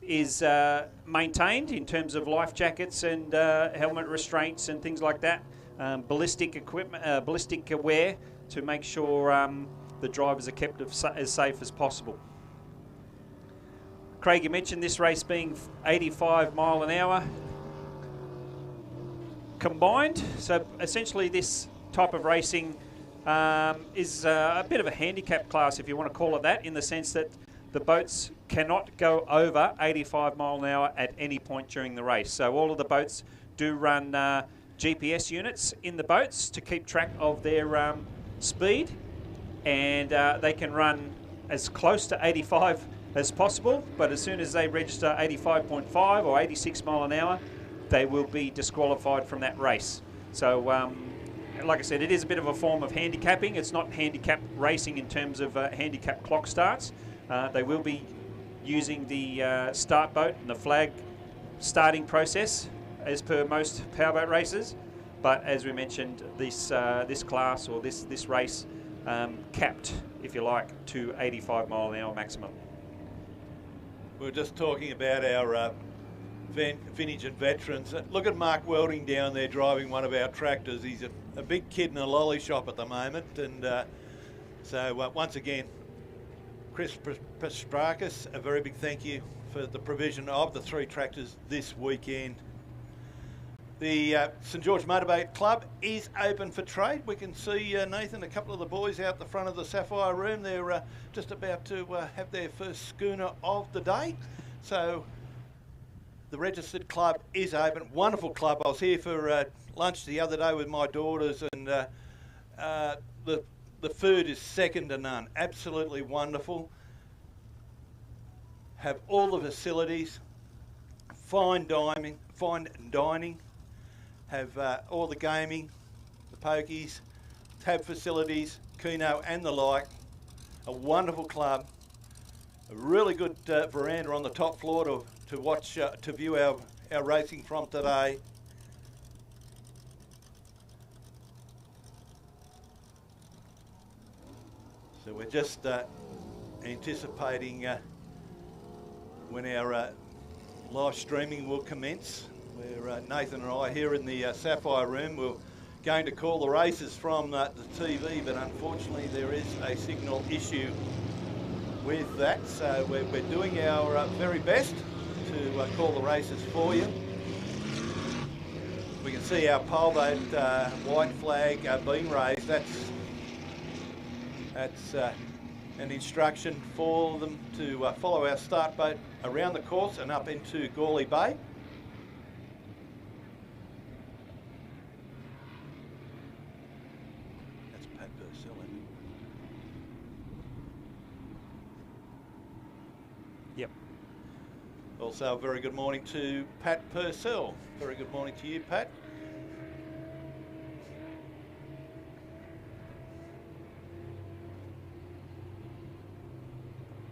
is maintained in terms of life jackets and helmet restraints and things like that. Ballistic equipment, ballistic wear to make sure the drivers are kept as safe as possible. Craig, you mentioned this race being 85 mile an hour combined. So essentially this type of racing is a bit of a handicap class, if you want to call it that, in the sense that the boats cannot go over 85 mile an hour at any point during the race. So all of the boats do run GPS units in the boats to keep track of their speed, and they can run as close to 85 as possible, but as soon as they register 85.5 or 86 mile an hour, they will be disqualified from that race. So like I said, it is a bit of a form of handicapping. It's not handicap racing in terms of handicap clock starts. They will be using the start boat and the flag starting process as per most powerboat races. But as we mentioned, this class or this race capped, if you like, to 85 mile an hour maximum. We were just talking about our vintage and veterans. Look at Mark Welding down there driving one of our tractors. He's a big kid in a lolly shop at the moment. And so once again, Chris Pasprakis, a very big thank you for the provision of the 3 tractors this weekend. The St George Motorboat Club is open for trade. We can see, Nathan, a couple of the boys out the front of the Sapphire Room. They're just about to have their first schooner of the day. So the registered club is open. Wonderful club. I was here for lunch the other day with my daughters, and the food is second to none. Absolutely wonderful. Have all the facilities, fine dining, have all the gaming, the pokies, tab facilities, Keno and the like. A wonderful club. A really good veranda on the top floor to watch, to view our racing from today. So we're just anticipating when our live streaming will commence. Where Nathan and I here in the Sapphire Room, we're going to call the races from the TV, but unfortunately there is a signal issue with that. So we're doing our very best to call the races for you. We can see our pole boat white flag being raised. That's an instruction for them to follow our start boat around the course and up into Gawley Bay. That's Pat Purcell, isn't it? Yep. Also, a very good morning to Pat Purcell. Very good morning to you, Pat.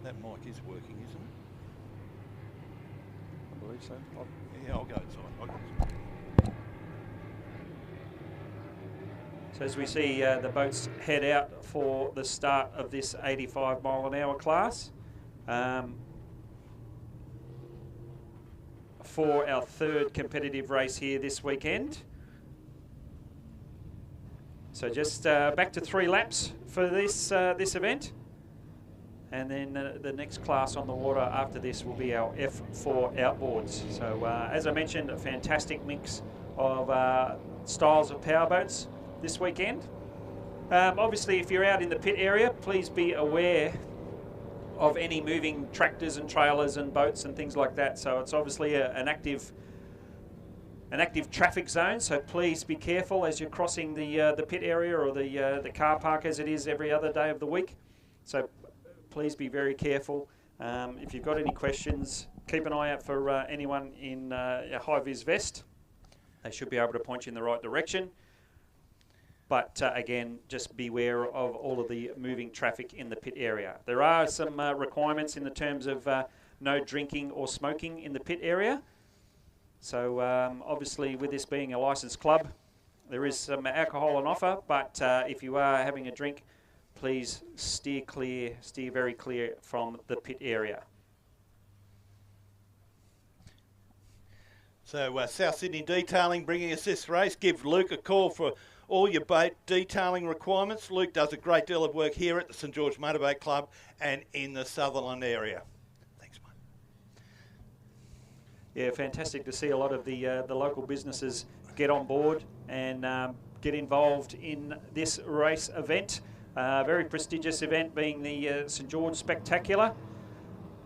That mic is working, isn't it? I believe so. Yeah, I'll go inside. So as we see the boats head out for the start of this 85 mile an hour class, for our third competitive race here this weekend. So just back to 3 laps for this event. And then the next class on the water after this will be our F4 outboards. So as I mentioned, a fantastic mix of styles of powerboats this weekend. Obviously, if you're out in the pit area, please be aware of any moving tractors and trailers and boats and things like that. So it's obviously an active traffic zone. So please be careful as you're crossing the pit area or the car park, as it is every other day of the week. So please be very careful. If you've got any questions, keep an eye out for anyone in a high-vis vest. They should be able to point you in the right direction. But again, just beware of all of the moving traffic in the pit area. There are some requirements in the terms of no drinking or smoking in the pit area. So obviously, with this being a licensed club, there is some alcohol on offer. But if you are having a drink, please steer very clear from the pit area. So South Sydney Detailing bringing us this race. Give Luke a call for all your boat detailing requirements. Luke does a great deal of work here at the St George Motorboat Club and in the Sutherland area. Thanks, mate. Yeah, fantastic to see a lot of the local businesses get on board and get involved in this race event. Very prestigious event being the St George Spectacular.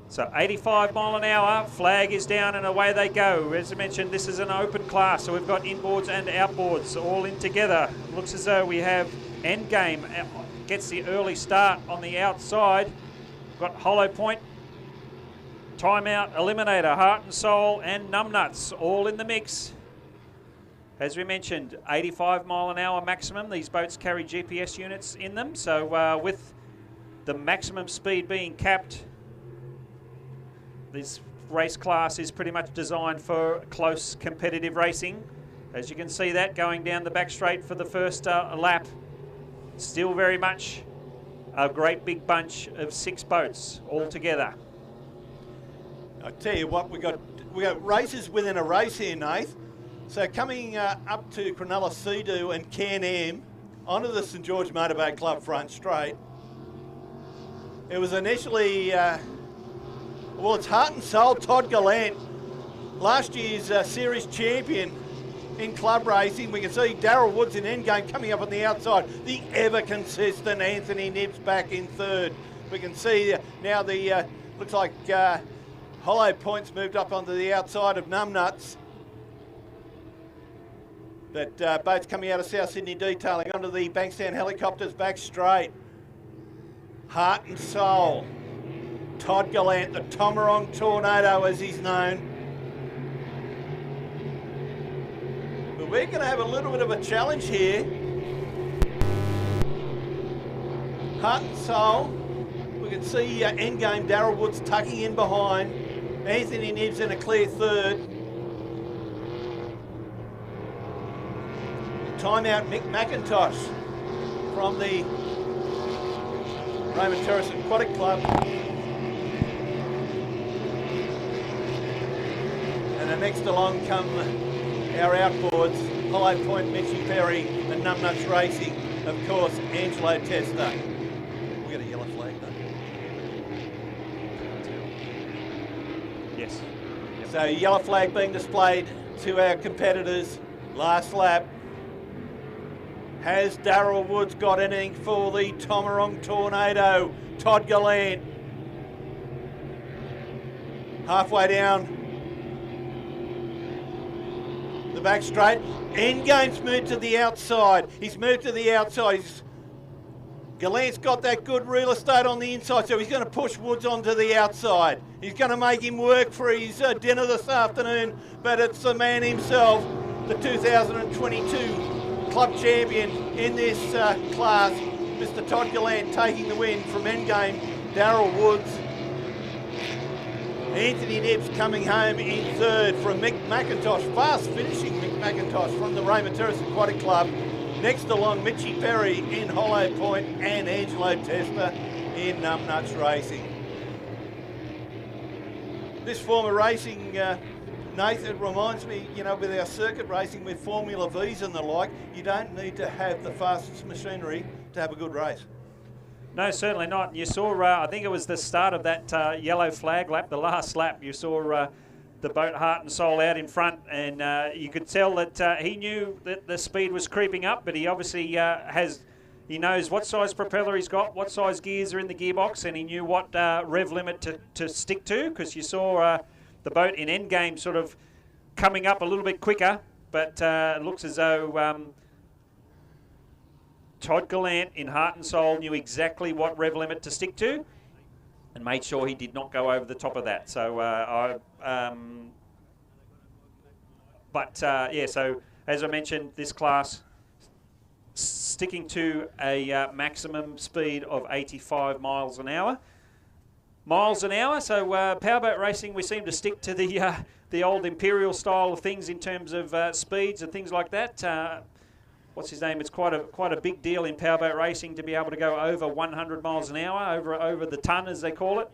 So 85 mile an hour, flag is down and away they go. As I mentioned, this is an open class, so we've got inboards and outboards all in together. Looks as though we have Endgame gets the early start on the outside. We've got Hollow Point, Timeout, Eliminator, Heart and Soul and Numbnuts all in the mix. As we mentioned, 85 mile an hour maximum. These boats carry GPS units in them, so with the maximum speed being capped, this race class is pretty much designed for close competitive racing. As you can see that going down the back straight for the first lap. Still very much a great big bunch of 6 boats all together. I tell you what, we got races within a race here, Nath. So coming up to Cronulla Sea-Doo and Can-Am onto the St George Motorboat Club front straight. It was initially well, it's Heart and Soul, Todd Gallant, last year's series champion in club racing. We can see Darryl Woods in Endgame coming up on the outside. The ever-consistent Anthony Nibbs back in third. We can see now the, looks like Hollow Point's moved up onto the outside of Numbnuts. But boats coming out of South Sydney Detailing onto the Bankstown Helicopters back straight. Heart and Soul. Todd Gallant, the Tomarong Tornado as he's known. But we're going to have a little bit of a challenge here. Heart and Soul. We can see Endgame Darryl Woods tucking in behind. Anthony Nibbs in a clear third. Timeout Mick McIntosh from the Raymond Terrace Aquatic Club. And next along come our outboards, Hollow Point, Mitchie Perry and Numbnuts Racing, of course, Angelo Testa. We got a yellow flag though. Yes. Yep. So yellow flag being displayed to our competitors. Last lap. Has Darryl Woods got anything for the Tomarong Tornado? Todd Gallant. Halfway down the back straight. Endgame's moved to the outside. He's moved to the outside. Gallant's got that good real estate on the inside, so he's going to push Woods onto the outside. He's going to make him work for his dinner this afternoon, but it's the man himself, the 2022 club champion in this class, Mr. Todd Gallant, taking the win from Endgame, Darryl Woods. Anthony Nibbs coming home in third from Mick McIntosh, fast finishing Mick McIntosh from the Raymond Terrace Aquatic Club. Next along, Mitchie Perry in Hollow Point and Angelo Testa in Numbnuts Racing. This form of racing, Nathan, reminds me, you know, with our circuit racing with Formula Vs and the like, you don't need to have the fastest machinery to have a good race. No, certainly not. You saw, I think it was the start of that yellow flag lap, the last lap, you saw the boat Heart and Soul out in front, and you could tell that he knew that the speed was creeping up, but he obviously he knows what size propeller he's got, what size gears are in the gearbox, and he knew what rev limit to stick to, because you saw the boat in Endgame sort of coming up a little bit quicker, but it looks as though Todd Gallant in Heart and Soul knew exactly what rev limit to stick to and made sure he did not go over the top of that. So, yeah, so as I mentioned, this class sticking to a maximum speed of 85 miles an hour. So powerboat racing, we seem to stick to the old imperial style of things in terms of speeds and things like that. What's his name? It's quite a big deal in powerboat racing to be able to go over 100 miles an hour, over the ton as they call it.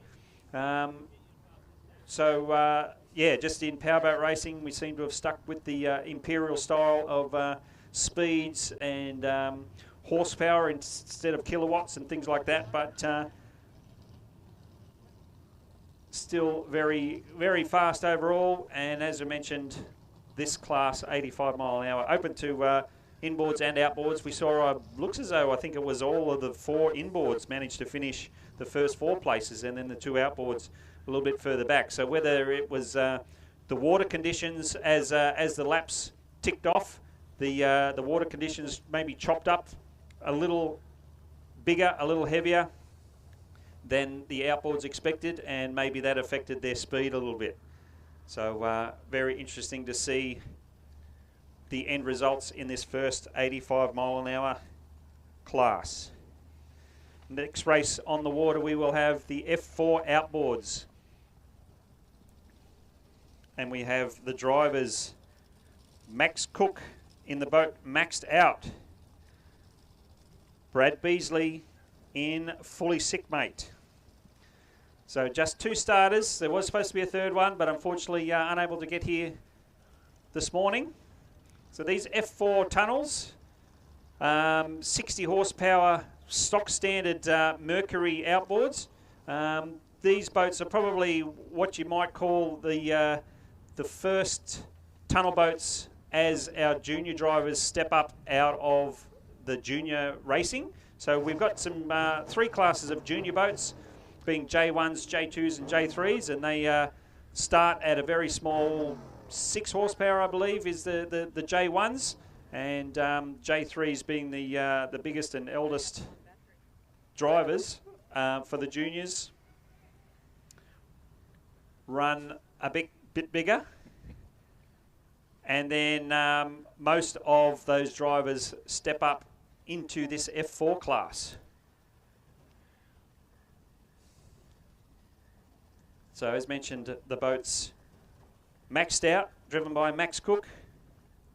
So, yeah, just in powerboat racing, we seem to have stuck with the imperial style of speeds and horsepower instead of kilowatts and things like that. But still very, very fast overall. And as I mentioned, this class, 85 mile an hour, open to inboards and outboards. We saw, looks as though I think it was all of the 4 inboards managed to finish the first 4 places, and then the 2 outboards a little bit further back. So whether it was the water conditions as the laps ticked off, the water conditions maybe chopped up a little bigger, a little heavier than the outboards expected, and maybe that affected their speed a little bit. So very interesting to see the end results in this first 85 mile an hour class. Next race on the water, we will have the F4 outboards. And we have the drivers, Max Cook in the boat maxed out. Brad Beasley in fully sick mate. So just 2 starters. There was supposed to be a 3rd one, but unfortunately unable to get here this morning. So these F4 tunnels, 60 horsepower stock standard Mercury outboards. These boats are probably what you might call the first tunnel boats as our junior drivers step up out of the junior racing. So we've got some 3 classes of junior boats, being J1s, J2s and J3s, and they start at a very small 6 horsepower, I believe, is the J1s, and J3s being the biggest and eldest drivers for the juniors, run a bit bigger, and then most of those drivers step up into this F4 class. So as mentioned, the boats maxed out, driven by Max Cook,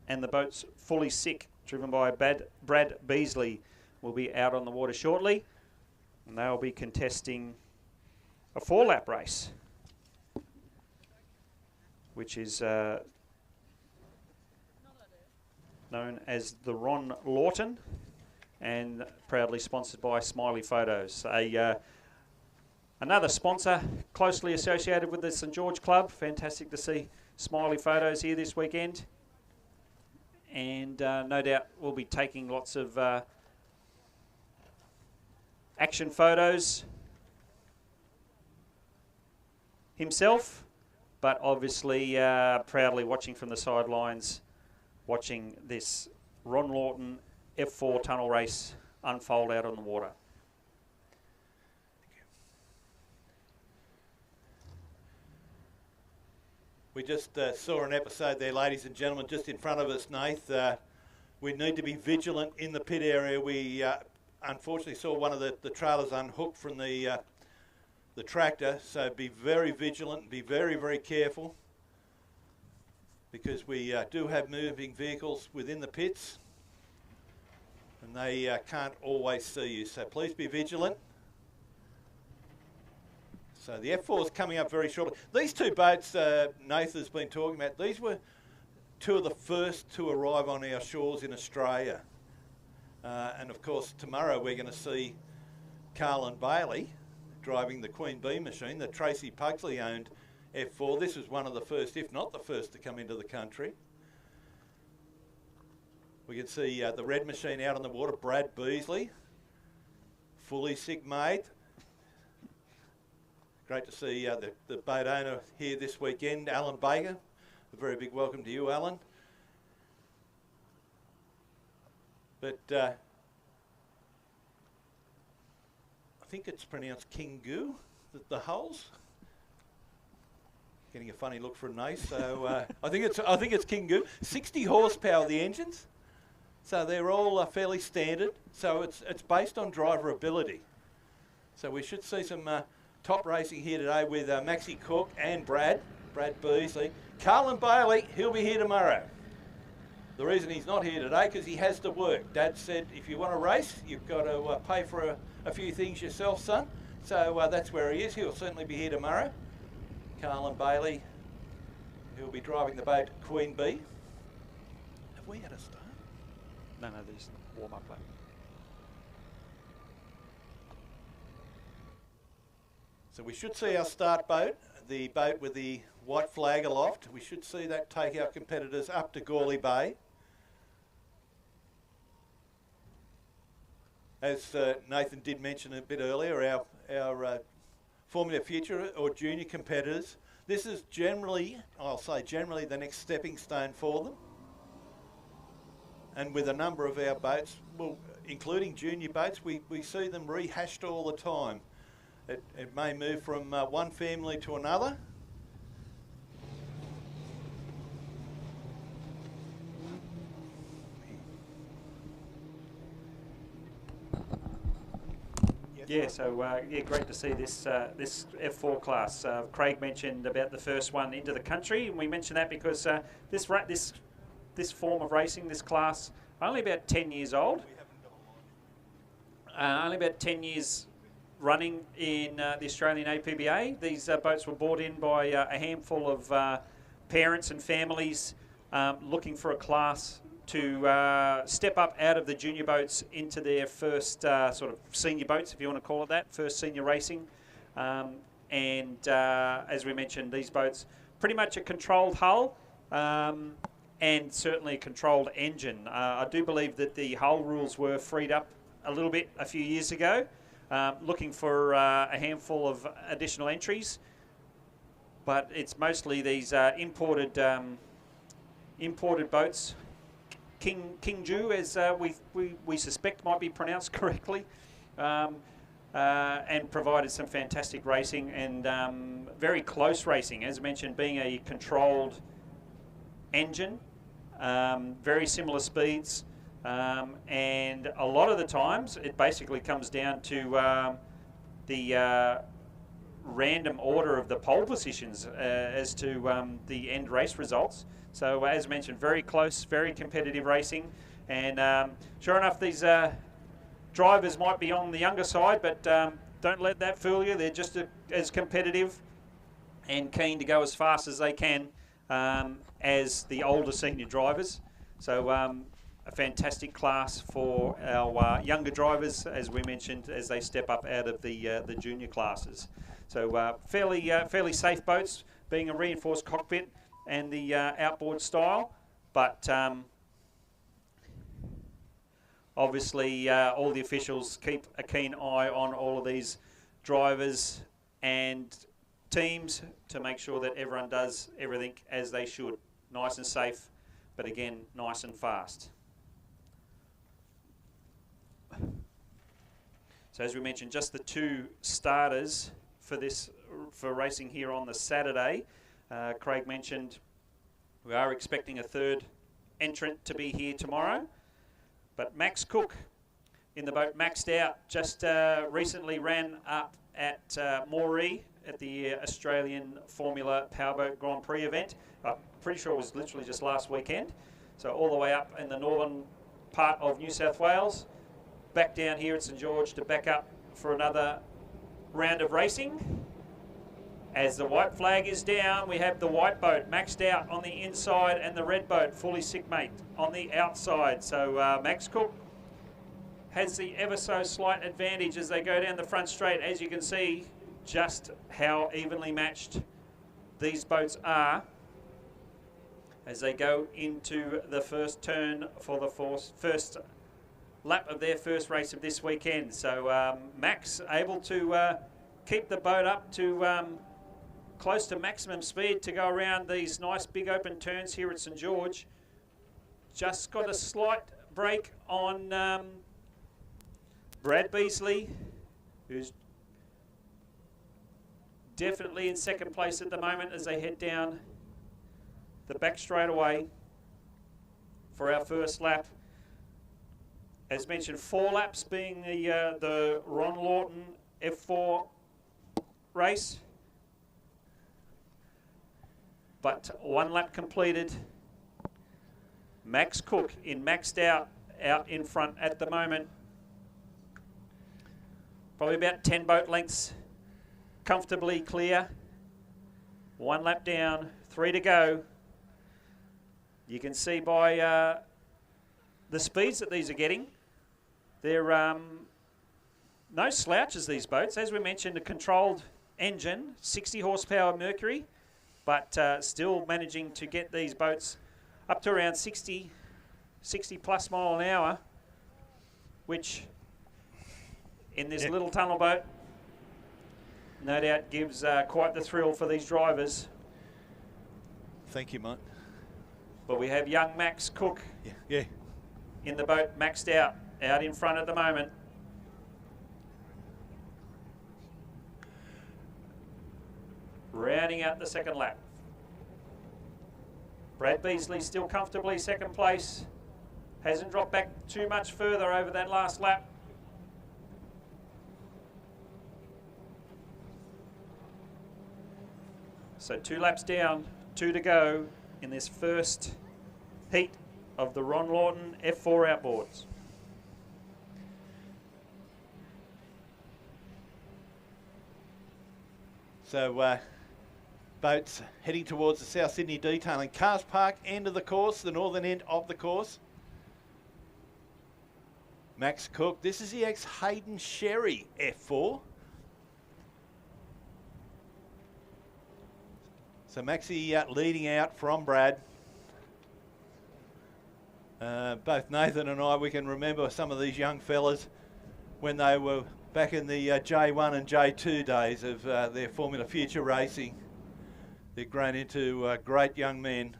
and the boats fully sick, driven by Brad Beasley, will be out on the water shortly, and they'll be contesting a 4-lap race, which is known as the Ron Lawton, and proudly sponsored by Smiley Photos. Another sponsor closely associated with the St George Club. Fantastic to see Smiley Photos here this weekend. And no doubt we'll be taking lots of action photos himself, but obviously proudly watching from the sidelines, watching this Ron Lawton F4 tunnel race unfold out on the water. We just saw an episode there, ladies and gentlemen, just in front of us, Nath. We need to be vigilant in the pit area. We unfortunately saw one of the trailers unhooked from the tractor, so be very vigilant, be very, very careful, because we do have moving vehicles within the pits, and they can't always see you, so please be vigilant. So the F4 is coming up very shortly. These 2 boats Nathan's been talking about, these were 2 of the first to arrive on our shores in Australia. And of course tomorrow we're going to see Carl and Bailey driving the Queen Bee machine, the Tracy Pugsley owned F4. This was one of the first, if not the first, to come into the country. We can see the red machine out on the water, Brad Beasley, fully sick mate. Great to see the boat owner here this weekend, Alan Baker. A very big welcome to you, Alan. But I think it's pronounced Kingu, the hulls. Getting a funny look from Nath, so I think it's Kingu. 60 horsepower the engines, so they're all fairly standard. So it's based on driver ability. So we should see some top racing here today with Maxie Cook and Brad Beasley. Carl and Bailey, he'll be here tomorrow. The reason he's not here today, because he has to work. Dad said, if you want to race, you've got to pay for a few things yourself, son. So that's where he is. He'll certainly be here tomorrow. Carlin Bailey, who'll be driving the boat Queen Bee. Have we had a start? No, there's warm-up lap. So we should see our start boat, the boat with the white flag aloft. We should see that take our competitors up to Gourley Bay. As Nathan did mention a bit earlier, our Formula Future or junior competitors, this is generally, I'll say generally, the next stepping stone for them. And with a number of our boats, well, including junior boats, we see them rehashed all the time. It may move from one family to another. Yeah, so yeah, great to see this this F4 class. Craig mentioned about the first one into the country, and we mentioned that because this form of racing, this class, only about 10 years old. Only about 10 years running in the Australian APBA. These boats were brought in by a handful of parents and families looking for a class to step up out of the junior boats into their first sort of senior boats, if you want to call it that, first senior racing. As we mentioned, these boats, pretty much a controlled hull and certainly a controlled engine. I do believe that the hull rules were freed up a little bit a few years ago, looking for a handful of additional entries. But it's mostly these imported boats. King Ju, as we suspect might be pronounced correctly, and provided some fantastic racing and very close racing. As mentioned, being a controlled engine, very similar speeds, and a lot of the times it basically comes down to the random order of the pole positions as to the end race results. So as mentioned, very close, very competitive racing, and sure enough, these drivers might be on the younger side, but don't let that fool you. They're just as competitive and keen to go as fast as they can as the older senior drivers. So a fantastic class for our younger drivers, as we mentioned, as they step up out of the junior classes. So fairly safe boats, being a reinforced cockpit and the outboard style, but obviously all the officials keep a keen eye on all of these drivers and teams to make sure that everyone does everything as they should. Nice and safe, but again, nice and fast. So as we mentioned, just the two starters for racing here on the Saturday. Craig mentioned we are expecting a third entrant to be here tomorrow, but Max Cook in the boat Maxed Out just recently ran up at Moby at the Australian Formula Powerboat Grand Prix event. I'm pretty sure it was literally just last weekend. So all the way up in the northern part of New South Wales, back down here at St George to back up for another round of racing. As the white flag is down, we have the white boat Maxed Out on the inside and the red boat Fully Sick Mate on the outside. So Max Cook has the ever so slight advantage as they go down the front straight. As you can see just how evenly matched these boats are as they go into the first turn for the first lap of their first race of this weekend. So Max able to keep the boat up to close to maximum speed to go around these nice big open turns here at St George. Just got a slight break on Brad Beasley, who's definitely in second place at the moment as they head down the back straightaway for our first lap. As mentioned, 4 laps being the Ron Lawton F4 race, but 1 lap completed. Max Cook in Maxed Out in front at the moment. Probably about 10 boat lengths comfortably clear. 1 lap down, 3 to go. You can see by the speeds that these are getting, they're no slouches, these boats. As we mentioned, a controlled engine, 60 horsepower Mercury, but still managing to get these boats up to around 60 plus mile an hour, which in this little tunnel boat, no doubt gives quite the thrill for these drivers. Thank you, mate. But we have young Max Cook in the boat, maxed out in front at the moment. Rounding out the second lap. Brad Beasley still comfortably second place. Hasn't dropped back too much further over that last lap. So 2 laps down, 2 to go in this first heat of the Ron Lawton F4 outboards. So boats heading towards the South Sydney detailing. Cars Park end of the course, the northern end of the course. Max Cook, this is the ex-Hayden Sherry F4. So Maxie leading out from Brad. Both Nathan and I, we can remember some of these young fellas when they were back in the J1 and J2 days of their Formula Future racing. They've grown into great young men.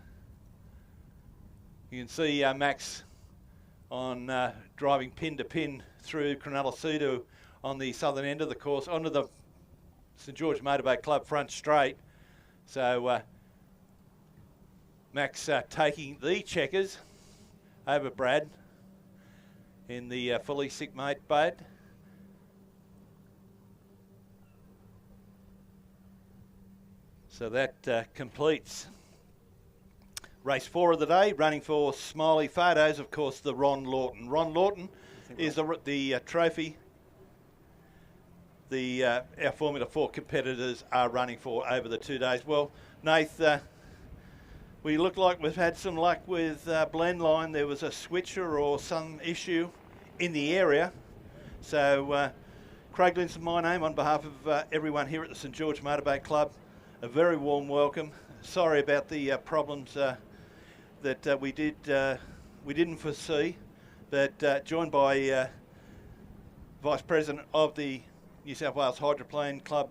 You can see Max on driving pin to pin through Cronulla on the southern end of the course, onto the St George Motorboat Club front straight. So Max taking the checkers over Brad in the fully sick mate boat. So that completes race 4 of the day, running for smiley photos, of course, the Ron Lawton. Ron Lawton is the trophy our Formula 4 competitors are running for over the 2 days. Well, Nath, we look like we've had some luck with Blendline. There was a switcher or some issue in the area. So Craig Linson, my name, on behalf of everyone here at the St George Motorboat Club, a very warm welcome. Sorry about the problems that we didn't foresee, but joined by Vice President of the New South Wales Hydroplane Club,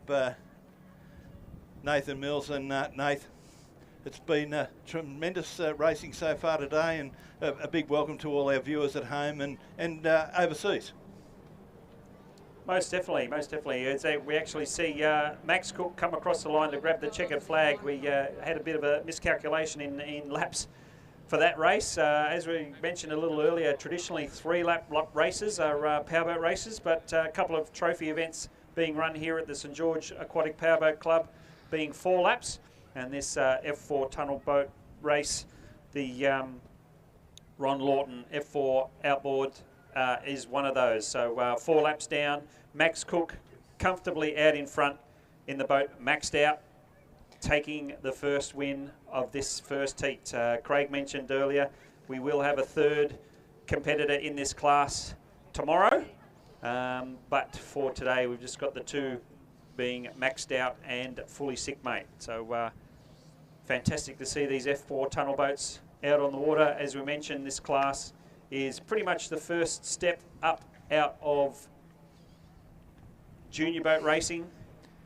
Nathan Mills. And Nath, it's been tremendous racing so far today, and a big welcome to all our viewers at home and overseas. Most definitely, most definitely. We actually see Max Cook come across the line to grab the checkered flag. We had a bit of a miscalculation in laps for that race. As we mentioned a little earlier, traditionally 3-lap races are powerboat races, but a couple of trophy events being run here at the St George Aquatic Powerboat Club being 4 laps, and this F4 tunnel boat race, the Ron Lawton F4 outboard, is one of those. So 4 laps down, Max Cook comfortably out in front in the boat, maxed out, taking the first win of this first heat. Craig mentioned earlier we will have a 3rd competitor in this class tomorrow, but for today we've just got the 2 being maxed out and fully sick mate. So fantastic to see these F4 tunnel boats out on the water. As we mentioned, this class is pretty much the first step up out of junior boat racing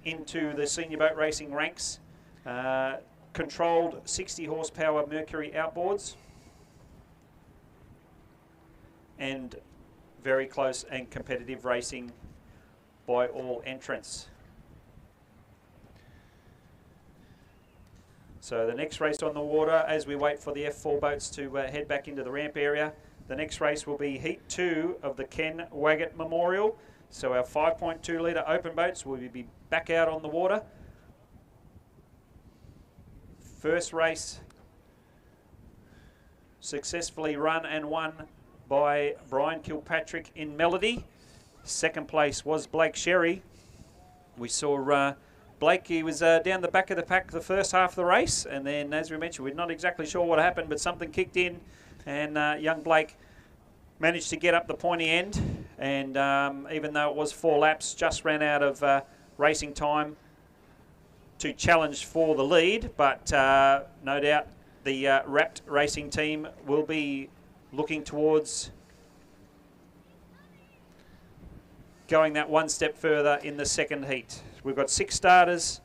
into the senior boat racing ranks. Controlled 60 horsepower Mercury outboards and very close and competitive racing by all entrants. So the next race on the water, as we wait for the F4 boats to head back into the ramp area, the next race will be Heat 2 of the Waggart Memorial. So our 5.2 litre open boats will be back out on the water. First race successfully run and won by Brian Kilpatrick in Melody. Second place was Blake Sherry. We saw Blake, he was down the back of the pack the first half of the race, and then, as we mentioned, we're not exactly sure what happened, but something kicked in, and young Blake managed to get up the pointy end, and even though it was 4 laps, just ran out of racing time to challenge for the lead, but no doubt the Wrapped Racing team will be looking towards going that one step further in the second heat. We've got 6 starters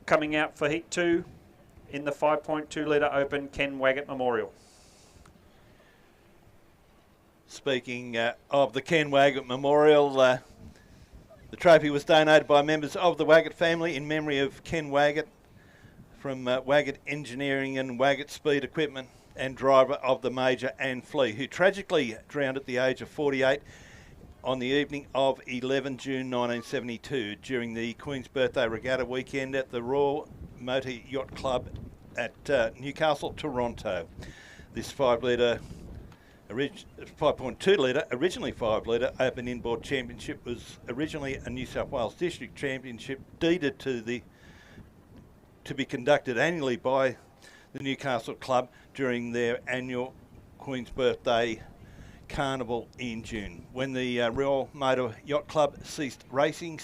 coming out for Heat 2 in the 5.2 litre open Ken Waggart Memorial. Speaking of the Ken Waggart Memorial, the trophy was donated by members of the Waggott family in memory of Ken Waggart from Waggott Engineering and Waggott Speed Equipment, and driver of the Major Anne Flea, who tragically drowned at the age of 48 on the evening of 11 June 1972 during the Queen's Birthday Regatta weekend at the Royal Motor Yacht Club at Newcastle, Toronto. This 5.2 litre, originally 5 litre open inboard championship was originally a New South Wales district championship deeded to be conducted annually by the Newcastle Club during their annual Queen's Birthday Carnival in June. When the Royal Motor Yacht Club ceased the racing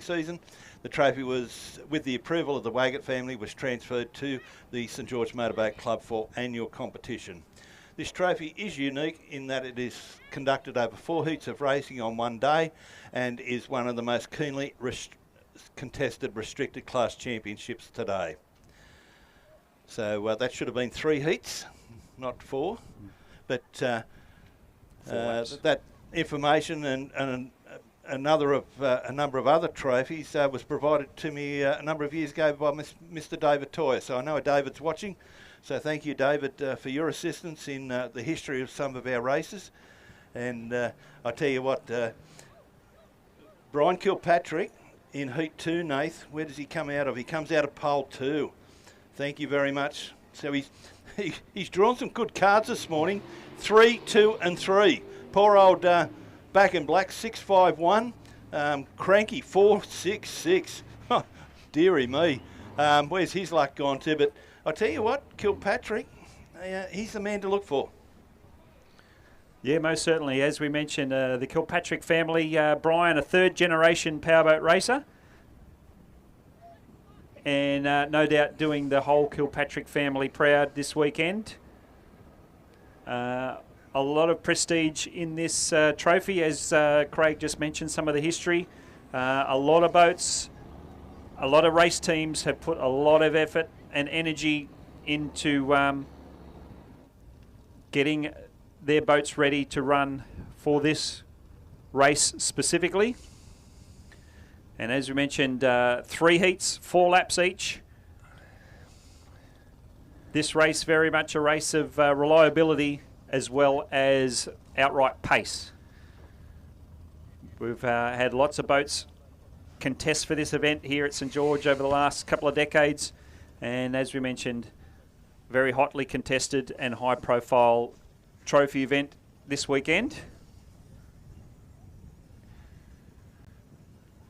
season, the trophy was, with the approval of the Waggott family, was transferred to the St George Motorboat Club for annual competition. This trophy is unique in that it is conducted over 4 heats of racing on one day and is one of the most keenly contested restricted class championships today. So that should have been 3 heats, not 4, but that information and a number of other trophies was provided to me a number of years ago by Mr. David Toyer. So I know David's watching. So thank you, David, for your assistance in the history of some of our races. And I tell you what, Brian Kilpatrick in Heat 2, Nath, where does he come out of? He comes out of pole 2. Thank you very much. So he's drawn some good cards this morning. 3, 2 and 3. Poor old Back in Black, 651. Cranky, 466. Dearie me. Where's his luck gone to? But I tell you what, Kilpatrick, he's the man to look for. Yeah, most certainly. As we mentioned, the Kilpatrick family, Brian, a 3rd generation powerboat racer. And no doubt doing the whole Kilpatrick family proud this weekend. A lot of prestige in this trophy, as Craig just mentioned, some of the history. A lot of boats, a lot of race teams have put a lot of effort and energy into getting their boats ready to run for this race specifically. And as we mentioned, 3 heats, 4 laps each. This race very much a race of reliability as well as outright pace. We've had lots of boats contest for this event here at St George over the last couple of decades, and as we mentioned, very hotly contested and high profile trophy event this weekend.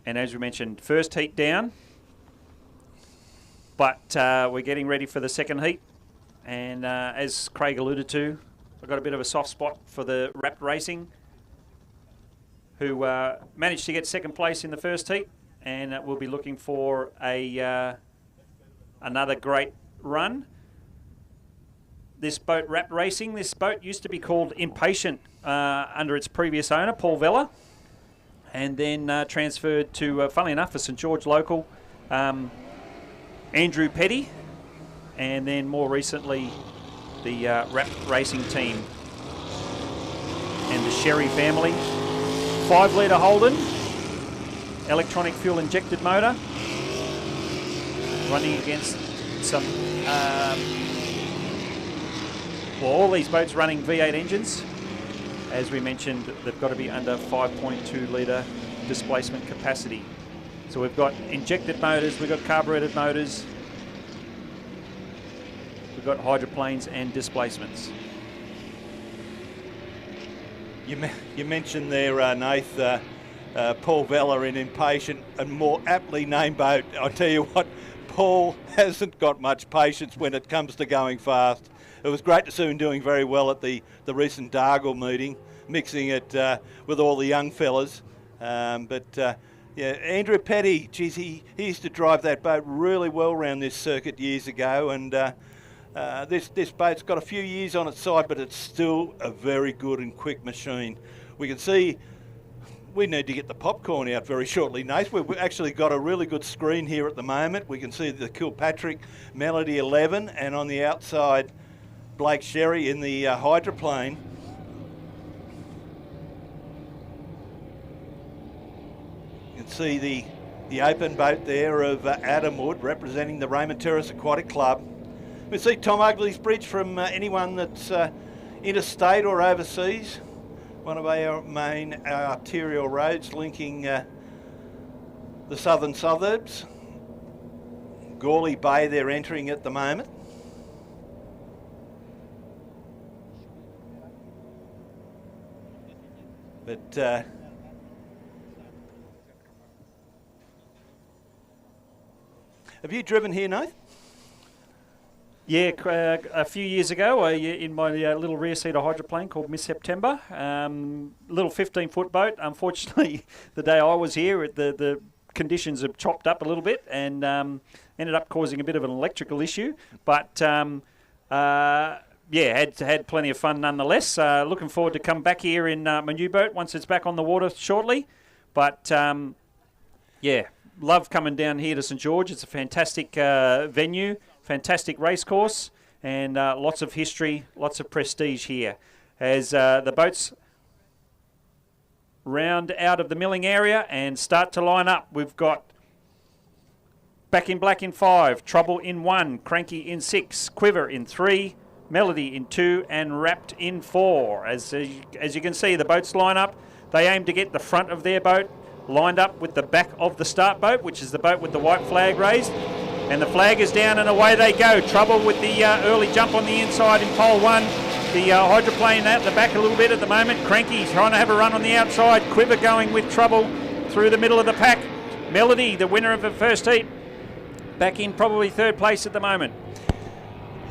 And as we mentioned, first heat down, but we're getting ready for the second heat, and as Craig alluded to, I've got a bit of a soft spot for the Wrapped Racing, who managed to get 2nd place in the first heat, and we'll be looking for another great run. This boat, Wrapped Racing, this boat used to be called Impatient under its previous owner, Paul Vella, and then transferred to, funnily enough, a St George local, Andrew Petty, and then more recently the Wrapped Racing team and the Sherry family. 5 litre Holden, electronic fuel injected motor, running against some, all these boats running V8 engines. As we mentioned, they've got to be under 5.2 litre displacement capacity. So we've got injected motors, we've got carburetted motors, we've got hydroplanes and displacements. You mentioned there, Nath, Paul Vella in Impatient, a more aptly named boat. I tell you what, Paul hasn't got much patience when it comes to going fast. It was great to see him doing very well at the recent Dargle meeting, mixing it with all the young fellas. Yeah, Andrew Petty, geez, he used to drive that boat really well around this circuit years ago, and this boat's got a few years on its side, but it's still a very good and quick machine. We can see we need to get the popcorn out very shortly, Nath. We've actually got a really good screen here at the moment. We can see the Kilpatrick Melody 11, and on the outside, Blake Sherry in the hydroplane. You can see the open boat there of Adam Wood representing the Raymond Terrace Aquatic Club. We see Tom Ugley's bridge from anyone that's interstate or overseas. One of our main arterial roads linking the southern suburbs. Gawley Bay they're entering at the moment. But have you driven here, Nath? Yeah, a few years ago, in my little rear-seater hydroplane called Miss September, little 15-foot boat. Unfortunately, the day I was here, the conditions have chopped up a little bit and ended up causing a bit of an electrical issue. But yeah, had plenty of fun nonetheless. Looking forward to come back here in my new boat once it's back on the water shortly. But yeah, love coming down here to St George. It's a fantastic venue. Fantastic race course, and lots of history, lots of prestige here. As the boats round out of the milling area and start to line up, we've got Back in Black in 5, Trouble in 1, Cranky in 6, Quiver in 3, Melody in 2, and Wrapped in 4. As you can see, the boats line up. They aim to get the front of their boat lined up with the back of the start boat, which is the boat with the white flag raised. And the flag is down and away they go. Trouble with the early jump on the inside in pole 1. The hydroplane out the back a little bit at the moment. Cranky trying to have a run on the outside. Quiver going with Trouble through the middle of the pack. Melody, the winner of the first heat, back in probably third place at the moment.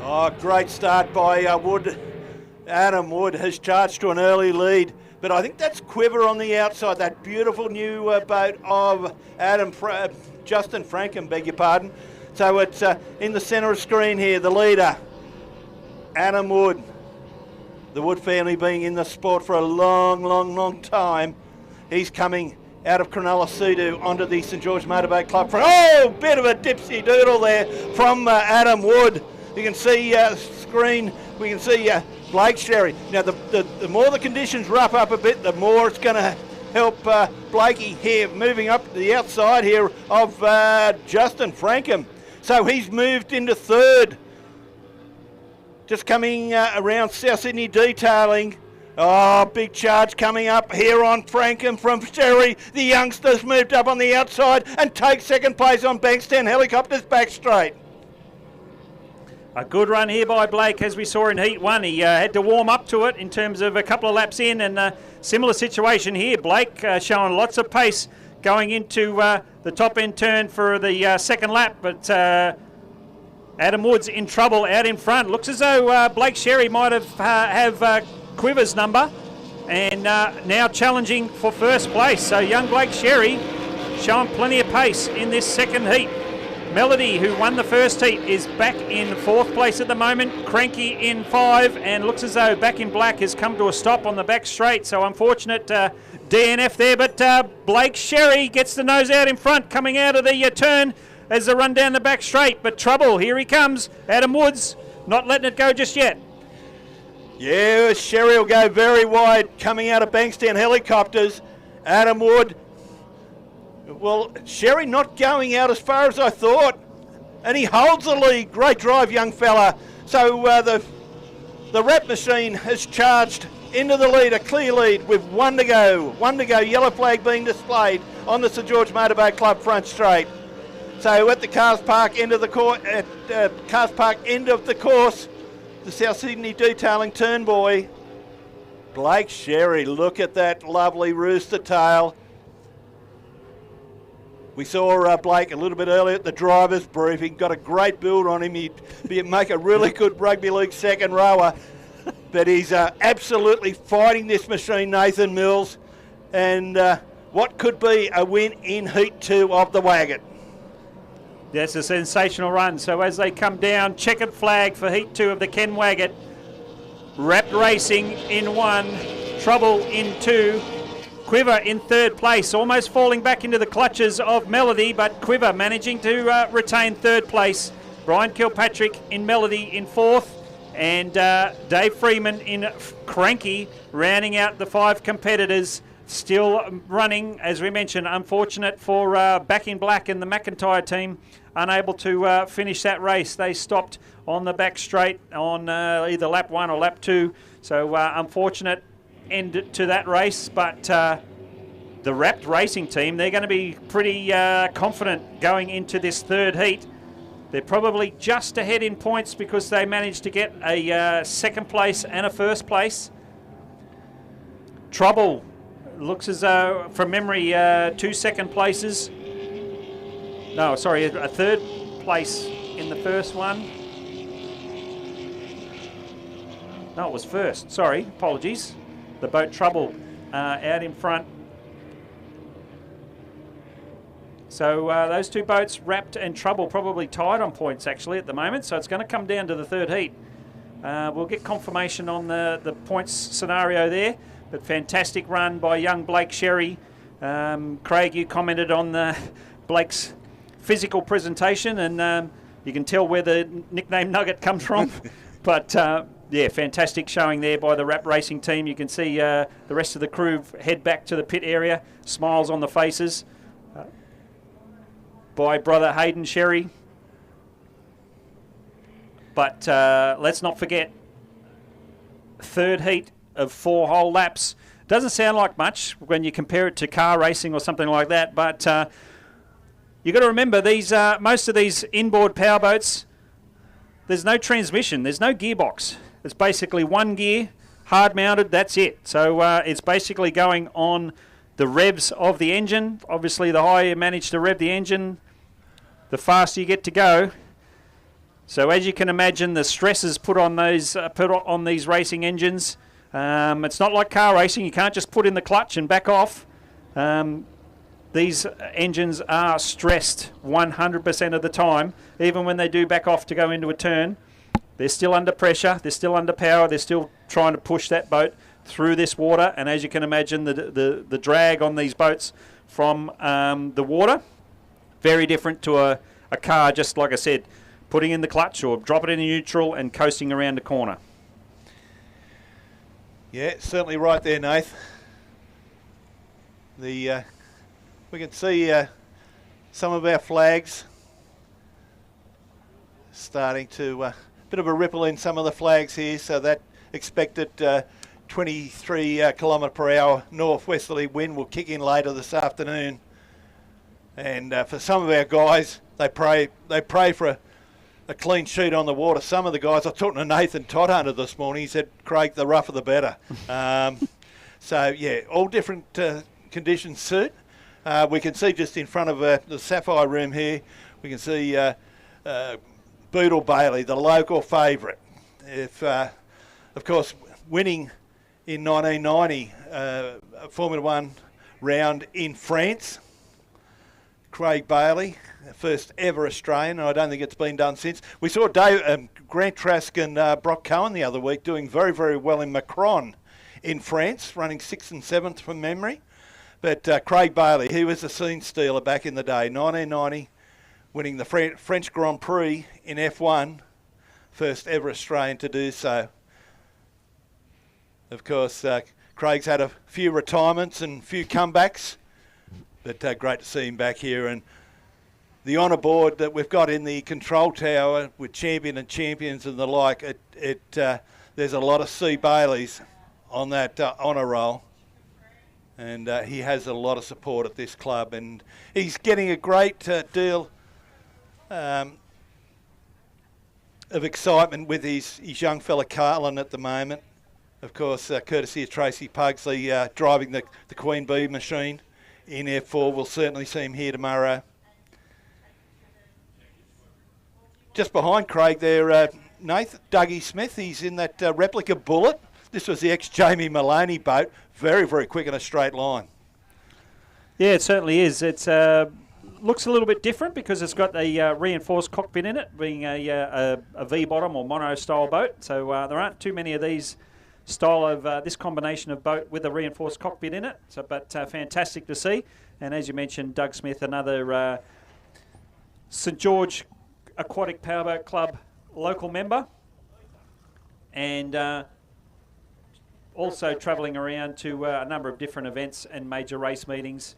Oh, great start by Wood. Adam Wood has charged to an early lead. But I think that's Quiver on the outside, that beautiful new boat of Justin Frankham, beg your pardon. So it's in the centre of screen here, the leader, Adam Wood. The Wood family being in the sport for a long time. He's coming out of Cronulla Sea onto the St George Motorboat Club. Oh, bit of a dipsy doodle there from Adam Wood. You can see screen, we can see Blake Sherry. Now, the more the conditions rough up a bit, the more it's going to help Blakey here, moving up to the outside here of Justin Frankham. So he's moved into third. Just coming around South Sydney detailing. Oh, big charge coming up here on Frankham from Sherry. The youngsters moved up on the outside and take second place on Bankstown Helicopters back straight. A good run here by Blake, as we saw in Heat 1. He had to warm up to it in terms of a couple of laps in, and similar situation here. Blake showing lots of pace going into the top-end turn for the second lap, but Adam Wood's in trouble out in front. Looks as though Blake Sherry might have Quiver's number, and now challenging for first place. So young Blake Sherry showing plenty of pace in this second heat. Melody, who won the first heat, is back in fourth place at the moment. Cranky in 5, and looks as though Back in Black has come to a stop on the back straight. So unfortunate DNF there, but Blake Sherry gets the nose out in front, coming out of the turn as they run down the back straight. But Trouble, here he comes. Adam Woods, not letting it go just yet. Yeah, Sherry will go very wide, coming out of Bankstown Helicopters. Adam Wood. Well, Sherry not going out as far as I thought, and he holds the lead. Great drive, young fella. So the rep machine has charged into the lead, a clear lead with one to go. Yellow flag being displayed on the St George Motorboat Club front straight. So at the Cars Park end of the course, the South Sydney detailing turn boy, Blake Sherry. Look at that lovely rooster tail. We saw Blake a little bit earlier at the driver's briefing. Got a great build on him. He'd make a really good rugby league second rower. But he's absolutely fighting this machine, Nathan Mills. And what could be a win in Heat 2 of the Waggott. That's a sensational run. So as they come down, checkered flag for Heat 2 of the Ken Waggott. Wrapped Racing in 1, Trouble in 2. Quiver in 3rd place, almost falling back into the clutches of Melody, but Quiver managing to retain 3rd place. Brian Kilpatrick in Melody in 4th, and Dave Freeman in Cranky, rounding out the 5 competitors. Still running, as we mentioned, unfortunate for Back in Black and the McIntyre team, unable to finish that race. They stopped on the back straight on either lap 1 or lap 2, so unfortunate end to that race, but the Wrapped Racing team, they're going to be pretty confident going into this 3rd heat. They're probably just ahead in points because they managed to get a 2nd place and a 1st place. Trouble looks as though, from memory, 2 2nd places. No, sorry, a 3rd place in the first one. No, it was 1st. Sorry, apologies. The boat Trouble out in front. So those 2 boats, Wrapped and Trouble, probably tied on points actually at the moment. So it's going to come down to the 3rd heat. We'll get confirmation on the points scenario there. But fantastic run by young Blake Sherry. Craig, you commented on Blake's physical presentation, and you can tell where the nickname Nugget comes from. But yeah, fantastic showing there by the Wrap Racing team. You can see the rest of the crew head back to the pit area, smiles on the faces by brother Hayden Sherry. But let's not forget, 3rd heat of 4 whole laps. Doesn't sound like much when you compare it to car racing or something like that, but you've got to remember these most of these inboard powerboats, there's no transmission, there's no gearbox. It's basically 1 gear, hard mounted, that's it. So it's basically going on the revs of the engine. Obviously, the higher you manage to rev the engine, the faster you get to go. So as you can imagine, the stresses put on these racing engines. It's not like car racing. You can't just put in the clutch and back off. These engines are stressed 100% of the time. Even when they do back off to go into a turn, they're still under pressure, they're still under power, they're still trying to push that boat through this water. And as you can imagine, the drag on these boats from the water, very different to a car, just like I said, putting in the clutch or drop it in neutral and coasting around the corner. Yeah, certainly right there, Nath. We can see some of our flags starting to, bit of a ripple in some of the flags here, so that expected 23 kilometre per hour northwesterly wind will kick in later this afternoon. And for some of our guys, they pray for a clean sheet on the water. Some of the guys, I was talking to Nathan Todhunter this morning, he said, Craig, the rougher the better. So yeah, all different conditions suit. We can see just in front of the Sapphire Room here, we can see Boodle Bailey, the local favourite. Of course, winning in 1990 a Formula One round in France. Craig Bailey, first ever Australian, and I don't think it's been done since. We saw Grant Trask and Brock Cohen the other week doing very, very well in Macron in France, running 6th and 7th from memory. But Craig Bailey, he was a scene stealer back in the day, 1990, winning the French Grand Prix in F1, first ever Australian to do so. Of course, Craig's had a few retirements and a few comebacks, but great to see him back here. And the honour board that we've got in the control tower with champion and champions and the like, there's a lot of C. Baileys on that honour roll. And he has a lot of support at this club, and he's getting a great deal of excitement with his young fella Carlin at the moment. Of course, courtesy of Tracy Pugsley driving the Queen Bee machine in F4. We'll certainly see him here tomorrow. Just behind Craig there, Nathan, Dougie Smith. He's in that replica Bullet. This was the ex-Jamie Maloney boat. Very, very quick in a straight line. Yeah, it certainly is. It looks a little bit different because it's got a reinforced cockpit in it, being a V-bottom or mono-style boat. So there aren't too many of these style of this combination of boat with a reinforced cockpit in it. So, but fantastic to see. And as you mentioned, Doug Smith, another St George Aquatic Powerboat Club local member, and also travelling around to a number of different events and major race meetings.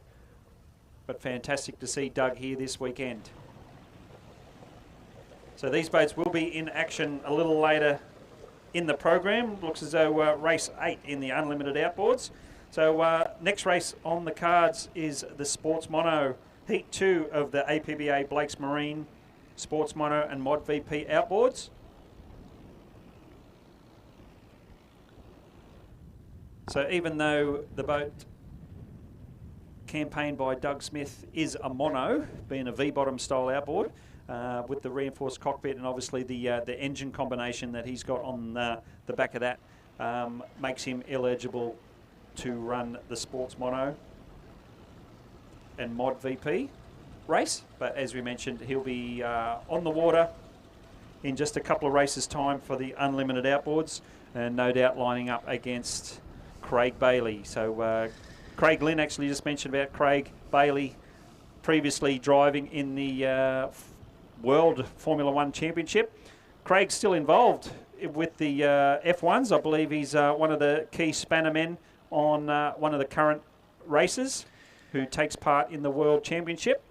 But fantastic to see Doug here this weekend. So these boats will be in action a little later in the program. Looks as though race 8 in the unlimited outboards. So next race on the cards is the Sports Mono Heat 2 of the APBA Blakes Marine Sports Mono and Mod VP outboards. So even though the boat campaigned by Doug Smith is a mono, being a V-bottom style outboard, with the reinforced cockpit and obviously the engine combination that he's got on the back of that, makes him eligible to run the Sports Mono and Mod VP race. But as we mentioned, he'll be on the water in just a couple of races' time for the unlimited outboards, and no doubt lining up against Craig Bailey. So Craig Lynn actually just mentioned about Craig Bailey previously driving in the World Formula One Championship. Craig's still involved with the F1s. I believe he's one of the key spanner men on one of the current races who takes part in the World Championship.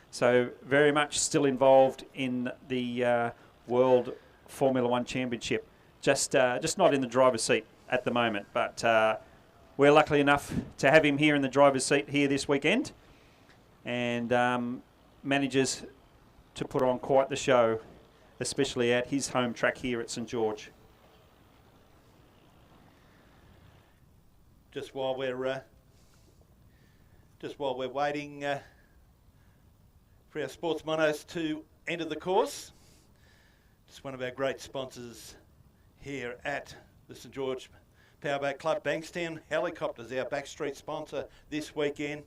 So very much still involved in the World Formula One Championship. Just not in the driver's seat at the moment, but we're lucky enough to have him here in the driver's seat here this weekend, and manages to put on quite the show, especially at his home track here at St George. Just while we're waiting for our sports monos to enter the course, just one of our great sponsors here at the St George Powerboat Club, Bankstown Helicopters, our backstreet sponsor this weekend,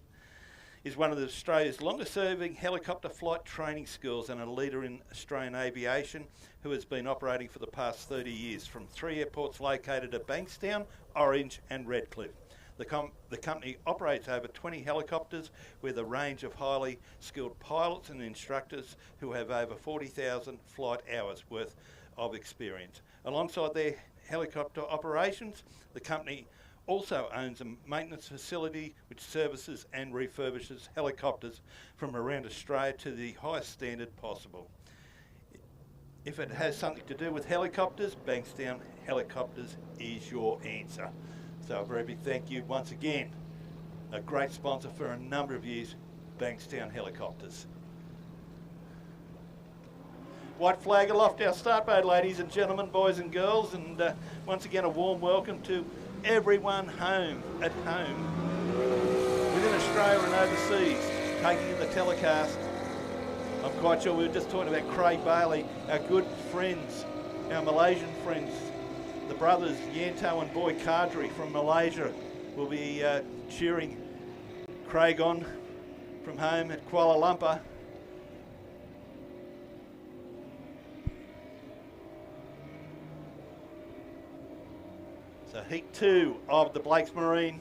is one of Australia's longest serving helicopter flight training schools and a leader in Australian aviation, who has been operating for the past 30 years from 3 airports located at Bankstown, Orange and Redcliffe. The company operates over 20 helicopters with a range of highly skilled pilots and instructors who have over 40,000 flight hours worth of experience. Alongside their helicopter operations, the company also owns a maintenance facility which services and refurbishes helicopters from around Australia to the highest standard possible. If it has something to do with helicopters, Bankstown Helicopters is your answer. So a very big thank you once again. A great sponsor for a number of years, Bankstown Helicopters. White flag aloft our start boat, ladies and gentlemen, boys and girls, and once again a warm welcome to everyone at home, within Australia and overseas, taking in the telecast. I'm quite sure we were just talking about Craig Bailey, our good friends, our Malaysian friends, the brothers Yanto and Boy Kadri from Malaysia will be cheering Craig on from home at Kuala Lumpur. So heat 2 of the Blakes Marine.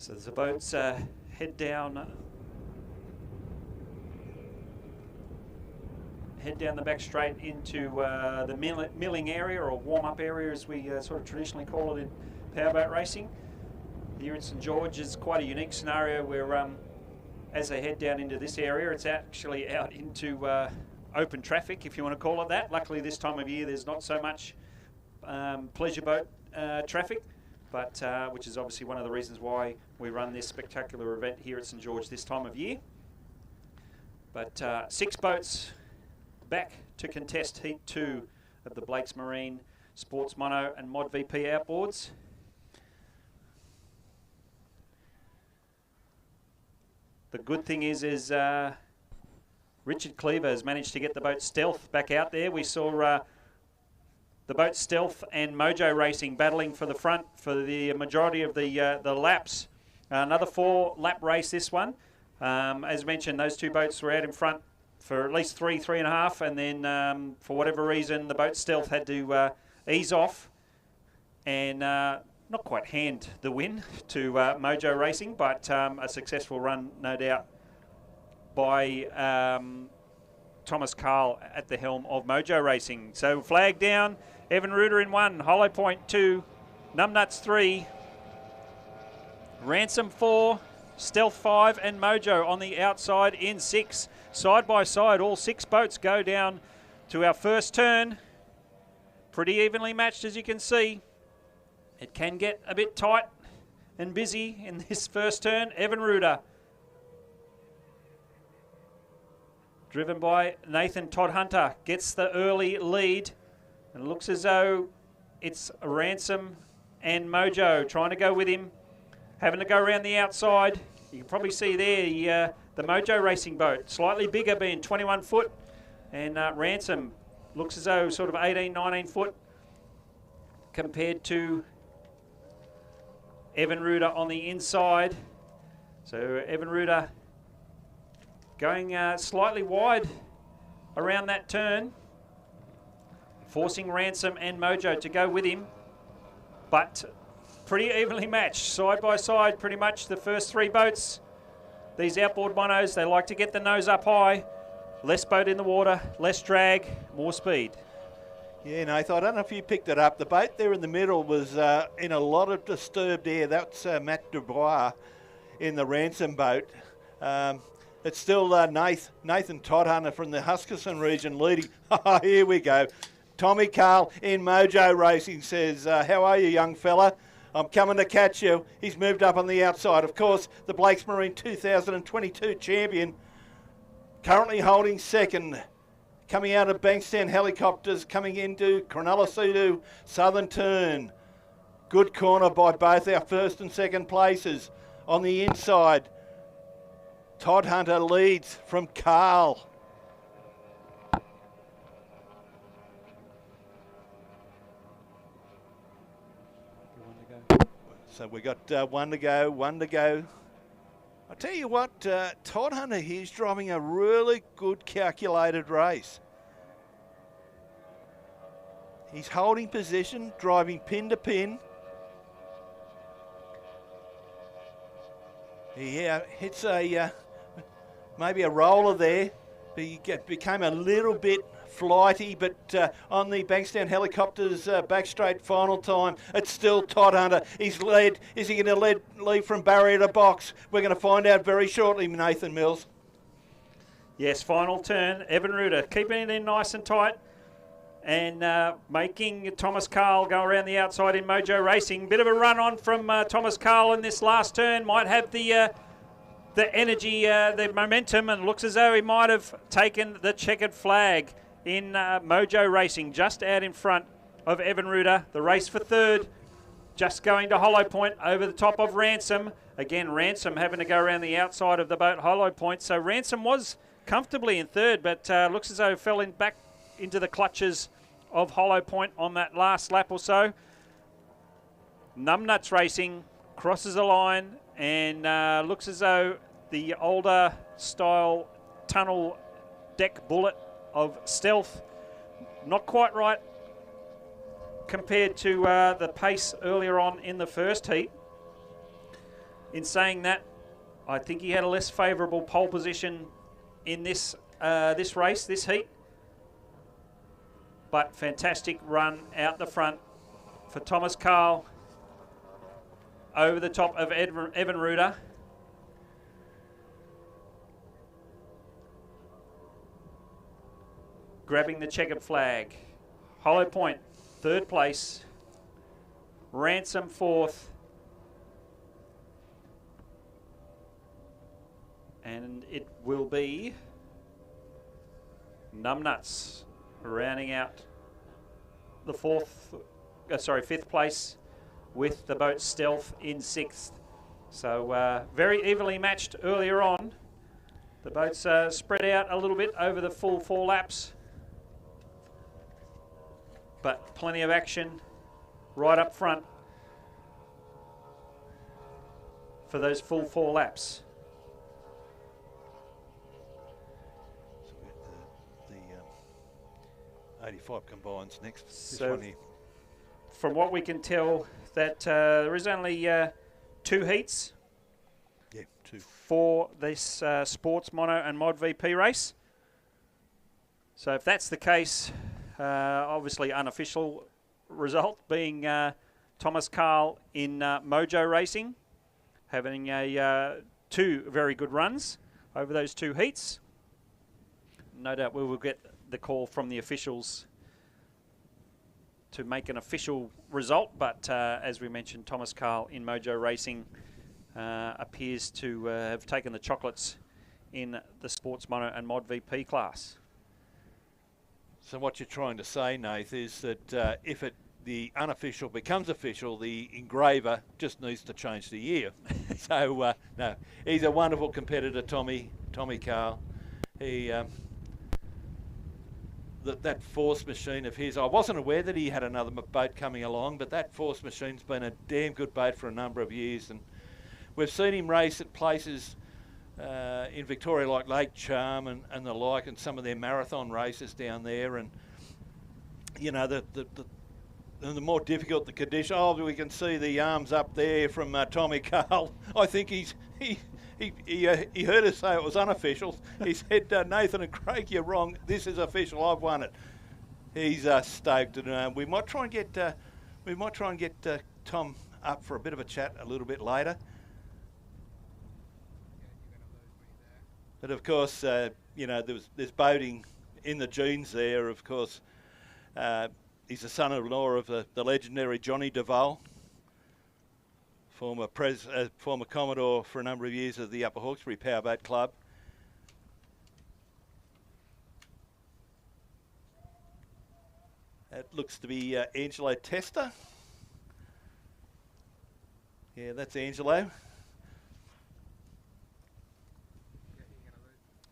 So the boats head down the back straight into the milling area, or warm-up area as we sort of traditionally call it in powerboat racing. Here at St George is quite a unique scenario where as they head down into this area, it's actually out into open traffic, if you want to call it that. Luckily this time of year there's not so much pleasure boat traffic, but which is obviously one of the reasons why we run this spectacular event here at St George this time of year. But 6 boats back to contest Heat 2 of the Blakes Marine Sports Mono and Mod VP outboards. The good thing is Richard Cleaver has managed to get the boat Stealth back out there. We saw the boat Stealth and Mojo Racing battling for the front for the majority of the laps. Another 4-lap race this one. As mentioned, those 2 boats were out in front for at least 3.5, and then for whatever reason the boat Stealth had to ease off and not quite hand the win to Mojo Racing, but a successful run, no doubt, by Thomas Carl at the helm of Mojo Racing. So flag down, Evan Reuter in 1, Hollow Point 2, Numbnuts 3, Ransom 4, Stealth 5, and Mojo on the outside in 6. Side by side, all 6 boats go down to our first turn. Pretty evenly matched, as you can see. It can get a bit tight and busy in this first turn. Evan Reuter, driven by Nathan Todd Hunter, gets the early lead. And it looks as though it's Ransom and Mojo trying to go with him, having to go around the outside. You can probably see there the Mojo Racing boat, slightly bigger, being 21 foot. And Ransom looks as though sort of 18, 19 foot compared to Evan Reuter on the inside. So Evan Reuter going slightly wide around that turn, forcing Ransom and Mojo to go with him, but pretty evenly matched, side by side, pretty much the first 3 boats. These outboard monos, they like to get the nose up high, less boat in the water, less drag, more speed. Yeah, Nathan, I don't know if you picked it up. The boat there in the middle was in a lot of disturbed air. That's Matt Dubois in the Ransom boat. It's still Nathan Todhunter from the Huskisson region leading. Here we go. Tommy Carl in Mojo Racing says, how are you, young fella? I'm coming to catch you. He's moved up on the outside. Of course, the Blakes Marine 2022 champion, currently holding second. Coming out of Bankstown Helicopters, coming into Cronulla-Sudu Southern Turn. Good corner by both our first and second places. On the inside, Todd Hunter leads from Carl. So we got 1 to go, 1 to go. I tell you what, Todd Hunter, he's driving a really good calculated race. He's holding position, driving pin to pin. He hits a maybe a roller there, but he became a little bit flighty, but on the Bankstown Helicopters back straight final time, it's still Todd Hunter. He's led. Is he going to lead from barrier to box? We're going to find out very shortly, Nathan Mills. Yes, final turn. Evan Reuter keeping it in nice and tight and making Thomas Carl go around the outside in Mojo Racing. Bit of a run on from Thomas Carl in this last turn. Might have the energy, the momentum, and looks as though he might have taken the checkered flag in Mojo Racing, just out in front of Evan Reuter. The race for third, just going to Hollow Point over the top of Ransom. Again, Ransom having to go around the outside of the boat Hollow Point. So Ransom was comfortably in third, but looks as though he fell back into the clutches of Hollow Point on that last lap or so. Numbnuts Racing crosses the line and looks as though the older style tunnel deck bullet of Stealth, not quite right compared to the pace earlier on in the first heat. In saying that, I think he had a less favourable pole position in this this race, this heat. But fantastic run out the front for Thomas Carl over the top of Evan Ruder. Grabbing the checkered flag. Hollow Point, third place. Ransom, fourth. And it will be Numbnuts rounding out the fifth place with the boat Stealth in sixth. So very evenly matched earlier on. The boats spread out a little bit over the full 4 laps. But plenty of action right up front for those full 4 laps. So we get the 85 combines next. So this one here. From what we can tell, that there is only 2 heats. Yeah, 2. For this sports mono and mod VP race. So if that's the case, obviously unofficial result being Thomas Carl in Mojo Racing, having 2 very good runs over those 2 heats. No doubt we will get the call from the officials to make an official result, but as we mentioned, Thomas Carl in Mojo Racing appears to have taken the chocolates in the sports mono and mod VP class. So what you're trying to say, Nath, is that if the unofficial becomes official, the engraver just needs to change the year. So no, he's a wonderful competitor, Tommy Carl. He that force machine of his, I wasn't aware that he had another boat coming along, but that force machine's been a damn good boat for a number of years, and we've seen him race at places in Victoria like Lake Charm and the like, and some of their marathon races down there, and you know the more difficult the condition. Oh, we can see the arms up there from Tommy Carl. I think he heard us say it was unofficial. He said, Nathan and Craig, you're wrong. This is official. I've won it. He's stoked, and we might try and get Tom up for a bit of a chat a little bit later. But of course, you know, there's boating in the genes there. Of course, he's the son-in-law of the legendary Johnny Duval, former Commodore for a number of years of the Upper Hawkesbury Powerboat Club. It looks to be Angelo Testa. Yeah, that's Angelo.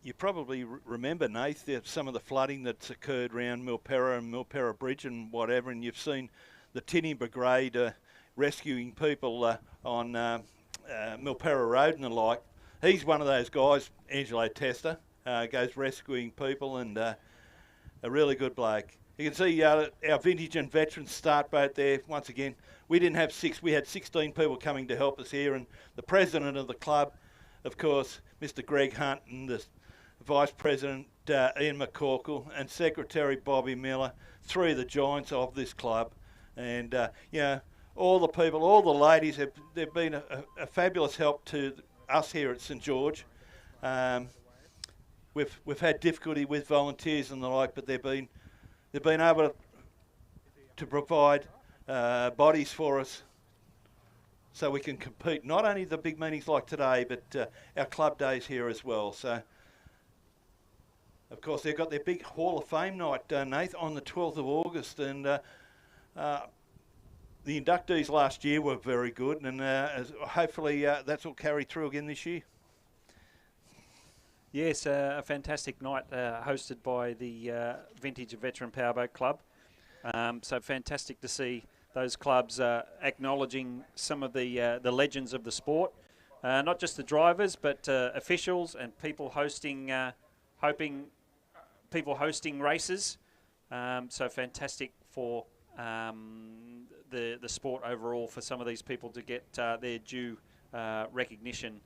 You probably remember, Nath, some of the flooding that's occurred around Milperra and Milperra Bridge and whatever, and you've seen the Tinny Brigade rescuing people on Milperra Road and the like. He's one of those guys, Angelo Testa, goes rescuing people, and a really good bloke. You can see our vintage and veteran start boat there. Once again, we didn't have 6, we had 16 people coming to help us here, and the president of the club, of course, Mr. Greg Hunt, and the Vice President Ian McCorkle, and Secretary Bobby Miller, 3 of the giants of this club. And you know, all the people, all the ladies, they've been a fabulous help to us here at St George. We've had difficulty with volunteers and the like, but they've been able to provide bodies for us so we can compete. Not only the big meetings like today, but our club days here as well. So, of course, they've got their big Hall of Fame night, Nath, on the 12th of August, and the inductees last year were very good, and hopefully that's all carried through again this year. Yes, a fantastic night hosted by the Vintage and Veteran Powerboat Club. So fantastic to see those clubs acknowledging some of the legends of the sport, not just the drivers, but officials and people hosting, people hosting races. So fantastic for the sport overall, for some of these people to get their due recognition.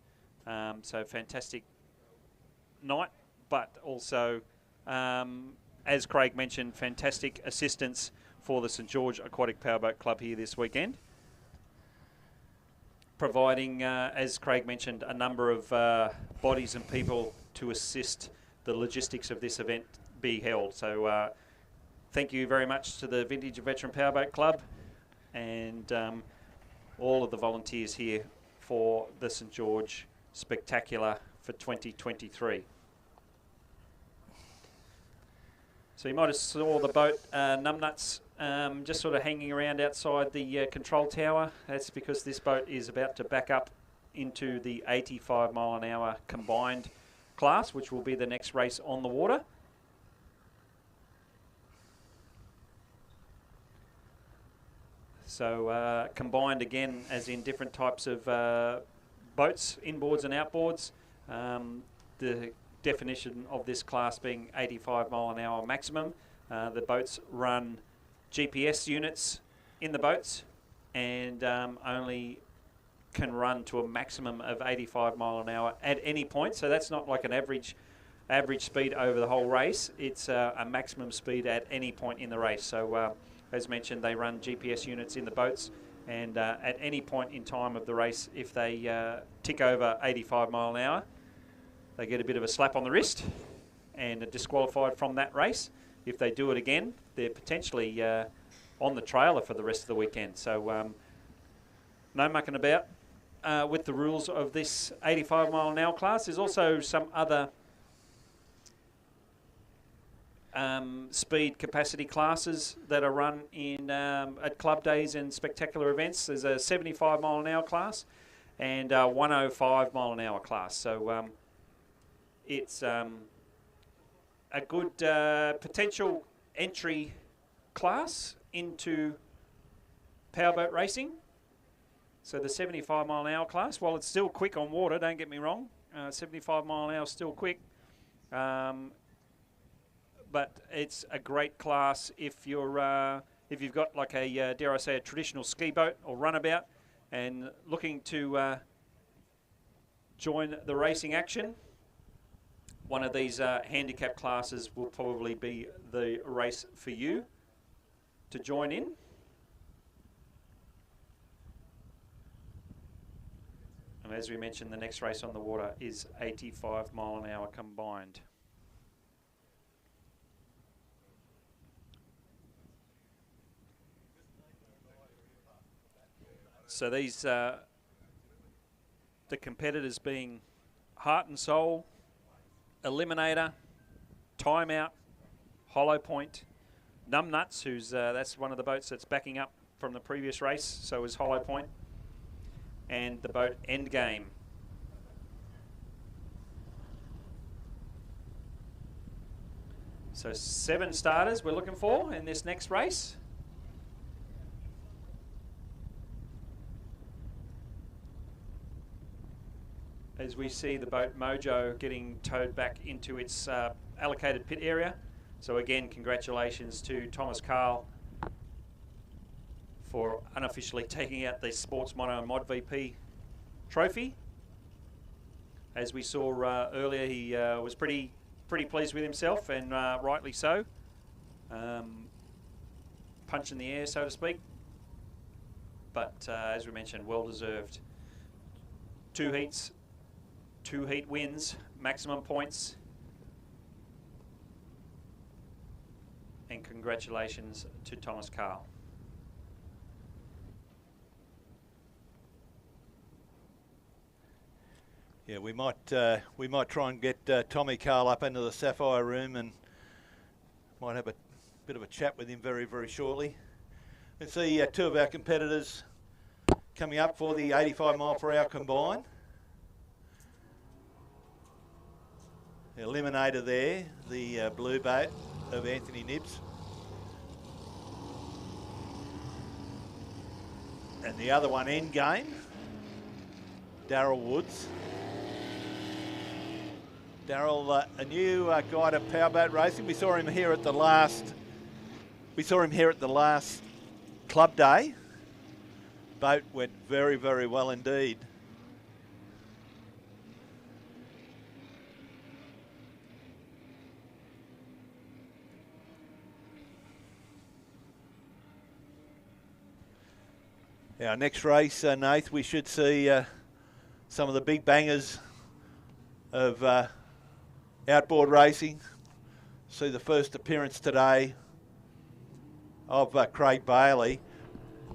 So fantastic night, but also, as Craig mentioned, fantastic assistance for the St George Aquatic Powerboat Club here this weekend, providing, as Craig mentioned, a number of bodies and people to assist the logistics of this event be held. So thank you very much to the Vintage and Veteran Powerboat Club and all of the volunteers here for the St George Spectacular for 2023. So you might have saw the boat Numbnuts just sort of hanging around outside the control tower. That's because this boat is about to back up into the 85 mile an hour combined class, which will be the next race on the water. So combined again, as in different types of boats, inboards and outboards. The definition of this class being 85 mile an hour maximum. The boats run GPS units in the boats and only can run to a maximum of 85 mile an hour at any point. So that's not like an average speed over the whole race. It's a maximum speed at any point in the race. So as mentioned, they run GPS units in the boats, and at any point in time of the race, if they tick over 85 mile an hour, they get a bit of a slap on the wrist and are disqualified from that race. If they do it again, they're potentially on the trailer for the rest of the weekend. So no mucking about with the rules of this 85 mile an hour class. There's also some other speed capacity classes that are run in at club days and spectacular events. There's a 75 mile an hour class and a 105 mile an hour class. So it's a good potential entry class into powerboat racing. So the 75 mile an hour class, while it's still quick on water, don't get me wrong, 75 mile an hour is still quick. But it's a great class if you're if you've got like a dare I say a traditional ski boat or runabout and looking to join the racing action. One of these handicap classes will probably be the race for you to join in. And as we mentioned, the next race on the water is 85 mile an hour combined. So these, the competitors being Heart and Soul, Eliminator, Timeout, Hollow Point, Numbnuts, who's that's one of the boats that's backing up from the previous race, so is Hollow Point, and the boat Endgame. So 7 starters we're looking for in this next race. As we see the boat Mojo getting towed back into its allocated pit area. So again, congratulations to Thomas Carl for unofficially taking out the Sports Mono and Mod VP trophy. As we saw earlier, he was pretty pleased with himself, and rightly so. Punch in the air, so to speak. But as we mentioned, well deserved. 2 heats. 2 heat wins, maximum points, and congratulations to Thomas Carl. Yeah, we might try and get Tommy Carl up into the Sapphire room and might have a bit of a chat with him very, very shortly. Let's see 2 of our competitors coming up for the 85 mile per hour combined. Eliminator there, the blue boat of Anthony Nibbs. And the other one, Endgame, Daryl Woods. Daryl, a new guy to powerboat racing. We saw him here at the last club day. Boat went very, very well indeed. Our next race, Nath, we should see some of the big bangers of outboard racing. See the first appearance today of Craig Bailey.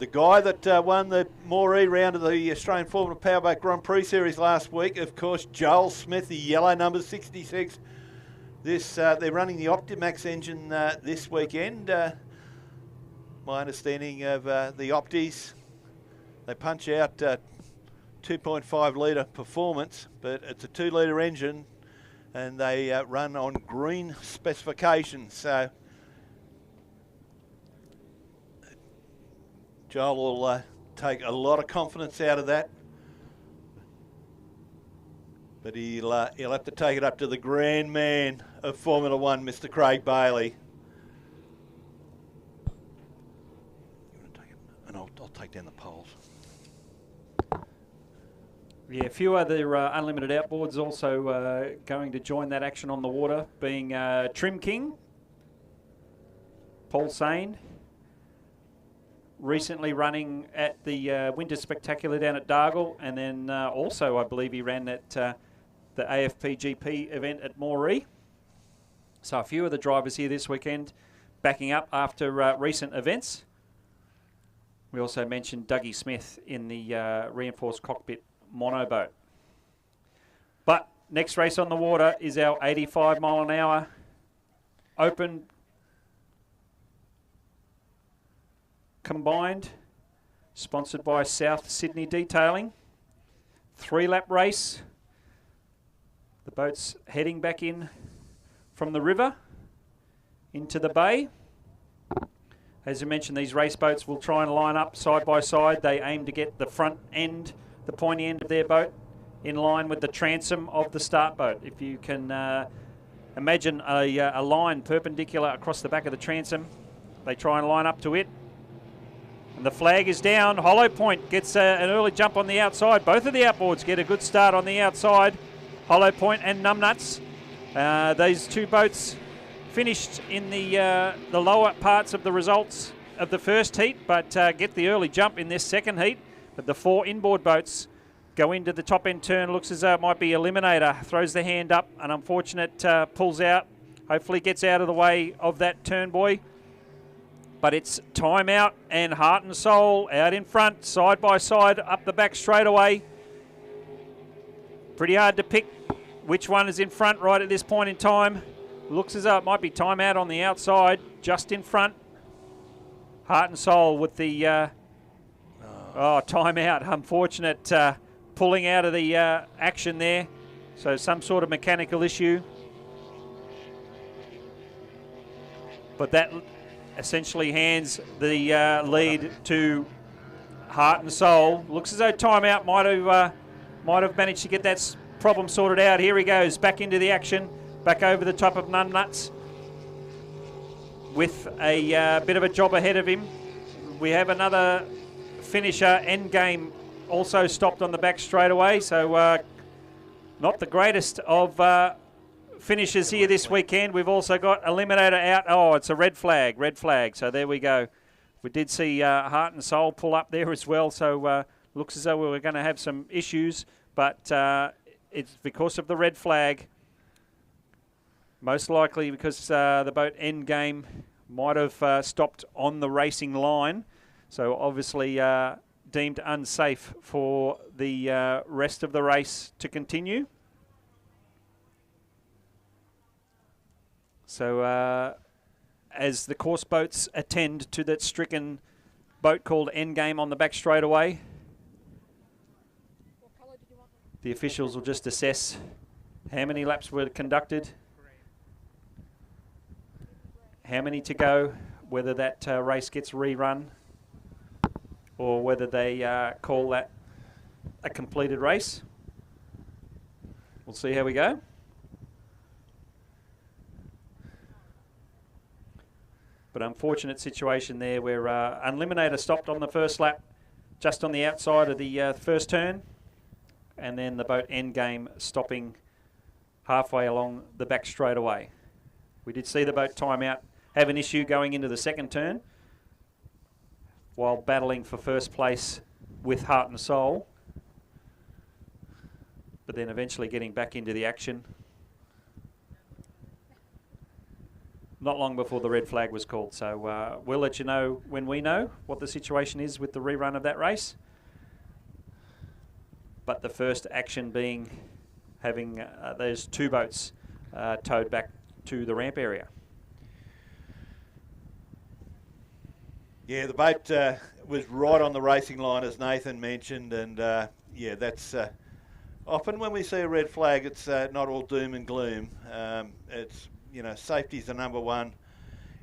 The guy that won the Moree round of the Australian Formula Powerboat Grand Prix Series last week, of course, Joel Smith, the yellow number 66. They're running the Optimax engine this weekend. My understanding of the Optis, they punch out 2.5 litre performance, but it's a 2 litre engine and they run on green specifications. So Joel will take a lot of confidence out of that. But he'll have to take it up to the grand man of Formula One, Mr. Craig Bailey. You want to take it? And I'll take down the poles. Yeah, a few other unlimited outboards also going to join that action on the water, being Trim King, Paul Sane, recently running at the Winter Spectacular down at Dargle, and then also I believe he ran at the AFP GP event at Moree. So a few of the drivers here this weekend backing up after recent events. We also mentioned Dougie Smith in the reinforced cockpit monoboat. But next race on the water is our 85 mile an hour open combined, sponsored by South Sydney Detailing. 3-lap race. The boat's heading back in from the river into the bay. As you mentioned, these race boats will try and line up side by side. They aim to get the front end, the pointy end of their boat, in line with the transom of the start boat. If you can imagine a line perpendicular across the back of the transom, they try and line up to it. And the flag is down. Hollow Point gets an early jump on the outside. Both of the outboards get a good start on the outside. Hollow Point and Numbnuts. These two boats finished in the lower parts of the results of the first heat, but get the early jump in this second heat. But the 4 inboard boats go into the top end turn. Looks as though it might be Eliminator. Throws the hand up. An unfortunate pulls out. Hopefully gets out of the way of that turn boy. But it's Time Out and Heart and Soul out in front, side by side, up the back straightaway. Pretty hard to pick which one is in front right at this point in time. Looks as though it might be Time Out on the outside, just in front. Heart and Soul with the Time Out. Unfortunate pulling out of the action there. So some sort of mechanical issue. But that essentially hands the lead to Heart and Soul. Looks as though Time Out might have managed to get that problem sorted out. Here he goes, back into the action, back over the top of Numbnuts with a bit of a job ahead of him. We have another finisher, Endgame, also stopped on the back straightaway, so not the greatest of finishes here this weekend. We've also got Eliminator out. Oh, it's a red flag. So there we go. We did see Heart and Soul pull up there as well, so looks as though we were going to have some issues, but it's because of the red flag. Most likely because the boat Endgame might have stopped on the racing line, so obviously deemed unsafe for the rest of the race to continue. So as the course boats attend to that stricken boat called Endgame on the back straightaway, the officials will just assess how many laps were conducted, how many to go, whether that race gets rerun, or whether they call that a completed race. We'll see how we go. But unfortunate situation there where Unliminator stopped on the first lap, just on the outside of the first turn, and then the boat Endgame stopping halfway along the back straightaway. We did see the boat Time Out have an issue going into the second turn while battling for first place with heart and soul, but then eventually getting back into the action. Not long before the red flag was called, so we'll let you know when we know what the situation is with the rerun of that race. But the first action being having those two boats towed back to the ramp area. Yeah, the boat was right on the racing line, as Nathan mentioned, and yeah, that's often when we see a red flag, it's not all doom and gloom. It's, you know, safety is the number one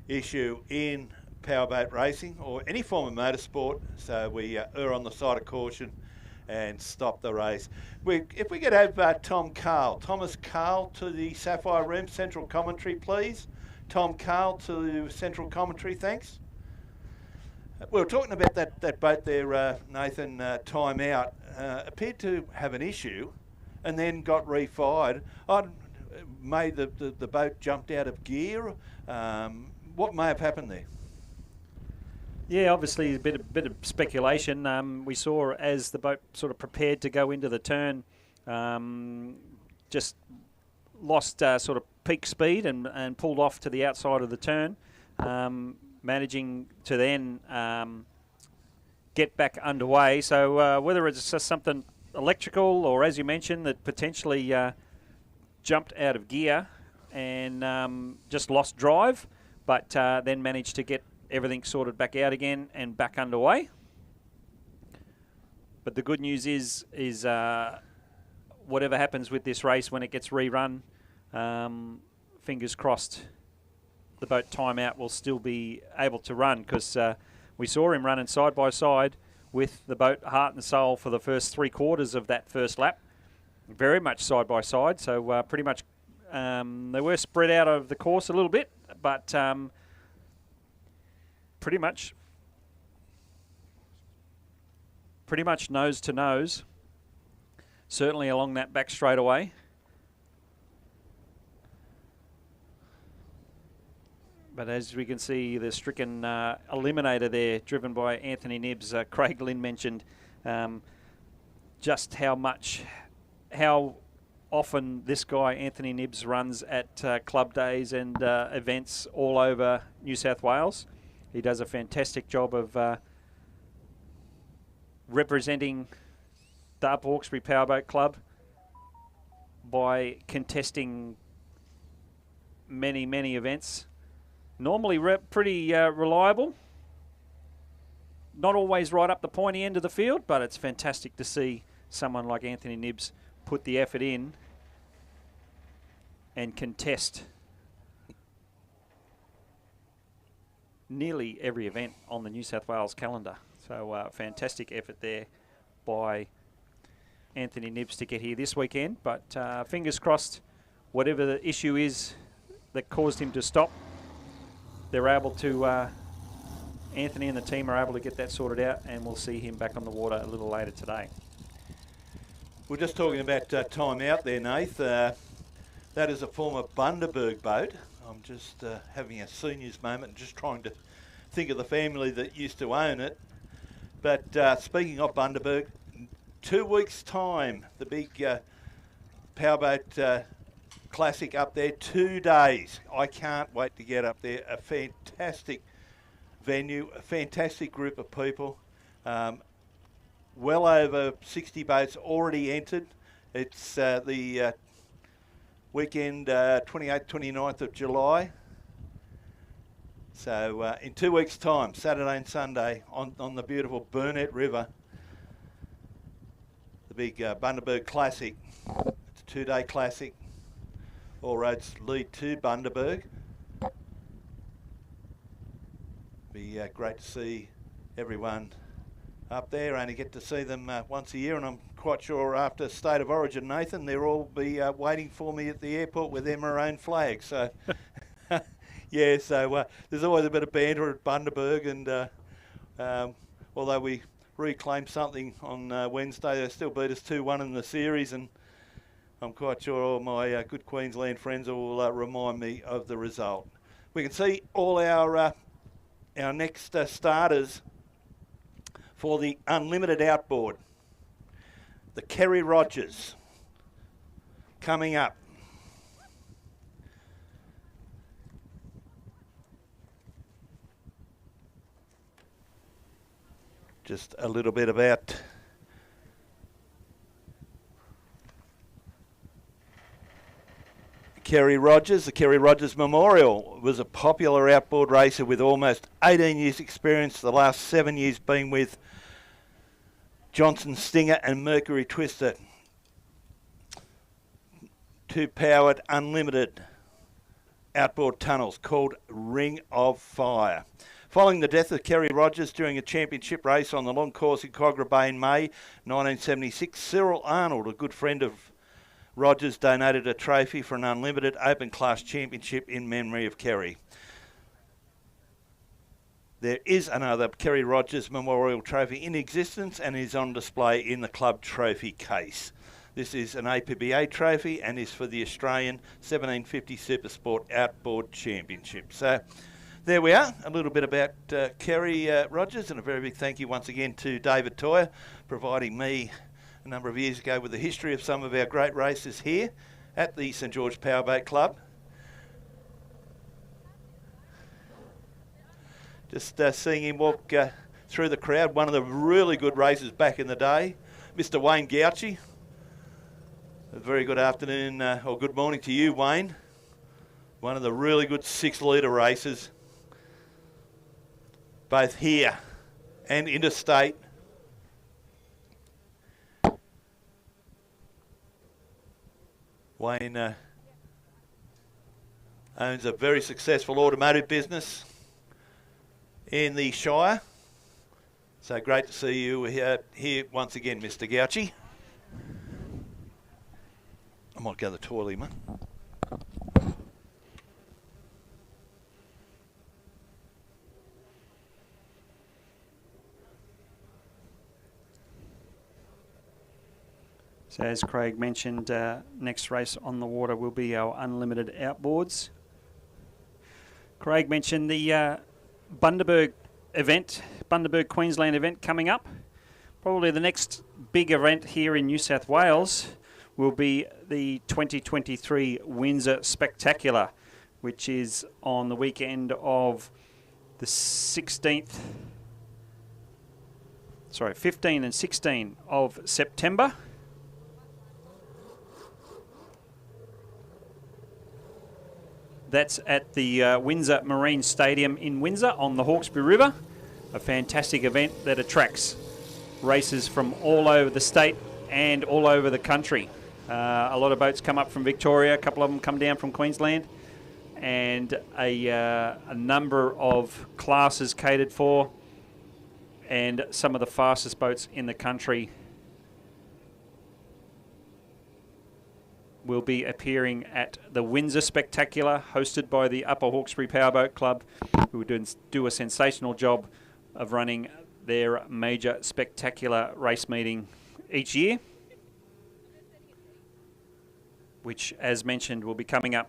issue in powerboat racing or any form of motorsport, so we err on the side of caution and stop the race. If we could have Thomas Carl to the Sapphire Room, central commentary, please. Tom Carl to central commentary, thanks. We were talking about that boat there, Nathan, time out, appeared to have an issue and then got refired. Made the boat jumped out of gear. What may have happened there? Yeah, obviously a bit of speculation. We saw as the boat sort of prepared to go into the turn, just lost sort of peak speed and pulled off to the outside of the turn. Managing to then get back underway. So whether it's just something electrical or, as you mentioned, that potentially jumped out of gear and just lost drive, but then managed to get everything sorted back out again and back underway. But the good news is whatever happens with this race when it gets rerun, fingers crossed, the boat timeout will still be able to run, because we saw him running side by side with the boat heart and soul for the first 3/4 of that first lap. Very much side by side, so pretty much they were spread out of the course a little bit, but pretty much nose to nose, certainly along that back straightaway. But as we can see, the stricken eliminator there, driven by Anthony Nibbs. Craig Lynn mentioned just how often this guy, Anthony Nibbs, runs at club days and events all over New South Wales. He does a fantastic job of representing the Upper Hawkesbury Powerboat Club by contesting many, many events. Normally pretty reliable. Not always right up the pointy end of the field, but it's fantastic to see someone like Anthony Nibbs put the effort in and contest nearly every event on the New South Wales calendar. So fantastic effort there by Anthony Nibbs to get here this weekend. But fingers crossed, whatever the issue is that caused him to stop, they're able to, Anthony and the team are able to get that sorted out, and we'll see him back on the water a little later today. We're just talking about time out there, Nath. That is a former Bundaberg boat. I'm just having a seniors moment, just trying to think of the family that used to own it. But speaking of Bundaberg, 2 weeks' time, the big powerboat Classic up there, 2 days. I can't wait to get up there. A fantastic venue, a fantastic group of people. Well over 60 boats already entered. It's the weekend 28th, 29th of July. So in 2 weeks' time, Saturday and Sunday, on the beautiful Burnett River, the big Bundaberg Classic. It's a 2-day classic. All roads lead to Bundaberg. Be great to see everyone up there. Only get to see them once a year, and I'm quite sure after State of Origin, Nathan, they'll all be waiting for me at the airport with their maroon flag. So, yeah, so there's always a bit of banter at Bundaberg, and although we reclaimed something on Wednesday, they still beat us 2-1 in the series, and I'm quite sure all my good Queensland friends will remind me of the result. We can see all our next starters for the Unlimited Outboard. The Kerry Rogers coming up. Just a little bit about Kerry Rogers. The Kerry Rogers Memorial was a popular outboard racer with almost 18 years experience, the last 7 years being with Johnson Stinger and Mercury Twister. Two-powered unlimited outboard tunnels called Ring of Fire. Following the death of Kerry Rogers during a championship race on the long course in Cogra Bay in May 1976, Cyril Arnold, a good friend of Rogers, donated a trophy for an unlimited open class championship in memory of Kerry. There is another Kerry Rogers Memorial trophy in existence and is on display in the club trophy case. This is an APBA trophy and is for the Australian 1750 Supersport Outboard Championship. So there we are, a little bit about Kerry Rogers, and a very big thank you once again to David Toyer, providing me a number of years ago with the history of some of our great races here at the St George Powerboat Club. Just seeing him walk through the crowd, one of the really good racers back in the day, Mr. Wayne Gouchy. A very good afternoon, or good morning to you, Wayne. One of the really good 6-litre racers, both here and interstate. Wayne owns a very successful automotive business in the Shire. So great to see you here once again, Mr. Gouchy. I might go to the toilet, mate. So as Craig mentioned, next race on the water will be our unlimited outboards. Craig mentioned the Bundaberg event, Bundaberg Queensland event coming up. Probably the next big event here in New South Wales will be the 2023 Windsor Spectacular, which is on the weekend of the 15 and 16 of September. That's at the Windsor Marine Stadium in Windsor on the Hawkesbury River. A fantastic event that attracts racers from all over the state and all over the country. A lot of boats come up from Victoria, a couple of them come down from Queensland, and a number of classes catered for, and some of the fastest boats in the country will be appearing at the Windsor Spectacular, hosted by the Upper Hawkesbury Powerboat Club, who do a sensational job of running their major spectacular race meeting each year, which, as mentioned, will be coming up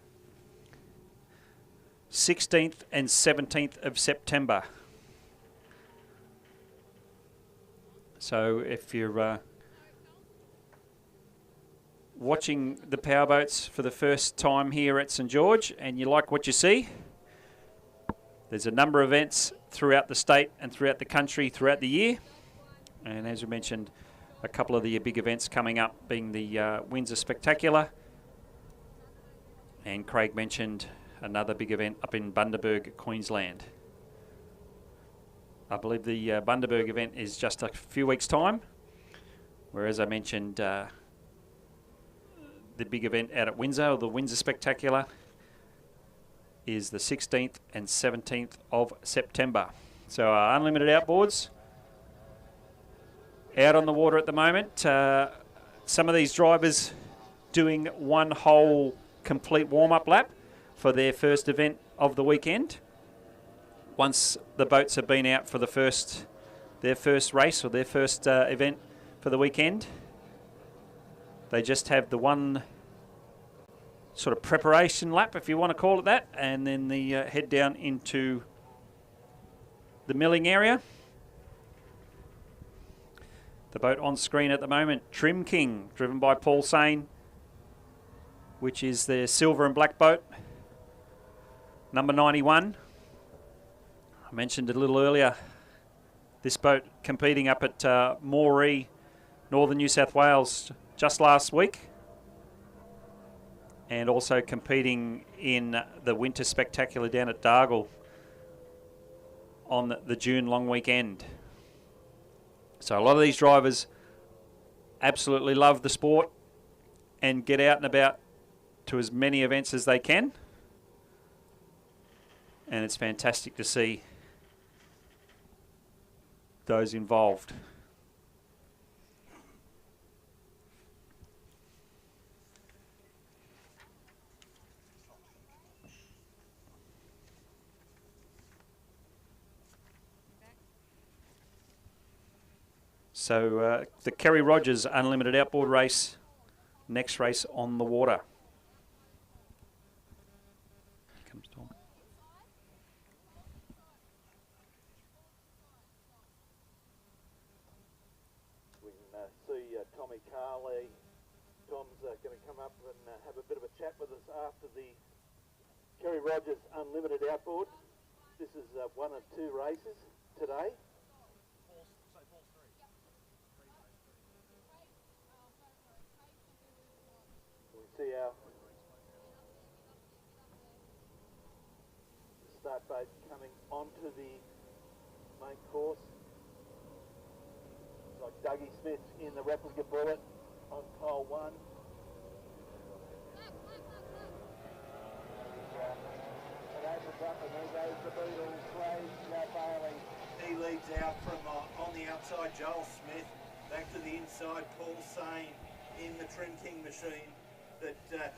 16th and 17th of September. So if you're watching the powerboats for the first time here at St George and you like what you see, there's a number of events throughout the state and throughout the country throughout the year. And as we mentioned, a couple of the big events coming up being the Windsor Spectacular, and Craig mentioned another big event up in Bundaberg, Queensland. I believe the Bundaberg event is just a few weeks' time, whereas I mentioned the big event out at Windsor, the Windsor Spectacular, is the 16th and 17th of September. So our unlimited outboards out on the water at the moment. Some of these drivers doing one whole complete warm-up lap for their first event of the weekend. Once the boats have been out for their first race or their first event for the weekend, they just have the one sort of preparation lap, if you want to call it that, and then they head down into the milling area. The boat on screen at the moment, Trim King, driven by Paul Sain, which is the silver and black boat. Number 91. I mentioned it a little earlier. This boat competing up at Moree, northern New South Wales, just last week. And also competing in the Winter Spectacular down at Dargle on the June long weekend. So a lot of these drivers absolutely love the sport and get out and about to as many events as they can. And it's fantastic to see those involved. So the Kerry Rogers Unlimited Outboard race, next race on the water. Here comes Tom. We can see Tommy Carley. Tom's going to come up and have a bit of a chat with us after the Kerry Rogers Unlimited Outboard. This is one of two races today. See our start boat coming onto the main course. Like Dougie Smith in the replica bullet on pole 1. It opens up and there goes the Beetle, Craig Bailey. He leads out from on the outside, Joel Smith. Back to the inside, Paul Sain in the Trim King machine. That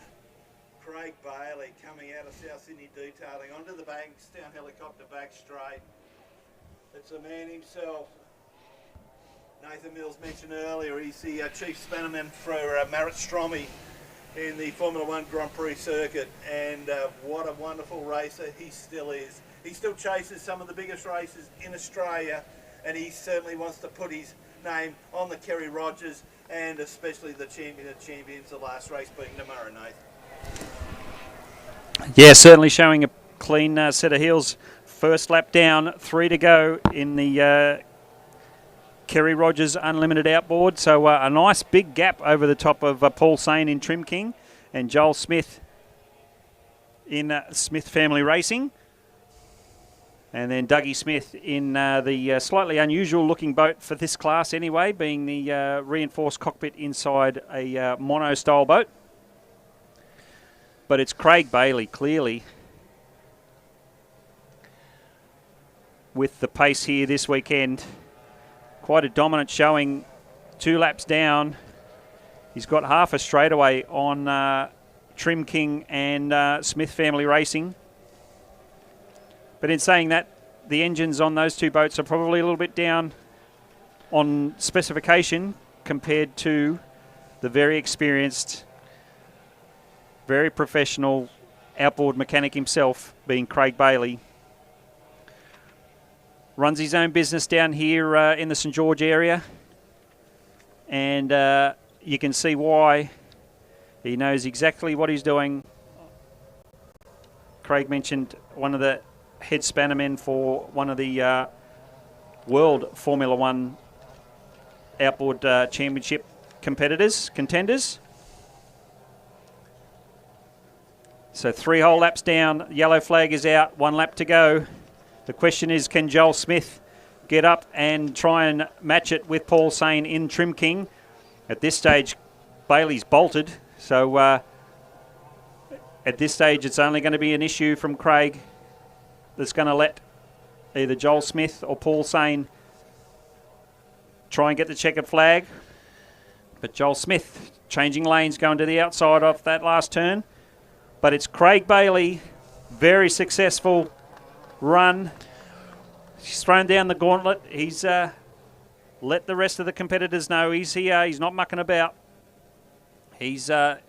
Craig Bailey coming out of South Sydney detailing onto the Bankstown helicopter back straight. It's the man himself. Nathan Mills mentioned earlier, he's the chief spannerman for Marit Stromme in the Formula 1 Grand Prix circuit, and what a wonderful racer he still is. He still chases some of the biggest races in Australia, and he certainly wants to put his name on the Kerry Rogers and especially the champion of champions, the last race being tomorrow, Nathan. Yeah, certainly showing a clean set of heels. First lap down, 3 to go in the Kerry Rogers Unlimited Outboard. So a nice big gap over the top of Paul Sain in Trim King and Joel Smith in Smith Family Racing. And then Dougie Smith in the slightly unusual looking boat for this class anyway, being the reinforced cockpit inside a mono style boat. But it's Craig Bailey clearly with the pace here this weekend. Quite a dominant showing, 2 laps down. He's got half a straightaway on Trim King and Smith Family Racing. But in saying that, the engines on those two boats are probably a little bit down on specification compared to the very experienced, very professional outboard mechanic himself, being Craig Bailey. Runs his own business down here in the St George area, and you can see why. He knows exactly what he's doing. Craig mentioned one of the head spannermen for one of the World Formula 1 Outboard Championship contenders. So 3 whole laps down, yellow flag is out, 1 lap to go. The question is, can Joel Smith get up and try and match it with Paul Sain in Trim King? At this stage, Bailey's bolted, so at this stage it's only going to be an issue from Craig that's going to let either Joel Smith or Paul Sain try and get the checkered flag. But Joel Smith changing lanes, going to the outside off that last turn. But it's Craig Bailey, very successful run. He's thrown down the gauntlet. He's let the rest of the competitors know he's here. He's not mucking about. He's a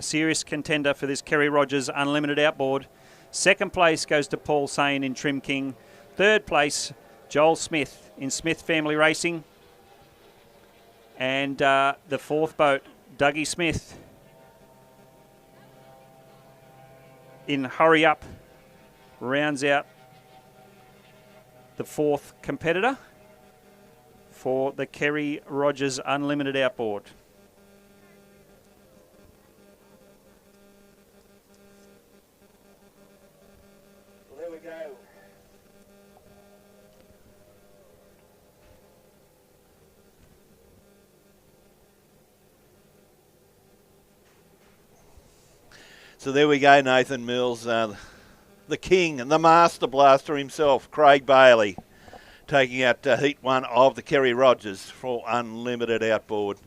serious contender for this Kerry Rogers Unlimited Outboard. Second place goes to Paul Sain in Trim King. Third place, Joel Smith in Smith Family Racing. And the fourth boat, Dougie Smith, in Hurry Up, rounds out the fourth competitor for the Kerry Rogers Unlimited Outboard. Well, there we go. So there we go, Nathan Mills, the king and the master blaster himself, Craig Bailey, taking out Heat 1 of the Kerry Rogers for Unlimited Outboard.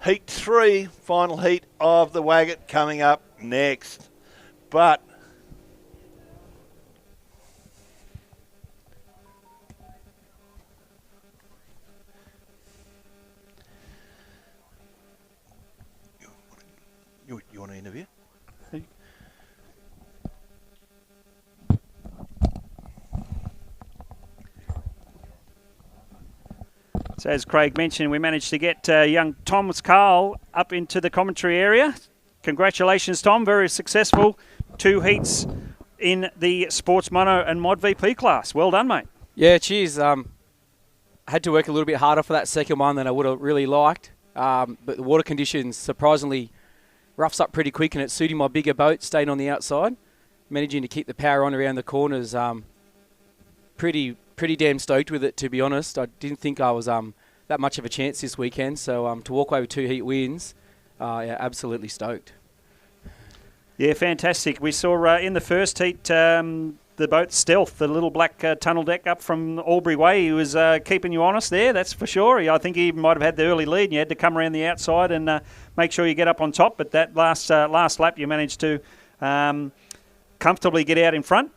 Heat 3, final heat of the Waggott coming up next. But you want to interview? So as Craig mentioned, we managed to get young Thomas Carl up into the commentary area. Congratulations, Tom. Very successful. 2 heats in the Sports Mono and Mod VP class. Well done, mate. Yeah, cheers. I had to work a little bit harder for that second one than I would have really liked. But the water conditions surprisingly roughs up pretty quick, and it's suiting my bigger boat, staying on the outside. Managing to keep the power on around the corners. Pretty damn stoked with it, to be honest. I didn't think I was that much of a chance this weekend. So to walk away with 2 heat wins, yeah, absolutely stoked. Yeah, fantastic. We saw in the first heat the boat Stealth, the little black tunnel deck up from Albury Way. He was keeping you honest there, that's for sure. I think he even might have had the early lead, and you had to come around the outside and make sure you get up on top. But that last lap, you managed to comfortably get out in front.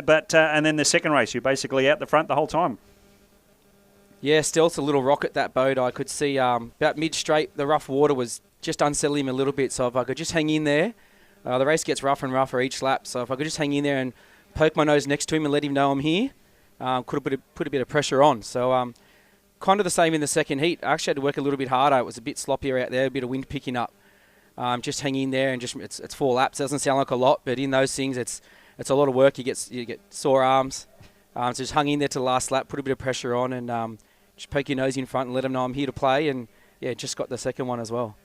But and then the second race, you're basically out the front the whole time. Yeah, Stealth's a little rocket, that boat. I could see about mid-straight, the rough water was just unsettling him a little bit. So if I could just hang in there, the race gets rougher and rougher each lap. So if I could just hang in there and poke my nose next to him and let him know I'm here, could have put a bit of pressure on. So kind of the same in the second heat. I actually had to work a little bit harder. It was a bit sloppier out there, a bit of wind picking up. Just hang in there and just it's 4 laps. Doesn't sound like a lot, but in those things, it's a lot of work. You get sore arms. So just hung in there to the last lap, put a bit of pressure on, and just poke your nose in front and let them know I'm here to play. And yeah, just got the second one as well.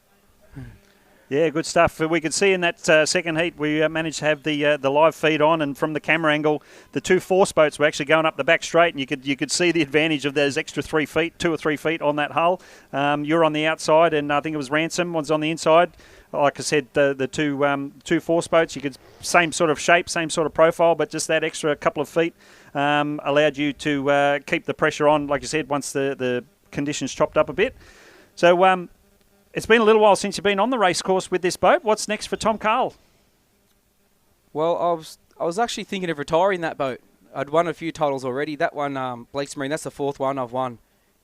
Yeah, good stuff. We could see in that second heat we managed to have the live feed on, and from the camera angle, the 2 force boats were actually going up the back straight, and you could see the advantage of those extra 3 feet, 2 or 3 feet on that hull. You're on the outside, and I think it was Ransom was on the inside. Like I said, the two force boats, you could same sort of shape, same sort of profile, but just that extra couple of feet allowed you to keep the pressure on, like you said, once the conditions chopped up a bit. So it's been a little while since you've been on the race course with this boat. What's next for Tom Carl? Well, I was actually thinking of retiring that boat. I'd won a few titles already. That one, Blake's Marine, that's the 4th one I've won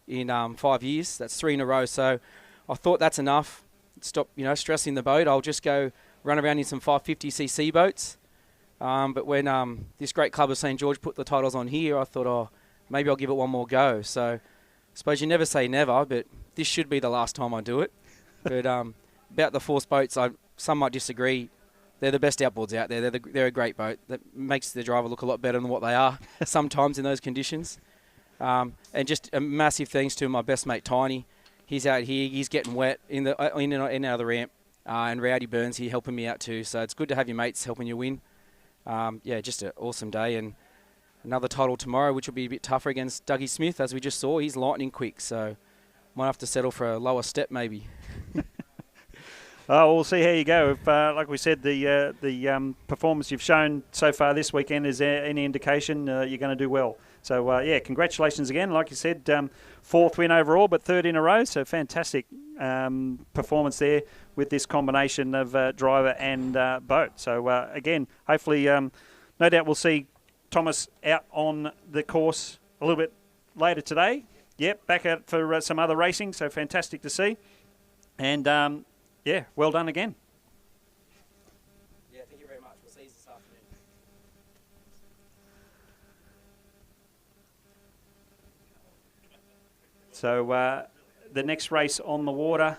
in 5 years. That's 3 in a row. So I thought that's enough. Stop, stressing the boat. I'll just go run around in some 550cc boats. But when this great club of St George put the titles on here, I thought, maybe I'll give it one more go. So I suppose you never say never, but this should be the last time I do it. But about the force boats, some might disagree. They're the best outboards out there. They're a great boat that makes the driver look a lot better than what they are sometimes in those conditions. And just a massive thanks to my best mate Tiny. He's out here. He's getting wet in and out of the ramp. And Rowdy Burns here helping me out too. So it's good to have your mates helping you win. Yeah, just an awesome day. And another title tomorrow, which will be a bit tougher against Dougie Smith, as we just saw. He's lightning quick, so might have to settle for a lower step maybe. We'll see how you go. If, like we said, the performance you've shown so far this weekend is any indication, you're going to do well. So, yeah, congratulations again. Like you said, 4th win overall, but 3rd in a row. So fantastic performance there with this combination of driver and boat. So, again, hopefully, no doubt we'll see Thomas out on the course a little bit later today. Yep, back out for some other racing. So fantastic to see. And, yeah, well done again. Yeah, thank you very much. We'll see you this afternoon. So the next race on the water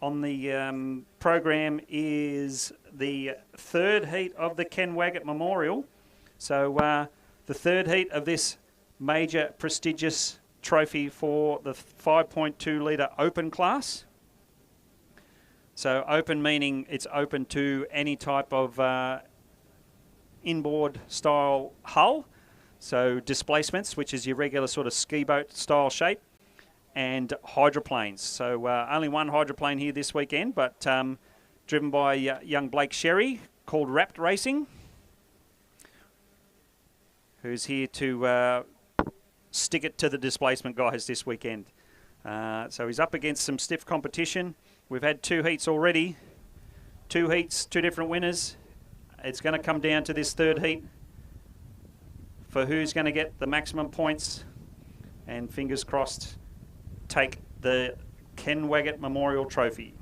on the program is the third heat of the Waggart Memorial. So the third heat of this major prestigious trophy for the 5.2 litre open class. So open meaning it's open to any type of inboard style hull. So displacements, which is your regular sort of ski boat style shape, and hydroplanes. So only one hydroplane here this weekend, but driven by young Blake Sherry, called Wrapped Racing, who's here to stick it to the displacement guys this weekend. So he's up against some stiff competition. We've had 2 heats already. 2 heats, 2 different winners. It's going to come down to this third heat for who's going to get the maximum points, and fingers crossed take the Waggart Memorial Trophy.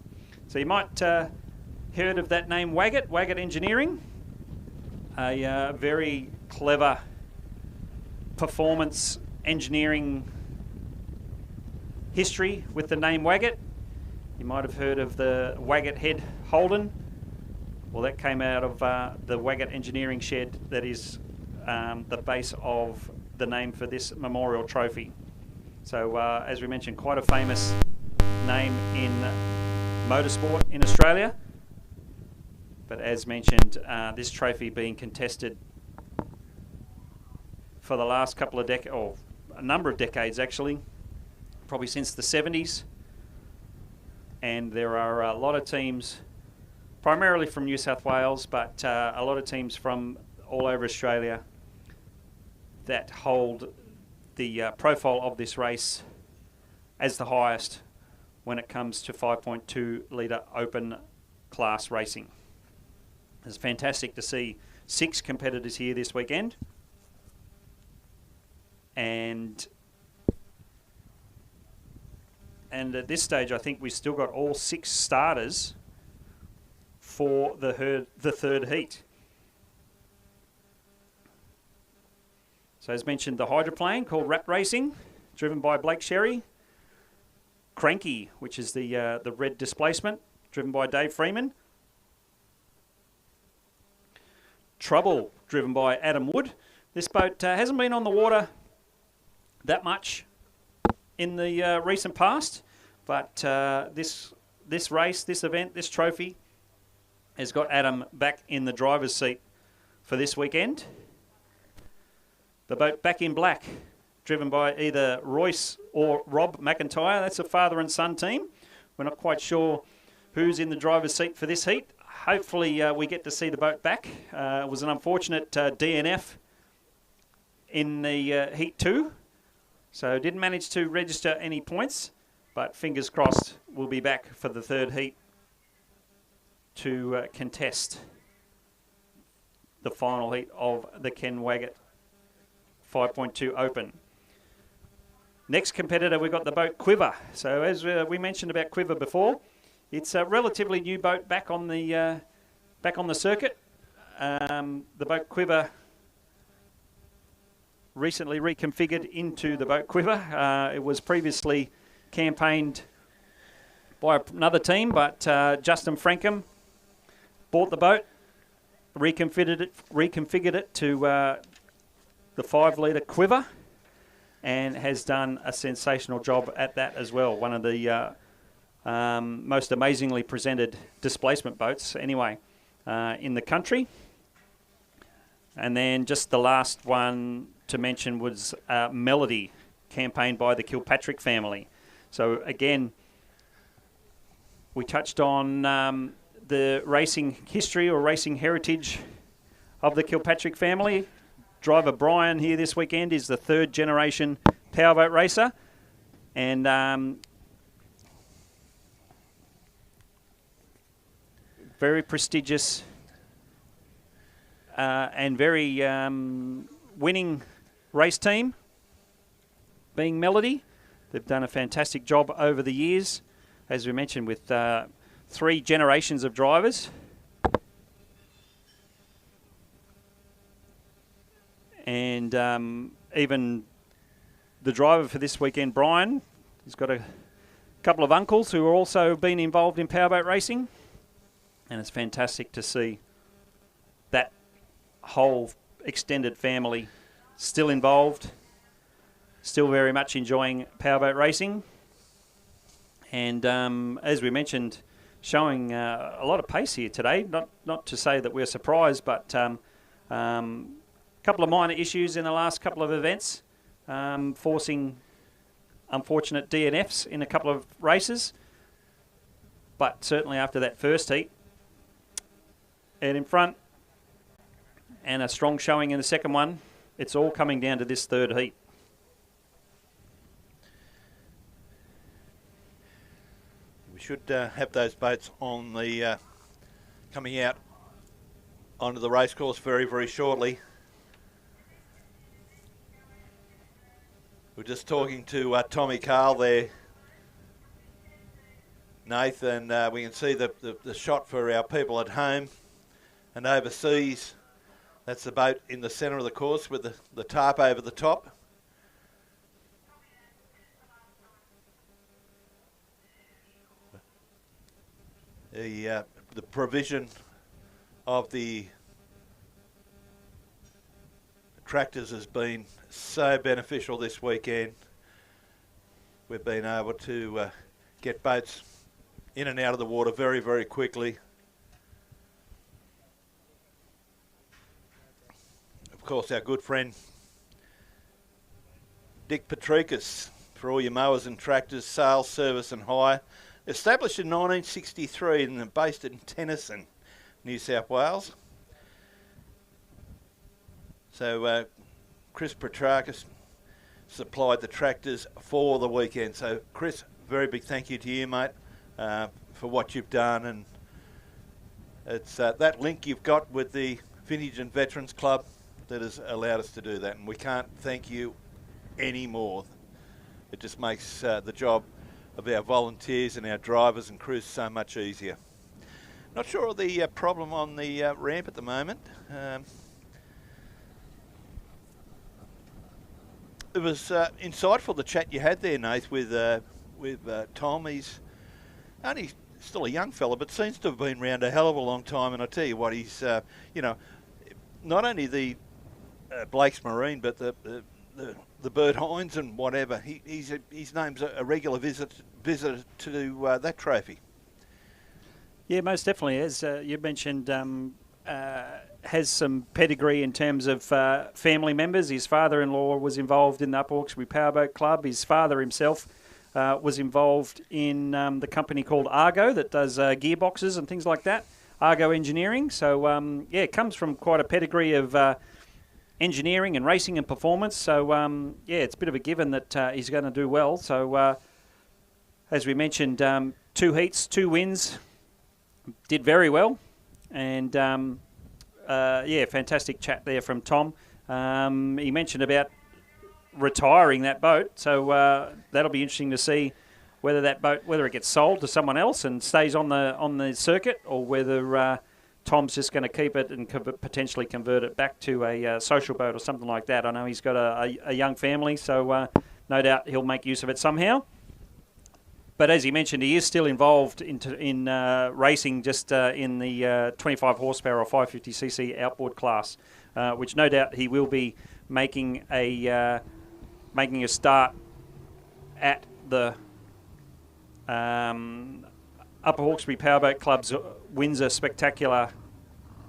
So you might heard of that name, Waggott Engineering, a very clever performance engineering history with the name Waggott. You might have heard of the Waggott head Holden. Well, that came out of the Waggott engineering shed that is the base of the name for this memorial trophy. So as we mentioned, quite a famous name in motorsport in Australia. But as mentioned, this trophy being contested for the last couple of decades, or a number of decades actually, probably since the 70s. And there are a lot of teams, primarily from New South Wales, but a lot of teams from all over Australia that hold the profile of this race as the highest when it comes to 5.2 litre open class racing. It's fantastic to see 6 competitors here this weekend. And at this stage, I think we've still got all 6 starters for the third heat. So as mentioned, the hydroplane called Wrapped Racing, driven by Blake Sherry. Cranky, which is the red displacement, driven by Dave Freeman. Trouble, driven by Adam Wood. This boat hasn't been on the water that much in the recent past, but this race, this event, this trophy has got Adam back in the driver's seat for this weekend. The boat Back in Black, driven by either Royce or Rob McIntyre. That's a father and son team. We're not quite sure who's in the driver's seat for this heat. Hopefully we get to see the boat back. It was an unfortunate DNF in the Heat 2. So didn't manage to register any points, but fingers crossed we'll be back for the third heat to contest the final heat of the Waggott 5.2 Open. Next competitor, we've got the boat Quiver. So as we mentioned about Quiver before, it's a relatively new boat back on the circuit. The boat Quiver recently reconfigured into the boat Quiver. It was previously campaigned by another team, but Justin Frankham bought the boat, reconfigured it to the 5 litre Quiver, and has done a sensational job at that as well. One of the most amazingly presented displacement boats anyway in the country. And then just the last one to mention was Melody, campaigned by the Kilpatrick family. So again, we touched on the racing history or racing heritage of the Kilpatrick family. Driver Brian here this weekend is the 3rd generation powerboat racer, and very prestigious and very winning race team, being Melody. They've done a fantastic job over the years, as we mentioned, with 3 generations of drivers. And even the driver for this weekend, Brian, He's got a couple of uncles who are also been involved in powerboat racing, and it's fantastic to see that whole extended family still involved, still very much enjoying powerboat racing, and as we mentioned, showing a lot of pace here today. Not to say that we're surprised, but a couple of minor issues in the last couple of events, forcing unfortunate DNFs in a couple of races, but certainly after that first heat, and in front, and a strong showing in the second one, it's all coming down to this third heat. We should have those boats on the coming out onto the racecourse very, very shortly. We're just talking to Tommy Carl there, Nathan. We can see the shot for our people at home and overseas. That's the boat in the centre of the course with the tarp over the top. The provision of the tractors has been so beneficial this weekend. We've been able to get boats in and out of the water very, very quickly. Of course, our good friend Dick Patricus for all your mowers and tractors, sales, service and hire. Established in 1963 and based in Tennyson, New South Wales. So Chris Petrarchus supplied the tractors for the weekend. So Chris, very big thank you to you, mate, for what you've done. And it's that link you've got with the Vintage and Veterans Club that has allowed us to do that. And we can't thank you any more. It just makes the job of our volunteers and our drivers and crews so much easier. Not sure of the problem on the ramp at the moment. It was insightful, the chat you had there, Nath, with Tom. He's only still a young fella, but seems to have been around a hell of a long time. And I tell you what, he's not only the Blake's Marine, but the Bert Hines and whatever. His name's a regular visitor to that trophy. Yeah, most definitely. As you mentioned, has some pedigree in terms of family members. His father-in-law was involved in the Upper Hawkesbury Powerboat Club. His father himself was involved in the company called Argo that does gearboxes and things like that, Argo Engineering. So, it comes from quite a pedigree of engineering and racing and performance. So, it's a bit of a given that he's going to do well. So, as we mentioned, 2 heats, 2 wins, did very well. And, fantastic chat there from Tom. He mentioned about retiring that boat. So, that'll be interesting to see whether that boat, whether it gets sold to someone else and stays on the circuit, or whether Tom's just going to keep it and potentially convert it back to a social boat or something like that. I know he's got a young family, so no doubt he'll make use of it somehow. But as he mentioned, he is still involved in racing, just in the 25 horsepower or 550cc outboard class, which no doubt he will be making a start at the Upper Hawkesbury Powerboat Club's Windsor Spectacular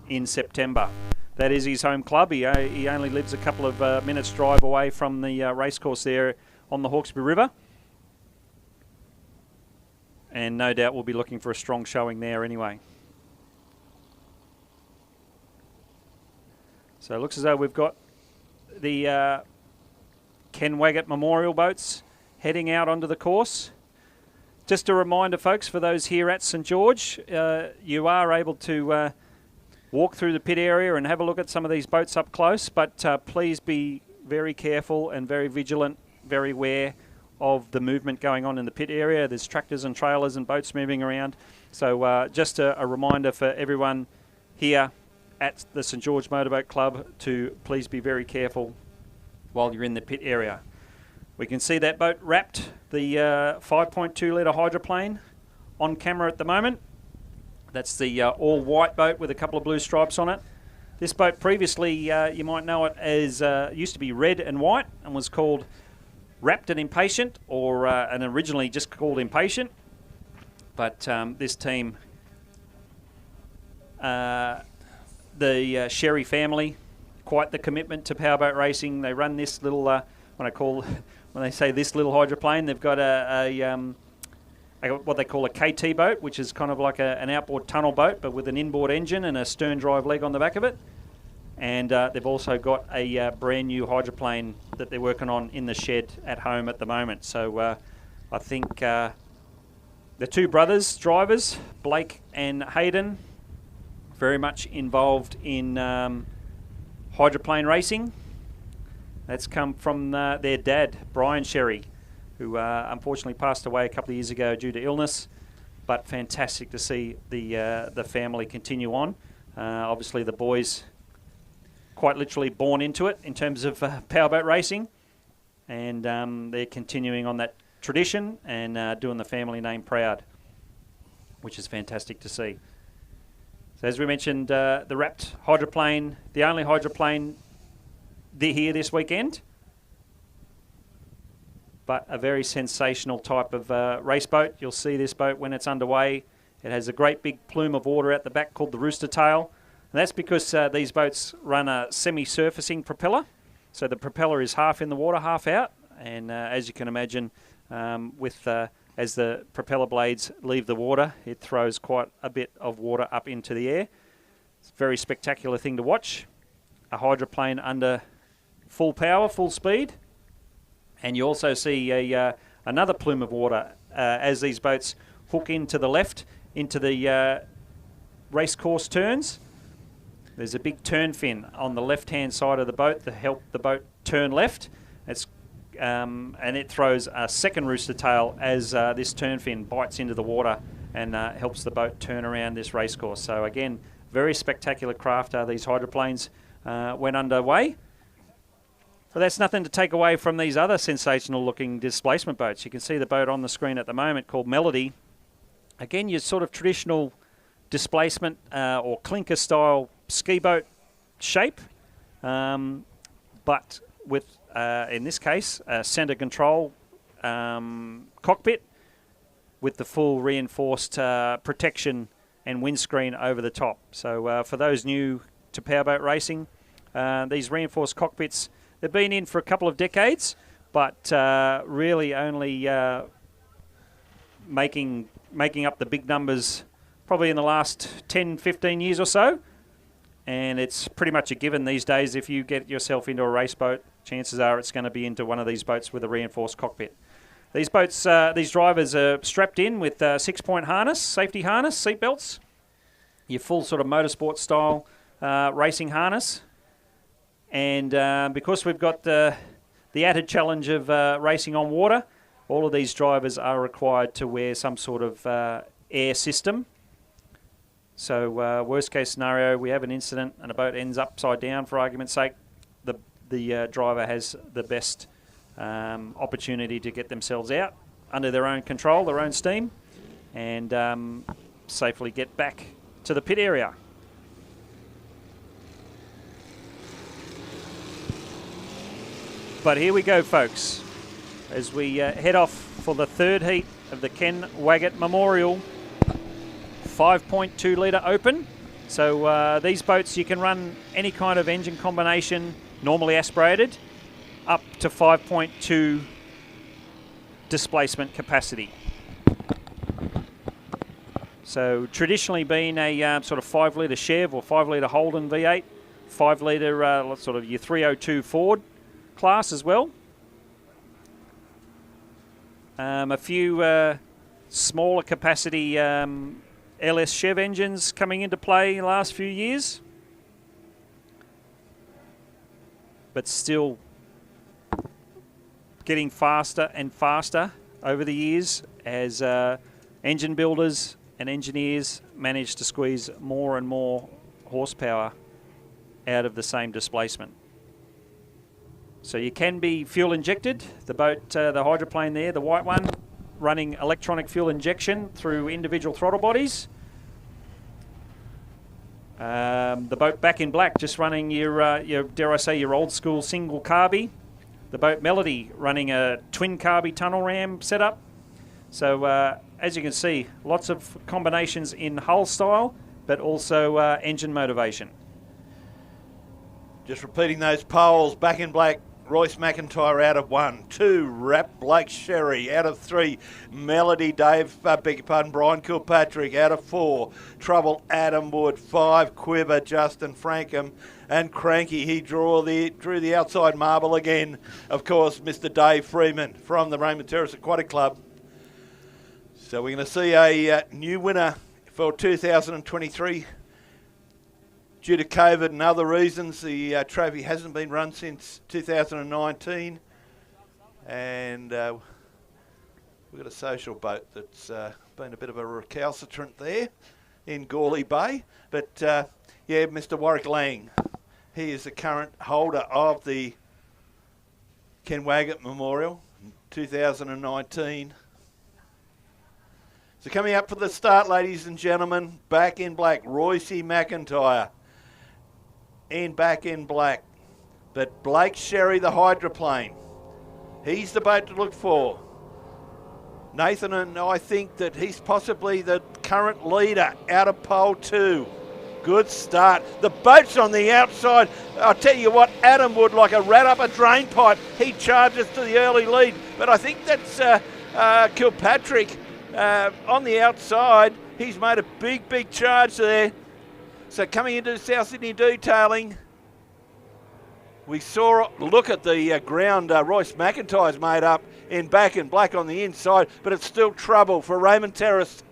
in September. That is his home club. He only lives a couple of minutes drive away from the racecourse there on the Hawkesbury River. And no doubt we'll be looking for a strong showing there anyway. So it looks as though we've got the Ken Waggart Memorial boats heading out onto the course. Just a reminder, folks, for those here at St George, you are able to walk through the pit area and have a look at some of these boats up close, but please be very careful and very vigilant, very aware of the movement going on in the pit area. There's tractors and trailers and boats moving around. So just a reminder for everyone here at the St George Motorboat Club to please be very careful while you're in the pit area. We can see that boat wrapped, the 5.2 litre hydroplane, on camera at the moment. That's the all white boat with a couple of blue stripes on it. This boat previously, you might know it as, used to be red and white and was called Wrapped and Impatient, or and originally just called Impatient. But this team, the Sherry family, quite the commitment to powerboat racing. They run this little, when they say this little hydroplane, they've got what they call a KT boat, which is kind of like an outboard tunnel boat, but with an inboard engine and a stern drive leg on the back of it. And they've also got a brand new hydroplane that they're working on in the shed at home at the moment. So I think the two brothers, drivers, Blake and Hayden, very much involved in hydroplane racing. That's come from their dad, Brian Sherry, who unfortunately passed away a couple of years ago due to illness. But fantastic to see the family continue on. Obviously, the boys quite literally born into it in terms of powerboat racing, and they're continuing on that tradition and doing the family name proud, which is fantastic to see. So as we mentioned, the wrapped hydroplane, the only hydroplane here this weekend, but a very sensational type of race boat. You'll see this boat when it's underway. It has a great big plume of water at the back called the rooster tail. And that's because these boats run a semi-surfacing propeller. So the propeller is half in the water, half out. And as you can imagine, as the propeller blades leave the water, it throws quite a bit of water up into the air. It's a very spectacular thing to watch. A hydroplane under full power, full speed. And you also see another plume of water as these boats hook into the left, into the race course turns. There's a big turn fin on the left-hand side of the boat to help the boat turn left. And it throws a second rooster tail as this turn fin bites into the water and helps the boat turn around this race course. So again, very spectacular craft are these hydroplanes when underway. But that's nothing to take away from these other sensational-looking displacement boats. You can see the boat on the screen at the moment called Melody. Again, your sort of traditional displacement or clinker-style ski boat shape, but with, in this case, a centre control cockpit with the full reinforced protection and windscreen over the top. So for those new to powerboat racing, these reinforced cockpits, they've been in for a couple of decades, but really only making up the big numbers probably in the last 10, 15 years or so. And it's pretty much a given these days. If you get yourself into a race boat, chances are it's going to be into one of these boats with a reinforced cockpit. These boats, these drivers are strapped in with 6-point harness, safety harness, seat belts, your full sort of motorsport style racing harness. And because we've got the added challenge of racing on water, all of these drivers are required to wear some sort of air system. So worst case scenario, we have an incident and a boat ends upside down, for argument's sake, the driver has the best opportunity to get themselves out under their own control, their own steam, and safely get back to the pit area. But here we go, folks, as we head off for the third heat of the Waggart Memorial 5.2 litre open. So these boats, you can run any kind of engine combination, normally aspirated, up to 5.2 displacement capacity. So traditionally been a sort of 5 litre Chev or 5 litre Holden V8, 5 litre sort of your 302 Ford class as well. A few smaller capacity LS Chev engines coming into play in the last few years, but still getting faster and faster over the years as engine builders and engineers manage to squeeze more and more horsepower out of the same displacement. So you can be fuel injected. The boat, the hydroplane there, the white one, running electronic fuel injection through individual throttle bodies. The boat back in black, just running your dare I say, your old school single carby. The boat Melody running a twin carby tunnel ram setup. So as you can see, lots of combinations in hull style, but also engine motivation. Just repeating those poles, back in black, Royce McIntyre out of 1, 2, Rap Blake Sherry out of 3, Melody Dave, beg your pardon, Brian Kilpatrick out of 4, Trouble Adam Wood, 5, Quiver Justin Frankham, and Cranky, he drew the outside marble again, of course, Mr. Dave Freeman from the Raymond Terrace Aquatic Club. So we're going to see a new winner for 2023. Due to COVID and other reasons, the trophy hasn't been run since 2019. And we've got a social boat that's been a bit of a recalcitrant there in Gawley Bay. But yeah, Mr. Warwick Lang, he is the current holder of the Ken Waggart Memorial 2019. So coming up for the start, ladies and gentlemen, back in black, Royce McIntyre. And back in black. But Blake Sherry, the hydroplane, he's the boat to look for. Nathan and I think that he's possibly the current leader out of pole 2. Good start. The boat's on the outside. I'll tell you what, Adam Wood, like a rat up a drain pipe, he charges to the early lead. But I think that's Kilpatrick on the outside. He's made a big charge there. So coming into South Sydney detailing, we saw, look at the ground Royce McIntyre's made up in back and black on the inside, but it's still trouble for Raymond Terrace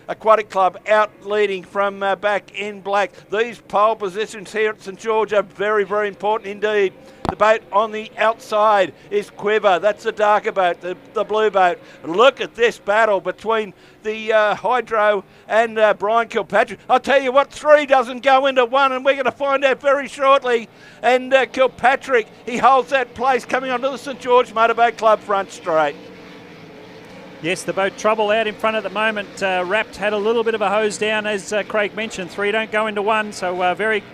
Aquatic Club out leading from back in black. These pole positions here at St George are very important indeed. The boat on the outside is Quiver. That's the darker boat, the blue boat. Look at this battle between the Hydro and Brian Kilpatrick. I'll tell you what, 3 doesn't go into 1, and we're going to find out very shortly. And Kilpatrick, he holds that place coming onto the St George Motorboat Club front straight. Yes, the boat Trouble out in front at the moment. Wrapped had a little bit of a hose down, as Craig mentioned. 3 don't go into 1, so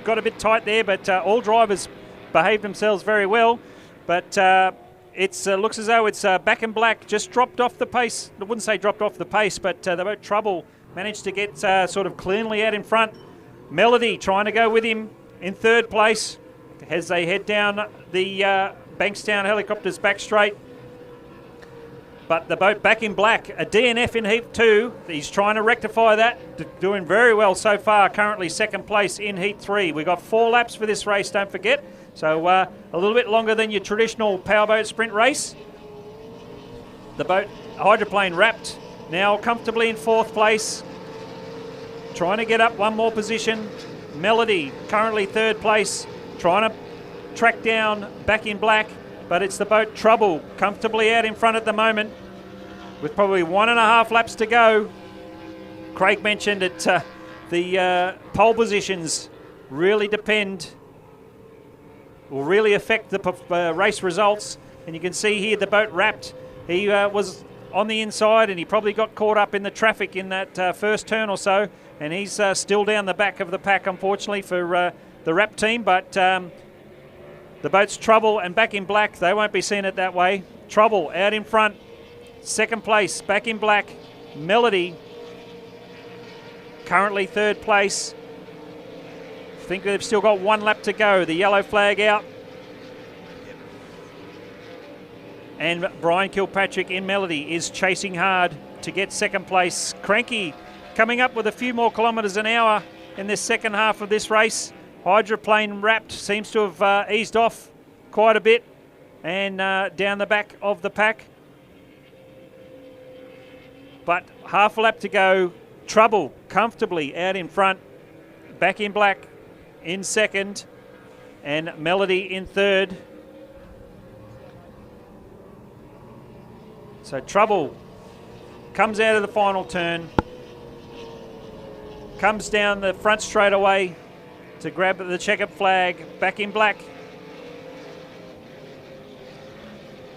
got a bit tight there, but all drivers behaved themselves very well. But it looks as though it's back in black, just dropped off the pace. I wouldn't say dropped off the pace, but the boat Trouble managed to get sort of cleanly out in front. Melody trying to go with him in 3rd place as they head down the Bankstown helicopters back straight. But the boat back in black, a DNF in Heat 2. He's trying to rectify that. Doing very well so far. Currently 2nd place in Heat 3. We've got 4 laps for this race, don't forget. So a little bit longer than your traditional powerboat sprint race. The boat Hydroplane Wrapped now comfortably in 4th place. Trying to get up 1 more position. Melody currently 3rd place. Trying to track down back in black. But it's the boat Trouble comfortably out in front at the moment with probably 1.5 laps to go. Craig mentioned that the pole positions really will really affect the race results. And you can see here the boat Wrapped. He was on the inside and he probably got caught up in the traffic in that first turn or so. And he's still down the back of the pack, unfortunately, for the Wrapped team. But the boat's Trouble and back in black, they won't be seeing it that way. Trouble out in front, 2nd place, back in black. Melody, currently 3rd place. I think they've still got 1 lap to go. The yellow flag out. And Brian Kilpatrick in Melody is chasing hard to get 2nd place. Cranky coming up with a few more kilometres an hour in this second half of this race. Hydroplane Wrapped seems to have eased off quite a bit and down the back of the pack. But half a lap to go. Trouble comfortably out in front. Back in black in 2nd and Melody in 3rd. So Trouble comes out of the final turn. Comes down the front straightaway to grab the checkered flag, back in black.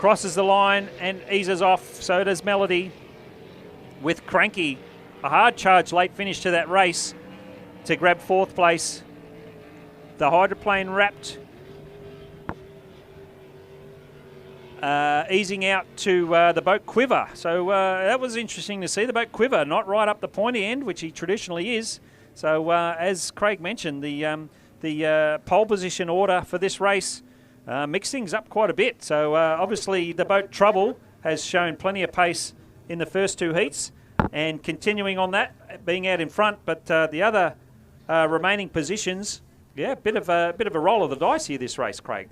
crosses the line and eases off. So does Melody with Cranky. A hard charge late finish to that race to grab 4th place. The Hydroplane wrapped, easing out to the boat Quiver. So that was interesting to see. The boat Quiver not right up the pointy end, which he traditionally is. So as Craig mentioned, the pole position order for this race mixed things up quite a bit. So obviously the boat Trouble has shown plenty of pace in the first 2 heats and continuing on that, being out in front. But the other remaining positions, yeah, bit of a roll of the dice here this race, Craig.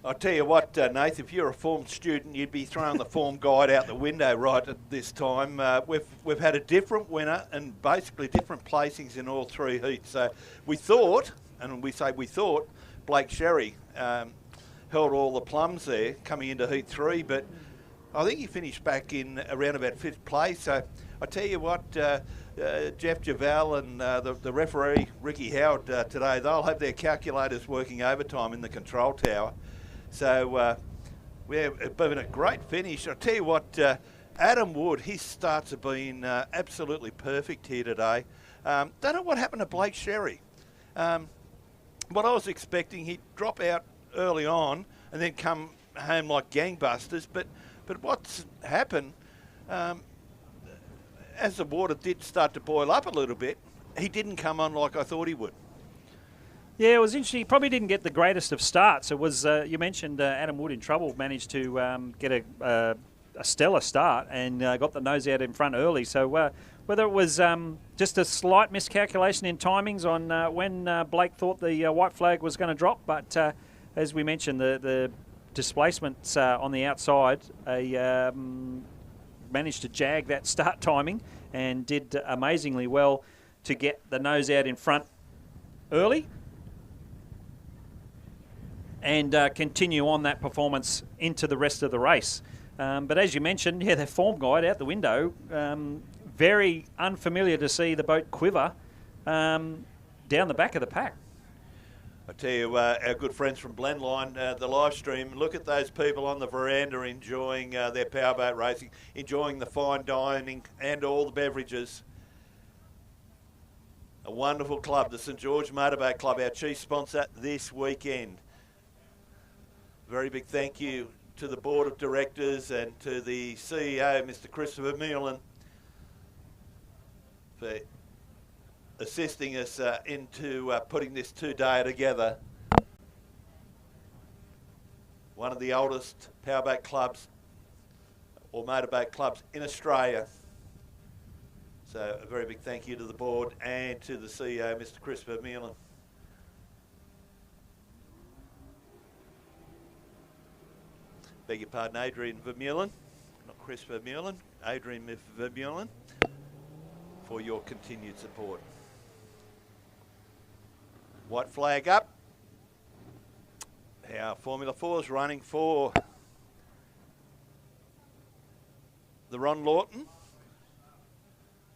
I'll tell you what, Nath, if you're a form student, you'd be throwing the form guide out the window right at this time. We've had a different winner and basically different placings in all 3 heats. So we thought, and we say we thought, Blake Sherry held all the plums there coming into heat 3, but I think he finished back in around about 5th place. So I tell you what, Jeff Javel and the referee, Ricky Howard, today, they'll have their calculators working overtime in the control tower. So we've been a great finish. I'll tell you what, Adam Wood, his starts have been absolutely perfect here today. Don't know what happened to Blake Sherry. What I was expecting, he'd drop out early on and then come home like gangbusters. But what's happened, as the water did start to boil up a little bit, he didn't come on like I thought he would. Yeah, it was interesting. He probably didn't get the greatest of starts. It was, you mentioned Adam Wood in Trouble managed to get a stellar start and got the nose out in front early. So whether it was just a slight miscalculation in timings on when Blake thought the white flag was going to drop, but as we mentioned, the displacements on the outside managed to jag that start timing and did amazingly well to get the nose out in front early and continue on that performance into the rest of the race. But as you mentioned, yeah, their form guide out the window. Very unfamiliar to see the boat Quiver down the back of the pack. I tell you, our good friends from Blendline, the live stream, look at those people on the veranda enjoying their powerboat racing, enjoying the fine dining and all the beverages. A wonderful club, the St George Motorboat Club, our chief sponsor this weekend. Very big thank you to the board of directors and to the CEO, Mr. Christopher Mulan, for assisting us into putting this 2-day together. One of the oldest powerboat clubs or motorboat clubs in Australia. So a very big thank you to the board and to the CEO, Mr. Christopher Mulan. Beg your pardon, Adrian Vermeulen, not Christopher Mulan, Adrian Vermeulen, for your continued support. White flag up. Our Formula 4 is running for the Ron Lawton.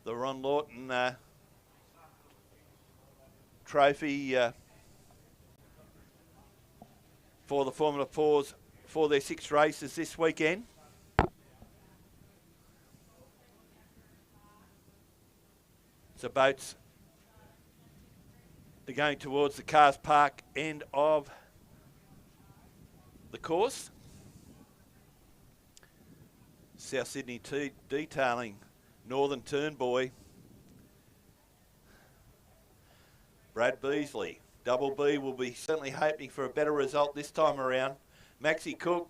The Ron Lawton trophy for the Formula 4s for their 6 races this weekend. So boats are going towards the Cars Park end of the course. South Sydney detailing Northern Turnbuoy. Brad Beasley, Double B, will be certainly hoping for a better result this time around. Maxie Cook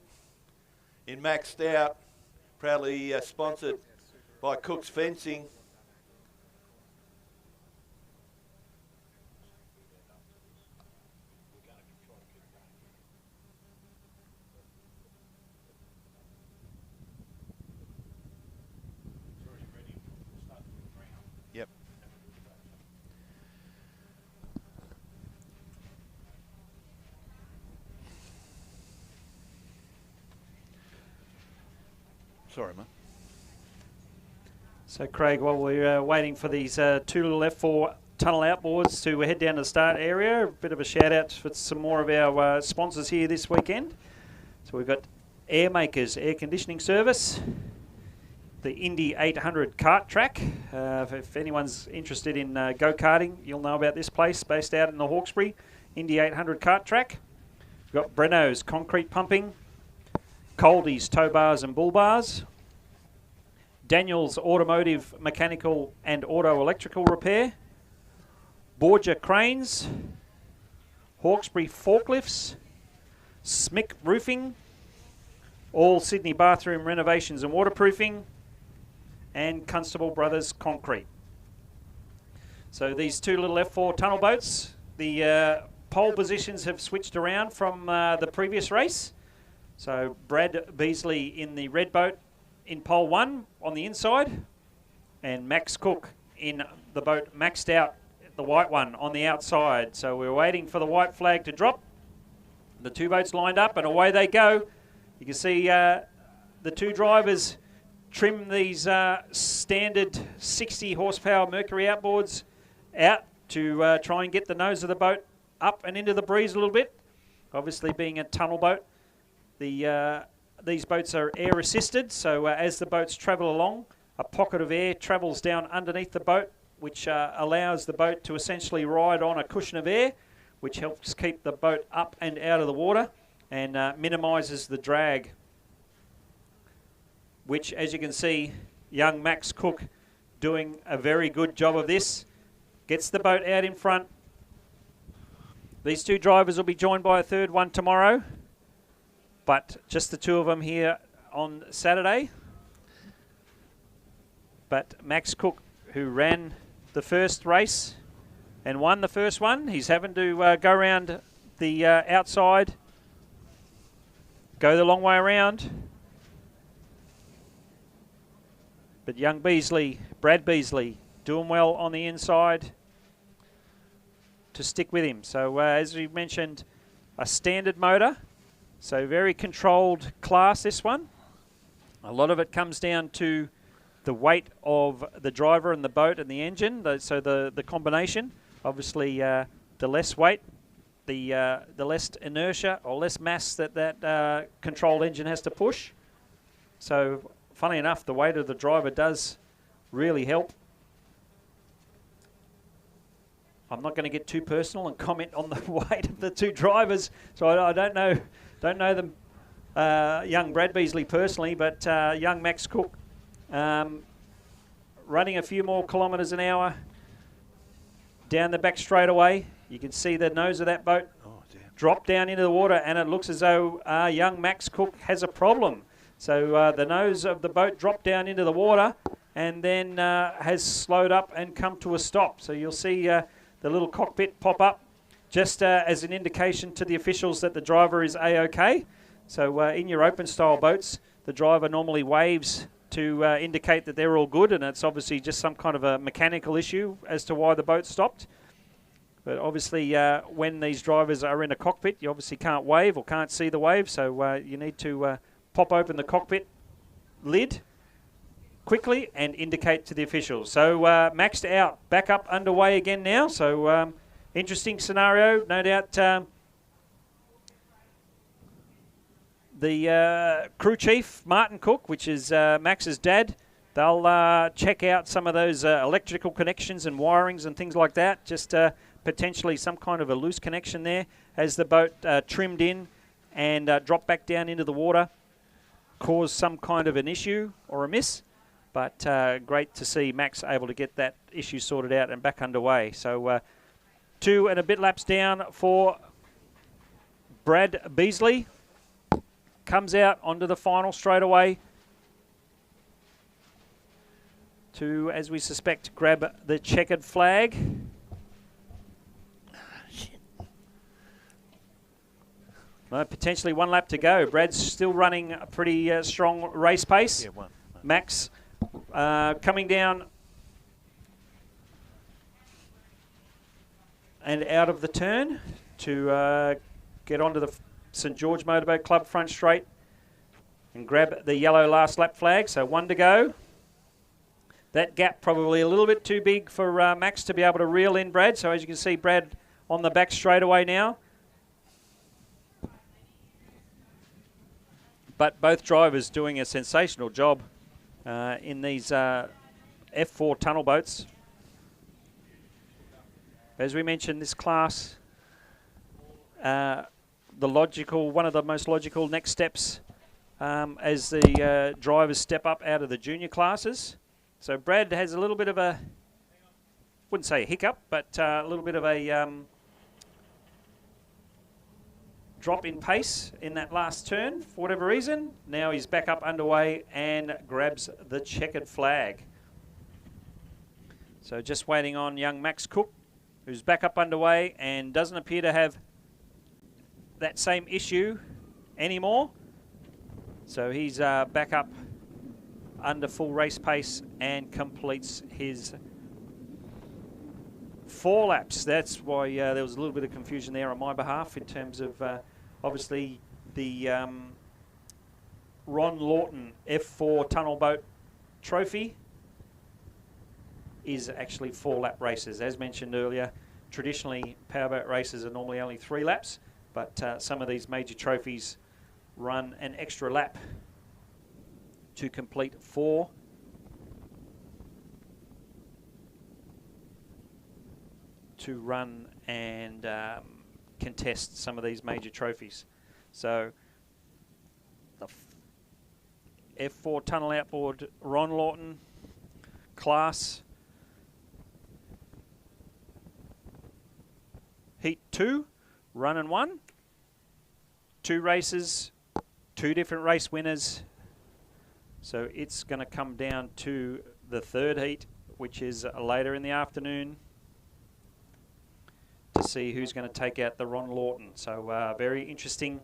in Maxed Out, proudly sponsored by Cook's Fencing. Yep. Sorry, mate. So, Craig, while we're waiting for these 2 little F4 tunnel outboards to head down to the start area, a bit of a shout out for some more of our sponsors here this weekend. So we've got Airmakers Air Conditioning Service, the Indy 800 kart track. If anyone's interested in go-karting, you'll know about this place based out in the Hawkesbury, Indy 800 kart track. We've got Breno's Concrete Pumping, Coldie's Tow Bars and Bull Bars, Daniel's Automotive Mechanical and Auto Electrical Repair, Borgia Cranes, Hawkesbury Forklifts, Smick Roofing, All Sydney Bathroom Renovations and Waterproofing, and Constable Brothers Concrete. So these two little F4 tunnel boats, the pole positions have switched around from the previous race. So Brad Beasley in the red boat in pole 1 on the inside, and Max Cook in the boat maxed out, the white one, on the outside. So we're waiting for the white flag to drop. The two boats lined up and away they go. You can see the two drivers trim these standard 60 horsepower Mercury outboards out to try and get the nose of the boat up and into the breeze a little bit. Obviously being a tunnel boat, these boats are air assisted, so as the boats travel along, a pocket of air travels down underneath the boat, which allows the boat to essentially ride on a cushion of air, which helps keep the boat up and out of the water and minimises the drag, which, as you can see, young Max Cook doing a very good job of this. Gets the boat out in front. These two drivers will be joined by a third one tomorrow, but just the two of them here on Saturday. But Max Cook, who ran the first race and won the first one, he's having to go around the outside, go the long way around. But young Beasley, Brad Beasley, doing well on the inside to stick with him. So as we mentioned, a standard motor, so very controlled class, this one. A lot of it comes down to the weight of the driver and the boat and the engine, so the combination. Obviously, the less weight, the less inertia or less mass that controlled engine has to push. So funny enough, the weight of the driver does really help. I'm not going to get too personal and comment on the weight of the two drivers, so I don't know them, young Brad Beasley personally, but young Max Cook running a few more kilometres an hour down the back straightaway. You can see the nose of that boat drop down into the water, and it looks as though young Max Cook has a problem. So the nose of the boat dropped down into the water and then has slowed up and come to a stop. So you'll see the little cockpit pop up just as an indication to the officials that the driver is A-OK. So in your open style boats, the driver normally waves to indicate that they're all good, and it's obviously just some kind of a mechanical issue as to why the boat stopped. But obviously when these drivers are in a cockpit, you obviously can't wave or can't see the wave, so you need to pop open the cockpit lid quickly and indicate to the officials. So maxed out, back up underway again now. So interesting scenario, no doubt. The crew chief, Martin Cook, which is Max's dad, they'll check out some of those electrical connections and wirings and things like that, just potentially some kind of a loose connection there as the boat trimmed in and dropped back down into the water, caused some kind of an issue or a miss. But great to see Max able to get that issue sorted out and back underway. So 2 and a bit laps down for Brad Beasley. Comes out onto the final straightaway to, as we suspect, grab the checkered flag. Well, potentially 1 lap to go. Brad's still running a pretty strong race pace. Yeah, one. Max coming down and out of the turn to get onto the St George Motorboat Club front straight and grab the yellow last lap flag. So 1 to go. That gap probably a little bit too big for Max to be able to reel in Brad. So as you can see, Brad on the back straightaway now. But both drivers doing a sensational job in these F4 tunnel boats. As we mentioned, this class, one of the most logical next steps as the drivers step up out of the junior classes. So Brad has a little bit of a, wouldn't say a hiccup, but a little bit of a drop in pace in that last turn for whatever reason. Now he's back up underway and grabs the checkered flag. So just waiting on young Max Cook, who's back up underway and doesn't appear to have that same issue anymore. So he's back up under full race pace and completes his 4 laps. That's why there was a little bit of confusion there on my behalf in terms of obviously the Ron Lawton F4 tunnel boat trophy is actually 4 lap races. As mentioned earlier, traditionally powerboat races are normally only 3 laps, but some of these major trophies run an extra lap to complete 4. To run and contest some of these major trophies. So the F4 Tunnel Outboard Ron Lawton class Heat 2, run and 1. 2 races, 2 different race winners. So it's going to come down to the 3rd heat, which is later in the afternoon, to see who's going to take out the Ron Lawton. So very interesting,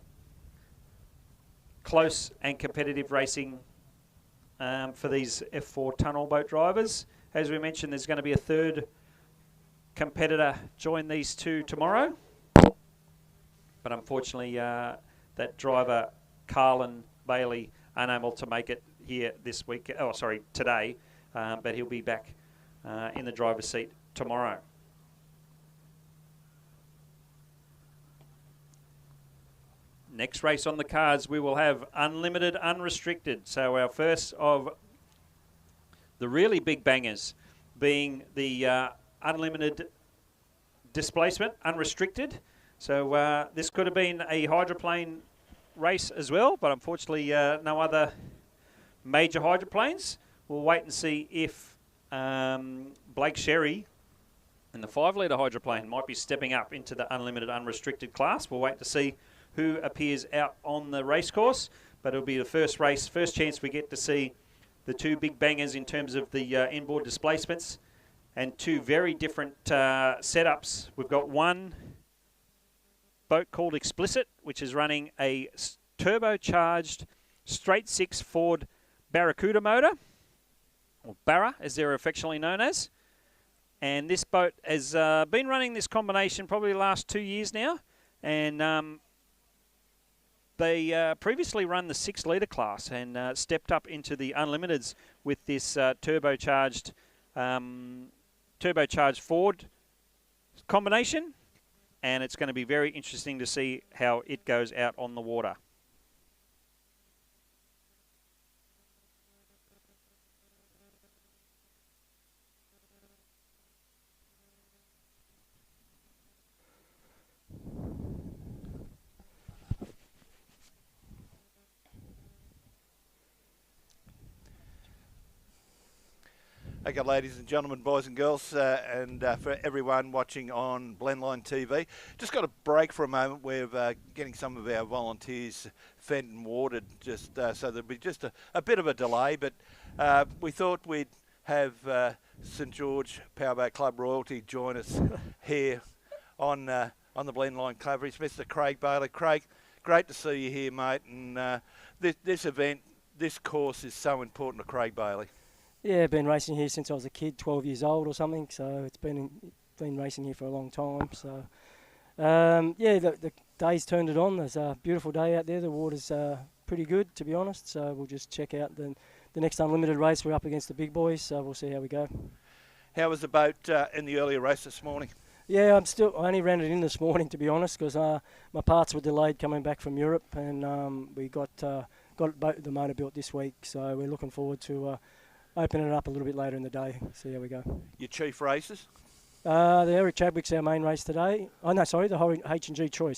close and competitive racing for these F4 tunnel boat drivers. As we mentioned, there's going to be a 3rd competitor join these 2 tomorrow. But unfortunately, that driver, Carlin Bailey, unable to make it here this week. Oh, sorry, today. But he'll be back in the driver's seat tomorrow. Next race on the cards, we will have Unlimited, Unrestricted. So our first of the really big bangers being the Unlimited Displacement, Unrestricted. So this could have been a hydroplane race as well, but unfortunately no other major hydroplanes. We'll wait and see if Blake Sherry in the 5-litre hydroplane might be stepping up into the Unlimited Unrestricted class. We'll wait to see who appears out on the race course, but it'll be the first race, first chance we get to see the 2 big bangers in terms of the inboard displacements, and 2 very different setups. We've got one boat called Explicit, which is running a turbocharged straight 6 Ford Barracuda motor, or Barra as they're affectionately known as. And this boat has been running this combination probably the last 2 years now, and they previously run the 6-litre class and stepped up into the Unlimiteds with this turbocharged Ford combination, and it's going to be very interesting to see how it goes out on the water. Okay, ladies and gentlemen, boys and girls, and for everyone watching on Blendline TV, just got a break for a moment. We're getting some of our volunteers fed and watered, just so there'll be just a bit of a delay. But we thought we'd have St George Powerboat Club royalty join us here on the Blendline coverage, Mr. Craig Bailey. Craig, great to see you here, mate. And this event, this course is so important to Craig Bailey. Yeah, I've been racing here since I was a kid, 12 years old or something, so it's been racing here for a long time. So, yeah, the day's turned it on. There's a beautiful day out there. The water's pretty good, to be honest, so we'll just check out the next Unlimited race. We're up against the big boys, so we'll see how we go. How was the boat in the earlier race this morning? Yeah, I only ran it in this morning, to be honest, because my parts were delayed coming back from Europe, and we got got the motor built this week, so we're looking forward to opening it up a little bit later in the day. See how we go. Your chief races? The Eric Chadwick's our main race today. Oh no, sorry, the H&G Troy,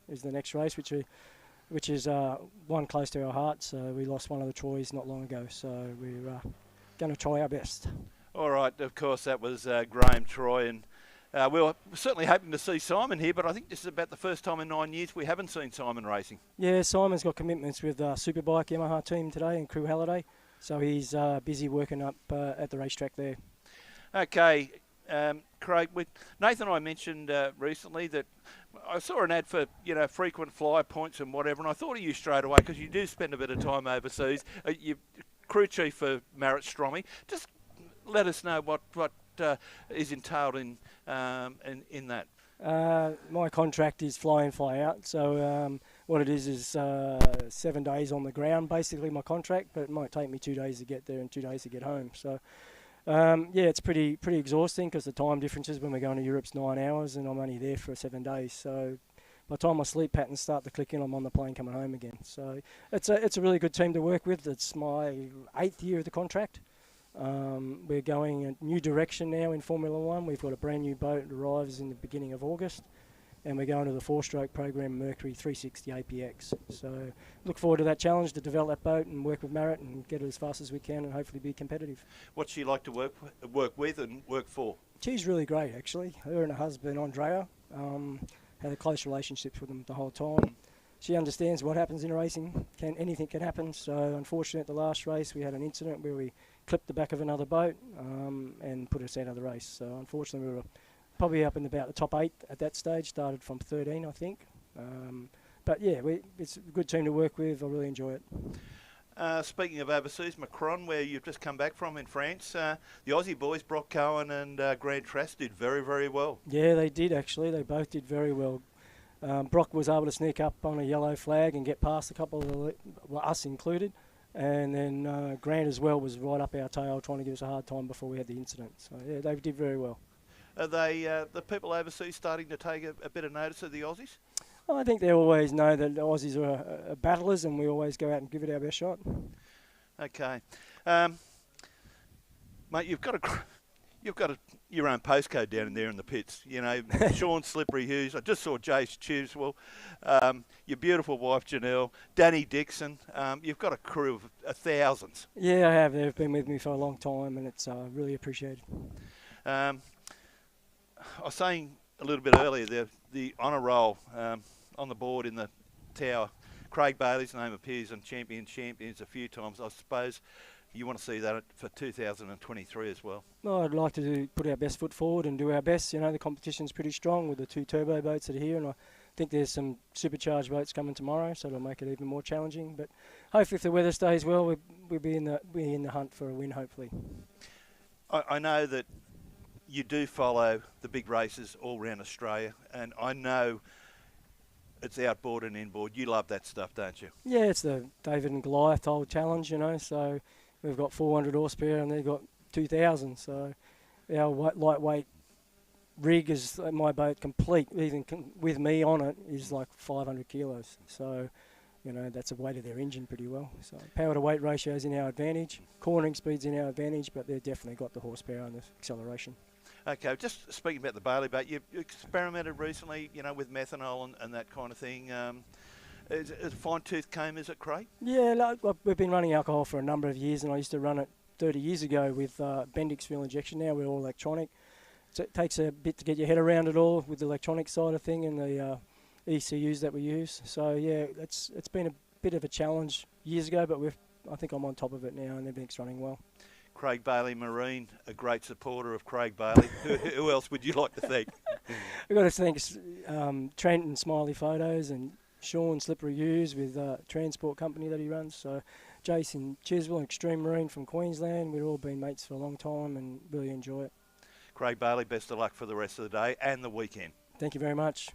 is the next race, which is one close to our hearts. We lost one of the Troys not long ago, so we're going to try our best. All right, of course, that was Graham Troy, and we were certainly hoping to see Simon here, but I think this is about the first time in 9 years we haven't seen Simon racing. Yeah, Simon's got commitments with Superbike Yamaha team today and Crew Halliday, so he's busy working up at the racetrack there. Okay, Craig, Nathan and I mentioned recently that I saw an ad for, frequent flyer points and whatever, and I thought of you straight away because you do spend a bit of time overseas. You're crew chief for Marit Strommey. Just let us know what is entailed in that. My contract is fly in, fly out. So what it is 7 days on the ground, basically my contract, but it might take me 2 days to get there and 2 days to get home. So it's pretty exhausting because the time differences when we're going to Europe's 9 hours and I'm only there for 7 days. So by the time my sleep patterns start to click in, I'm on the plane coming home again. So it's a really good team to work with. It's my 8th year of the contract. We're going a new direction now in Formula One. We've got a brand new boat that arrives in the beginning of August, and we're going to the 4-stroke program Mercury 360 APX. So look forward to that challenge to develop that boat and work with Marit and get it as fast as we can and hopefully be competitive. What's she like to work with and work for? She's really great, actually. Her and her husband Andrea had a close relationship with them the whole time. She understands what happens in racing. Anything can happen. So unfortunately at the last race we had an incident where we clipped the back of another boat and put us out of the race. So unfortunately we were probably up in about the top 8 at that stage, started from 13 I think. But yeah, it's a good team to work with. I really enjoy it. Speaking of overseas, Macron, where you've just come back from in France, the Aussie boys, Brock Cohen and Grant Trask, did very, very well. Yeah, they did actually. They both did very well. Brock was able to sneak up on a yellow flag and get past a couple of us included. And then Grant as well was right up our tail trying to give us a hard time before we had the incident. So yeah, they did very well. Are they, the people overseas, starting to take a bit of notice of the Aussies? I think they always know that the Aussies are battlers and we always go out and give it our best shot. Okay. Mate, you've got your own postcode down in there in the pits. Sean Slippery Hughes. I just saw Jason Chiswell. Your beautiful wife Janelle, Danny Dixon. You've got a crew of thousands. Yeah, I have. They've been with me for a long time, and it's really appreciated. I was saying a little bit earlier the honour roll on the board in the tower. Craig Bailey's name appears on Champions a few times. I suppose you want to see that for 2023 as well. Well, I'd like to put our best foot forward and do our best. The competition's pretty strong with the 2 turbo boats that are here, and I think there's some supercharged boats coming tomorrow, so it'll make it even more challenging. But hopefully, if the weather stays well, we'll be in the hunt for a win. Hopefully. I know that you do follow the big races all around Australia, and I know it's outboard and inboard. You love that stuff, don't you? Yeah, it's the David and Goliath old challenge, so we've got 400 horsepower and they've got 2,000. So our lightweight rig is my boat complete, even with me on it, is like 500 kilos. So, that's the weight of their engine pretty well. So power to weight ratio is in our advantage. Cornering speed's in our advantage, but they've definitely got the horsepower and the acceleration. Okay, just speaking about the Bailey boat, you experimented recently, with methanol and that kind of thing. Is it a fine-tooth comb, is it, Craig? Yeah, we've been running alcohol for a number of years, and I used to run it 30 years ago with Bendix fuel injection. Now we're all electronic. So it takes a bit to get your head around it all with the electronic side of thing and the ECUs that we use. So yeah, it's been a bit of a challenge years ago, but I think I'm on top of it now and everything's running well. Craig Bailey Marine, a great supporter of Craig Bailey. Who else would you like to thank? We've got to thank Trent and Smiley Photos and Sean Slippery Hughes with transport company that he runs. So Jason Chiswell, Extreme Marine from Queensland. We've all been mates for a long time and really enjoy it. Craig Bailey, best of luck for the rest of the day and the weekend. Thank you very much.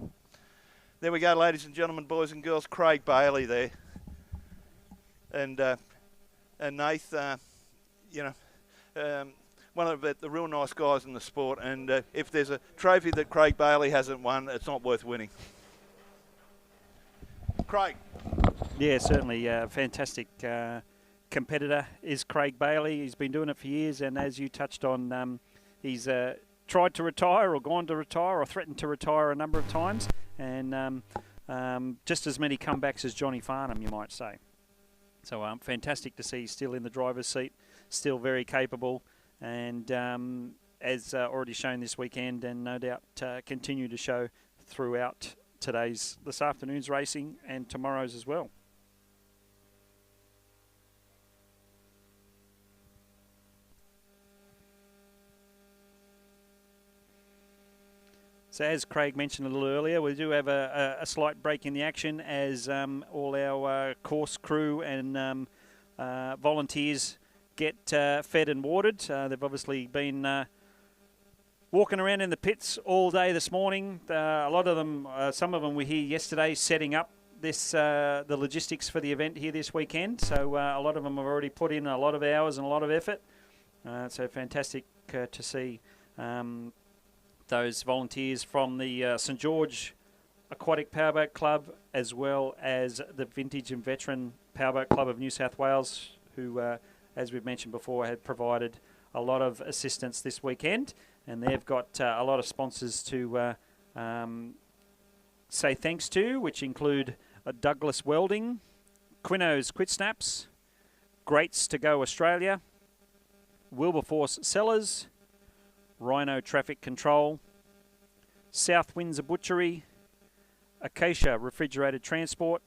There we go, ladies and gentlemen, boys and girls. Craig Bailey there. And Nath, one of the real nice guys in the sport, and if there's a trophy that Craig Bailey hasn't won, it's not worth winning. Craig. Yeah, certainly. Fantastic competitor is Craig Bailey. He's been doing it for years, and as you touched on, he's tried to retire or gone to retire or threatened to retire a number of times, and just as many comebacks as Johnny Farnham, you might say. So fantastic to see he's still in the driver's seat, still very capable, and as already shown this weekend, and no doubt continue to show throughout this afternoon's racing and tomorrow's as well. So as Craig mentioned a little earlier, we do have a slight break in the action as all our course crew and volunteers get fed and watered. They've obviously been walking around in the pits all day this morning. A lot of them, some of them were here yesterday setting up the logistics for the event here this weekend. So a lot of them have already put in a lot of hours and a lot of effort. So fantastic to see those volunteers from the St George Aquatic Powerboat Club, as well as the Vintage and Veteran Powerboat Club of New South Wales, who, as we've mentioned before, had provided a lot of assistance this weekend. And they've got a lot of sponsors to say thanks to, which include Douglas Welding, Quino's Quit Snaps, Greats to Go Australia, Wilberforce Cellars, Rhino Traffic Control, South Windsor Butchery, Acacia Refrigerated Transport,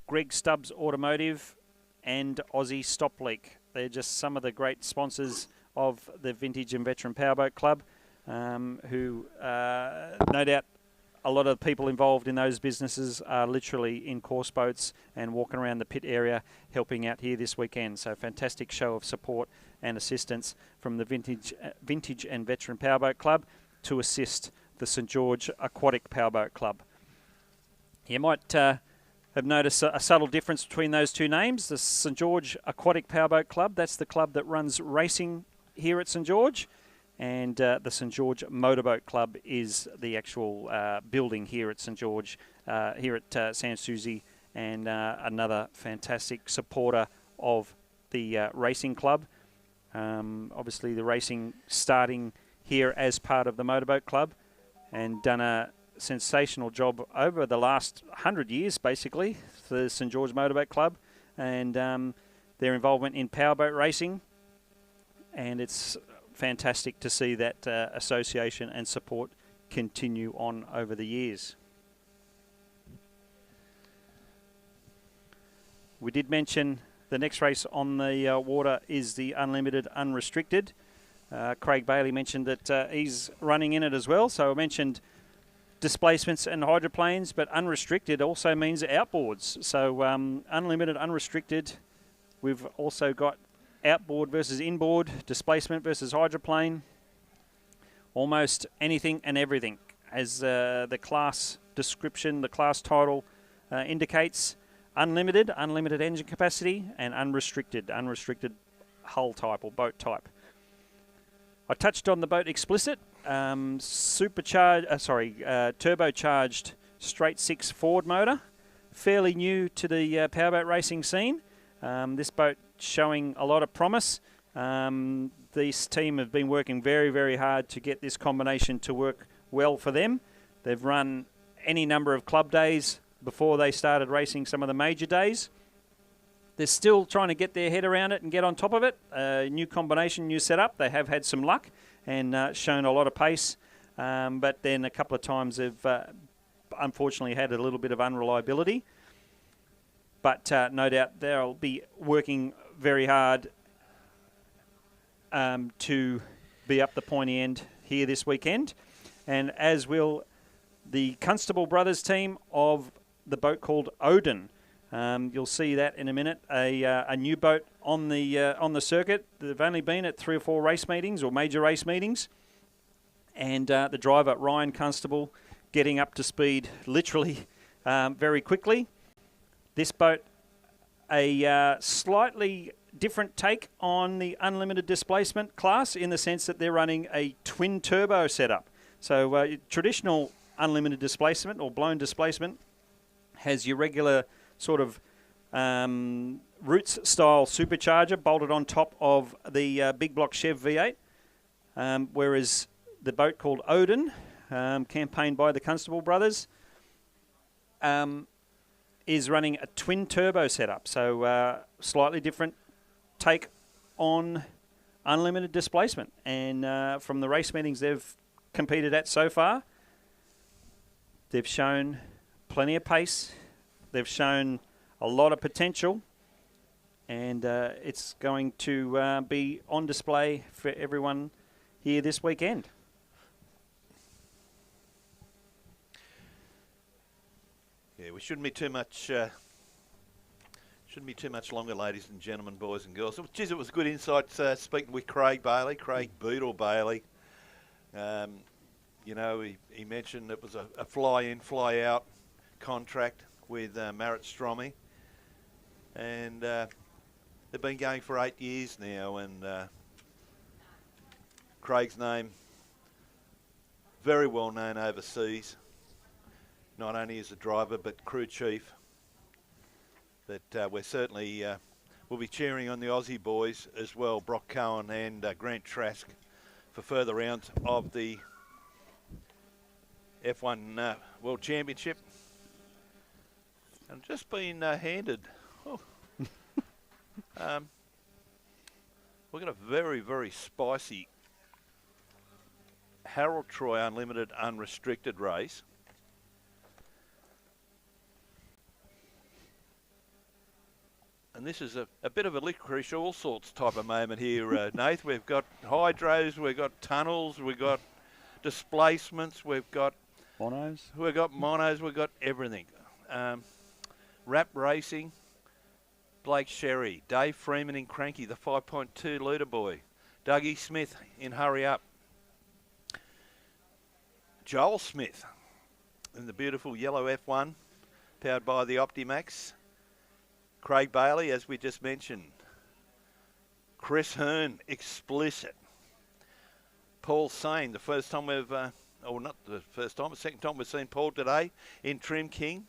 Greg Stubbs Automotive, and Aussie Stop Leak. They're just some of the great sponsors of the Vintage and Veteran Powerboat Club, who no doubt a lot of people involved in those businesses are literally in course boats and walking around the pit area helping out here this weekend. So fantastic show of support and assistance from the Vintage and Veteran Powerboat Club to assist the St George Aquatic Powerboat Club. You might have noticed a subtle difference between those two names. The St George Aquatic Powerboat Club, that's the club that runs racing here at St George, and the St George Motorboat Club is the actual building here at St George, here at Sans Souci, and another fantastic supporter of the racing club. Obviously the racing starting here as part of the Motorboat Club, and done a sensational job over the last 100 years basically for the St George Motorboat Club, and their involvement in powerboat racing, and it's fantastic to see that association and support continue on over the years. We did mention the next race on the water is the Unlimited Unrestricted. Craig Bailey mentioned that he's running in it as well. So I mentioned displacements and hydroplanes, but unrestricted also means outboards. So Unlimited Unrestricted, we've also got outboard versus inboard, displacement versus hydroplane, almost anything and everything, as the class description, the class title indicates. Unlimited engine capacity, and unrestricted hull type or boat type. I touched on the boat explicit, turbocharged straight six forward motor, fairly new to the powerboat racing scene. This boat showing a lot of promise. This team have been working very, very hard to get this combination to work well for them. They've run any number of club days before they started racing some of the major days. They're still trying to get their head around it and get on top of it. New combination, new setup. They have had some luck and shown a lot of pace, but then a couple of times they've unfortunately had a little bit of unreliability. But no doubt they'll be working very hard to be up the pointy end here this weekend, and as will the Constable Brothers team of the boat called Odin. You'll see that in a minute. A new boat on the circuit. They've only been at 3 or 4 race meetings or major race meetings, and the driver Ryan Constable getting up to speed literally very quickly. This boat, a slightly different take on the unlimited displacement class in the sense that they're running a twin turbo setup. So traditional unlimited displacement or blown displacement has your regular sort of Roots style supercharger bolted on top of the big block Chev V8, whereas the boat called Odin, campaigned by the Constable brothers, is running a twin turbo setup, so slightly different take on unlimited displacement. And from the race meetings they've competed at so far, they've shown plenty of pace, they've shown a lot of potential, and it's going to be on display for everyone here this weekend. Yeah, we shouldn't be too much longer, ladies and gentlemen, boys and girls. Geez, it was good insight speaking with Craig Beadle Bailey. You know, he mentioned it was a fly-in, fly-out contract with Marit Stromme, and they've been going for 8 years now, and Craig's name very well known overseas, not only as a driver but crew chief. But we're certainly we'll be cheering on the Aussie boys as well, Brock Cohen and Grant Trask, for further rounds of the F1 World Championship. And just been handed. Oh. We've got a very, very spicy Harold Troy Unlimited Unrestricted race. And this is a bit of a licorice all sorts type of moment here, Nath. We've got hydros, we've got tunnels, we've got displacements, we've got monos, we've got everything. Rap Racing, Blake Sherry, Dave Freeman in Cranky, the 5.2 litre boy, Dougie Smith in Hurry Up, Joel Smith in the beautiful yellow F1 powered by the Optimax, Craig Bailey, as we just mentioned, Chris Hearn, Explicit, Paul Sane, the first time we've, or not the first time, the second time we've seen Paul today in Trim King,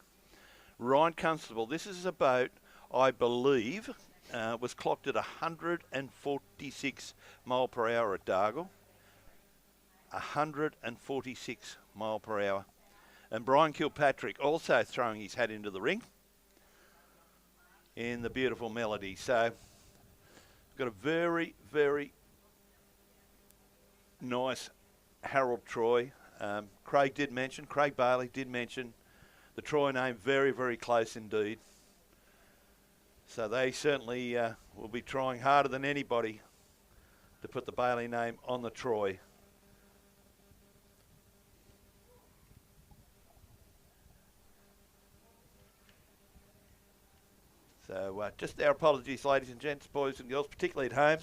Ryan Constable. This is a boat, I believe, was clocked at 146 mile per hour at Dargle. 146 mile per hour. And Brian Kilpatrick also throwing his hat into the ring in the beautiful Melody. So, we've got a very, very nice Harold Troy. Craig Bailey did mention the Troy name, very, very close indeed. So they certainly will be trying harder than anybody to put the Bailey name on the Troy. So just our apologies, ladies and gents, boys and girls, particularly at home.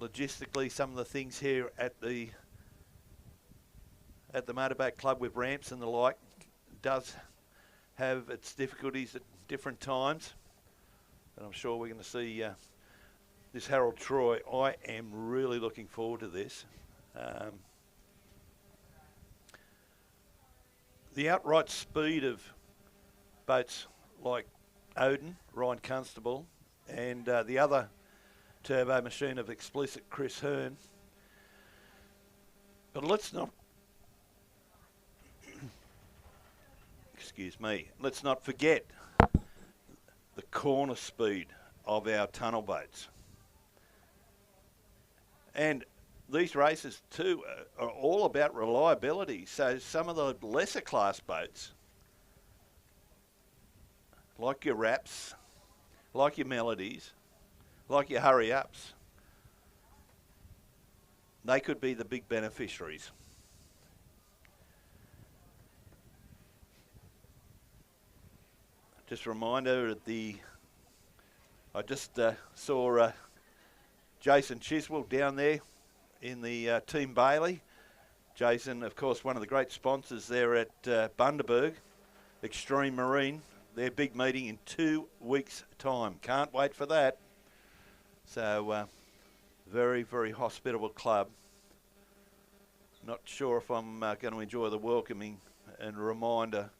Logistically, some of the things here at the Motorboat Club with ramps and the like does have its difficulties at different times. But I'm sure we're going to see this Harold Troy. I am really looking forward to this. The outright speed of boats like Odin, Ryan Constable, and the other turbo machine of Explicit, Chris Hearn. But let's not, excuse me, let's not forget the corner speed of our tunnel boats. And these races too are all about reliability. So some of the lesser class boats, like your Raps, like your Melodies, like your Hurry Ups, they could be the big beneficiaries. Just a reminder that I just saw Jason Chiswell down there in the Team Bailey. Jason, of course, one of the great sponsors there at Bundaberg, Extreme Marine. Their big meeting in 2 weeks' time. Can't wait for that. So, very, very hospitable club. Not sure if I'm going to enjoy the welcoming and reminder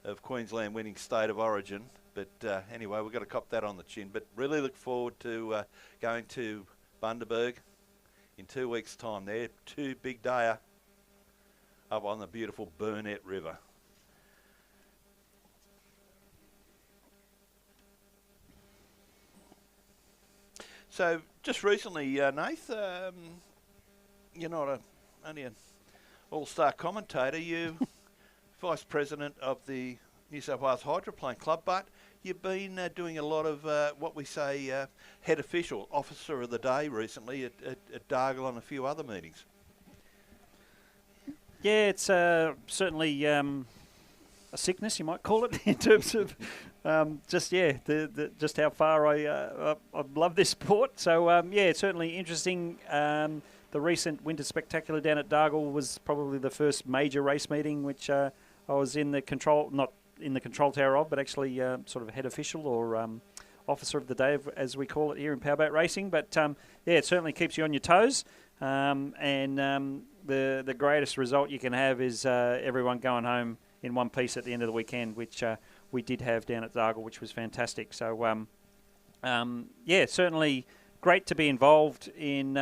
of Queensland winning State of Origin. But anyway, we've got to cop that on the chin. But really look forward to going to Bundaberg in 2 weeks' time. There, 2 big dayer up on the beautiful Burnett River. So just recently, Nath, you're not only an all-star commentator, you vice president of the New South Wales Hydroplane Club, but you've been doing a lot of what we say head official, officer of the day recently at Dargle and a few other meetings. Yeah, it's certainly a sickness, you might call it, in terms of just how far I love this sport. So it's certainly interesting. The recent Winter Spectacular down at Dargle was probably the first major race meeting which I was in the not in the control tower of, but actually sort of head official or officer of the day, as we call it here in powerboat racing. But it certainly keeps you on your toes. The greatest result you can have is everyone going home in one piece at the end of the weekend, which we did have down at Dargle, which was fantastic. So, certainly great to be involved in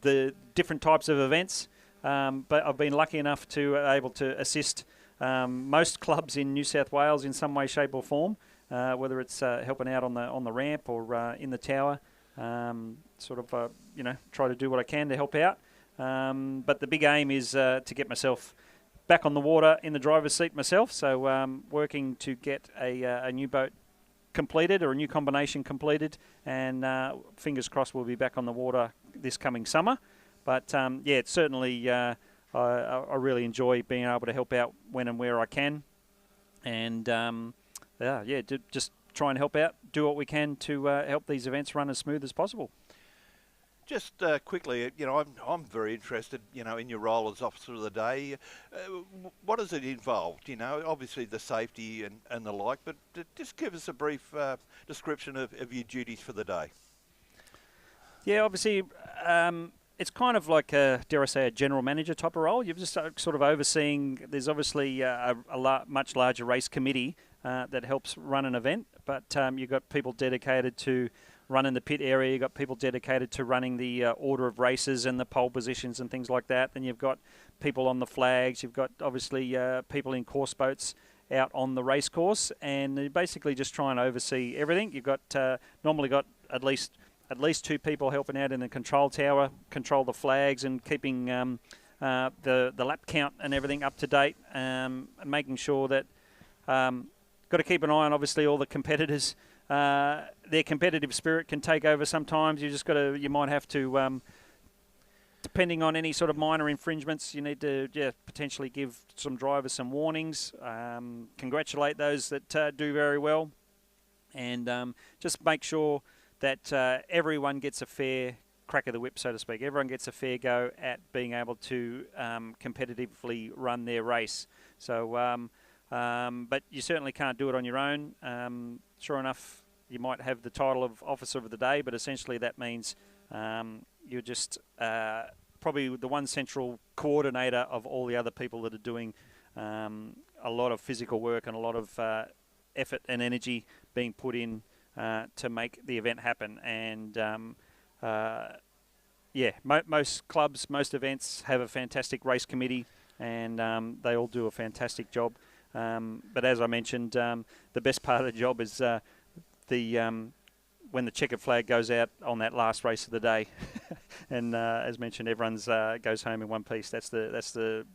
the different types of events. But I've been lucky enough to able to assist most clubs in New South Wales in some way, shape or form, whether it's helping out on the ramp or in the tower. Try to do what I can to help out. But the big aim is to get myself back on the water in the driver's seat myself. So working to get a new boat completed or a new combination completed, and fingers crossed we'll be back on the water this coming summer. But it's certainly I really enjoy being able to help out when and where I can, and just try and help out, do what we can to help these events run as smooth as possible. Just quickly, I'm very interested, in your role as Officer of the Day. What does it involve? Obviously the safety and the like, but just give us a brief description of your duties for the day. Yeah, obviously, it's kind of like a general manager type of role. You're just sort of overseeing. There's obviously much larger race committee that helps run an event, but you've got people dedicated to running the pit area. You've got people dedicated to running the order of races and the pole positions and things like that. Then you've got people on the flags. You've got obviously people in course boats out on the race course, and you basically just try and oversee everything. You've got normally got at least 2 people helping out in the control tower, control the flags and keeping the lap count and everything up to date, and making sure that got to keep an eye on obviously all the competitors. Their competitive spirit can take over sometimes. You might have to, depending on any sort of minor infringements, you need to potentially give some drivers some warnings, congratulate those that do very well, and just make sure that everyone gets a fair crack of the whip, so to speak. Everyone gets a fair go at being able to competitively run their race. So, but you certainly can't do it on your own. Sure enough, you might have the title of Officer of the Day, but essentially that means you're just probably the one central coordinator of all the other people that are doing a lot of physical work and a lot of effort and energy being put in to make the event happen. And most clubs, most events have a fantastic race committee, and they all do a fantastic job. But as I mentioned, the best part of the job is when the checkered flag goes out on that last race of the day, and as mentioned, everyone's goes home in one piece. That's the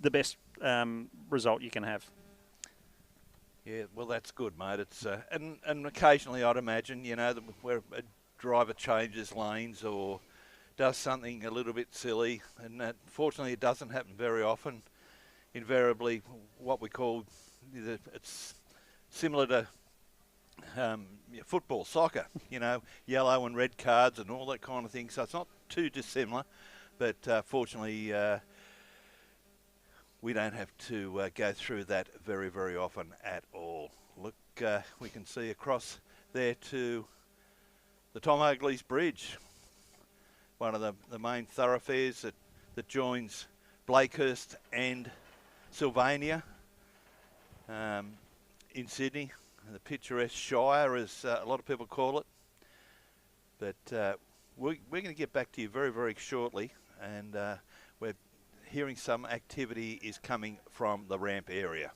best result you can have. Yeah, well, that's good, mate. It's and occasionally I'd imagine, that where a driver changes lanes or does something a little bit silly, and fortunately it doesn't happen very often. Invariably, what we call, it's similar to football, soccer, yellow and red cards and all that kind of thing. So it's not too dissimilar, but fortunately we don't have to go through that very, very often at all. Look, we can see across there to the Tom Ugly's Bridge, one of the main thoroughfares that joins Blakehurst and Sylvania. in Sydney, the picturesque Shire, as a lot of people call it. But we're going to get back to you very, very shortly, and we're hearing some activity is coming from the ramp area.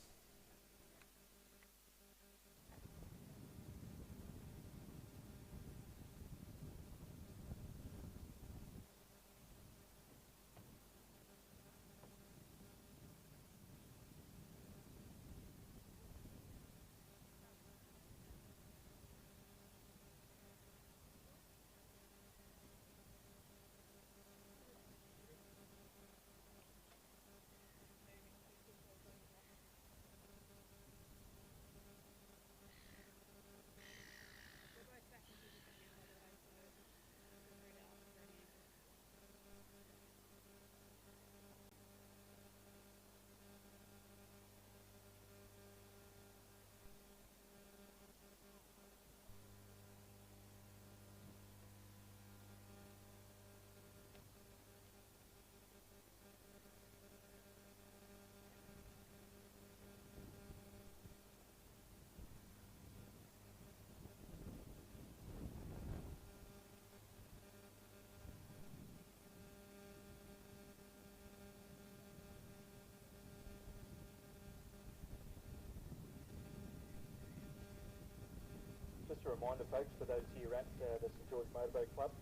Just a reminder, folks, for those here at the St George Motorboat Club,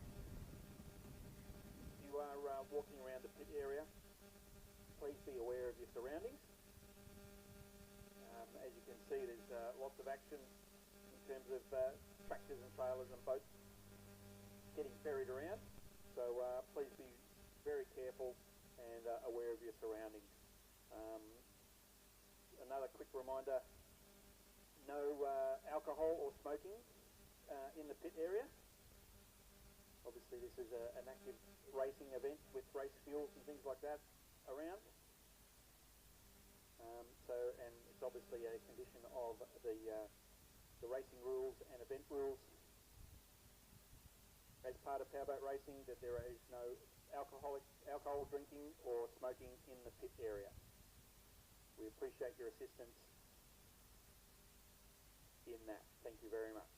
you are walking around the pit area. Please be aware of your surroundings. As you can see, there's lots of action in terms of tractors and trailers and boats getting ferried around. So please be very careful and aware of your surroundings. Another quick reminder, no alcohol or smoking in the pit area. Obviously this is an active racing event with race fuels and things like that around. And it's obviously a condition of the racing rules and event rules as part of powerboat racing that there is no alcohol drinking or smoking in the pit area. We appreciate your assistance in that. Thank you very much.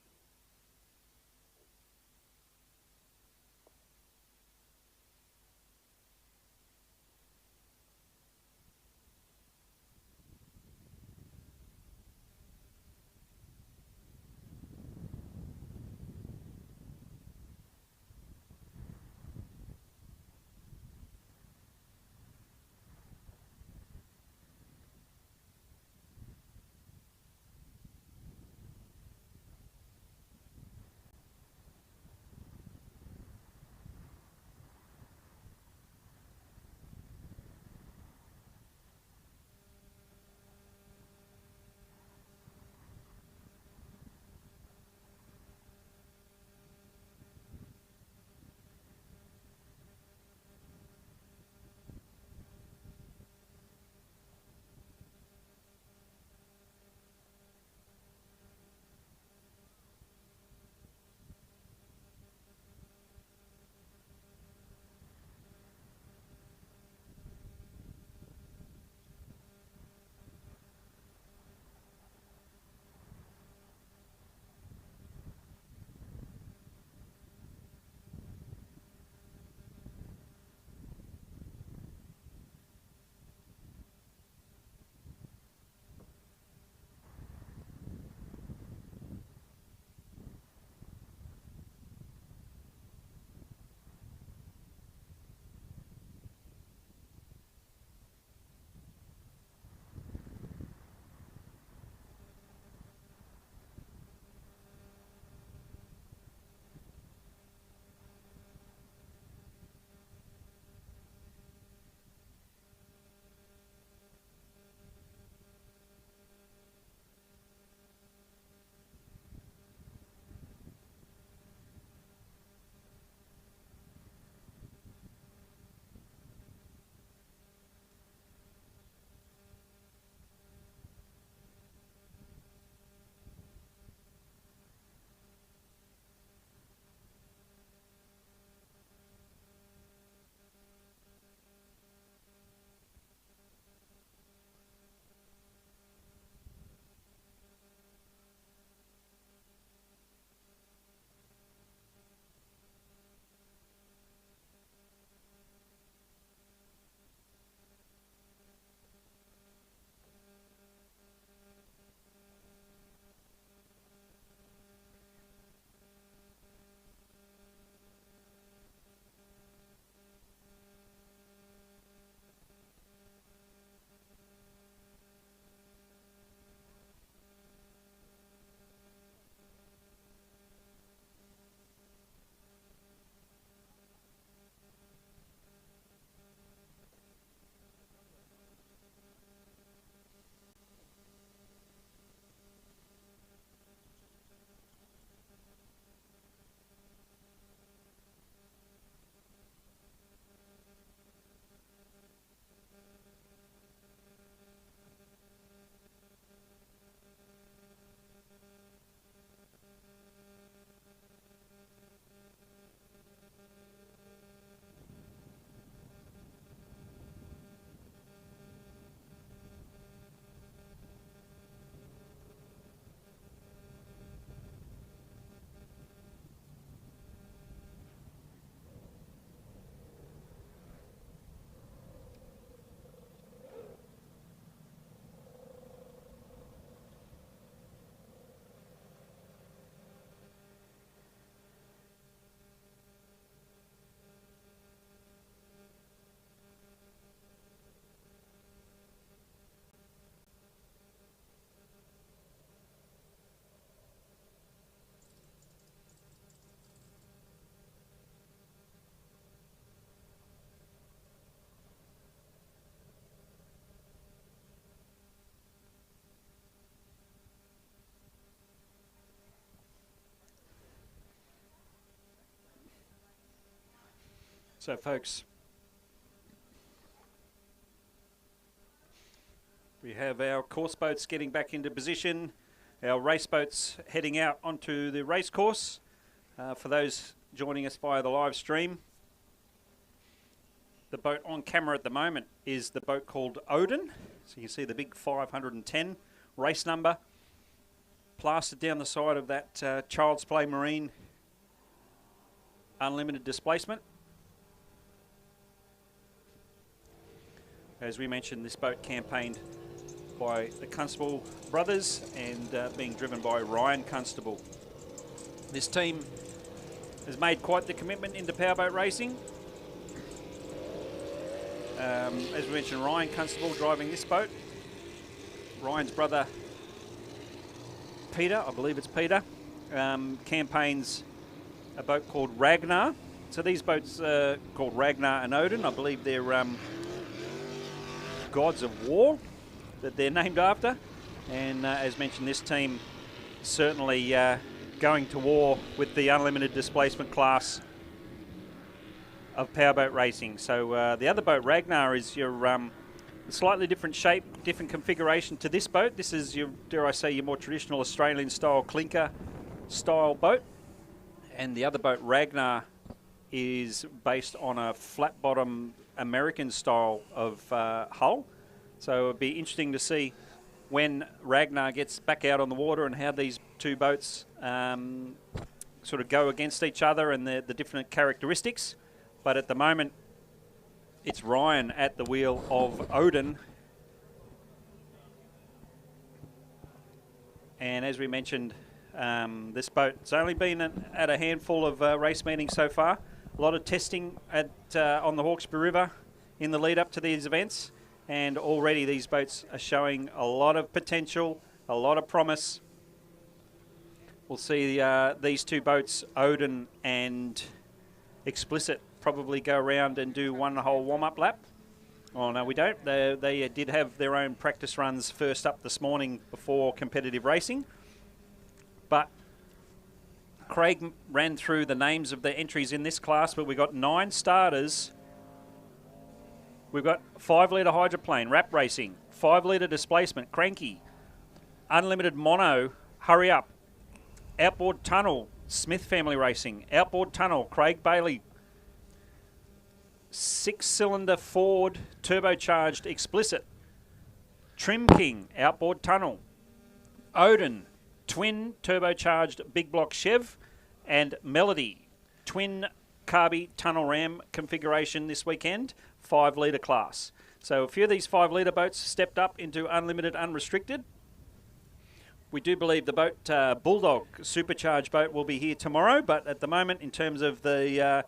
So, folks, we have our course boats getting back into position, our race boats heading out onto the race course. For those joining us via the live stream, the boat on camera at the moment is the boat called Odin. So you can see the big 510 race number plastered down the side of that Child's Play Marine Unlimited Displacement. As we mentioned, this boat campaigned by the Constable brothers and being driven by Ryan Constable. This team has made quite the commitment into powerboat racing. As we mentioned, Ryan Constable driving this boat. Ryan's brother, Peter, I believe it's Peter, campaigns a boat called Ragnar. So these boats are called Ragnar and Odin. I believe they're gods of war that they're named after. And as mentioned, this team certainly going to war with the unlimited displacement class of powerboat racing. So the other boat, Ragnar, is your slightly different shape, different configuration to this boat. This is your, dare I say, your more traditional Australian style clinker style boat. And the other boat, Ragnar, is based on a flat bottom American style of hull. So it'd be interesting to see when Ragnar gets back out on the water and how these two boats sort of go against each other and the different characteristics. But at the moment, it's Ryan at the wheel of Odin. And as we mentioned, this boat's only been at a handful of race meetings so far. A lot of testing on the Hawkesbury River in the lead up to these events. And already these boats are showing a lot of potential, a lot of promise. We'll see these two boats, Odin and Explicit, probably go around and do one whole warm-up lap. Oh, no, we don't. They did have their own practice runs first up this morning before competitive racing. But Craig ran through the names of the entries in this class, but we've got 9 starters. We've got 5-litre hydroplane, wrap racing, 5-litre displacement, cranky, unlimited mono, hurry up, outboard tunnel, Smith family racing, outboard tunnel, Craig Bailey, 6-cylinder Ford turbocharged explicit, Trim King, outboard tunnel, Odin, twin turbocharged big block Chev, and Melody, twin carby tunnel ram configuration this weekend, 5-litre class. So a few of these 5-litre boats stepped up into unlimited unrestricted. We do believe the boat Bulldog supercharged boat will be here tomorrow, but at the moment in terms of the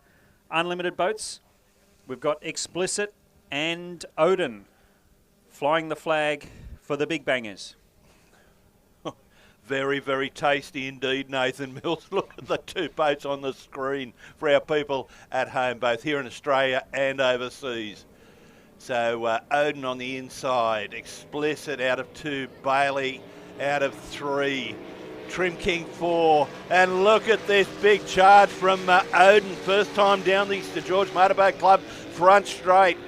unlimited boats, we've got Explicit and Odin flying the flag for the big bangers. Very, very tasty indeed, Nathan Mills. Look at the two boats on the screen for our people at home, both here in Australia and overseas. So Odin on the inside, Explicit out of 2, Bailey out of 3, Trim King 4, and look at this big charge from Odin, first time down the St George Motorboat Club front straight.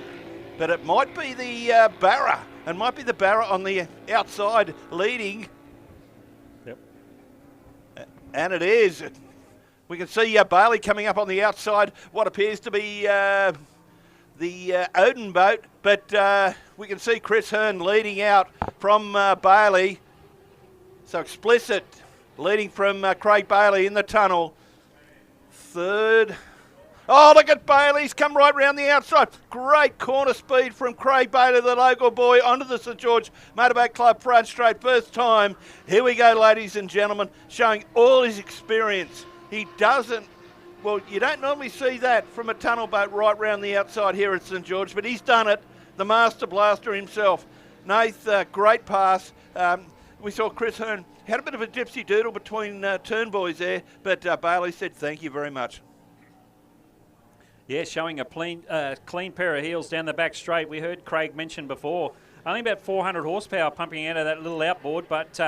But it might be the Barra, and might be the Barra on the outside leading. And it is. We can see Bailey coming up on the outside, what appears to be the Odin boat, but we can see Chris Hearn leading out from Bailey. So Explicit leading from Craig Bailey in the tunnel. 3rd. Oh, look at Bailey's come right round the outside. Great corner speed from Craig Bailey, the local boy, onto the St George Motorboat Club front straight. First time. Here we go, ladies and gentlemen, showing all his experience. He doesn't, well, you don't normally see that from a tunnel boat right round the outside here at St George, but he's done it. The Master Blaster himself. Nath, great pass. We saw Chris Hearn had a bit of a dipsy doodle between turn boys there, but Bailey said thank you very much. Yeah, showing a clean pair of heels down the back straight. We heard Craig mention before, only about 400 horsepower pumping out of that little outboard, but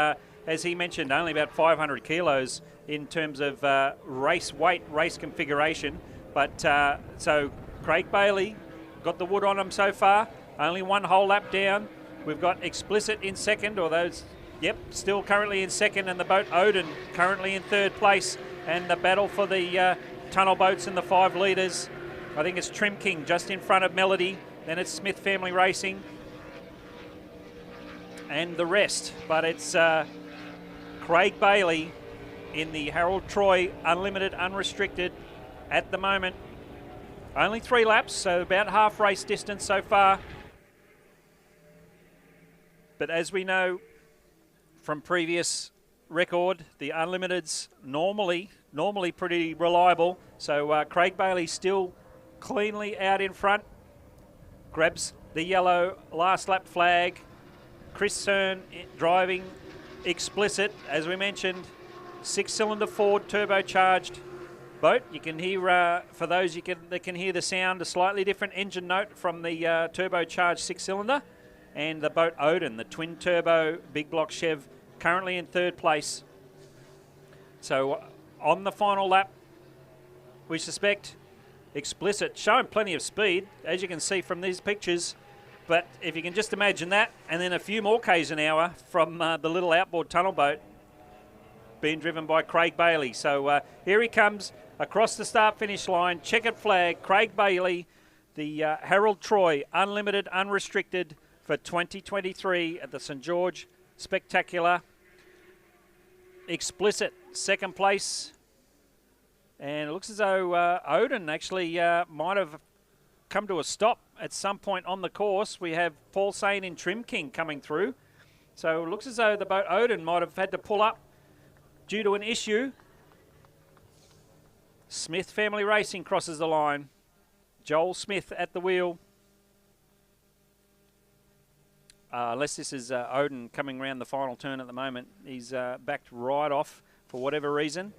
as he mentioned, only about 500 kilos in terms of race weight, race configuration. But so Craig Bailey got the wood on him so far. Only one whole lap down. We've got Explicit in second, or those, yep, still currently in second, and the boat Odin currently in third place. And the battle for the tunnel boats and the 5 litres. I think it's Trim King just in front of Melody. Then it's Smith Family Racing. And the rest. But it's Craig Bailey in the Harold Troy Unlimited Unrestricted at the moment. Only 3 laps, so about half race distance so far. But as we know from previous record, the Unlimited's normally pretty reliable. So Craig Bailey still cleanly out in front. Grabs the yellow last lap flag. Chris Cern driving Explicit, as we mentioned. 6-cylinder Ford turbocharged boat. You can hear, for those that can hear the sound, a slightly different engine note from the turbocharged 6-cylinder. And the boat Odin, the twin turbo big block Chev, currently in third place. So on the final lap, we suspect Explicit, showing plenty of speed, as you can see from these pictures. But if you can just imagine that, and then a few more k's an hour from the little outboard tunnel boat being driven by Craig Bailey. So here he comes across the start-finish line, checkered flag, Craig Bailey, the Harold Troy Unlimited Unrestricted for 2023 at the St George Spectacular. Explicit, second place. And it looks as though Odin actually might have come to a stop at some point on the course. We have Paul Sane in Trim King coming through. So it looks as though the boat Odin might have had to pull up due to an issue. Smith Family Racing crosses the line. Joel Smith at the wheel. Unless this is Odin coming around the final turn at the moment. He's backed right off for whatever reason.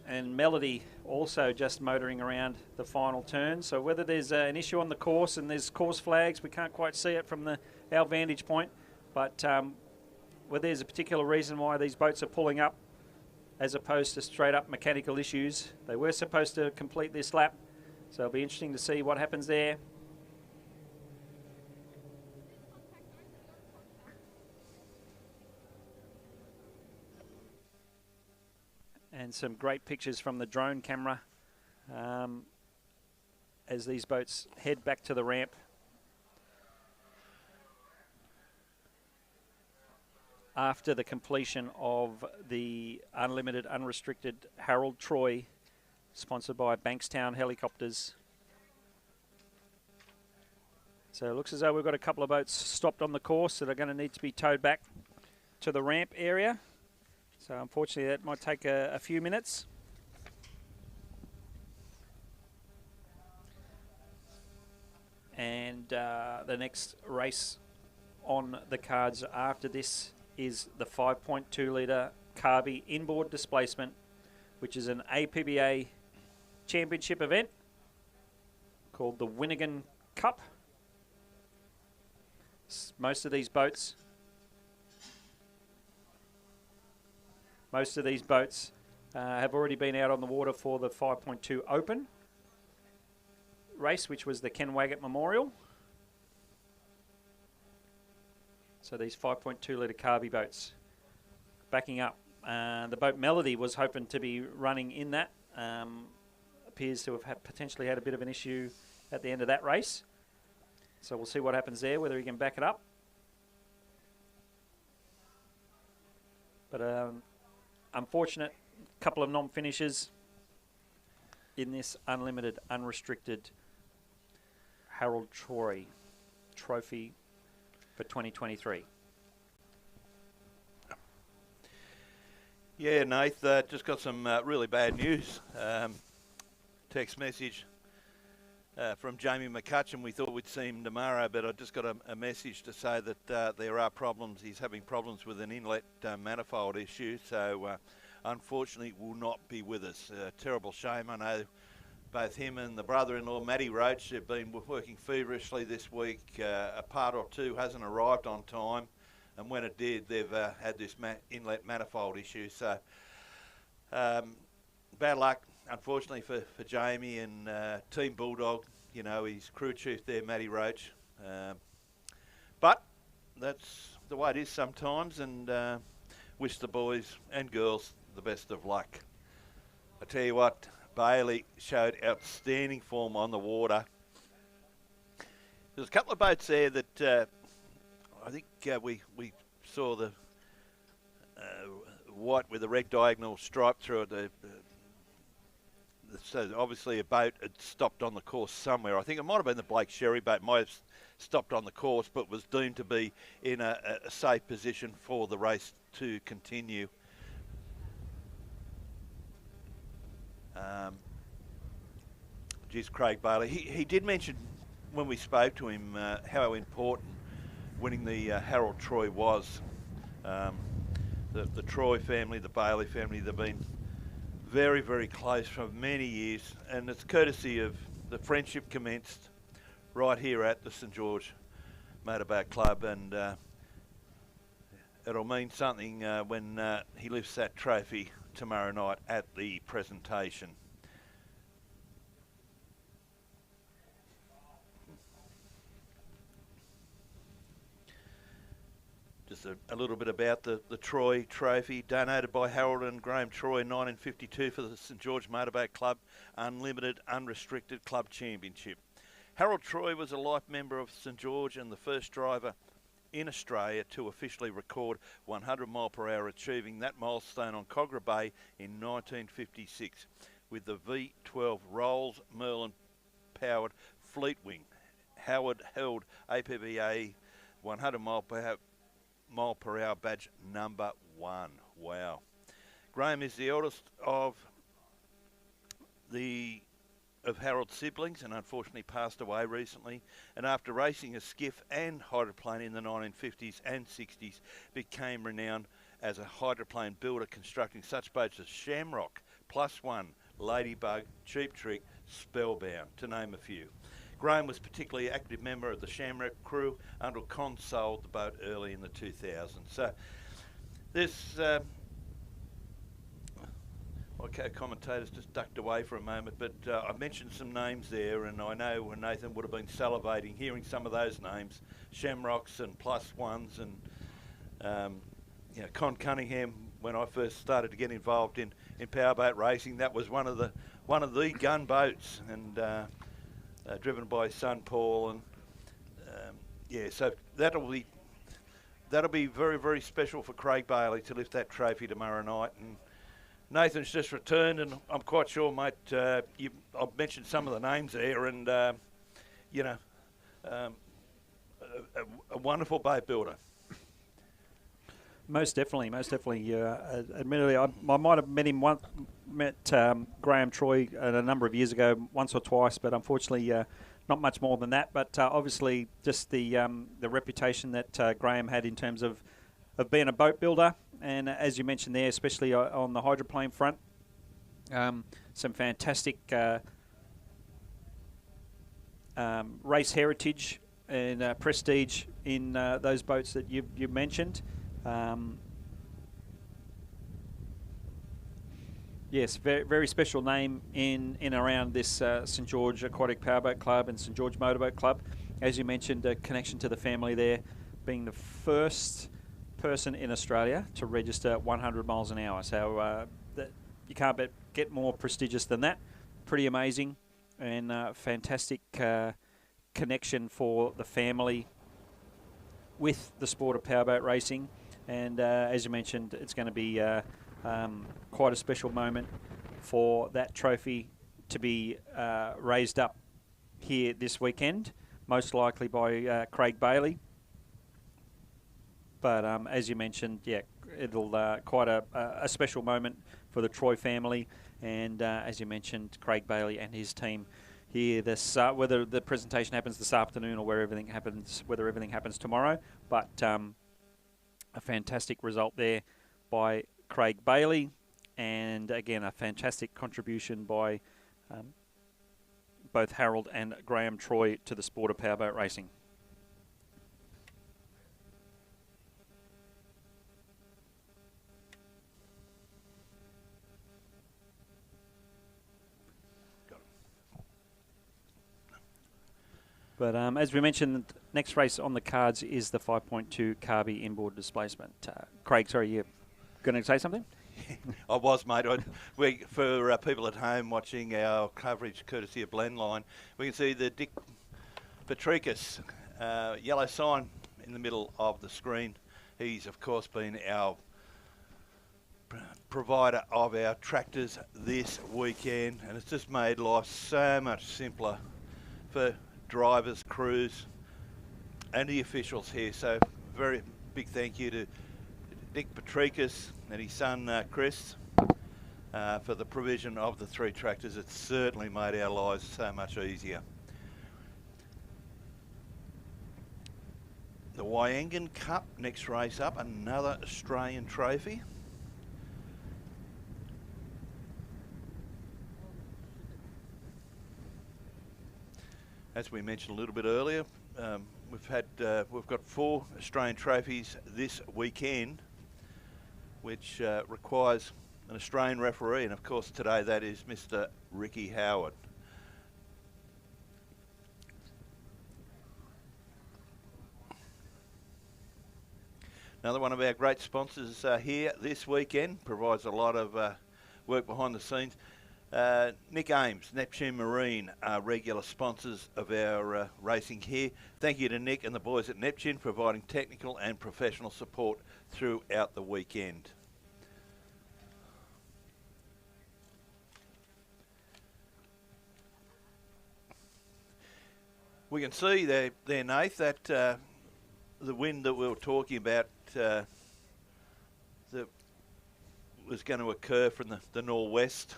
And Melody also just motoring around the final turn. So whether there's an issue on the course and there's course flags, we can't quite see it from our vantage point. But whether there's a particular reason why these boats are pulling up as opposed to straight up mechanical issues. They were supposed to complete this lap. So it'll be interesting to see what happens there. And some great pictures from the drone camera as these boats head back to the ramp. After the completion of the Unlimited Unrestricted Harold Troy, sponsored by Bankstown Helicopters. So it looks as though we've got a couple of boats stopped on the course that are going to need to be towed back to the ramp area. So unfortunately that might take a few minutes. And the next race on the cards after this is the 5.2 litre Carby inboard displacement, which is an APBA championship event called the Winnigan Cup. Most of these boats have already been out on the water for the 5.2 Open race, which was the Waggart Memorial. So these 5.2 litre Carby boats backing up. The boat Melody was hoping to be running in that. Appears to have potentially had a bit of an issue at the end of that race. So we'll see what happens there, whether he can back it up. But unfortunate couple of non-finishers in this Unlimited Unrestricted Harold Troy Trophy for 2023. Yeah, Nath, just got some really bad news. Text message from Jamie McCutcheon. We thought we'd see him tomorrow, but I just got a message to say that there are problems. He's having problems with an inlet manifold issue, so unfortunately will not be with us. Terrible shame. I know both him and the brother-in-law, Matty Roach, have been working feverishly this week. A part or two hasn't arrived on time, and when it did, they've had this inlet manifold issue. So Bad luck, unfortunately, for Jamie and Team Bulldog. You know, his crew chief there, Matty Roach. But that's the way it is sometimes, and wish the boys and girls the best of luck. I tell you what, Bailey showed outstanding form on the water. There's a couple of boats there that I think we saw the white with the red diagonal stripe through it. So obviously a boat had stopped on the course somewhere. I think it might have been the Blake Sherry boat, might have stopped on the course, but was deemed to be in a safe position for the race to continue. Geez, Craig Bailey. He did mention when we spoke to him how important winning the Harold Troy was. The Troy family, the Bailey family, they've been very, very close for many years, and it's courtesy of the friendship commenced right here at the St George Motorboat Club, and it'll mean something when he lifts that trophy tomorrow night at the presentation. Just a little bit about the Troy Trophy, donated by Harold and Graham Troy in 1952 for the St George Motorboat Club Unlimited Unrestricted Club Championship. Harold Troy was a life member of St George and the first driver in Australia to officially record 100 mile per hour, achieving that milestone on Cogra Bay in 1956 with the V12 Rolls Merlin powered Fleetwing. Howard held APBA 100 mile per hour badge number 1. Wow. Graham is the eldest of Harold's siblings and unfortunately passed away recently, and after racing a skiff and hydroplane in the 1950s and 60s became renowned as a hydroplane builder, constructing such boats as Shamrock, Plus One, Ladybug, Cheap Trick, Spellbound, to name a few. Graham was particularly active member of the Shamrock crew until Con sold the boat early in the 2000s. So this, okay, commentators just ducked away for a moment, but I mentioned some names there, and I know Nathan would have been salivating hearing some of those names, Shamrocks and Plus Ones, and you know, Con Cunningham. When I first started to get involved in powerboat racing, that was one of the gun boats, and driven by his son Paul, and yeah, so that'll be very, very special for Craig Bailey to lift that trophy tomorrow night. And Nathan's just returned, and I'm quite sure, mate, I've mentioned some of the names there, and you know, a wonderful boat builder. Most definitely. Admittedly, I might have met Graham Troy a number of years ago, once or twice, but unfortunately not much more than that. But obviously, just the reputation that Graham had in terms of being a boat builder, and as you mentioned there, especially on the hydroplane front, some fantastic race heritage and prestige in those boats that you mentioned. Yes, very, very special name in around this St George Aquatic Powerboat Club and St George Motorboat Club. As you mentioned, a connection to the family there, being the first person in Australia to register 100 miles an hour. So that you can't get more prestigious than that. Pretty amazing, and fantastic connection for the family with the sport of powerboat racing. And as you mentioned, it's going to be quite a special moment for that trophy to be raised up here this weekend, most likely by Craig Bailey. But as you mentioned, yeah, it'll quite a special moment for the Troy family. And as you mentioned, Craig Bailey and his team here. This whether the presentation happens this afternoon or whether everything happens tomorrow. But a fantastic result there by Craig Bailey, and again a fantastic contribution by both Harold and Graham Troy to the sport of powerboat racing. But as we mentioned, the next race on the cards is the 5.2 Carby inboard displacement. Craig, sorry, you're going to say something? I was, mate. For people at home watching our coverage courtesy of Blendline, we can see the Dick Petricus yellow sign in the middle of the screen. He's, of course, been our provider of our tractors this weekend, and it's just made life so much simpler for drivers, crews, and the officials here. So very big thank you to Dick Petricus and his son Chris for the provision of the 3 tractors. It's certainly made our lives so much easier. The Waggott Cup, next race up, another Australian trophy. As we mentioned a little bit earlier, we've got 4 Australian trophies this weekend, which requires an Australian referee, and of course today that is Mr. Ricky Howard. Another one of our great sponsors here this weekend, provides a lot of work behind the scenes. Nick Ames, Neptune Marine, are regular sponsors of our racing here. Thank you to Nick and the boys at Neptune for providing technical and professional support throughout the weekend. We can see there, Nath, that the wind that we were talking about that was going to occur from the northwest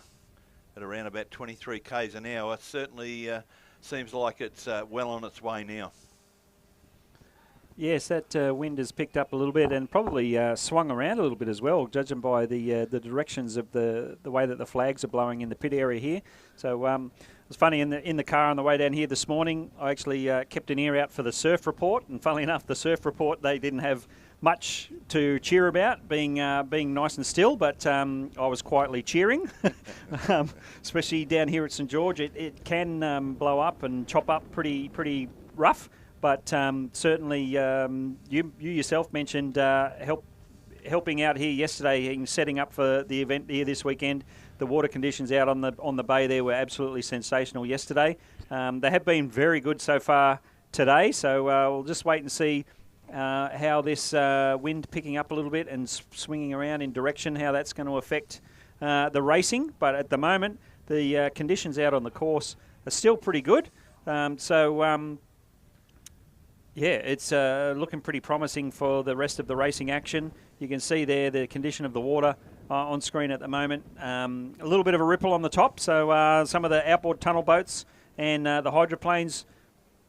at around about 23 k's an hour certainly seems like it's well on its way now. Yes, that wind has picked up a little bit and probably swung around a little bit as well, judging by the directions of the way that the flags are blowing in the pit area here. So it was funny, in the car on the way down here this morning, I actually kept an ear out for the surf report, and funnily enough, the surf report, they didn't have much to cheer about, being nice and still, but I was quietly cheering, especially down here at St George. It can blow up and chop up pretty rough, but certainly you yourself mentioned helping out here yesterday in setting up for the event here this weekend. The water conditions out on the bay there were absolutely sensational yesterday. They have been very good so far today, so we'll just wait and see how this wind picking up a little bit and swinging around in direction, how that's going to affect the racing. But at the moment, the conditions out on the course are still pretty good. Yeah, it's looking pretty promising for the rest of the racing action. You can see there the condition of the water on screen at the moment. A little bit of a ripple on the top, so some of the outboard tunnel boats and the hydroplanes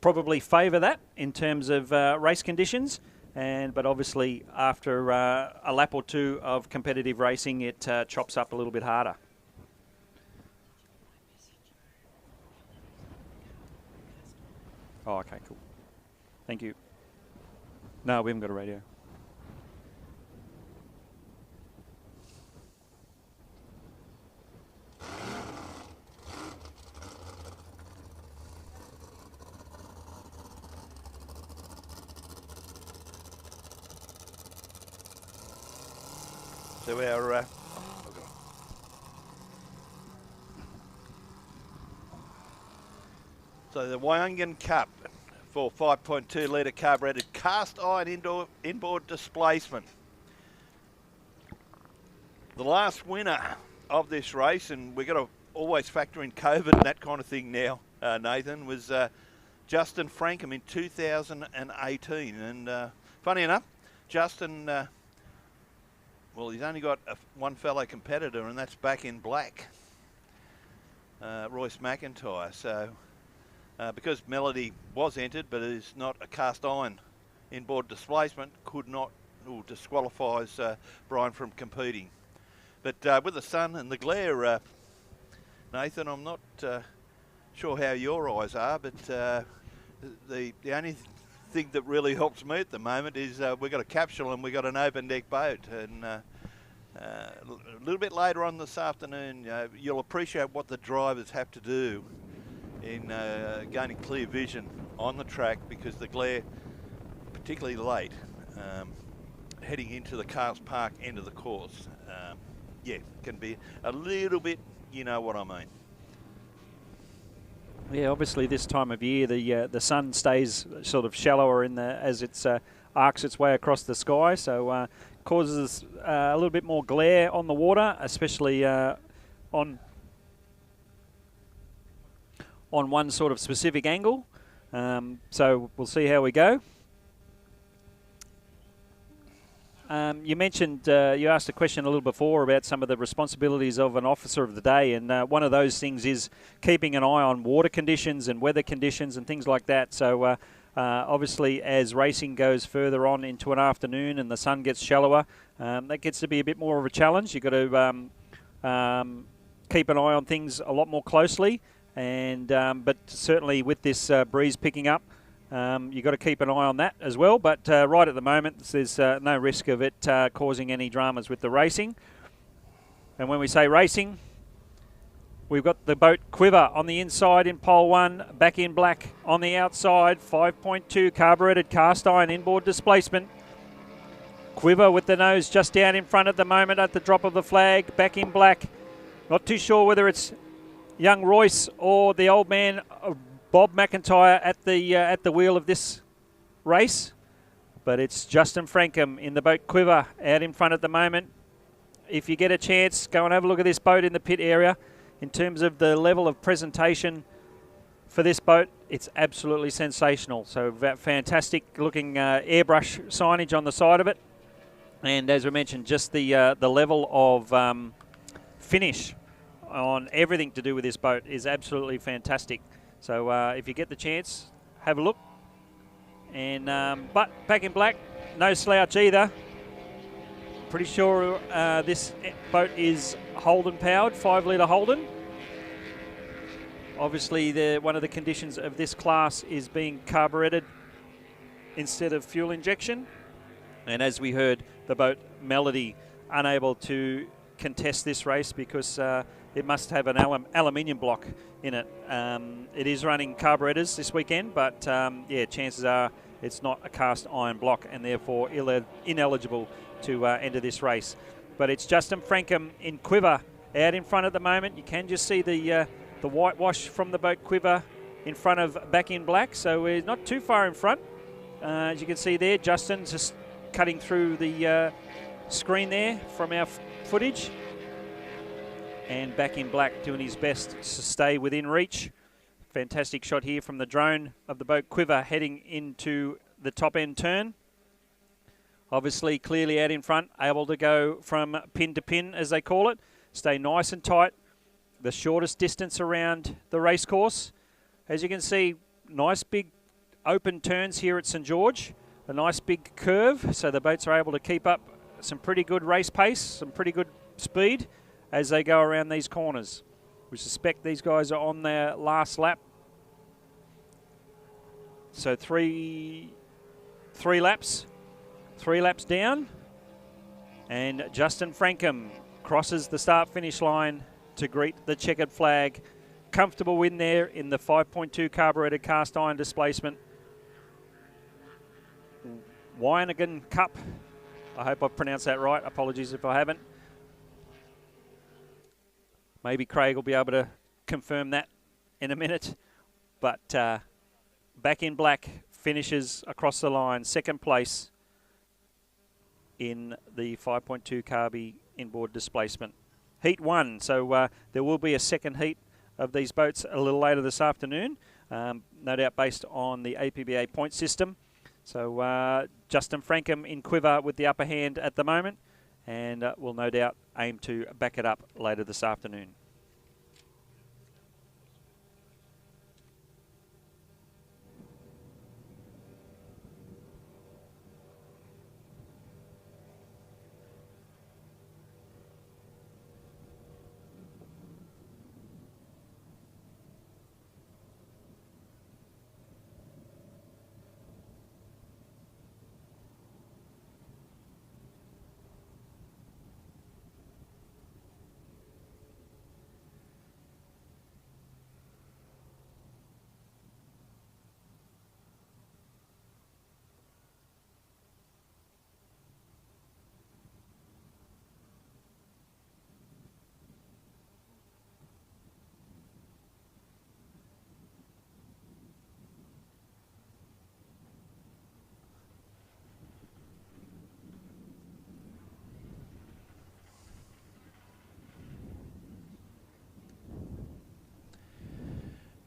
probably favour that in terms of race conditions. But obviously after a lap or two of competitive racing, it chops up a little bit harder. Oh, okay, cool. Thank you. No, we haven't got a radio. So our so the Waggott Cup for 5.2 litre carburetted cast iron inboard displacement. The last winner of this race, and we've got to always factor in COVID and that kind of thing now, Nathan, was Justin Frankham in 2018. And funny enough, Justin, well, he's only got one fellow competitor, and that's back in black, Royce McIntyre. So because Melody was entered but is not a cast iron inboard displacement, could not, or disqualifies Brian from competing. But with the sun and the glare, Nathan, I'm not sure how your eyes are, but the only thing that really helps me at the moment is we've got a capsule and we've got an open deck boat, and a little bit later on this afternoon you'll appreciate what the drivers have to do in gaining clear vision on the track because the glare, particularly late, heading into the Cars Park end of the course, yeah, can be a little bit, you know what I mean. Yeah, obviously this time of year the sun stays sort of shallower as it arcs its way across the sky, so causes a little bit more glare on the water, especially on one sort of specific angle. So we'll see how we go. You mentioned, you asked a question a little before about some of the responsibilities of an officer of the day, and one of those things is keeping an eye on water conditions and weather conditions and things like that. So obviously as racing goes further on into an afternoon and the sun gets shallower, that gets to be a bit more of a challenge. You've got to keep an eye on things a lot more closely, and but certainly with this breeze picking up, you've got to keep an eye on that as well. But right at the moment, there's no risk of it causing any dramas with the racing. And when we say racing, we've got the boat Quiver on the inside in pole 1, Back in Black on the outside, 5.2 carburetted cast iron inboard displacement. Quiver with the nose just down in front at the moment at the drop of the flag, Back in Black. Not too sure whether it's young Royce or the old man Bob McIntyre at the wheel of this race, but it's Justin Frankham in the boat Quiver out in front at the moment. If you get a chance, go and have a look at this boat in the pit area. In terms of the level of presentation for this boat, it's absolutely sensational. So fantastic looking airbrush signage on the side of it, and as we mentioned, just the level of finish on everything to do with this boat is absolutely fantastic. So if you get the chance, have a look. And but Back in Black, no slouch either. Pretty sure this boat is Holden powered, 5 litre Holden. Obviously, one of the conditions of this class is being carburetted instead of fuel injection. And as we heard, the boat Melody unable to contest this race because it must have an aluminium block in it. It is running carburetors this weekend, but yeah, chances are it's not a cast iron block and therefore ineligible to enter this race. But it's Justin Frankham in Quiver out in front at the moment. You can just see the whitewash from the boat Quiver in front of Back in Black, so we're not too far in front. As you can see there, Justin's just cutting through the screen there from our footage. And Back in Black doing his best to stay within reach. Fantastic shot here from the drone of the boat Quiver heading into the top end turn. Obviously clearly out in front, able to go from pin to pin as they call it. Stay nice and tight. The shortest distance around the race course. As you can see, nice big open turns here at St George. A nice big curve, so the boats are able to keep up some pretty good race pace, some pretty good speed as they go around these corners. We suspect these guys are on their last lap. So three laps down. And Justin Frankham crosses the start-finish line to greet the checkered flag. Comfortable win there in the 5.2 carburetted cast iron displacement. Wynigan Cup. I hope I've pronounced that right. Apologies if I haven't. Maybe Craig will be able to confirm that in a minute. But Back in Black finishes across the line, second place in the 5.2 carby inboard displacement. Heat 1, so there will be a second heat of these boats a little later this afternoon, no doubt based on the APBA point system. So Justin Frankham in Quiver with the upper hand at the moment, and will no doubt aim to back it up later this afternoon.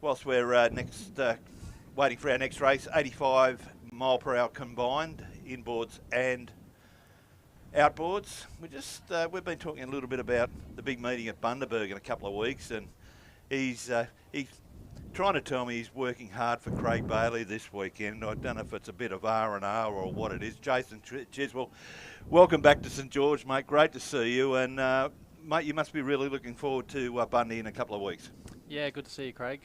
whilst we're waiting for our next race, 85 mile per hour combined, inboards and outboards. We've been talking a little bit about the big meeting at Bundaberg in a couple of weeks, and he's trying to tell me he's working hard for Craig Bailey this weekend. I don't know if it's a bit of R&R or what it is. Jason Chiswell, welcome back to St George, mate. Great to see you, and mate, you must be really looking forward to Bundy in a couple of weeks. Yeah, good to see you, Craig.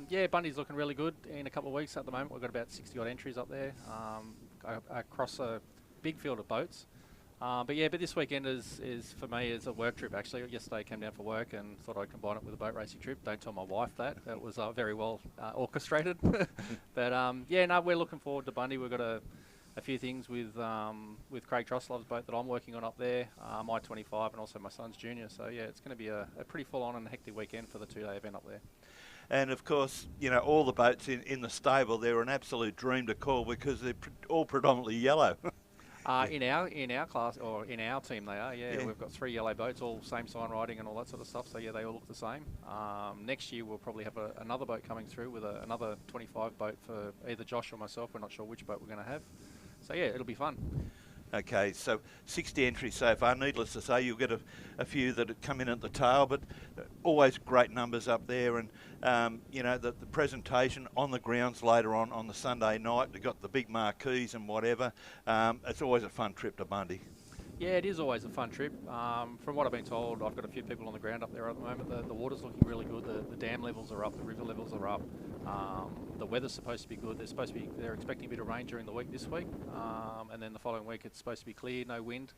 Yeah, Bundy's looking really good in a couple of weeks at the moment. We've got about 60-odd entries up there across a big field of boats. But this weekend is for me is a work trip, actually. Yesterday I came down for work and thought I'd combine it with a boat racing trip. Don't tell my wife that. That was very well orchestrated. But we're looking forward to Bundy. We've got a few things with Craig Troslov's boat that I'm working on up there, my 25 and also my son's junior. So yeah, it's going to be a pretty full-on and hectic weekend for the 2-day event up there. And of course, you know, all the boats in the stable, they're an absolute dream to call because they're all predominantly yellow. In our class, or in our team they are, yeah. We've got 3 yellow boats, all same sign riding and all that sort of stuff, so yeah, they all look the same. Next year we'll probably have another boat coming through with another 25 boat for either Josh or myself. We're not sure which boat we're going to have. So yeah, it'll be fun. Okay, so 60 entries so far. Needless to say, you'll get a few that come in at the tail, but always great numbers up there. And you know, the presentation on the grounds later on the Sunday night, they've got the big marquees and whatever. It's always a fun trip to Bundy. Yeah, it is always a fun trip. From what I've been told, I've got a few people on the ground up there at the moment. The water's looking really good. The dam levels are up. The river levels are up. The weather's supposed to be good. They're expecting a bit of rain during the week this week, and then the following week it's supposed to be clear, no wind.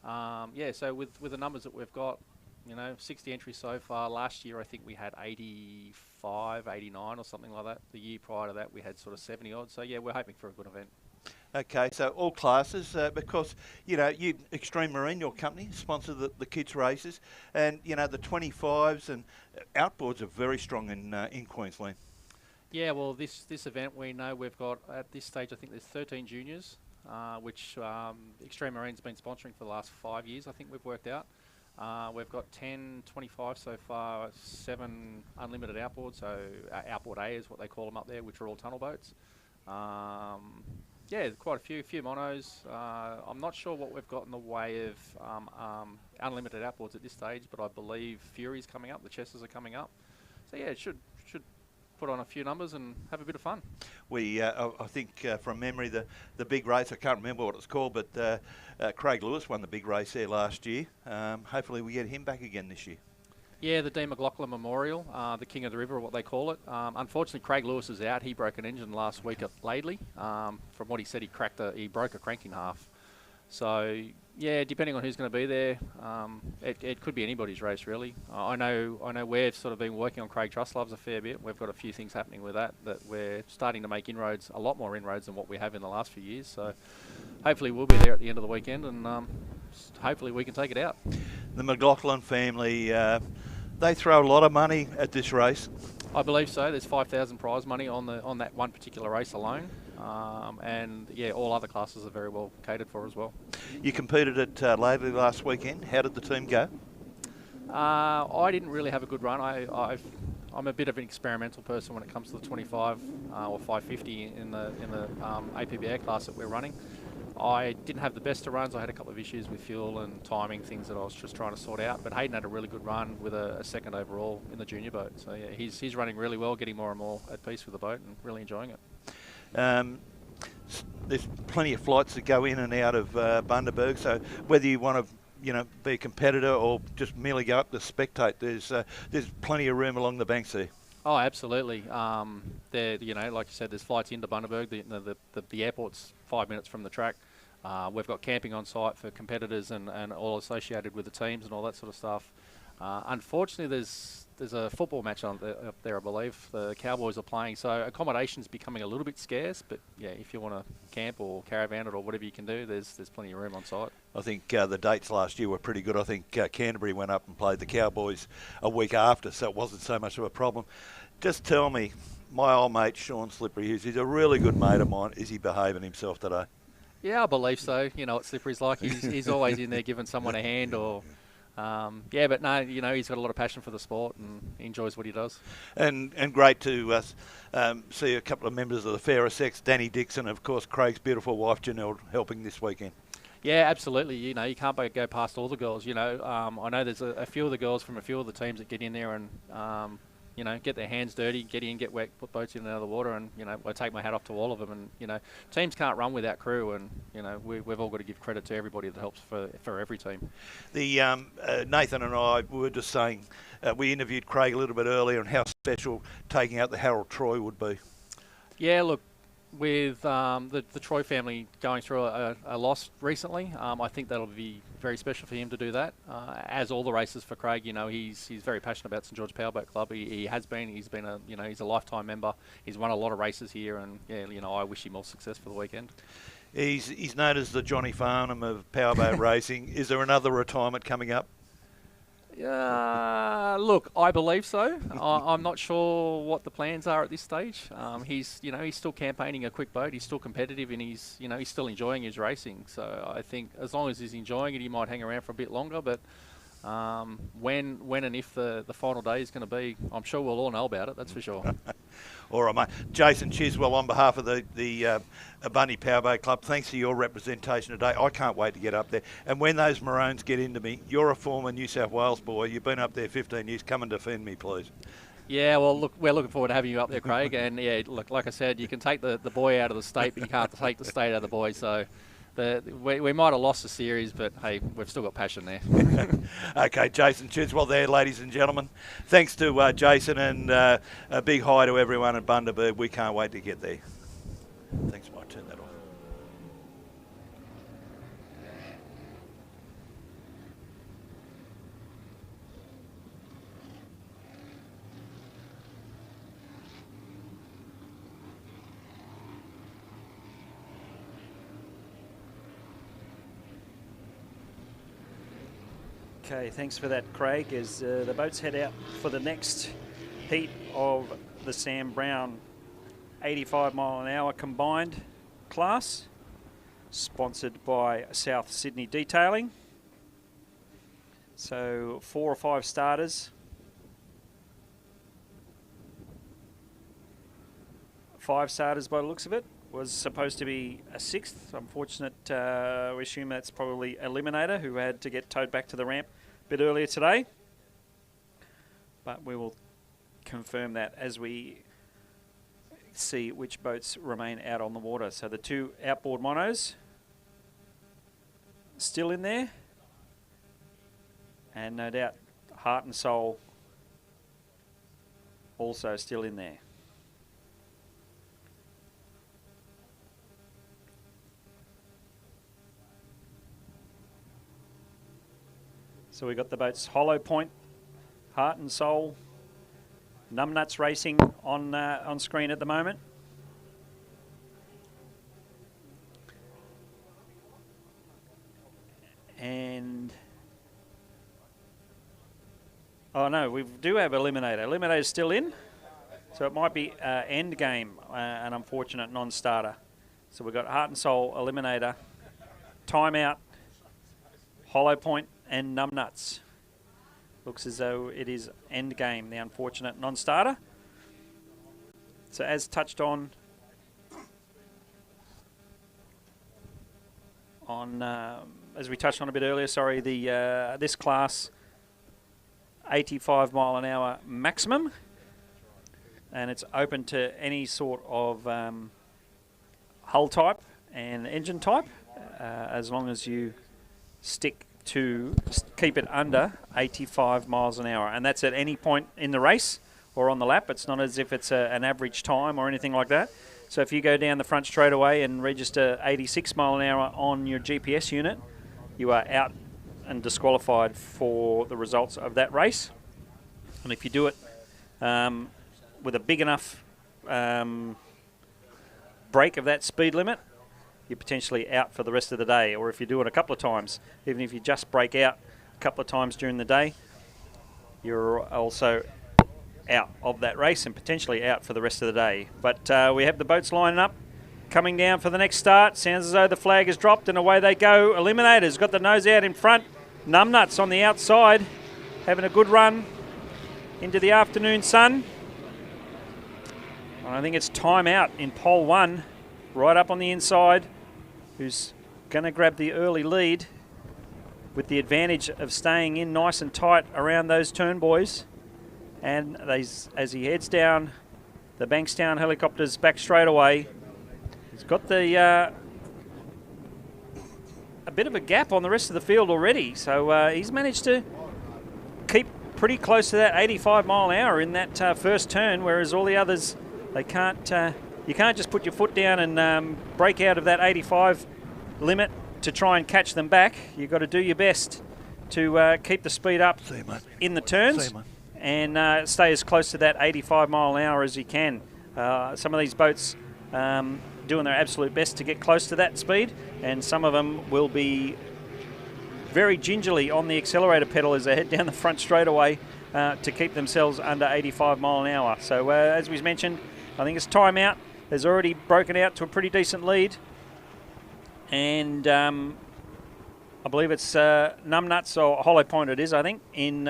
So with the numbers that we've got, you know, 60 entries so far. Last year I think we had 85, 89 or something like that. The year prior to that we had sort of 70 odd. So yeah, we're hoping for a good event. Okay, so all classes, because, you know, Extreme Marine, your company, sponsor the kids' races, and, you know, the 25s and outboards are very strong in Queensland. Yeah, well, this event, we know we've got, at this stage, I think there's 13 juniors, which Extreme Marine's been sponsoring for the last 5 years, I think we've worked out. We've got 10 25 so far, 7 unlimited outboards, so Outboard A is what they call them up there, which are all tunnel boats. Yeah, quite a few monos. I'm not sure what we've got in the way of unlimited outboards at this stage, but I believe Fury's coming up, the Chesters are coming up. So yeah, it should put on a few numbers and have a bit of fun. We, I think from memory, the big race, I can't remember what it's called, but Craig Lewis won the big race there last year. Hopefully we get him back again this year. Yeah, the Waggart Memorial, the King of the River, what they call it. Unfortunately, Craig Lewis is out. He broke an engine last week at Laidley. From what he said, he broke a crank in half. So, yeah, depending on who's going to be there, it could be anybody's race, really. I know we've sort of been working on Craig Trustlove's a fair bit. We've got a few things happening with that we're starting to make inroads, a lot more inroads than what we have in the last few years. So, hopefully we'll be there at the end of the weekend, and hopefully we can take it out. The McLaughlin family, they throw a lot of money at this race. I believe so. There's 5,000 prize money on that one particular race alone, and yeah, all other classes are very well catered for as well. You competed at Laidley last weekend. How did the team go? I didn't really have a good run. I'm a bit of an experimental person when it comes to the 25 or 550 in the APBA class that we're running. I didn't have the best of runs. I had a couple of issues with fuel and timing, things that I was just trying to sort out. But Hayden had a really good run with a second overall in the junior boat. So yeah, he's running really well, getting more and more at peace with the boat and really enjoying it. There's plenty of flights that go in and out of Bundaberg. So whether you want to, be a competitor or just merely go up to spectate, there's plenty of room along the banks there. Oh, absolutely. There, like you said, there's flights into Bundaberg. The airport's 5 minutes from the track. We've got camping on site for competitors and all associated with the teams and all that sort of stuff. Unfortunately, there's a football match up there, I believe. The Cowboys are playing, so accommodation's becoming a little bit scarce. But yeah, if you want to camp or caravan it or whatever you can do, there's plenty of room on site. I think the dates last year were pretty good. I think Canterbury went up and played the Cowboys a week after, so it wasn't so much of a problem. Just tell me, my old mate Sean Slippery, he's a really good mate of mine. Is he behaving himself today? Yeah, I believe so. You know what Slippery's like. He's always in there giving someone a hand or Yeah, but no, he's got a lot of passion for the sport and he enjoys what he does. And great to see a couple of members of the fairer sex, Danny Dixon, of course, Craig's beautiful wife, Janelle, helping this weekend. Yeah, absolutely. You can't go past all the girls. I know there's a few of the girls from a few of the teams that get in there and, get their hands dirty, get in, get wet, put boats in and out of the water, and, I take my hat off to all of them. And, teams can't run without crew, and, we've all got to give credit to everybody that helps for every team. Nathan and I were just saying, we interviewed Craig a little bit earlier on how special taking out the Harold Troy would be. Yeah, look, with the Troy family going through a loss recently, I think that'll be very special for him to do that. As all the races for Craig, he's very passionate about St George Powerboat Club. He has been. He's been he's a lifetime member. He's won a lot of races here, and I wish him all success for the weekend. He's known as the Johnny Farnham of powerboat racing. Is there another retirement coming up? Look, I believe so. I'm not sure what the plans are at this stage. He's still campaigning a quick boat. He's still competitive, and he's still enjoying his racing. So I think as long as he's enjoying it, he might hang around for a bit longer. But when and if the final day is going to be, I'm sure we'll all know about it. That's for sure. All right, mate. Jason Chiswell, on behalf of the Bunny Powerboat Club, thanks for your representation today. I can't wait to get up there. And when those Maroons get into me, you're a former New South Wales boy. You've been up there 15 years. Come and defend me, please. Yeah, well, look, we're looking forward to having you up there, Craig. And, yeah, look, like I said, you can take the boy out of the state, but you can't take the state out of the boy. So we might have lost the series, but, hey, we've still got passion there. Okay, Jason Chiswell there, ladies and gentlemen. Thanks to Jason, and a big hi to everyone at Bundaberg. We can't wait to get there. Thanks, Mike. Turn that off. Okay, thanks for that, Craig. As the boats head out for the next heat of the Sam Brown 85 mile an hour combined class, sponsored by South Sydney Detailing. So 4 or 5 starters. 5 starters by the looks of it. Was supposed to be a 6th. Unfortunate, we assume that's probably Eliminator, who had to get towed back to the ramp a bit earlier today. But we will confirm that as we see which boats remain out on the water. So the 2 outboard monos still in there. And no doubt Heart and Soul also still in there. So we've got the boats Hollow Point, Heart and Soul, Numbnuts Racing on screen at the moment. And oh no, we do have Eliminator. Eliminator's still in, so it might be end game, an unfortunate non-starter. So we've got Heart and Soul, Eliminator, Timeout, Hollow Point, and Numbnuts. Looks as though it is end game, the unfortunate non-starter. So as touched on as we touched on a bit earlier, sorry, the this class 85 mile an hour maximum, and it's open to any sort of hull type and engine type, as long as you stick to keep it under 85 miles an hour, and that's at any point in the race or on the lap. It's not as if it's an average time or anything like that. So if you go down the front straightaway and register 86 mile an hour on your GPS unit, you are out and disqualified for the results of that race. And if you do it with a big enough break of that speed limit, you're potentially out for the rest of the day. Or if you do it a couple of times, even if you just break out a couple of times during the day, you're also out of that race and potentially out for the rest of the day. But we have the boats lining up, coming down for the next start. Sounds as though the flag is dropped and away they go. Eliminator's got the nose out in front. Numbnuts on the outside, having a good run into the afternoon sun. And I think it's Time Out in pole 1, right up on the inside, who's going to grab the early lead with the advantage of staying in nice and tight around those turn buoys. And as he heads down the Bankstown helicopters back straight away, he's got the a bit of a gap on the rest of the field already. So he's managed to keep pretty close to that 85 mile an hour in that first turn, whereas all the others, they can't. You can't just put your foot down and break out of that 85 limit to try and catch them back. You've got to do your best to keep the speed up in the turns and stay as close to that 85 mile an hour as you can. Some of these boats doing their absolute best to get close to that speed, and some of them will be very gingerly on the accelerator pedal as they head down the front straightaway to keep themselves under 85 mile an hour. So as we mentioned, I think it's Time Out. Has already broken out to a pretty decent lead, and I believe it's Numbnuts or Hollow Point it is, I think,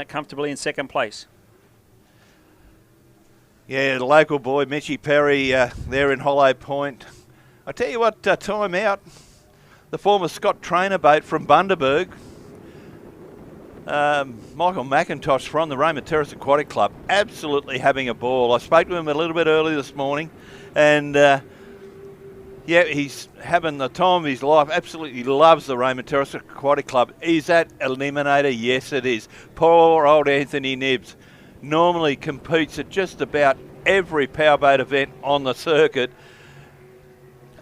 comfortably in second place. Yeah, the local boy, Mitchy Perry, there in Hollow Point. I tell you what, Time Out, the former Scott trainer boat from Bundaberg, Michael McIntosh from the Raymond Terrace Aquatic Club, absolutely having a ball. I spoke to him a little bit early this morning, and yeah, he's having the time of his life. Absolutely loves the Raymond Terrace Aquatic Club. Is that Eliminator? Yes, it is. Poor old Anthony Nibbs normally competes at just about every powerboat event on the circuit,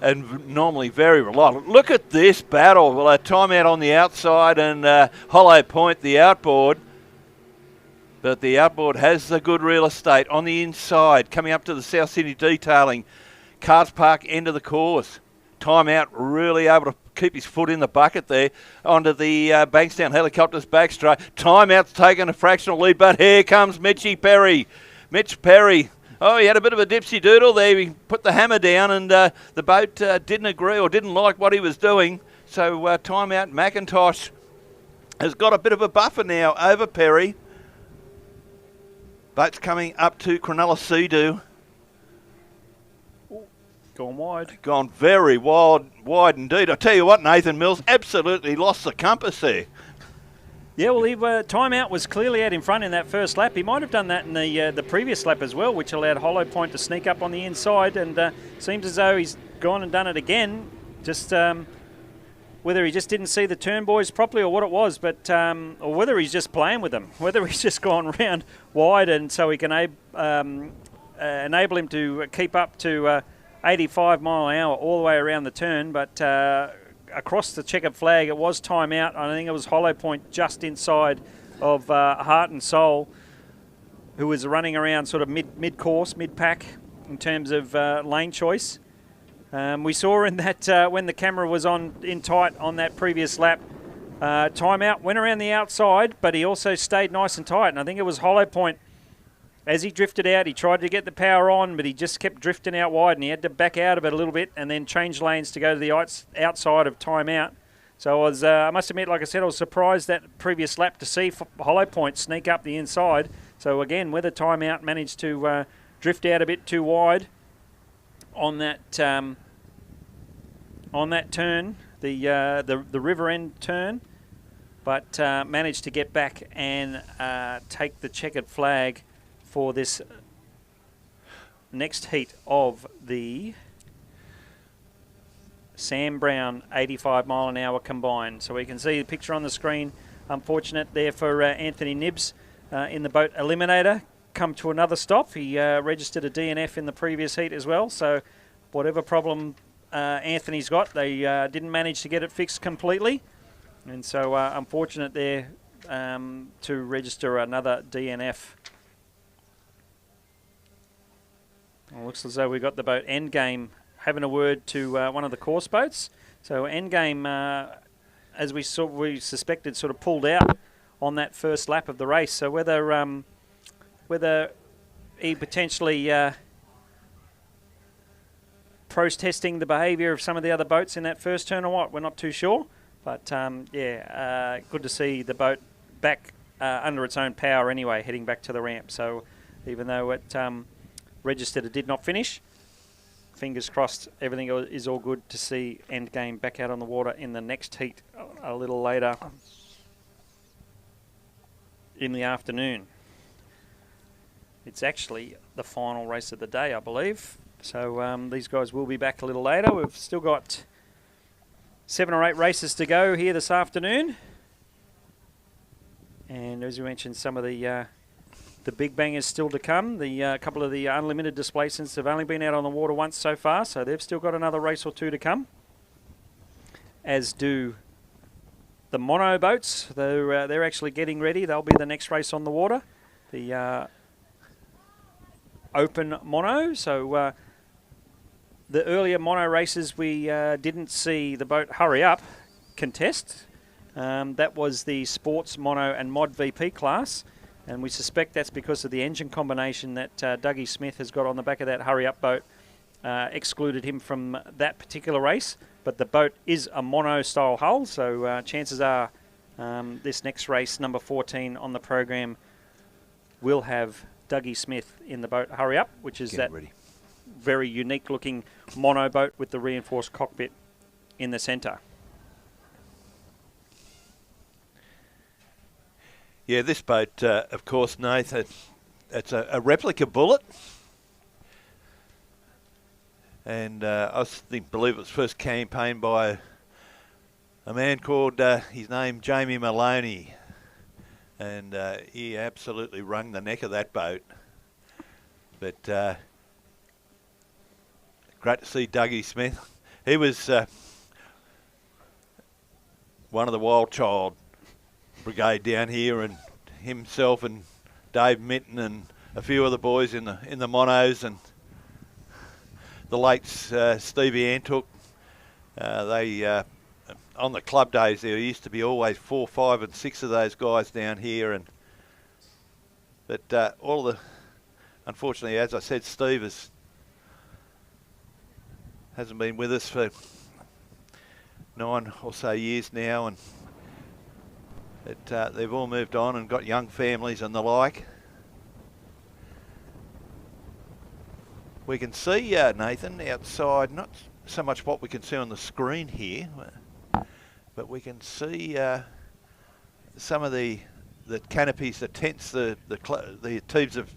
and normally very reliable. Look at this battle. Well, Time Out on the outside and Hollow Point, the outboard. But the outboard has the good real estate on the inside, coming up to the South City detailing. Cars Park end of the course. Time Out really able to keep his foot in the bucket there onto the Bankstown helicopters back straight. Time Out's taken a fractional lead, but here comes Mitchy Perry. Mitch Perry. Oh, he had a bit of a dipsy doodle there. He put the hammer down, and the boat didn't agree or didn't like what he was doing. So Time Out McIntosh has got a bit of a buffer now over Perry. Boat's coming up to Cronulla Sea-Doo. Gone wide. Gone very wide indeed. I tell you what, Nathan Mills absolutely lost the compass there. Yeah, well, Time Out was clearly out in front in that first lap. He might have done that in the previous lap as well, which allowed Hollow Point to sneak up on the inside, and seems as though he's gone and done it again. Just whether he just didn't see the turn buoys properly or what it was, but or whether he's just playing with them, whether he's just gone round wide, and so he can enable him to keep up to 85 mile an hour all the way around the turn, but across the checkered flag it was Time Out. I think it was Hollow Point just inside of Heart and Soul, who was running around sort of mid-course, mid-pack in terms of lane choice. We saw in that when the camera was in tight on that previous lap, Time Out went around the outside, but he also stayed nice and tight, and I think it was Hollow Point. As he drifted out, he tried to get the power on, but he just kept drifting out wide, and he had to back out of it a little bit and then change lanes to go to the outside of Time Out. So I must admit, like I said, I was surprised that previous lap to see Hollow Point sneak up the inside. So again, whether Time Out managed to drift out a bit too wide on that turn, the river end turn, but managed to get back and take the checkered flag for this next heat of the Sam Brown 85 mile an hour combined. So we can see the picture on the screen. Unfortunate there for Anthony Nibbs in the boat Eliminator. Come to another stop. He registered a DNF in the previous heat as well. So whatever problem Anthony's got, they didn't manage to get it fixed completely. And so unfortunate there to register another DNF. Well, looks as though we got the boat Endgame having a word to one of the course boats. So Endgame, as we suspected, sort of pulled out on that first lap of the race. So whether he potentially protesting the behaviour of some of the other boats in that first turn or what, we're not too sure. But, good to see the boat back under its own power anyway, heading back to the ramp. So even though it registered it did not finish, fingers crossed everything is all good to see Endgame back out on the water in the next heat a little later in the afternoon. It's actually the final race of the day, I believe. So these guys will be back a little later. We've still got 7 or 8 races to go here this afternoon. And as we mentioned, some of the big bangers still to come. The couple of the unlimited displacements have only been out on the water once so far, so they've still got another race or 2 to come. As do the mono boats. They're actually getting ready. They'll be the next race on the water. The open mono. So the earlier mono races we didn't see the boat Hurry Up contest. That was the sports mono and mod VP class, and we suspect that's because of the engine combination that Dougie Smith has got on the back of that Hurry Up boat excluded him from that particular race. But the boat is a mono style hull, so chances are this next race, number 14 on the program, will have Dougie Smith in the boat Hurry Up, which is very unique looking mono boat with the reinforced cockpit in the centre. Yeah, this boat, of course, Nathan, it's a replica Bullet. And I believe it was first campaigned by a man called, his name, Jamie Maloney. And he absolutely wrung the neck of that boat. But great to see Dougie Smith. He was one of the Wild Child Brigade down here, and himself and Dave Minton and a few of the boys in the monos, and the late Stevie Antuch. They on the club days there used to be always 4, 5 and 6 of those guys down here, but all the, unfortunately, as I said, Steve hasn't been with us for 9 or so years now, and they've all moved on and got young families and the like. We can see, Nathan, outside, not so much what we can see on the screen here, but we can see some of the canopies, the tents, the teams have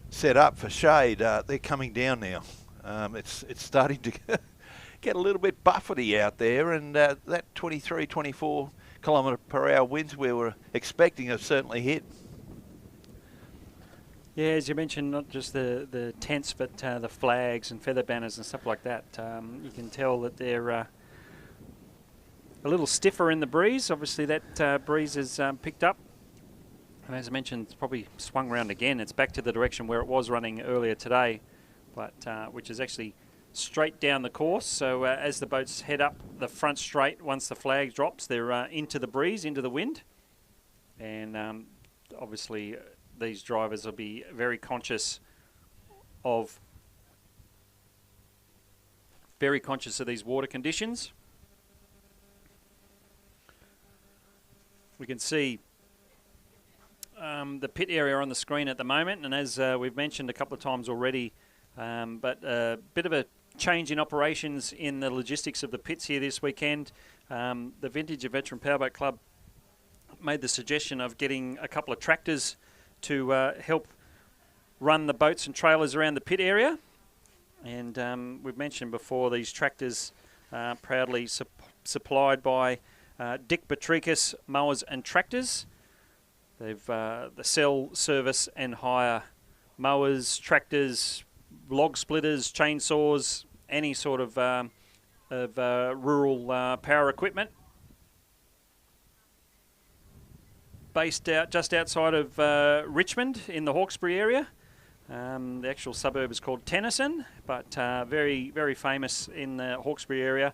set up for shade. They're coming down now. It's starting to get a little bit buffety out there, and that 23, 24 km/h winds we were expecting have certainly hit. Yeah, as you mentioned, not just the tents, but the flags and feather banners and stuff like that. You can tell that they're a little stiffer in the breeze. Obviously, that breeze has picked up. And as I mentioned, it's probably swung around again. It's back to the direction where it was running earlier today, but which is actually straight down the course. So as the boats head up the front straight, once the flag drops, they're into the breeze, into the wind. And obviously these drivers will be very conscious of these water conditions. We can see the pit area on the screen at the moment, and as we've mentioned a couple of times already, but a bit of a change in operations in the logistics of the pits here this weekend. The Vintage and Veteran Powerboat Club made the suggestion of getting a couple of tractors to help run the boats and trailers around the pit area. And we've mentioned before, these tractors are proudly supplied by Dick Patricus Mowers and Tractors. They've the sell, service and hire mowers, tractors, log splitters, chainsaws, any sort of rural power equipment. Based out just outside of Richmond in the Hawkesbury area. The actual suburb is called Tennyson, but very, very famous in the Hawkesbury area.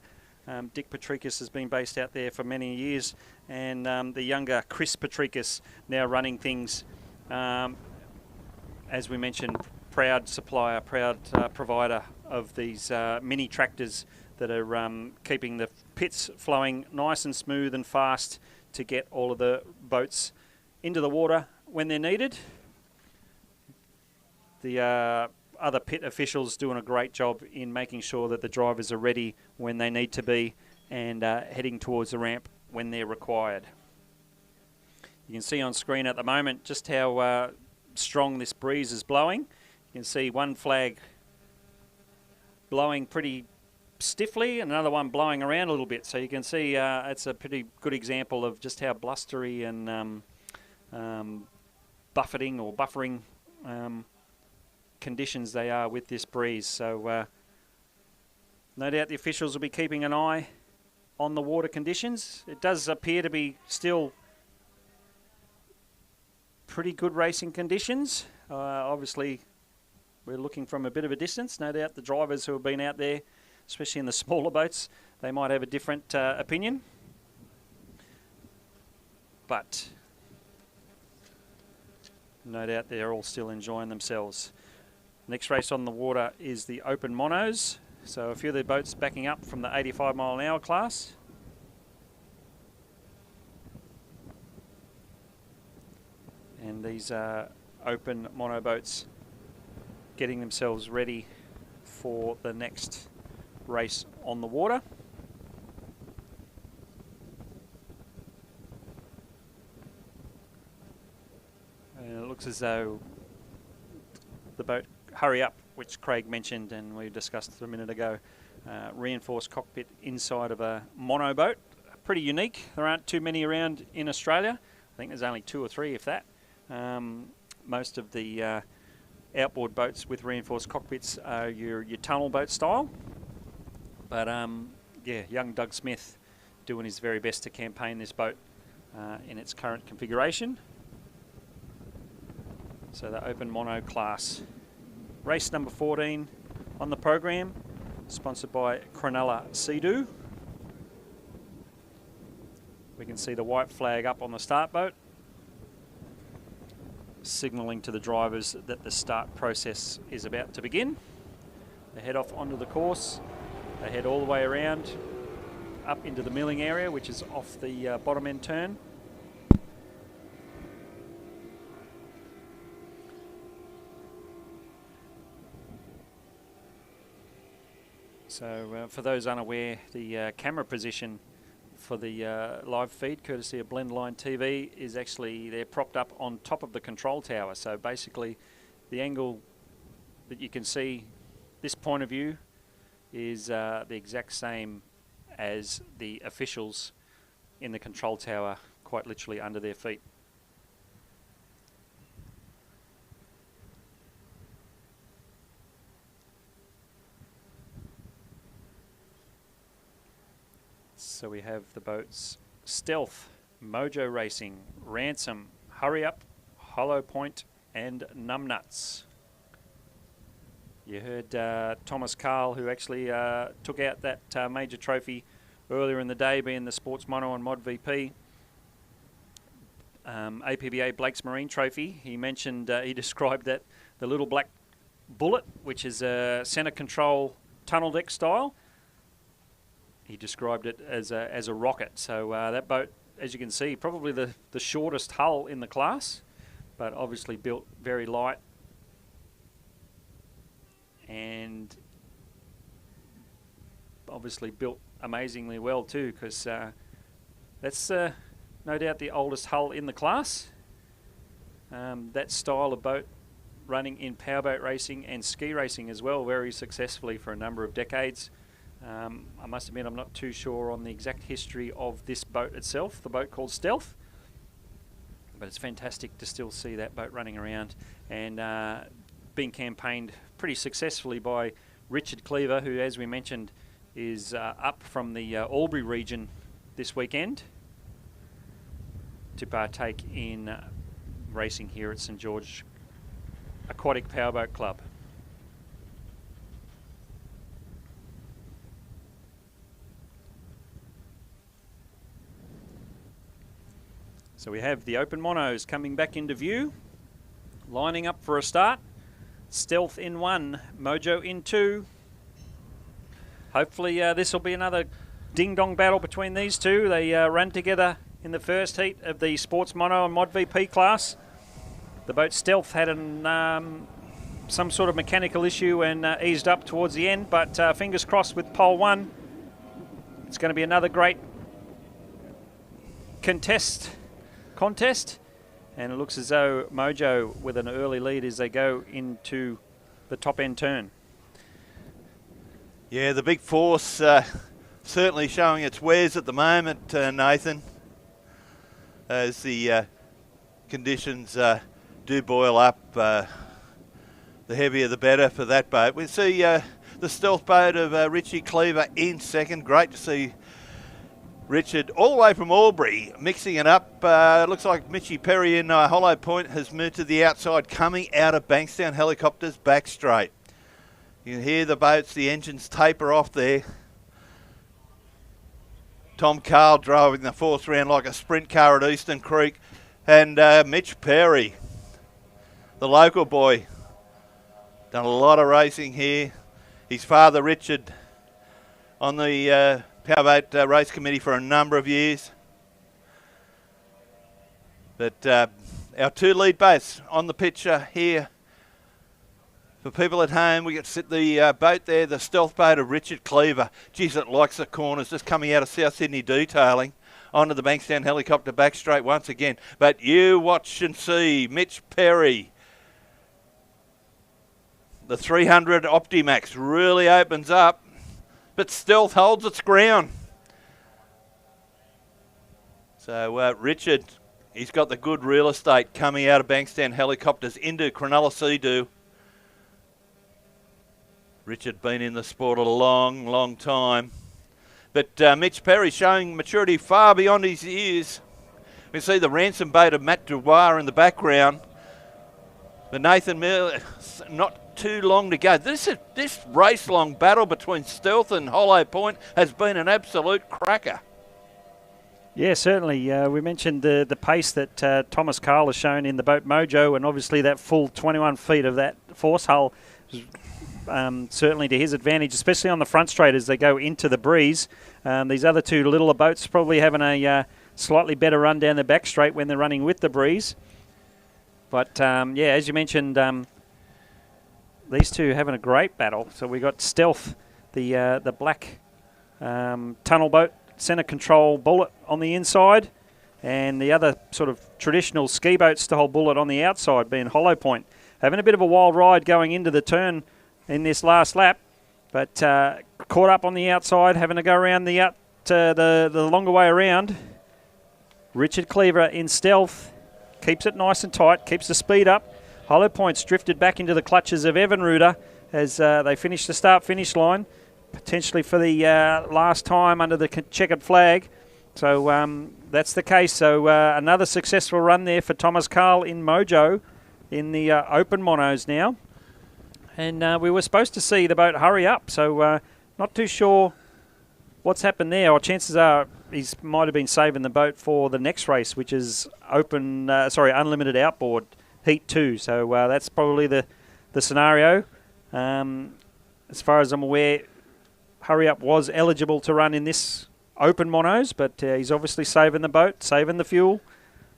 Dick Patricus has been based out there for many years, and the younger Chris Patricus now running things. As we mentioned, proud supplier, proud provider of these mini tractors that are keeping the pits flowing nice and smooth and fast to get all of the boats into the water when they're needed. The other pit officials doing a great job in making sure that the drivers are ready when they need to be and heading towards the ramp when they're required. You can see on screen at the moment just how strong this breeze is blowing. You can see one flag blowing pretty stiffly and another one blowing around a little bit. So you can see it's a pretty good example of just how blustery and buffeting or buffering conditions they are with this breeze. So no doubt the officials will be keeping an eye on the water conditions. It does appear to be still pretty good racing conditions. Obviously we're looking from a bit of a distance. No doubt the drivers who have been out there, especially in the smaller boats, they might have a different opinion. But no doubt they're all still enjoying themselves. Next race on the water is the open monos. So a few of the boats backing up from the 85 mile an hour class. And these open mono boats getting themselves ready for the next race on the water. And it looks as though the boat Hurry Up, which Craig mentioned and we discussed a minute ago, reinforced cockpit inside of a mono boat. Pretty unique. There aren't too many around in Australia. I think there's only 2 or 3, if that. Most of the outboard boats with reinforced cockpits are your tunnel boat style. But yeah, young Doug Smith doing his very best to campaign this boat in its current configuration. So the open mono class. Race number 14 on the program, sponsored by Cronulla Sea-Doo. We can see the white flag up on the start boat, signalling to the drivers that the start process is about to begin. They head off onto the course. They head all the way around up into the milling area, which is off the bottom end turn. So for those unaware, the camera position for the live feed, courtesy of Blendline TV, is actually, they're propped up on top of the control tower. So basically the angle that you can see, this point of view, is the exact same as the officials in the control tower, quite literally under their feet. So we have the boats Stealth, Mojo Racing, Ransom, Hurry Up, Hollow Point and Numbnuts. You heard Thomas Carl, who actually took out that major trophy earlier in the day, being the Sports Mono and Mod VP. APBA Blake's Marine Trophy. He mentioned, he described that the little black bullet, which is a centre control tunnel deck style, he described it as a rocket. So that boat, as you can see, probably the shortest hull in the class, but obviously built very light and obviously built amazingly well too, because that's no doubt the oldest hull in the class. That style of boat running in powerboat racing and ski racing as well, very successfully for a number of decades. I must admit I'm not too sure on the exact history of this boat itself, the boat called Stealth, but it's fantastic to still see that boat running around and being campaigned pretty successfully by Richard Cleaver, who, as we mentioned, is up from the Albury region this weekend to partake in racing here at St George Aquatic Powerboat Club. So we have the open monos coming back into view, lining up for a start. Stealth in 1, Mojo in 2. Hopefully this will be another ding-dong battle between these two. They ran together in the first heat of the Sports Mono and Mod VP class. The boat Stealth had some sort of mechanical issue and eased up towards the end, but fingers crossed with pole 1. It's going to be another great contest, and it looks as though Mojo with an early lead as they go into the top end turn. Yeah, the big force certainly showing its wares at the moment, Nathan, as the conditions do boil up. The heavier the better for that boat. We see the Stealth boat of Richie Cleaver in second. Great to see Richard all the way from Albury mixing it up. Looks like Mitchy Perry in Hollow Point has moved to the outside, coming out of Bankstown Helicopters back straight. You can hear the boats, the engines taper off there. Tom Carl driving the fourth round like a sprint car at Eastern Creek. And Mitch Perry, the local boy, done a lot of racing here. His father, Richard, on the Powerboat Race Committee for a number of years. But our two lead boats on the picture here. For people at home, we get to sit the boat there, the Stealth boat of Richard Cleaver. Geez, it likes the corners, just coming out of South Sydney detailing. Onto the Bankstown Helicopter back straight once again. But you watch and see Mitch Perry. The 300 Optimax really opens up, but Stealth holds its ground. So Richard, he's got the good real estate coming out of Bankstown Helicopters into Cronulla Sea-Doo. Richard been in the sport a long, long time. But Mitch Perry showing maturity far beyond his years. We see the Ransom boat of Matt Dubois in the background. But Nathan Miller, not too long to go. This race-long battle between Stealth and Hollow Point has been an absolute cracker. Yeah, certainly. We mentioned the pace that Thomas Carl has shown in the boat Mojo, and obviously that full 21 feet of that force hull is certainly to his advantage, especially on the front straight as they go into the breeze. These other two littler boats probably having a slightly better run down the back straight when they're running with the breeze. But, yeah, as you mentioned, these two having a great battle. So we got Stealth, the black tunnel boat, centre control bullet on the inside, and the other sort of traditional ski boat style bullet on the outside being Hollow Point. Having a bit of a wild ride going into the turn in this last lap, but caught up on the outside, having to go around the longer way around. Richard Cleaver in Stealth keeps it nice and tight, keeps the speed up. Hollow Point's drifted back into the clutches of Evan Ruder as they finish the start-finish line, potentially for the last time under the checkered flag. So that's the case. So another successful run there for Thomas Carl in Mojo in the open monos now. And we were supposed to see the boat hurry up, so not too sure what's happened there. Or chances are he might have been saving the boat for the next race, which is Unlimited Outboard Heat 2. So that's probably the scenario. As far as I'm aware, Hurry Up was eligible to run in this open monos, but he's obviously saving the boat, saving the fuel,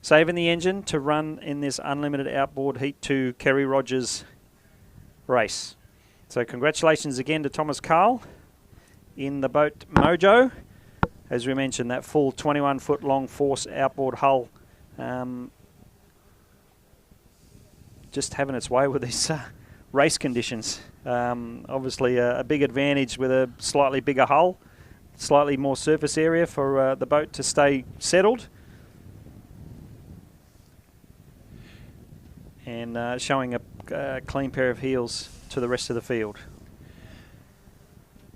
saving the engine to run in this Unlimited Outboard Heat 2 Kerry Rogers race. So congratulations again to Thomas Carl in the boat Mojo. As we mentioned, that full 21-foot long force outboard hull just having its way with these race conditions. Obviously a big advantage with a slightly bigger hull, slightly more surface area for the boat to stay settled. And showing a clean pair of heels to the rest of the field.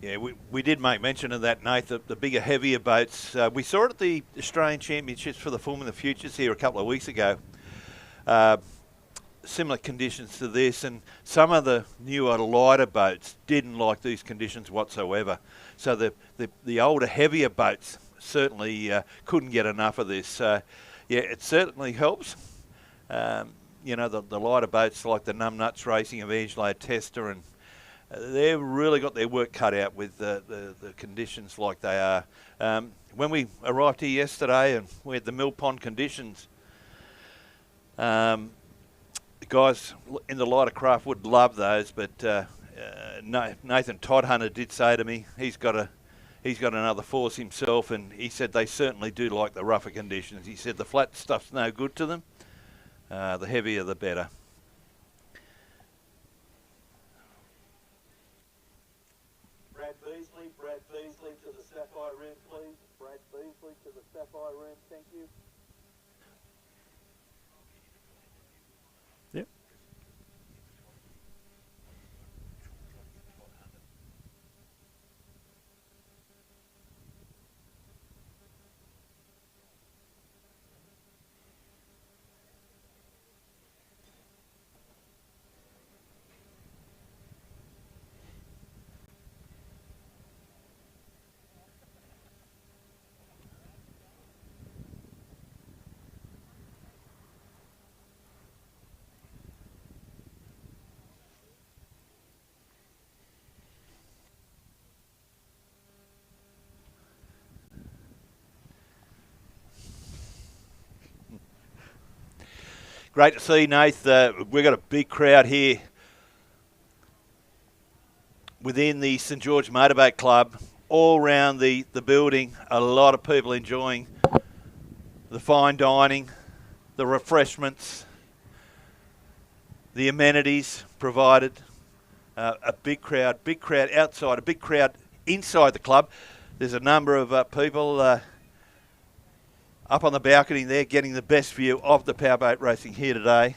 Yeah, we did make mention of that, Nate, the bigger, heavier boats. We saw it at the Australian Championships for the Formula Futures here a couple of weeks ago. Similar conditions to this, and some of the newer, lighter boats didn't like these conditions whatsoever. So the older, heavier boats certainly couldn't get enough of this. Yeah, it certainly helps. You know, the lighter boats like the Numbnuts Racing of Angelo Testa and they've really got their work cut out with the conditions like they are. When we arrived here yesterday and we had the mill pond conditions, the guys in the lighter craft would love those, but Nathan Todhunter did say to me he's got another force himself, and he said they certainly do like the rougher conditions. He said the flat stuff's no good to them. The heavier the better. Brad Beasley to the Sapphire Room, please. Brad Beasley to the Sapphire Room, thank you. Yep. Great to see, Nath. We've got a big crowd here within the St George Motorboat Club, all around the building. A lot of people enjoying the fine dining, the refreshments, the amenities provided. A big crowd outside, a big crowd inside the club. There's a number of people up on the balcony there getting the best view of the powerboat racing here today.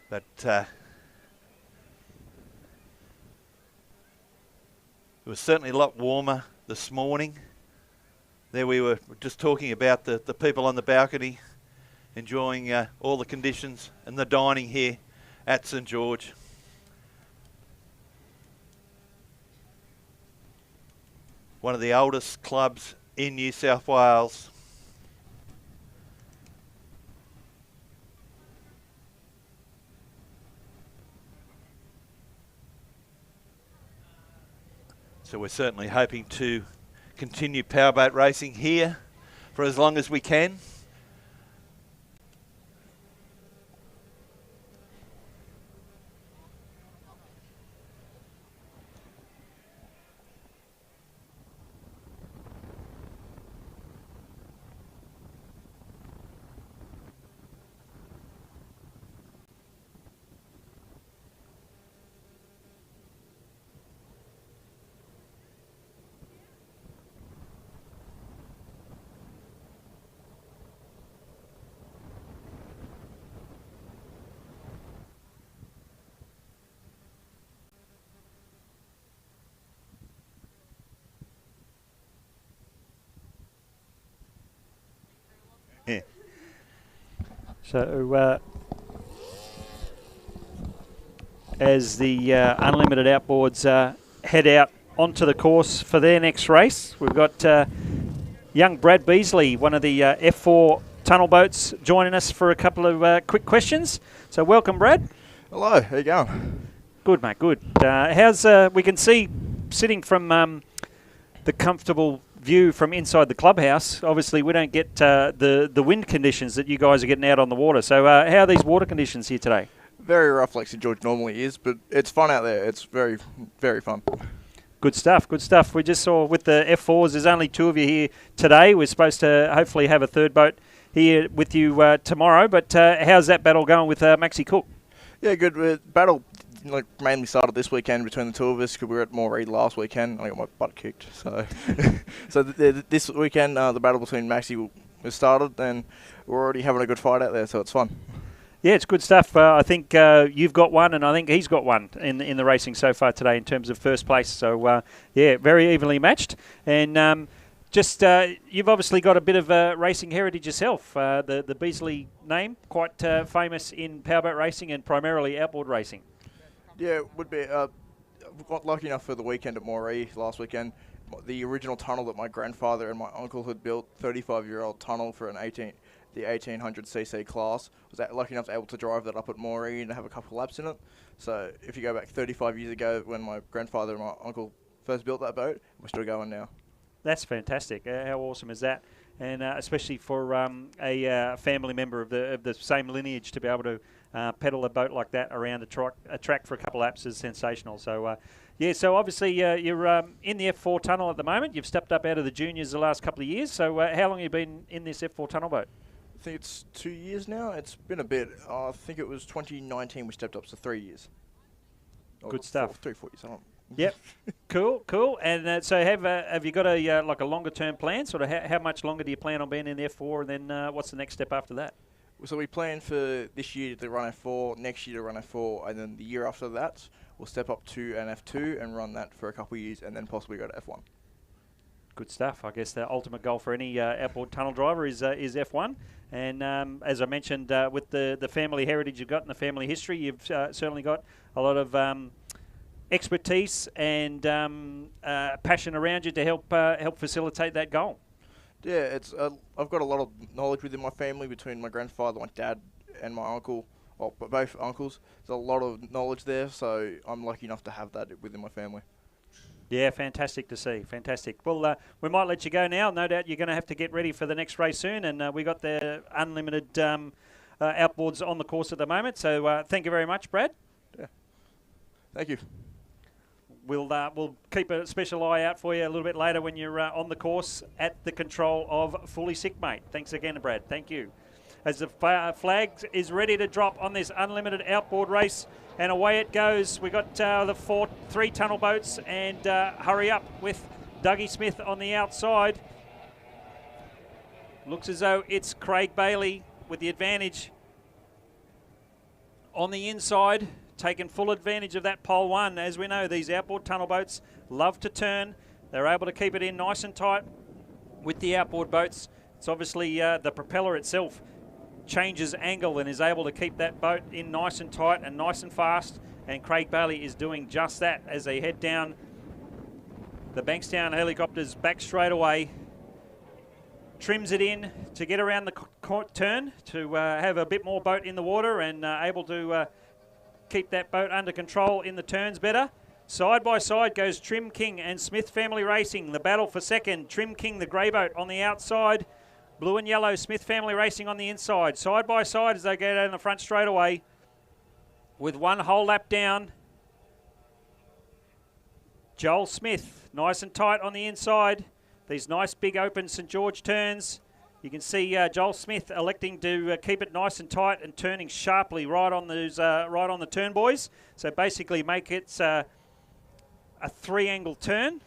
But it was certainly a lot warmer this morning. There we were just talking about the people on the balcony enjoying all the conditions and the dining here at St George. One of the oldest clubs in New South Wales. So we're certainly hoping to continue powerboat racing here for as long as we can. Yeah. So as the Unlimited Outboards head out onto the course for their next race, we've got young Brad Beasley, one of the F4 tunnel boats, joining us for a couple of quick questions. So welcome, Brad. Hello, how you going? Good, mate, good. How's we can see sitting from the comfortable view from inside the clubhouse. Obviously, we don't get the wind conditions that you guys are getting out on the water. So how are these water conditions here today? Very rough like St George normally is, but it's fun out there. It's very, very fun. Good stuff, good stuff. We just saw with the F4s, there's only two of you here today. We're supposed to hopefully have a third boat here with you tomorrow. But how's that battle going with Maxi Cook? Yeah, good. Battle mainly started this weekend between the two of us because we were at Moree last weekend. I got my butt kicked. So this weekend, the battle between Maxi was started, and we're already having a good fight out there, so it's fun. Yeah, it's good stuff. I think you've got one, and I think he's got one in the racing so far today in terms of first place. So, yeah, very evenly matched. And you've obviously got a bit of racing heritage yourself. The Beasley name, quite famous in powerboat racing and primarily outboard racing. Yeah, it would be. I got lucky enough for the weekend at Moree last weekend. The original tunnel that my grandfather and my uncle had built, 35-year-old tunnel for an the 1800cc class. Was lucky enough to able to drive that up at Marina and have a couple of laps in it. So if you go back 35 years ago when my grandfather and my uncle first built that boat, we're still going now. That's fantastic. How awesome is that? And especially for a family member of the same lineage to be able to pedal a boat like that around a track for a couple of laps is sensational. So, yeah, so obviously you're in the F4 tunnel at the moment. You've stepped up out of the juniors the last couple of years. So how long have you been in this F4 tunnel boat? I think it's 2 years now. It's been a bit. I think it was 2019 we stepped up, so 3 years. Good stuff. 4 years. I don't. Yep, cool. And so have you got a like a longer term plan? Sort of how much longer do you plan on being in the F4, and then what's the next step after that? So we plan for this year to run F4, next year to run F4, and then the year after that we'll step up to an F2 and run that for a couple of years, and then possibly go to F1. Good stuff. I guess the ultimate goal for any outboard tunnel driver is F1. And as I mentioned, with the family heritage you've got and the family history, you've certainly got a lot of expertise and passion around you to help facilitate that goal. Yeah, it's I've got a lot of knowledge within my family between my grandfather, my dad, and my uncle. Well, both uncles. There's a lot of knowledge there, so I'm lucky enough to have that within my family. Yeah, fantastic to see. Fantastic. Well, we might let you go now. No doubt you're going to have to get ready for the next race soon, and we got the unlimited outboards on the course at the moment. So thank you very much, Brad. Yeah. Thank you. We'll keep a special eye out for you a little bit later when you're on the course at the control of Fully Sick Mate. Thanks again, Brad. Thank you. As the flag is ready to drop on this unlimited outboard race, and away it goes. We got the three tunnel boats, and hurry up with Dougie Smith on the outside. Looks as though it's Craig Bailey with the advantage on the inside, taking full advantage of that pole one. As we know, these outboard tunnel boats love to turn. They're able to keep it in nice and tight with the outboard boats. It's obviously the propeller itself changes angle and is able to keep that boat in nice and tight and nice and fast. And Craig Bailey is doing just that as they head down the Bankstown helicopters back straight away. Trims it in to get around the turn to have a bit more boat in the water and able to keep that boat under control in the turns better. Side by side goes Trim King and Smith Family Racing. The battle for second. Trim King, the grey boat, on the outside. Blue and yellow, Smith Family Racing on the inside. Side by side as they go down the front straight away with one whole lap down. Joel Smith, nice and tight on the inside. These nice big open St George turns. You can see Joel Smith electing to keep it nice and tight and turning sharply right on those right on the turn boys. So basically make it a three-angle turn,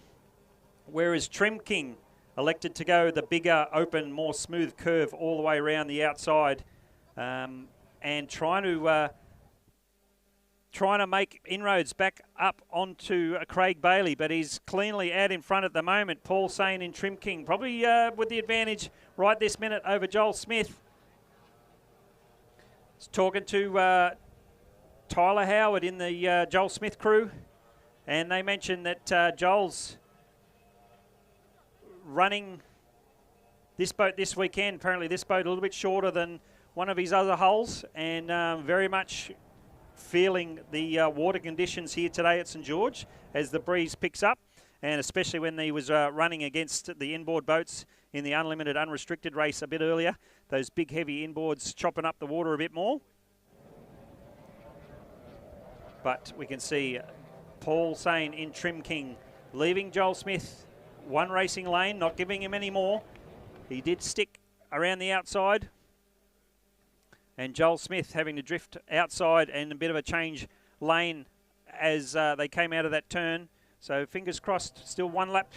whereas Trim King elected to go the bigger, open, more smooth curve all the way around the outside, and trying to make inroads back up onto Craig Bailey, but he's cleanly out in front at the moment. Paul Sane in Trim King, probably with the advantage right this minute over Joel Smith. He's talking to Tyler Howard in the Joel Smith crew, and they mentioned that Joel's running this boat this weekend. Apparently this boat a little bit shorter than one of his other hulls, and very much feeling the water conditions here today at St George as the breeze picks up, and especially when he was running against the inboard boats in the unlimited unrestricted race a bit earlier. Those big heavy inboards chopping up the water a bit more. But we can see Paul Sane in Trim King leaving Joel Smith one racing lane, not giving him any more. He did stick around the outside, and Joel Smith having to drift outside and a bit of a change lane as they came out of that turn. So fingers crossed, still one lap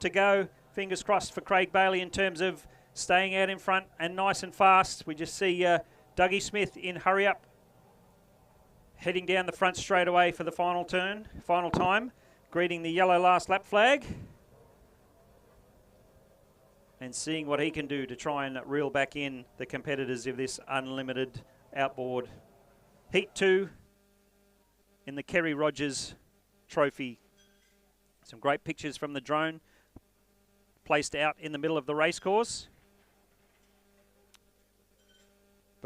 to go. Fingers crossed for Craig Bailey in terms of staying out in front and nice and fast. We just see Dougie Smith in hurry up, heading down the front straight away for the final turn, final time, greeting the yellow last lap flag, and seeing what he can do to try and reel back in the competitors of this unlimited outboard. Heat 2 in the Kerry Rogers Trophy. Some great pictures from the drone placed out in the middle of the racecourse.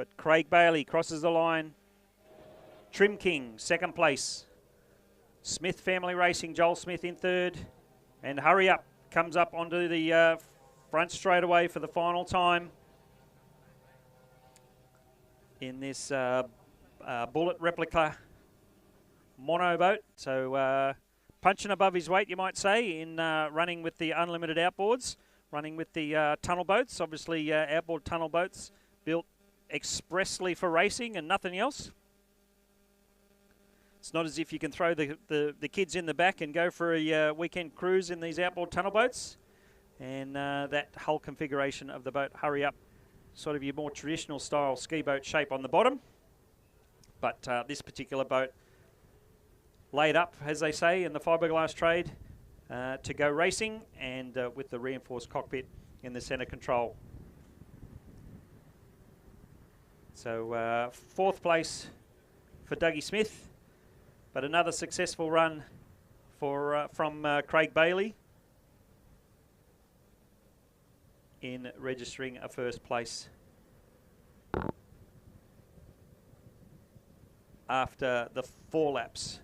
But Craig Bailey crosses the line. Trim King, second place. Smith Family Racing, Joel Smith in third. And Hurry Up comes up onto the front straightaway for the final time in this Bullet replica mono boat. So punching above his weight, you might say, in running with the unlimited outboards, running with the tunnel boats. Obviously, outboard tunnel boats built expressly for racing and nothing else. It's not as if you can throw the kids in the back and go for a weekend cruise in these outboard tunnel boats. And that whole configuration of the boat, Hurry Up, sort of your more traditional style ski boat shape on the bottom. But this particular boat laid up, as they say, in the fiberglass trade to go racing, and with the reinforced cockpit in the centre control. So fourth place for Dougie Smith. But another successful run for from Craig Bailey in registering a first place after the 4 laps.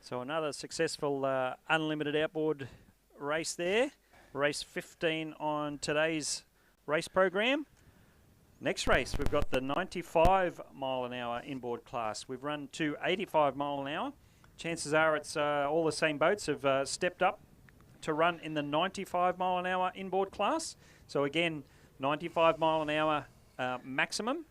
So another successful unlimited outboard race there. Race 15 on today's race program. Next race, we've got the 95 mile an hour inboard class. We've run to 85 mile an hour. Chances are it's all the same boats have stepped up to run in the 95 mile an hour inboard class. So again, 95 mile an hour maximum.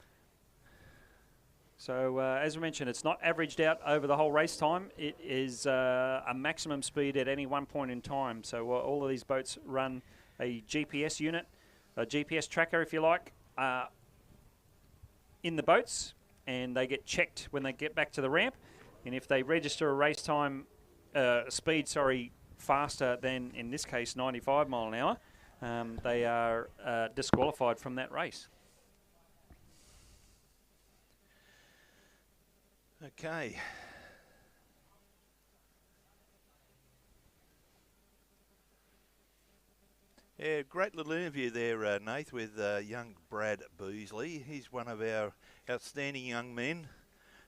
So as we mentioned, it's not averaged out over the whole race time. It is a maximum speed at any one point in time. So all of these boats run a GPS unit, a GPS tracker, if you like, in the boats, and they get checked when they get back to the ramp. And if they register a race time speed, faster than, in this case, 95 mile an hour, they are disqualified from that race. Okay. Yeah, great little interview there, Nath, with young Brad Beasley. He's one of our outstanding young men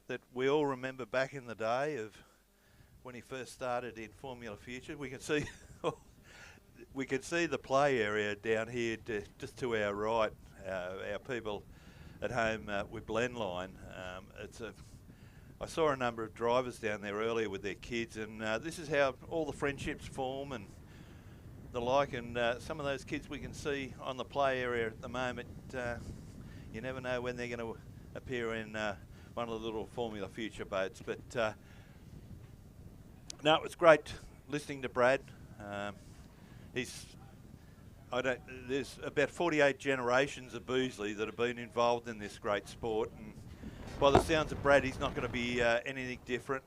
that we all remember back in the day of when he first started in Formula Future. We can see we can see the play area down here just to our right. Our people at home with Blendline. I saw a number of drivers down there earlier with their kids, and this is how all the friendships form and the like. And some of those kids we can see on the play area at the moment, you never know when they're going to appear in one of the little Formula Future boats. But no, it was great listening to Brad. There's about 48 generations of Beasley that have been involved in this great sport, and by the sounds of Brad, he's not going to be anything different.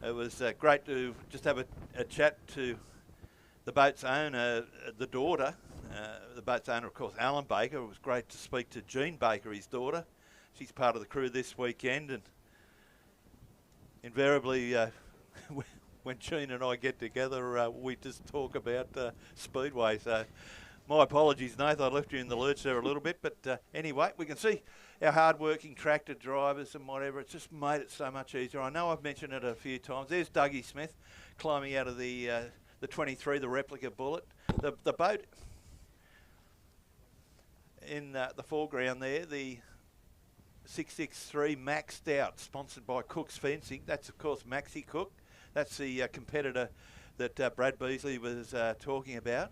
It was great to just have a chat to the boat's owner, the daughter. The boat's owner, of course, Alan Baker. It was great to speak to Jean Baker, his daughter. She's part of the crew this weekend, and invariably, when Jean and I get together, we just talk about Speedway. So my apologies, Nath, I left you in the lurch there a little bit. But anyway, we can see our hard-working tractor drivers and whatever. It's just made it so much easier. I know I've mentioned it a few times. There's Dougie Smith climbing out of the 23, the replica Bullet. The boat in the foreground there, the 663 Maxed Out, sponsored by Cook's Fencing. That's, of course, Maxi Cook. That's the competitor that Brad Beasley was talking about.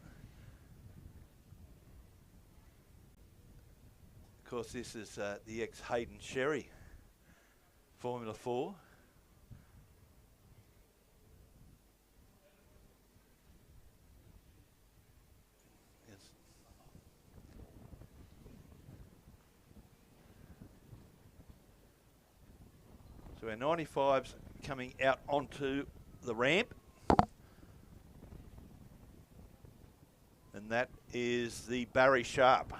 Of course, this is the ex-Hayden Sherry Formula 4. Yes. So our 95's coming out onto the ramp. And that is the Barry Sharp.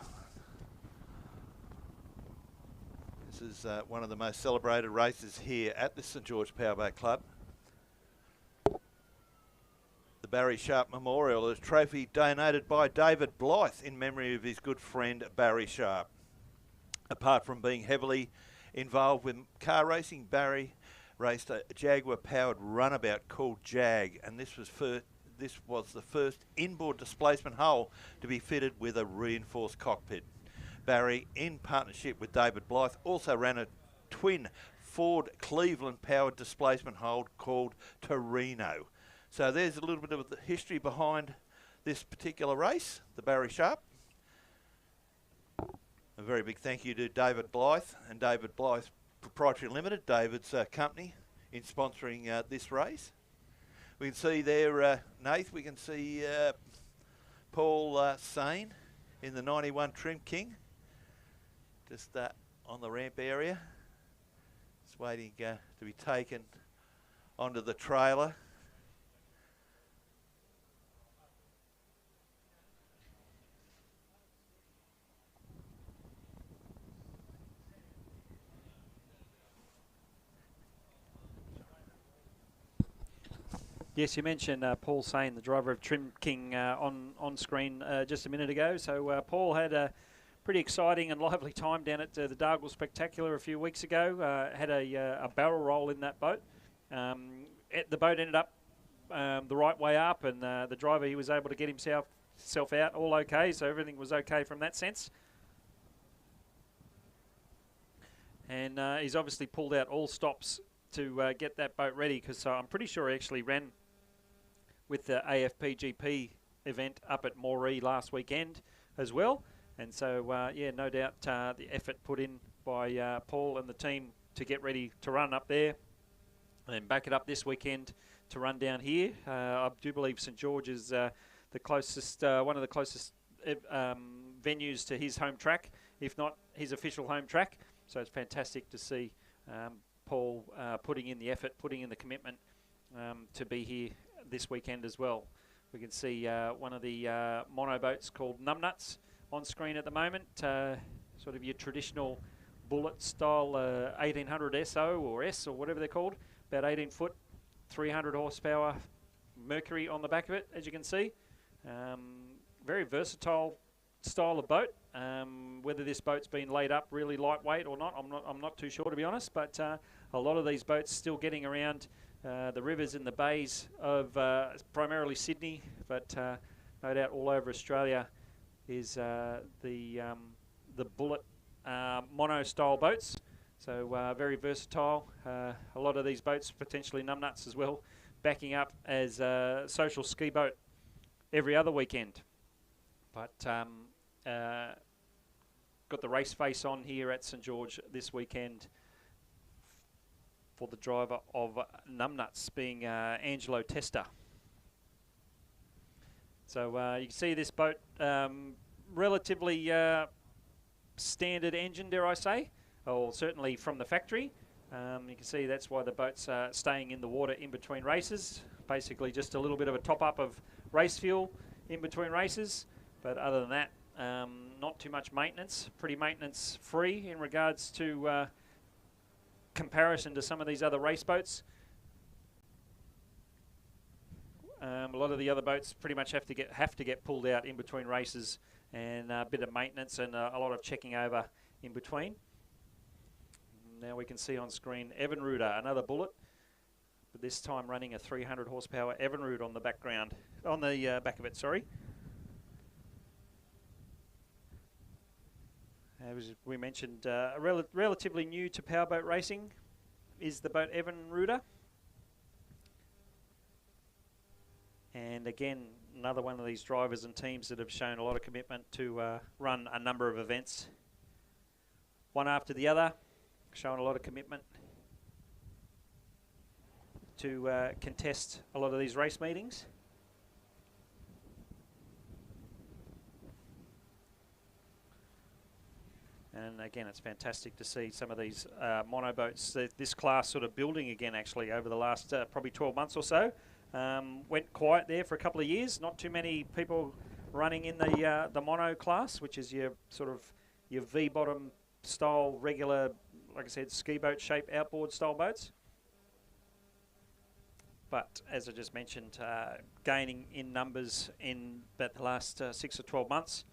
This is one of the most celebrated races here at the St George Powerboat Club. The Barry Sharp Memorial is a trophy donated by David Blythe in memory of his good friend Barry Sharp. Apart from being heavily involved with car racing, Barry raced a Jaguar-powered runabout called Jag, and this was the first inboard displacement hull to be fitted with a reinforced cockpit. Barry, in partnership with David Blythe, also ran a twin Ford Cleveland-powered displacement hull called Torino. So there's a little bit of the history behind this particular race, the Barry Sharp. A very big thank you to David Blythe and David Blythe Proprietary Limited, David's company, in sponsoring this race. We can see there, Nath, we can see Paul Sane in the 91 Trim King, just on the ramp area. Just waiting to be taken onto the trailer. Yes, you mentioned Paul Sane, the driver of Trim King, on screen just a minute ago. So Paul had a pretty exciting and lively time down at the Dargle Spectacular a few weeks ago. Had a barrel roll in that boat. The boat ended up the right way up, and the driver, he was able to get himself out all okay, so everything was okay from that sense. And he's obviously pulled out all stops to get that boat ready, because I'm pretty sure he actually ran with the AFPGP event up at Moree last weekend as well. And so, yeah, no doubt the effort put in by Paul and the team to get ready to run up there and back it up this weekend to run down here. I do believe St George is the closest, one of the closest venues to his home track, if not his official home track. So it's fantastic to see Paul putting in the effort, putting in the commitment to be here this weekend as well. We can see one of the mono boats called Numbnuts on screen at the moment, sort of your traditional bullet style 1800 SO or S or whatever they're called, about 18 foot, 300 horsepower Mercury on the back of it, as you can see. Very versatile style of boat. Whether this boat's been laid up really lightweight or not, I'm not too sure, to be honest, but a lot of these boats still getting around the rivers and the bays of primarily Sydney, but no doubt all over Australia is the bullet mono style boats. So very versatile. A lot of these boats, potentially Numbnuts as well, backing up as a social ski boat every other weekend. But got the race face on here at St George this weekend for the driver of Numbnuts, being Angelo Testa. So you can see this boat, relatively standard engine, dare I say, or certainly from the factory. You can see that's why the boat's staying in the water in between races. Basically just a little bit of a top-up of race fuel in between races. But other than that, not too much maintenance, pretty maintenance-free in regards to comparison to some of these other race boats. A lot of the other boats pretty much have to get pulled out in between races, and a bit of maintenance and a lot of checking over in between. Now we can see on screen Evinrude, another bullet, but this time running a 300 horsepower Evinrude on the background, on the back of it, sorry. As we mentioned, relatively new to powerboat racing is the boat Evan Ruder. And again, another one of these drivers and teams that have shown a lot of commitment to run a number of events, one after the other, showing a lot of commitment to contest a lot of these race meetings. And again, it's fantastic to see some of these monoboats, this class sort of building again actually over the last probably 12 months or so. Went quiet there for a couple of years. Not too many people running in the mono class, which is your sort of your V-bottom style, regular, like I said, ski boat shape outboard style boats. But as I just mentioned, gaining in numbers in about the last 6 or 12 months,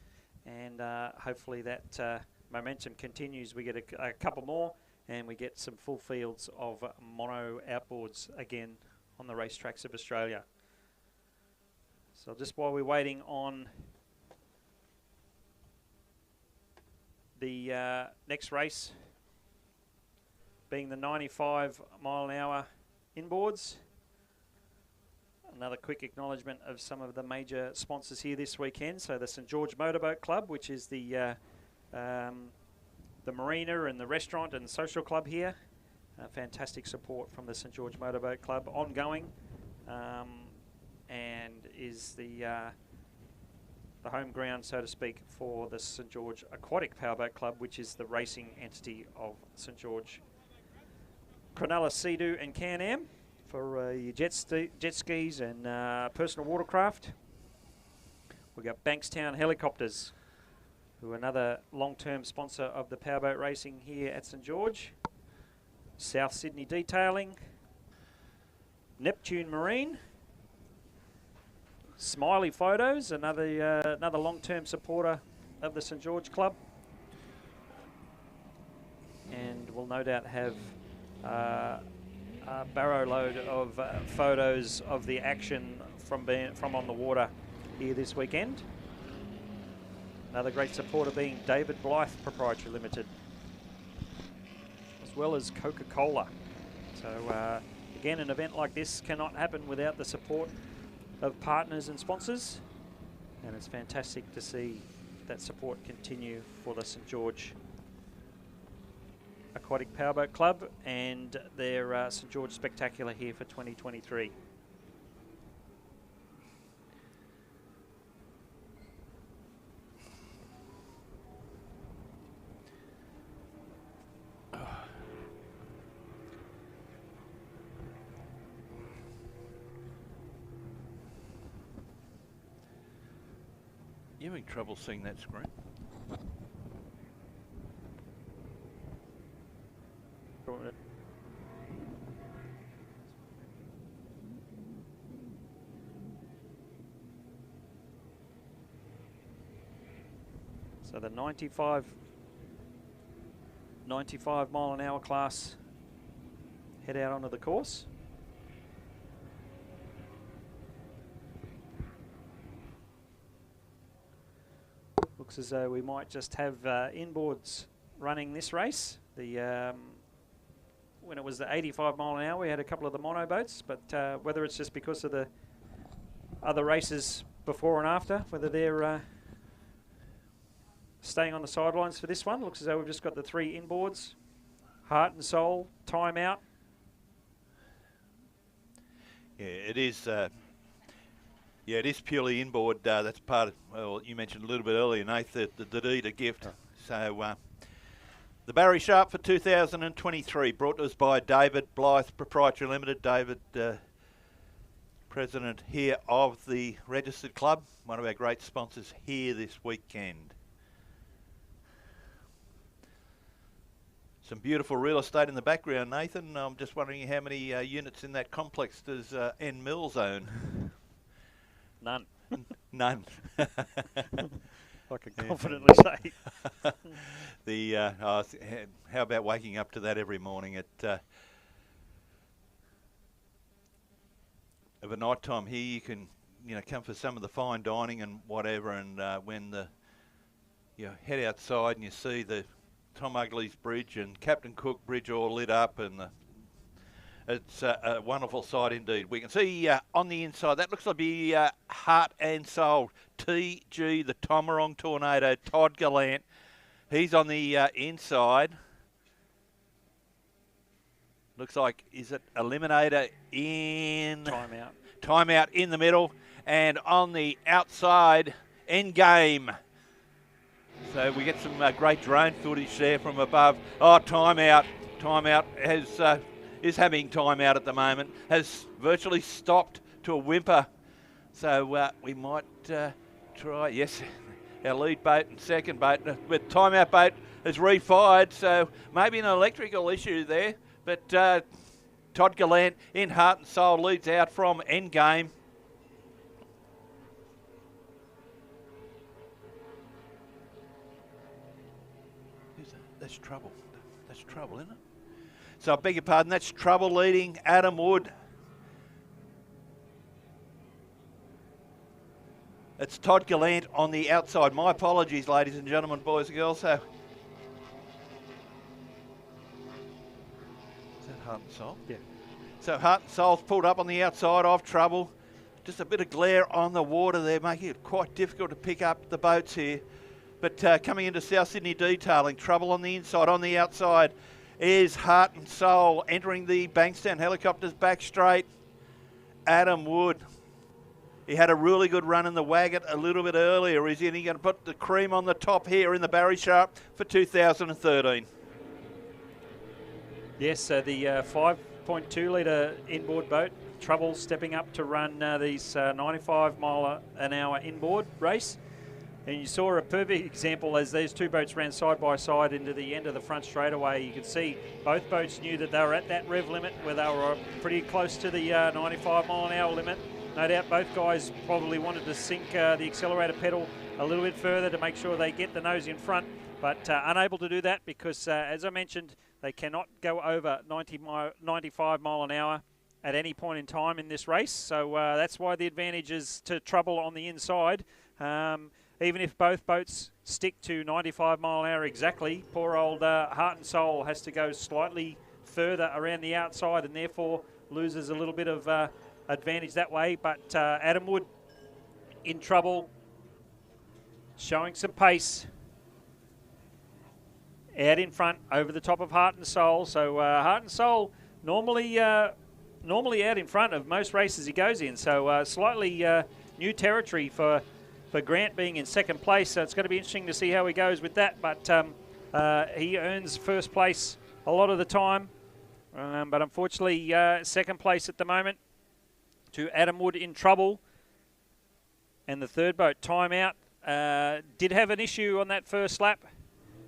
and hopefully that momentum continues. We get a couple more, and we get some full fields of mono outboards again on the racetracks of Australia. So just while we're waiting on the next race, being the 95 mile an hour inboards, another quick acknowledgement of some of the major sponsors here this weekend. So the St George Motorboat Club, which is the Marina and the restaurant and the social club here. Fantastic support from the St George Motorboat Club, ongoing, and is the home ground, so to speak, for the St George Aquatic Powerboat Club, which is the racing entity of St George. Cronulla, Sea-Doo and Can-Am for your jet skis and personal watercraft. We've got Bankstown Helicopters, who are another long-term sponsor of the powerboat racing here at St George. South Sydney Detailing, Neptune Marine, Smiley Photos, another long-term supporter of the St George Club, and will no doubt have a barrow load of photos of the action from on the water here this weekend. Another great supporter being David Blythe Proprietary Limited, as well as Coca-Cola. So again, an event like this cannot happen without the support of partners and sponsors, and it's fantastic to see that support continue for the St George Aquatic Powerboat Club and their St George Spectacular here for 2023. You having trouble seeing that screen? So the 95 mile an hour class head out onto the course. Looks as though we might just have inboards running this race. The when it was the 85 mile an hour, we had a couple of the mono boats, but whether it's just because of the other races before and after, whether they're staying on the sidelines for this one. Looks as though we've just got the 3 inboards, Heart and Soul, Time Out. Yeah, it is. Yeah, it is purely inboard. That's part of, well, you mentioned a little bit earlier, Nath, the Dita gift. So the Barry Sharp for 2023, brought to us by David Blythe Proprietary Limited. David, president here of the Registered Club, one of our great sponsors here this weekend. Some beautiful real estate in the background, Nathan. I'm just wondering how many units in that complex does N Mills own? None. None. I can confidently say. How about waking up to that every morning at of a night time here? You can come for some of the fine dining and whatever, and when the you head outside and you see the Tom Ugley's Bridge and Captain Cook Bridge all lit up, and it's a wonderful sight indeed. We can see on the inside, that looks to be Heart and Soul, TG, the Tomarong Tornado, Todd Gallant. He's on the inside. Looks like, is it Eliminator in? Timeout. Timeout in the middle. And on the outside, Endgame. So we get some great drone footage there from above. Oh, timeout. Timeout is having timeout at the moment. Has virtually stopped to a whimper. So we might try. Yes, our lead boat and second boat. But timeout boat has refired. So maybe an electrical issue there. But Todd Gallant in Heart and Soul leads out from Endgame. That's trouble. That's trouble, isn't it? So I beg your pardon, that's trouble leading Adam Wood. It's Todd Gallant on the outside. My apologies, ladies and gentlemen, boys and girls. So, is that Heart and Soul? Yeah. So Heart and Soul's pulled up on the outside of trouble. Just a bit of glare on the water there, making it quite difficult to pick up the boats here. But coming into South Sydney detailing, trouble on the inside. On the outside is Heart and Soul entering the Bankstown helicopters back straight. Adam Wood. He had a really good run in the Waggott a little bit earlier. Is he going to put the cream on the top here in the Barry Sharp for 2013? Yes, so the 5.2 litre inboard boat, trouble stepping up to run these 95 mile an hour inboard race. And you saw a perfect example as these two boats ran side by side into the end of the front straightaway. You could see both boats knew that they were at that rev limit, where they were pretty close to the 95 mile an hour limit. No doubt both guys probably wanted to sink the accelerator pedal a little bit further to make sure they get the nose in front, but unable to do that because, as I mentioned, they cannot go over 95 mile an hour at any point in time in this race. So that's why the advantage is to trouble on the inside. Even if both boats stick to 95 mile an hour exactly, poor old Heart and Soul has to go slightly further around the outside and therefore loses a little bit of advantage that way. But Adam Wood in trouble, showing some pace. Out in front, over the top of Heart and Soul. So Heart and Soul normally out in front of most races he goes in. So slightly new territory for Grant being in second place. So it's going to be interesting to see how he goes with that. But he earns first place a lot of the time. But unfortunately, second place at the moment to Adam Wood in trouble. And the third boat, Timeout, did have an issue on that first lap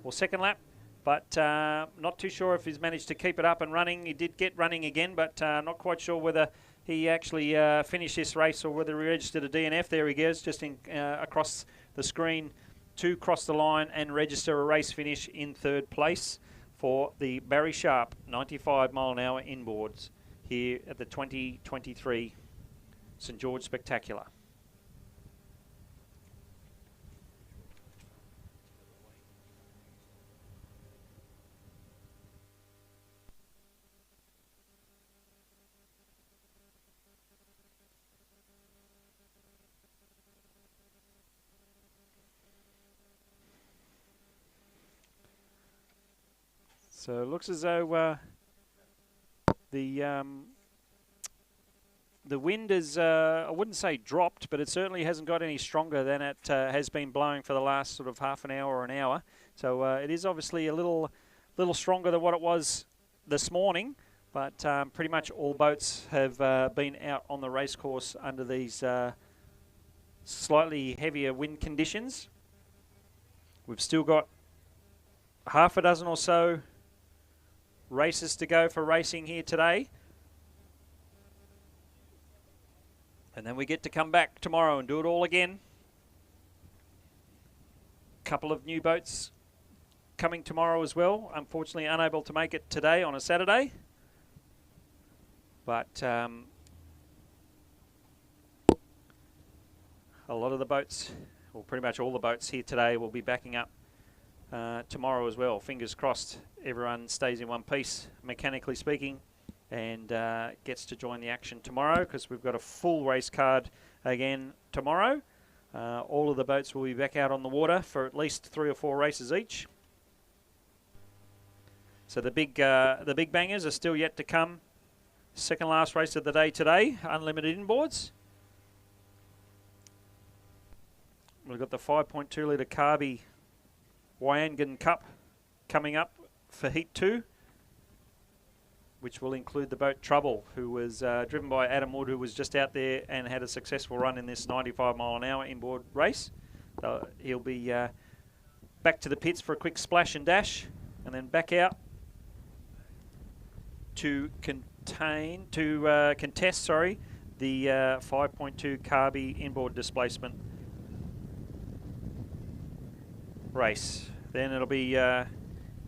or second lap. But not too sure if he's managed to keep it up and running. He did get running again, but not quite sure whether he actually finished this race or whether he registered a DNF. There he goes, just across the screen to cross the line and register a race finish in third place for the Barry Sharp 95 mile an hour inboards here at the 2023 St George Spectacular. So it looks as though the wind is, I wouldn't say dropped, but it certainly hasn't got any stronger than it has been blowing for the last sort of half an hour or an hour. So it is obviously a little stronger than what it was this morning, but pretty much all boats have been out on the race course under these slightly heavier wind conditions. We've still got half a dozen or so races to go for racing here today. And then we get to come back tomorrow and do it all again. Couple of new boats coming tomorrow as well. Unfortunately unable to make it today on a Saturday. But a lot of the boats, well, pretty much all the boats here today will be backing up tomorrow as well. Fingers crossed everyone stays in one piece, mechanically speaking, and gets to join the action tomorrow, because we've got a full race card again tomorrow. All of the boats will be back out on the water for at least 3 or 4 races each. So the big bangers are still yet to come. Second last race of the day today, unlimited inboards. We've got the 5.2 litre Carby Waggott Cup coming up for Heat 2, which will include the boat Trouble, who was driven by Adam Wood, who was just out there and had a successful run in this 95 mile an hour inboard race. He'll be back to the pits for a quick splash and dash, and then back out to contest the 5.2 Carby inboard displacement race. Then it'll be the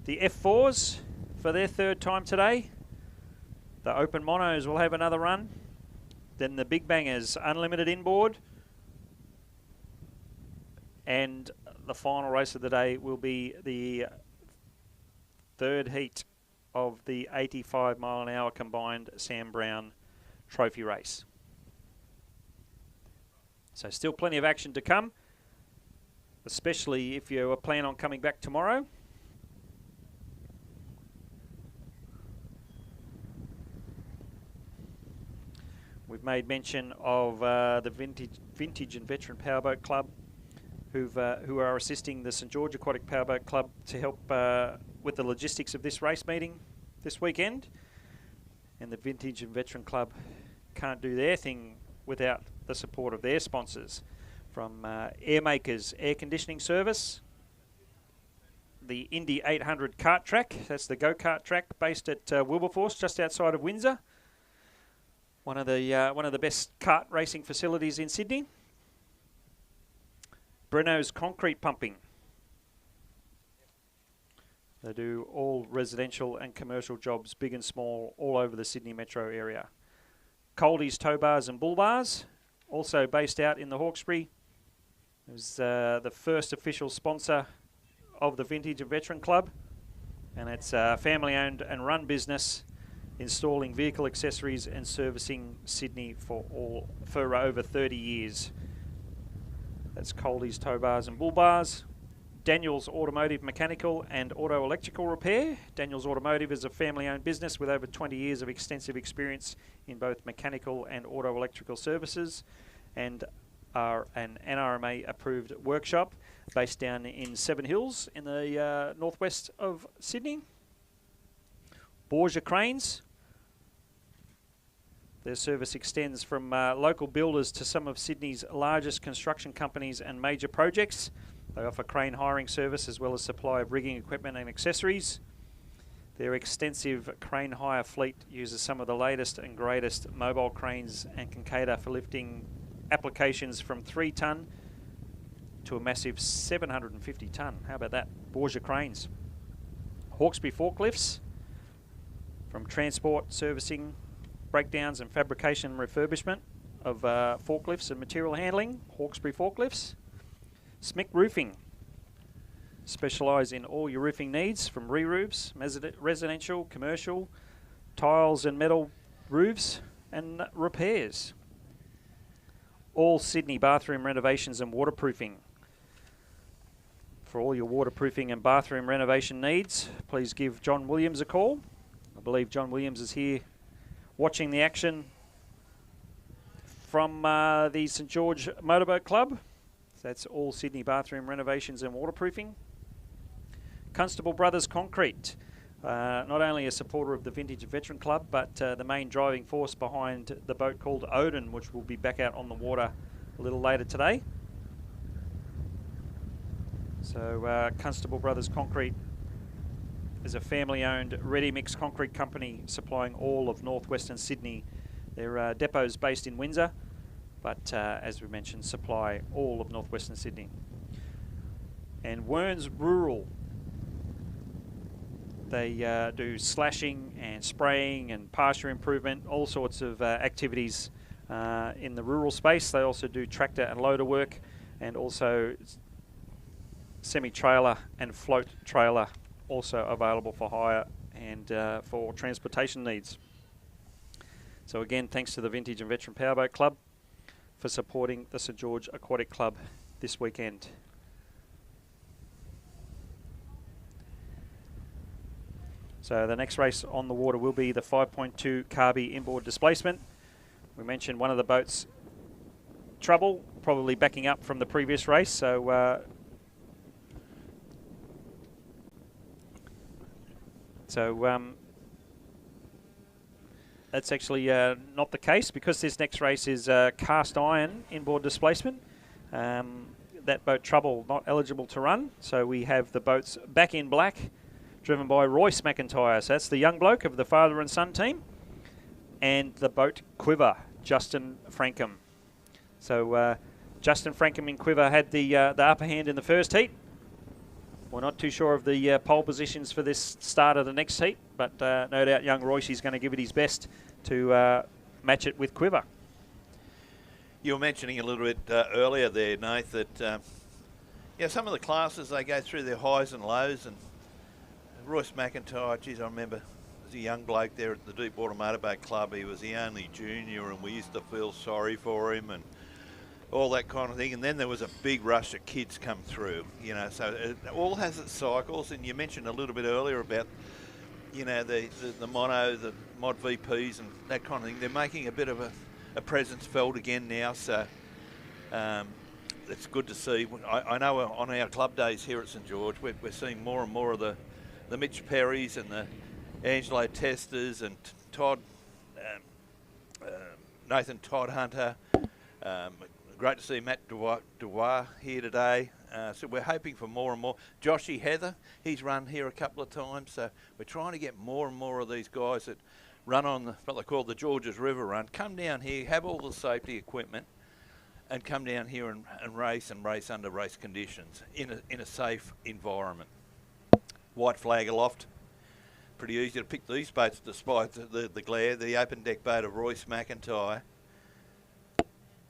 F4s for their 3rd time today. The Open Monos will have another run. Then the Big Bangers unlimited inboard. And the final race of the day will be the 3rd heat of the 85 mile an hour combined Sam Brown trophy race. So still plenty of action to come, especially if you plan on coming back tomorrow. We've made mention of the Vintage and Veteran Powerboat Club, who are assisting the St George Aquatic Powerboat Club to help with the logistics of this race meeting this weekend. And the Vintage and Veteran Club can't do their thing without the support of their sponsors, from Airmakers Air Conditioning Service, the Indy 800 kart track, that's the go-kart track based at Wilberforce, just outside of Windsor. One of the best kart racing facilities in Sydney. Breno's Concrete Pumping. They do all residential and commercial jobs, big and small, all over the Sydney metro area. Coldie's Tow Bars and Bull Bars, also based out in the Hawkesbury. It was the first official sponsor of the Vintage and Veteran Club, and it's a family-owned and run business, installing vehicle accessories and servicing Sydney for over 30 years. That's Coldie's Tow Bars and Bull Bars. Daniel's Automotive Mechanical and Auto Electrical Repair. Daniel's Automotive is a family-owned business with over 20 years of extensive experience in both mechanical and auto electrical services, and are an NRMA-approved workshop based down in Seven Hills in the northwest of Sydney. Borgia Cranes. Their service extends from local builders to some of Sydney's largest construction companies and major projects. They offer crane hiring service as well as supply of rigging equipment and accessories. Their extensive crane hire fleet uses some of the latest and greatest mobile cranes and can cater for lifting applications from 3 tonne to a massive 750 tonne. How about that? Borgia Cranes. Hawkesbury Forklifts, from transport, servicing, breakdowns and fabrication and refurbishment of forklifts and material handling. Hawkesbury Forklifts. Smick Roofing, specialise in all your roofing needs, from re-roofs, residential, commercial, tiles and metal roofs and repairs. All Sydney bathroom renovations and waterproofing. For all your waterproofing and bathroom renovation needs, please give John Williams a call. I believe John Williams is here watching the action from the St George Motorboat Club. That's all Sydney bathroom renovations and waterproofing. Constable Brothers Concrete, not only a supporter of the Vintage Veteran Club, but the main driving force behind the boat called Odin, which will be back out on the water a little later today. So Constable Brothers Concrete is a family-owned ready-mix concrete company supplying all of northwestern Sydney. Their depot's based in Windsor, but as we mentioned, supply all of northwestern Sydney. And Werns Rural, they do slashing and spraying and pasture improvement, all sorts of activities in the rural space. They also do tractor and loader work and also semi-trailer and float trailer also available for hire and for transportation needs. So again, thanks to the Vintage and Veteran Powerboat Club for supporting the St George Aquatic Club this weekend. So the next race on the water will be the 5.2 Carby inboard displacement. We mentioned one of the boats trouble, probably backing up from the previous race. So that's actually not the case, because this next race is cast iron inboard displacement. That boat trouble not eligible to run. So we have the boats back in black, driven by Royce McIntyre. So that's the young bloke of the father and son team. And the boat Quiver, Justin Frankham. So Justin Frankham in Quiver had the upper hand in the first heat. We're not too sure of the pole positions for this start of the next heat, but no doubt young Royce is going to give it his best to match it with Quiver. You were mentioning a little bit earlier there, Nath, that some of the classes, they go through their highs and lows, and Royce McIntyre, geez, I remember as a young bloke there at the Deepwater Motorboat Club, he was the only junior, and we used to feel sorry for him and all that kind of thing. And then there was a big rush of kids come through, so it all has its cycles. And you mentioned a little bit earlier about, the mono, the mod VPs and that kind of thing. They're making a bit of a presence felt again now, so it's good to see. I know on our club days here at St George, we're seeing more and more of the Mitch Perrys and the Angelo Testers and Nathan Todd Hunter. Great to see Matt Dewar here today. So we're hoping for more and more. Joshy Heather, he's run here a couple of times. So we're trying to get more and more of these guys that run on what they call the Georges River Run. Come down here, have all the safety equipment, and come down here and race under race conditions in a safe environment. White flag aloft. Pretty easy to pick these boats despite the glare. The open deck boat of Royce McIntyre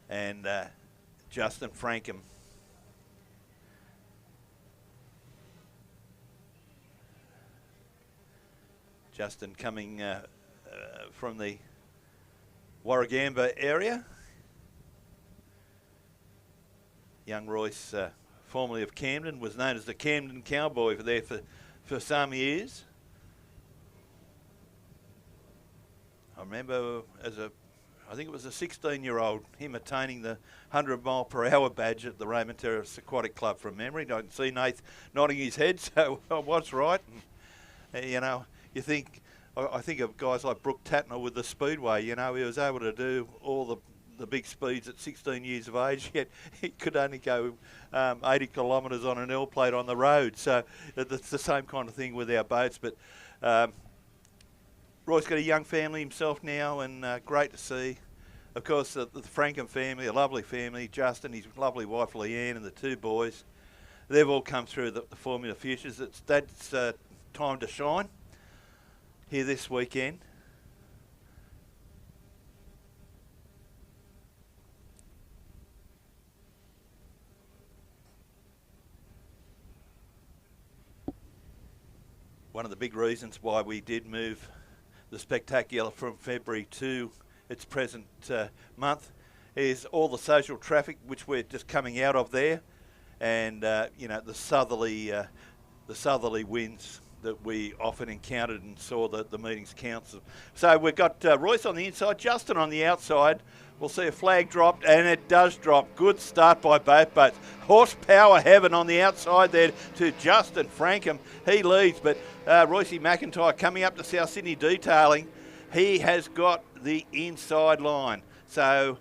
and Justin Frankham. Justin coming from the Warragamba area. Young Royce, formerly of Camden, was known as the Camden Cowboy for some years. I remember I think it was a 16-year-old, him attaining the 100-mile-per-hour badge at the Raymond Terrace Aquatic Club from memory. I can see Nath nodding his head, so I was right. And, you think, I think of guys like Brooke Tatner with the Speedway. He was able to do all the big speeds at 16 years of age, yet he could only go 80 kilometres on an L plate on the road. So it's the same kind of thing with our boats. But Roy's got a young family himself now, and great to see. Of course, the Frankham family, a lovely family. Justin, his lovely wife Leanne, and the two boys. They've all come through the Formula Futures. That's time to shine here this weekend. One of the big reasons why we did move the Spectacular from February to its present month is all the social traffic which we're just coming out of there, and the southerly winds that we often encountered and saw the meetings council. So we've got Royce on the inside, Justin on the outside. We'll see a flag dropped, and it does drop. Good start by both boats. Horsepower heaven on the outside there to Justin Frankham. He leads, but Royce McIntyre coming up to South Sydney detailing. He has got the inside line. So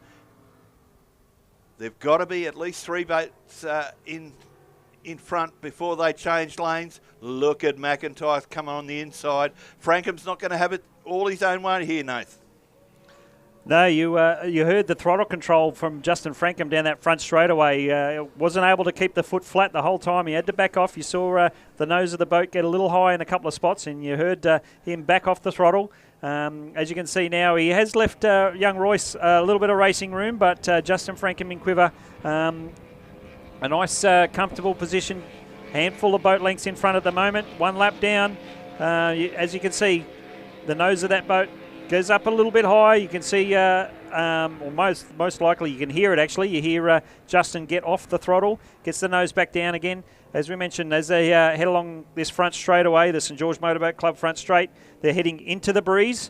they've got to be at least three boats in front before they change lanes. Look at McIntyre coming on the inside. Frankham's not going to have it all his own way here, Nath. No, you heard the throttle control from Justin Frankham down that front straightaway. Wasn't able to keep the foot flat the whole time. He had to back off. You saw the nose of the boat get a little high in a couple of spots, and you heard him back off the throttle. As you can see now, he has left young Royce a little bit of racing room, but Justin Frankham in Quiver A nice, comfortable position. Handful of boat lengths in front at the moment. 1 lap down. As you can see, the nose of that boat goes up a little bit high. You can see, or most likely you can hear it actually. You hear Justin get off the throttle, gets the nose back down again. As we mentioned, as they head along this front straightaway, the St George Motorboat Club front straight, they're heading into the breeze.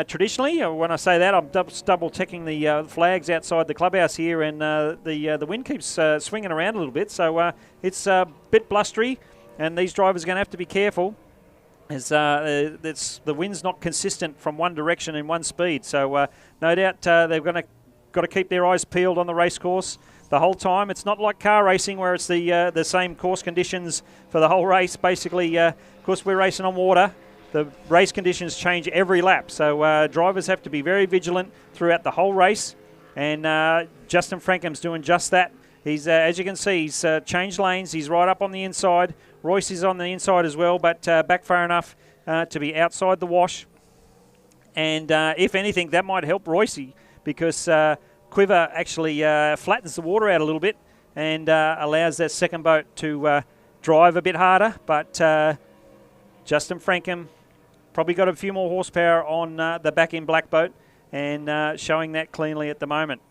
Traditionally, when I say that, I'm double checking the flags outside the clubhouse here, and the wind keeps swinging around a little bit, so it's a bit blustery, and these drivers are going to have to be careful, as the wind's not consistent from one direction in one speed. So no doubt they've got to keep their eyes peeled on the race course the whole time. It's not like car racing where it's the same course conditions for the whole race. Basically, of course, we're racing on water. The race conditions change every lap, so drivers have to be very vigilant throughout the whole race, and Justin Frankham's doing just that. He's, as you can see, he's changed lanes. He's right up on the inside. Royce is on the inside as well, but back far enough to be outside the wash. And if anything, that might help Royce, because Quiver actually flattens the water out a little bit and allows that second boat to drive a bit harder. But Justin Frankham probably got a few more horsepower on the back in black boat, and showing that cleanly at the moment.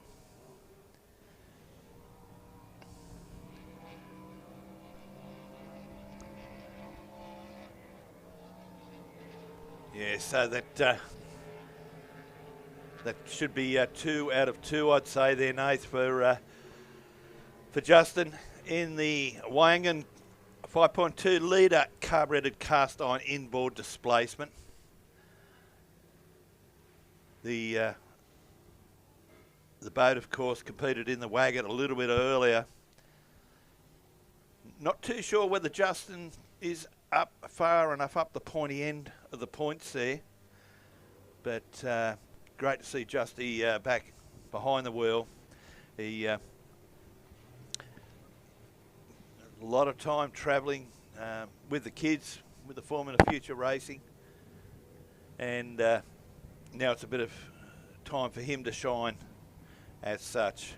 Yeah, so that should be 2 out of 2, I'd say there, Nath, for Justin in the Wangan 5.2 litre carburetted cast iron inboard displacement. The boat, of course, competed in the Waggott a little bit earlier. Not too sure whether Justin is up far enough up the pointy end of the points there, but great to see Justy back behind the wheel. He a lot of time travelling with the kids, with the Formula Future Racing, and now it's a bit of time for him to shine as such.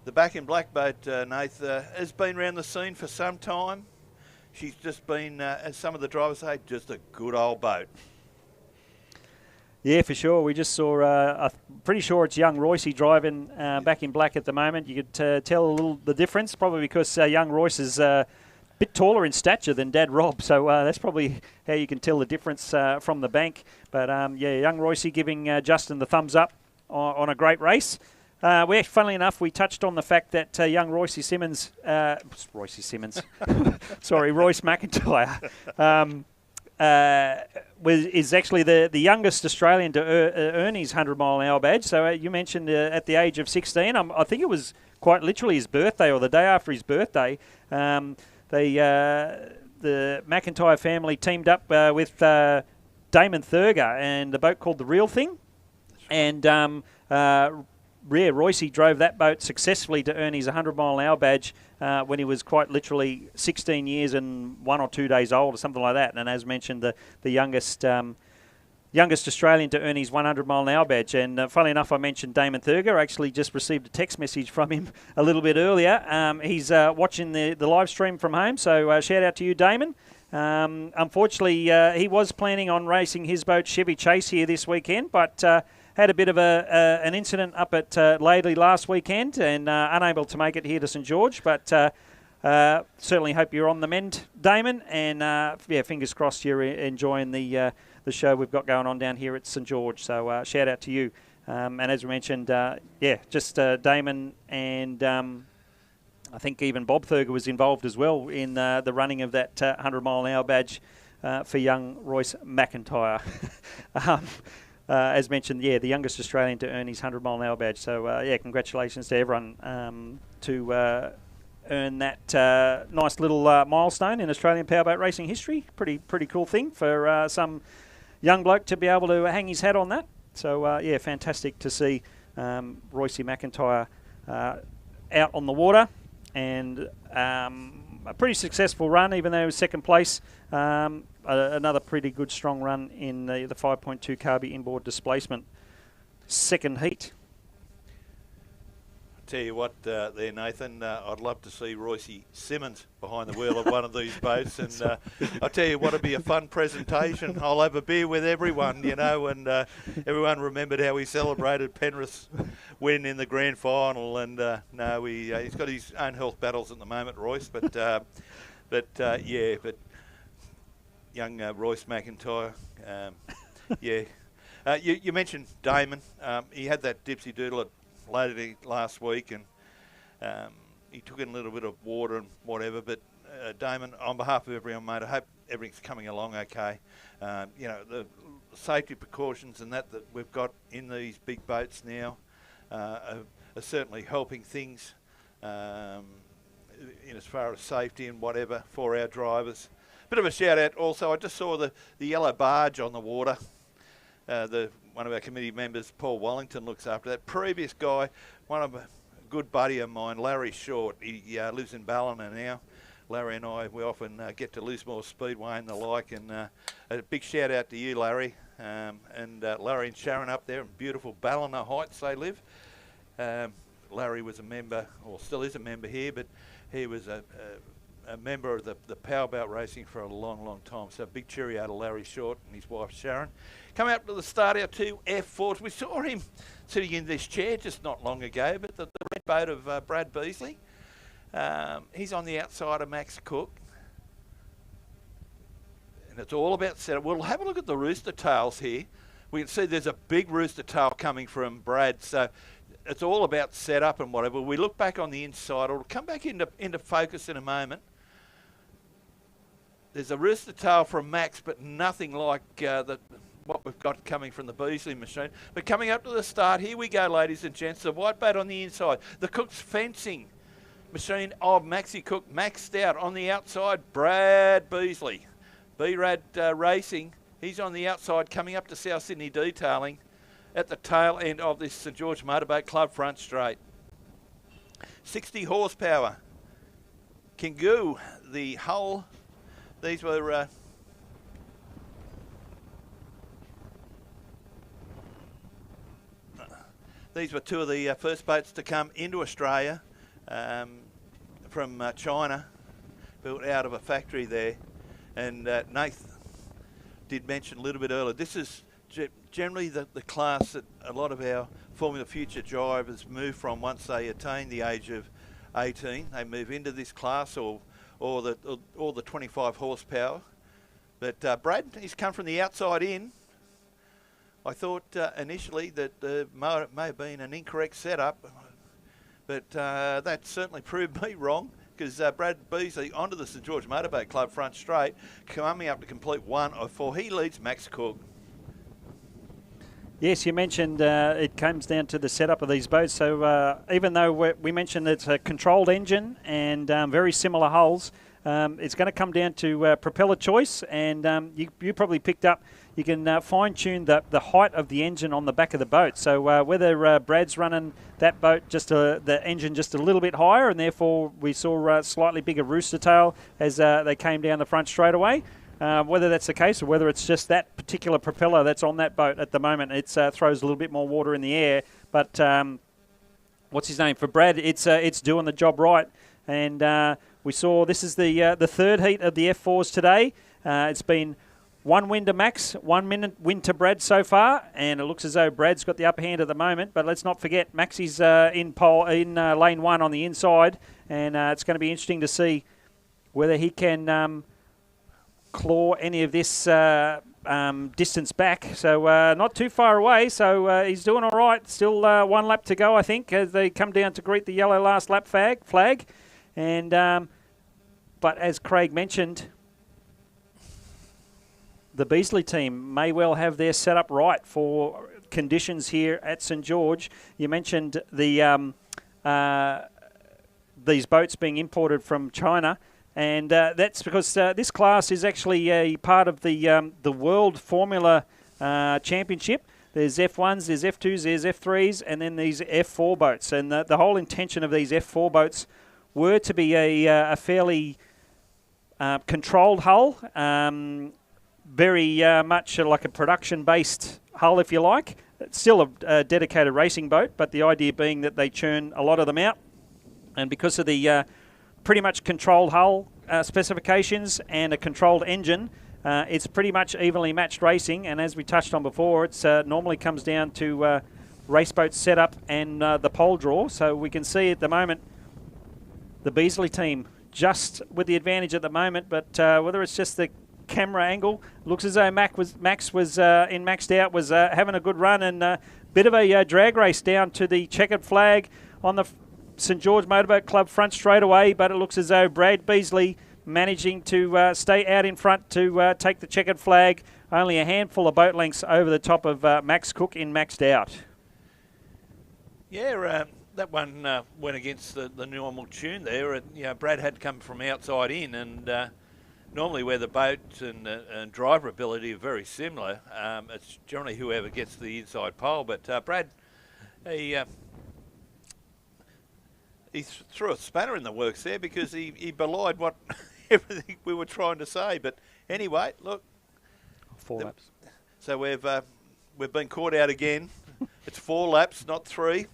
The back in black boat, Nath, has been around the scene for some time. She's just been, as some of the drivers say, just a good old boat. Yeah, for sure. We just saw, I'm pretty sure it's young Royce driving back in black at the moment. You could tell a little the difference, probably because young Royce is a bit taller in stature than Dad Rob. So that's probably how you can tell the difference from the bank. But yeah, young Royce giving Justin the thumbs up on a great race. Funnily enough, we touched on the fact that young Royce Simmons, Royce McIntyre, is actually the youngest Australian to earn his 100-mile-an-hour badge. So you mentioned at the age of 16, I think it was quite literally his birthday or the day after his birthday. The McIntyre family teamed up with Damon Thurger and the boat called The Real Thing, and Royce drove that boat successfully to earn his 100-mile-an-hour badge when he was quite literally 16 years and 1 or 2 days old or something like that. And as mentioned, the youngest Australian to earn his 100-mile-an-hour badge. And funnily enough, I mentioned Damon Thurger. I actually just received a text message from him a little bit earlier. He's watching the live stream from home, so shout out to you, Damon. Unfortunately, he was planning on racing his boat Chevy Chase here this weekend, but had a bit of an incident up at Laidley last weekend and unable to make it here to St George, but certainly hope you're on the mend, Damon, and yeah, fingers crossed you're enjoying the show we've got going on down here at St George, so shout out to you. And as we mentioned, yeah, just Damon and I think even Bob Thurger was involved as well in the running of that 100-mile-an-hour badge for young Royce McIntyre. As mentioned, yeah, the youngest Australian to earn his 100-mile-an-hour badge. So, yeah, congratulations to everyone to earn that nice little milestone in Australian powerboat racing history. Pretty cool thing for some young bloke to be able to hang his hat on that. So, yeah, fantastic to see Royce McIntyre out on the water, and a pretty successful run, even though it was second place. Another pretty good strong run in the 5.2 carby inboard displacement second heat. tell you what, there, Nathan, I'd love to see Royce Simmons behind the wheel of one of these boats, and I tell you what, it'd be a fun presentation. I'll have a beer with everyone, you know, and everyone remembered how we celebrated Penrith's win in the grand final, and no, he's got his own health battles at the moment, Royce, but young Royce McIntyre, yeah. You mentioned Damon. He had that dipsy doodle at Lady last week, and he took in a little bit of water and whatever. But Damon, on behalf of everyone, mate, I hope everything's coming along okay. You know, the safety precautions and that we've got in these big boats now are certainly helping things in as far as safety and whatever for our drivers. Bit of a shout out also. I just saw the yellow barge on the water. One of our committee members, Paul Wellington, looks after that. Previous guy, a good buddy of mine, Larry Short. He lives in Ballina now. Larry and I, we often get to Lismore Speedway and the like. And a big shout out to you, Larry. And Larry and Sharon up there in beautiful Ballina Heights they live. Larry was a member, or still is a member here, but he was a member of the powerboat racing for a long, long time. So big cheerio to Larry Short and his wife Sharon. Coming up to the start, our two F4s. We saw him sitting in this chair just not long ago, but the red boat of Brad Beasley. He's on the outside of Max Cook. And it's all about setup. We'll have a look at the rooster tails here. We can see there's a big rooster tail coming from Brad. So it's all about setup and whatever. We look back on the inside. It'll come back into focus in a moment. There's a rooster tail from Max, but nothing like what we've got coming from the Beasley machine. But coming up to the start, here we go, ladies and gents. The white boat on the inside. The Cook's fencing machine of Maxi Cook maxed out. On the outside, Brad Beasley. B-Rad Racing. He's on the outside coming up to South Sydney Detailing at the tail end of this St George Motorboat Club front straight. 60 horsepower. Kingu, the hull. These were two of the first boats to come into Australia from China, built out of a factory there. And Nath did mention a little bit earlier, this is generally the class that a lot of our Formula Future drivers move from once they attain the age of 18. They move into this class or the 25 horsepower. But Brad, he's come from the outside in. I thought initially that may have been an incorrect setup, but that certainly proved me wrong, because Brad Beasley onto the St George Motorboat Club front straight, coming up to complete 1 of 4. He leads Max Cook. Yes, you mentioned it comes down to the setup of these boats. So even though we mentioned it's a controlled engine and very similar hulls, it's going to come down to propeller choice. And you probably picked up, you can fine-tune the height of the engine on the back of the boat. So whether Brad's running that boat, the engine just a little bit higher, and therefore we saw slightly bigger rooster tail as they came down the front straight away. Whether that's the case or whether it's just that particular propeller that's on that boat at the moment, it throws a little bit more water in the air. But what's his name? For Brad, it's doing the job right. And we saw this is the third heat of the F4s today. It's been 1 win to Max, 1 win to Brad so far, and it looks as though Brad's got the upper hand at the moment. But let's not forget, Maxi's in lane 1 on the inside, and it's going to be interesting to see whether he can claw any of this distance back. So not too far away, so he's doing all right. Still 1 lap to go, I think, as they come down to greet the yellow last lap flag. And but as Craig mentioned, the Beasley team may well have their setup right for conditions here at St George. You mentioned the these boats being imported from China. And that's because this class is actually a part of the World Formula Championship. There's F1s, there's F2s, there's F3s, and then these F4 boats. And the whole intention of these F4 boats were to be a fairly controlled hull, very much like a production-based hull, if you like. still a dedicated racing boat, but the idea being that they churn a lot of them out. And because of the pretty much controlled hull specifications and a controlled engine, it's pretty much evenly matched racing. And as we touched on before, it's normally comes down to race boat setup and the pole draw. So we can see at the moment the Beasley team just with the advantage at the moment, but whether it's just the camera angle, looks as though Max was in maxed out, was having a good run, and a bit of a drag race down to the checkered flag on the St George Motorboat Club front straight away, but it looks as though Brad Beasley managing to stay out in front to take the checkered flag, only a handful of boat lengths over the top of Max Cook in maxed out. Yeah, that one went against the normal tune there. Brad had come from outside in, and normally where the boat and driver ability are very similar, it's generally whoever gets the inside pole. But Brad, he threw a spanner in the works there because he belied what everything we were trying to say. But anyway, look, 4 laps. So we've been caught out again. It's 4 laps, not 3.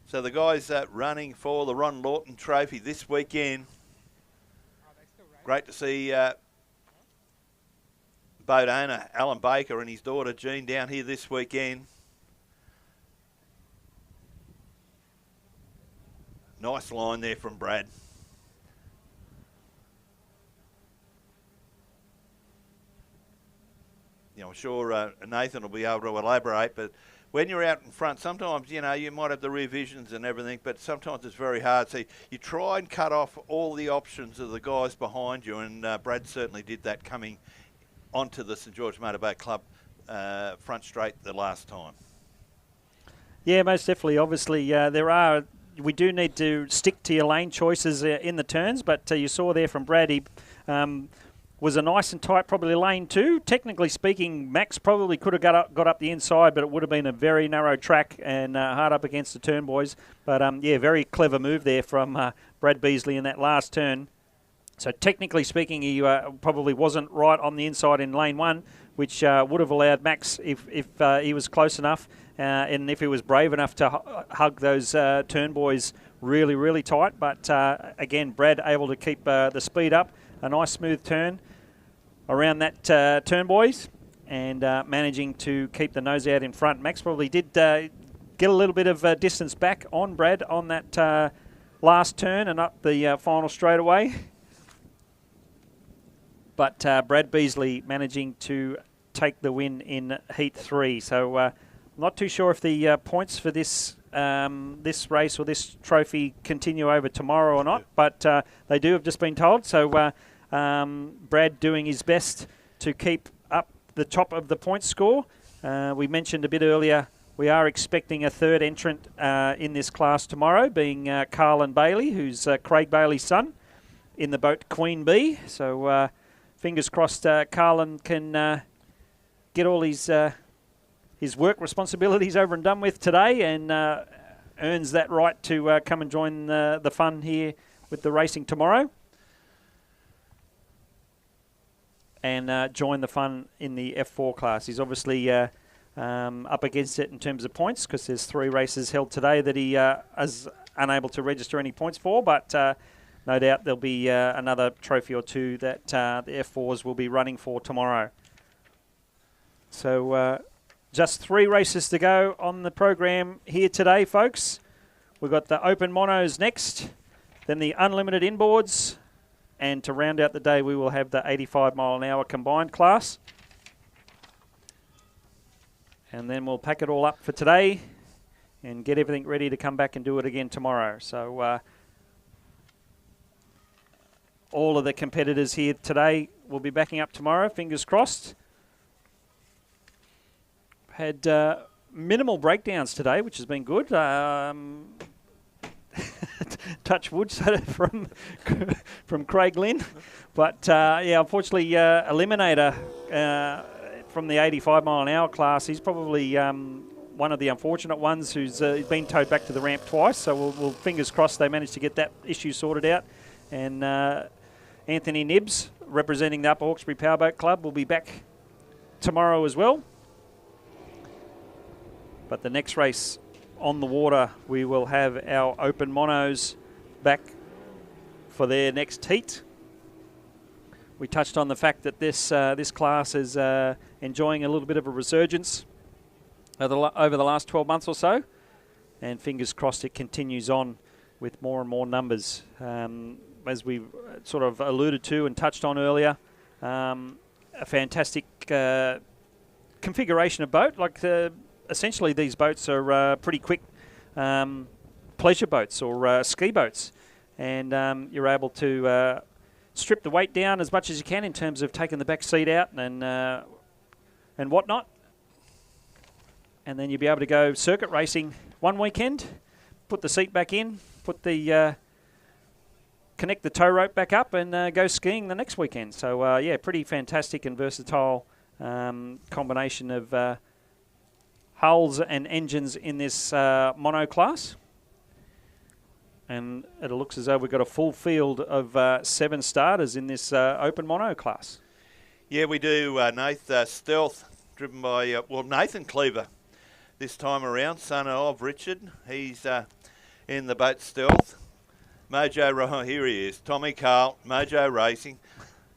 So the guys running for the Ron Lawton Trophy this weekend. Great to see boat owner Alan Baker and his daughter Jean down here this weekend. Nice line there from Brad. I'm sure Nathan will be able to elaborate, but when you're out in front, sometimes, you might have the rear visions and everything, but sometimes it's very hard. So you try and cut off all the options of the guys behind you, and Brad certainly did that coming onto the St George Motorboat Club front straight the last time. Yeah, most definitely. Obviously, we do need to stick to your lane choices in the turns, but you saw there from Brad, he was a nice and tight, probably lane 2. Technically speaking, Max probably could have got up the inside, but it would have been a very narrow track and hard up against the turn boys. But very clever move there from Brad Beasley in that last turn. So technically speaking, he probably wasn't right on the inside in lane 1, which would have allowed Max, if he was close enough and if he was brave enough to hug those turn boys really, really tight. But again, Brad able to keep the speed up. A nice smooth turn around that turn, boys, and managing to keep the nose out in front. Max probably did get a little bit of distance back on Brad on that last turn and up the final straightaway. But Brad Beasley managing to take the win in Heat 3. So not too sure if the points for this this race or this trophy continue over tomorrow or not, but they do have just been told. So Brad doing his best to keep up the top of the point score. We mentioned a bit earlier we are expecting a third entrant in this class tomorrow, being Carlin Bailey, who's Craig Bailey's son, in the boat Queen Bee. So fingers crossed Carlin can get all his work responsibilities over and done with today, and earns that right to come and join the fun here with the racing tomorrow, and join the fun in the F4 class. He's obviously up against it in terms of points, because there's 3 races held today that he is unable to register any points for, but no doubt there'll be another trophy or 2 that the F4s will be running for tomorrow. So just 3 races to go on the program here today, folks. We've got the Open Monos next, then the Unlimited Inboards, and to round out the day we will have the 85 mile an hour combined class. And then we'll pack it all up for today and get everything ready to come back and do it again tomorrow. So all of the competitors here today will be backing up tomorrow, fingers crossed. Had minimal breakdowns today, which has been good. Touch wood from Craig Lynn. But unfortunately, Eliminator from the 85 mile an hour class, he's probably one of the unfortunate ones who's been towed back to the ramp twice. So we'll fingers crossed they managed to get that issue sorted out. And Anthony Nibbs, representing the Upper Hawkesbury Powerboat Club, will be back tomorrow as well. But the next race on the water, we will have our open monos back for their next heat. We touched on the fact that this class is enjoying a little bit of a resurgence over the last 12 months or so, and fingers crossed it continues on with more and more numbers. As we've sort of alluded to and touched on earlier, a fantastic configuration of boat. Like essentially these boats are pretty quick pleasure boats or ski boats, and you're able to strip the weight down as much as you can in terms of taking the back seat out and whatnot. And then you'll be able to go circuit racing one weekend, put the seat back in, put the connect the tow rope back up, and go skiing the next weekend. So yeah, pretty fantastic and versatile combination of hulls and engines in this mono class. And it looks as though we've got a full field of 7 starters in this open mono class. Yeah, we do, Nath. Stealth, driven by, Nathan Cleaver this time around, son of Richard. He's in the boat Stealth. Mojo, here he is. Tommy Carl, Mojo Racing.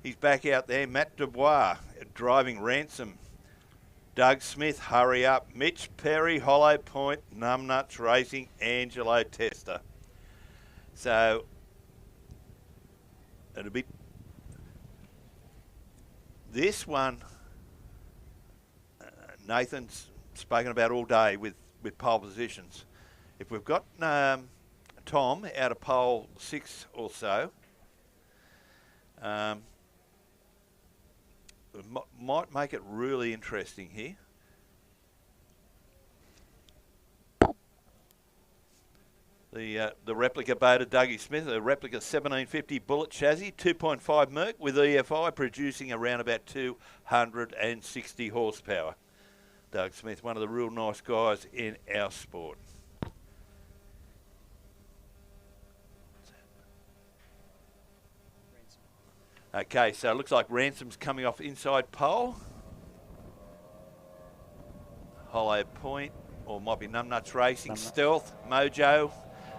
He's back out there. Matt Dubois driving Ransom. Doug Smith, Hurry Up. Mitch Perry, Hollow Point. Numbnuts Racing, Angelo Tester. So, it'll be this one. Nathan's spoken about all day with pole positions. If we've got Tom out of pole 6 or so, it might make it really interesting here. The replica boat of Dougie Smith, a replica 1750 bullet chassis, 2.5 Merc with EFI, producing around about 260 horsepower. Doug Smith, one of the real nice guys in our sport. Okay, so it looks like Ransom's coming off inside pole. Hollow Point, or might be Numbnuts Racing, Stealth, Mojo,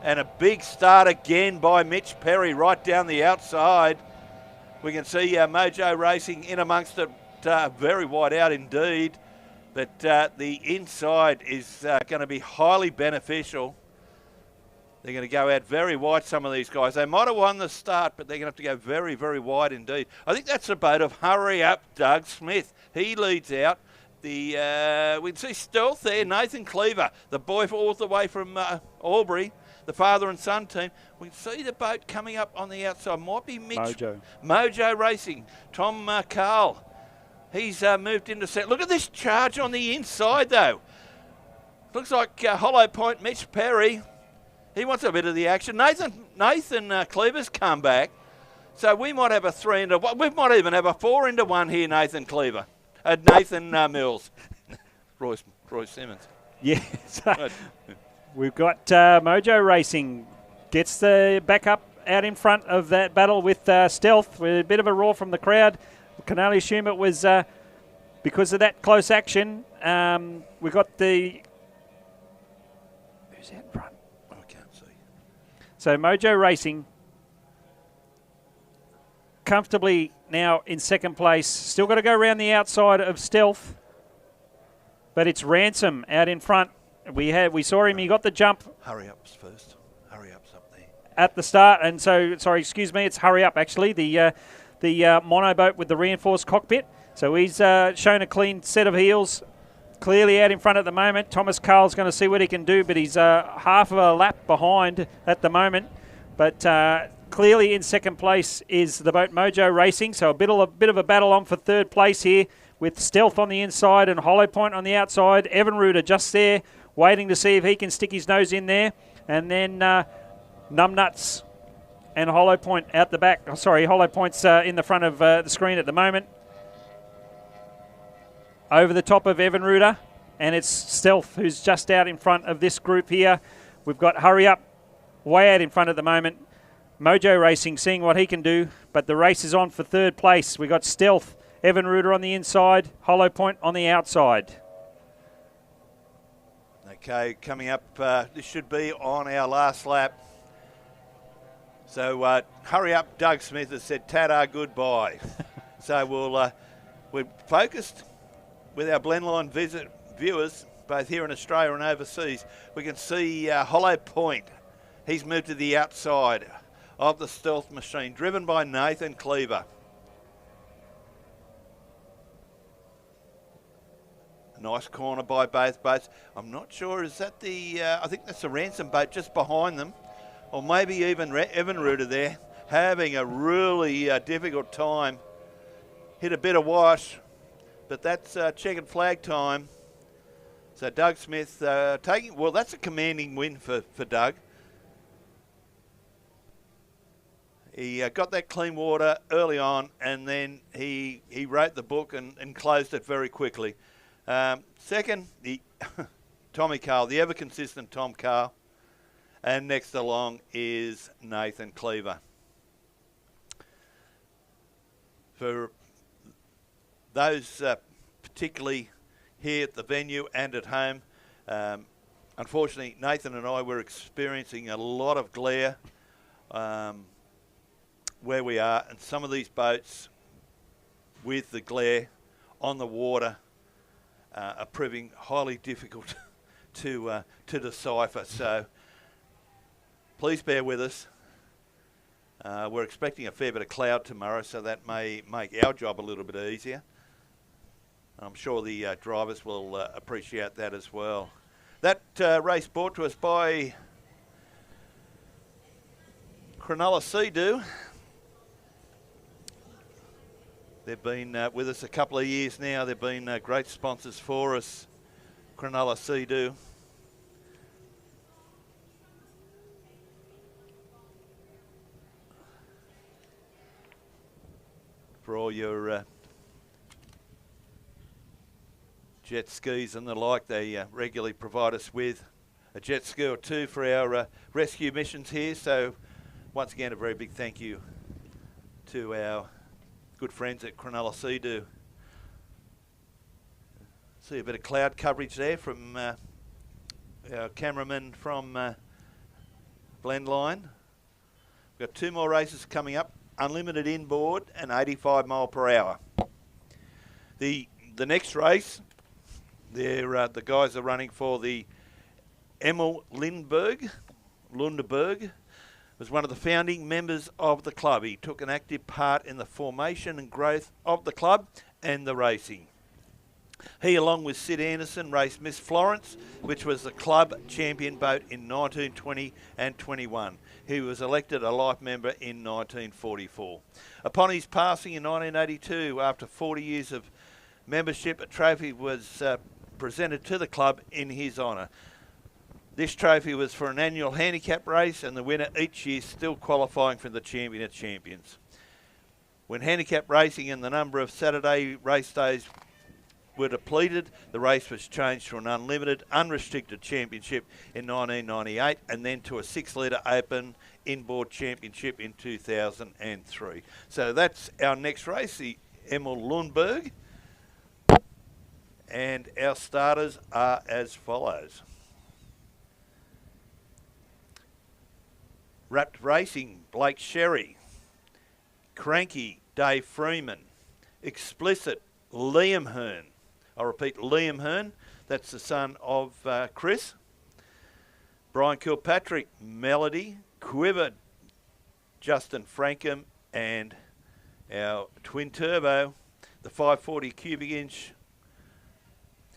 and a big start again by Mitch Perry right down the outside. We can see Mojo Racing in amongst it, very wide out indeed. But the inside is going to be highly beneficial. They're going to go out very wide, some of these guys. They might have won the start, but they're going to have to go very, very wide indeed. I think that's a boat of Hurry Up, Doug Smith. He leads out. We can see Stealth there, Nathan Cleaver, the boy all the way from Albury, the father and son team. We can see the boat coming up on the outside. Might be Mitch. Mojo Racing. Tom Carl. He's moved into set. Look at this charge on the inside, though. Looks like Hollow Point, Mitch Perry. He wants a bit of the action. Nathan Cleaver's come back. So we might have a 3-1. We might even have a 4-1 here, Nathan Cleaver. Nathan Mills. Roy Simmons. Yeah. So we've got Mojo Racing. Gets the back up out in front of that battle with Stealth. With a bit of a roar from the crowd. Can only assume it was because of that close action. We got the... Who's out in front? I can't see. So Mojo Racing comfortably now in second place. Still got to go around the outside of Stealth. But it's Ransom out in front. We saw him. He got the jump. Hurry Up's first. Hurry Up's up there. At the start. And so, sorry, excuse me, it's Hurry Up actually. The mono boat with the reinforced cockpit. So he's shown a clean set of heels. Clearly out in front at the moment. Thomas Carl's going to see what he can do, but he's half of a lap behind at the moment. But clearly in second place is the boat Mojo Racing. So a bit of a battle on for third place here with Stealth on the inside and Hollow Point on the outside. Evan Ruder just there waiting to see if he can stick his nose in there. And then Numbnuts and Hollow Point out the back. Oh, sorry, Hollow Point's in the front of the screen at the moment. Over the top of Evan Ruder. And it's Stealth who's just out in front of this group here. We've got Hurry Up way out in front at the moment. Mojo Racing seeing what he can do. But the race is on for third place. We've got Stealth, Evan Ruder on the inside, Hollow Point on the outside. Okay, coming up, this should be on our last lap. So hurry up, Doug Smith has said ta-da, goodbye. So we're focused with our Blendline viewers, both here in Australia and overseas. We can see Hollow Point. He's moved to the outside of the stealth machine, driven by Nathan Cleaver. Nice corner by both boats. I'm not sure, is that the, I think that's the Ransom boat just behind them, or maybe even Evinrude there, having a really difficult time. Hit a bit of wash, but that's checkered flag time. So Doug Smith taking, well, that's a commanding win for Doug. He got that clean water early on, and then he wrote the book and closed it very quickly. Second, Tommy Carl, the ever-consistent Tom Carl. And next along is Nathan Cleaver. For those particularly here at the venue and at home, unfortunately, Nathan and I were experiencing a lot of glare where we are, and some of these boats with the glare on the water are proving highly difficult to decipher. So please bear with us. We're expecting a fair bit of cloud tomorrow, so that may make our job a little bit easier. I'm sure the drivers will appreciate that as well. That race brought to us by Cronulla Sea-Doo. They've been with us a couple of years now. They've been great sponsors for us, Cronulla Sea-Doo. For all your jet skis and the like, they regularly provide us with a jet ski or two for our rescue missions here. So once again, a very big thank you to our good friends at Cronulla Sea-Doo. See a bit of cloud coverage there from our cameraman from Blendline. We've got two more races coming up, unlimited inboard and 85 mile per hour. The next race, the guys are running for the Emil Lundberg, was one of the founding members of the club. He took an active part in the formation and growth of the club and the racing. He, along with Sid Anderson, raced Miss Florence, which was the club champion boat in 1920 and 21. He was elected a life member in 1944. Upon his passing in 1982, after 40 years of membership, a trophy was presented to the club in his honour. This trophy was for an annual handicap race, and the winner each year still qualifying for the Champion of Champions. When handicap racing and the number of Saturday race days were depleted, the race was changed to an unlimited, unrestricted championship in 1998, and then to a 6-litre open inboard championship in 2003. So that's our next race, the Emil Lundberg. And our starters are as follows. Wrapped Racing, Blake Sherry. Cranky, Dave Freeman. Explicit, Liam Hearn. I'll repeat, Liam Hearn. That's the son of Chris. Brian Kilpatrick, Melody. Quiver, Justin Frankham. And our twin turbo, the 540 cubic inch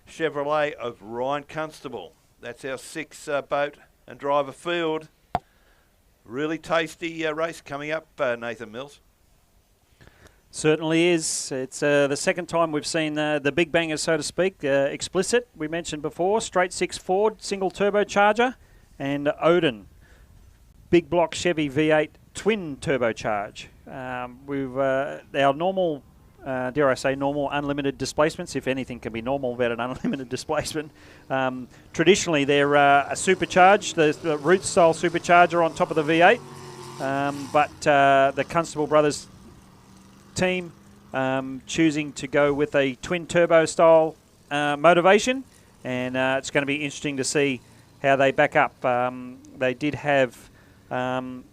Chevrolet of Ryan Constable. That's our 6 boat and driver field. Really tasty race coming up, Nathan Mills. Certainly is. It's the second time we've seen the big bangers, so to speak. Explicit, we mentioned before, straight 6 Ford, single turbocharger, and Odin, big block Chevy V8 twin turbocharge. We've our normal, dare I say, normal unlimited displacements, if anything can be normal about an unlimited displacement. Traditionally, they're a supercharged, the Root style supercharger on top of the V8, but the Constable Brothers team choosing to go with a twin turbo style motivation and it's going to be interesting to see how they back up. They did have, from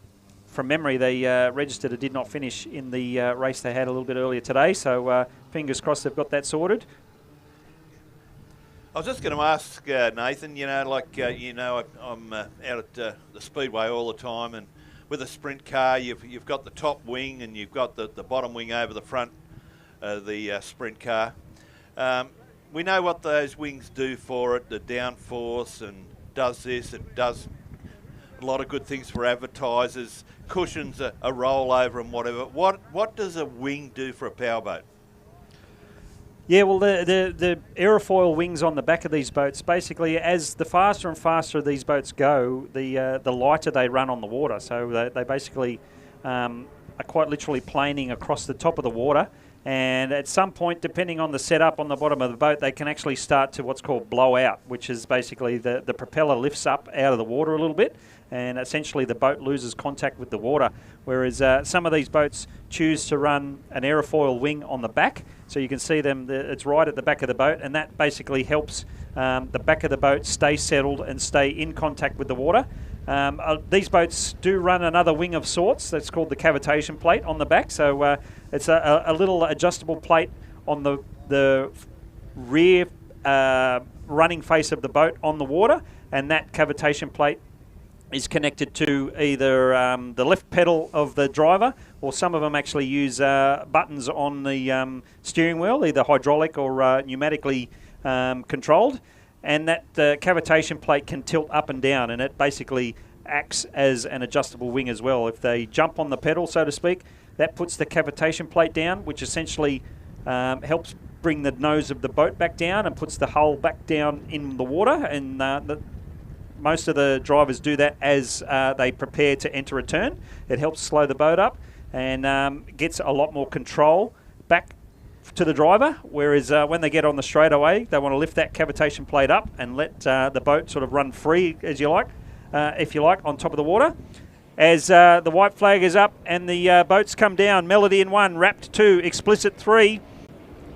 memory, they registered and did not finish in the race they had a little bit earlier today, so fingers crossed they've got that sorted. I was just going to ask Nathan, I'm out at the Speedway all the time, and with a sprint car, you've got the top wing and you've got the bottom wing over the front of the sprint car. We know what those wings do for it, the downforce, and does this, it does a lot of good things for advertisers, cushions a rollover and whatever. What does a wing do for a powerboat? Yeah, well, the aerofoil wings on the back of these boats, basically, as the faster and faster these boats go, the lighter they run on the water. So they basically are quite literally planing across the top of the water. And at some point, depending on the setup on the bottom of the boat, they can actually start to what's called blow out, which is basically the propeller lifts up out of the water a little bit, and essentially the boat loses contact with the water. Whereas some of these boats choose to run an aerofoil wing on the back. So you can see them, it's right at the back of the boat, and that basically helps the back of the boat stay settled and stay in contact with the water. These boats do run another wing of sorts that's called the cavitation plate on the back. So it's a little adjustable plate on the rear running face of the boat on the water, and that cavitation plate is connected to either the left pedal of the driver, or some of them actually use buttons on the steering wheel, either hydraulic or pneumatically controlled. And that cavitation plate can tilt up and down, and it basically acts as an adjustable wing as well. If they jump on the pedal, so to speak, that puts the cavitation plate down, which essentially helps bring the nose of the boat back down and puts the hull back down in the water. And most of the drivers do that as they prepare to enter a turn. It helps slow the boat up and gets a lot more control back to the driver, whereas when they get on the straightaway, they want to lift that cavitation plate up and let the boat sort of run free, as you like, if you like, on top of the water. As the white flag is up and the boats come down, Melody in 1, Rapt 2, Explicit 3.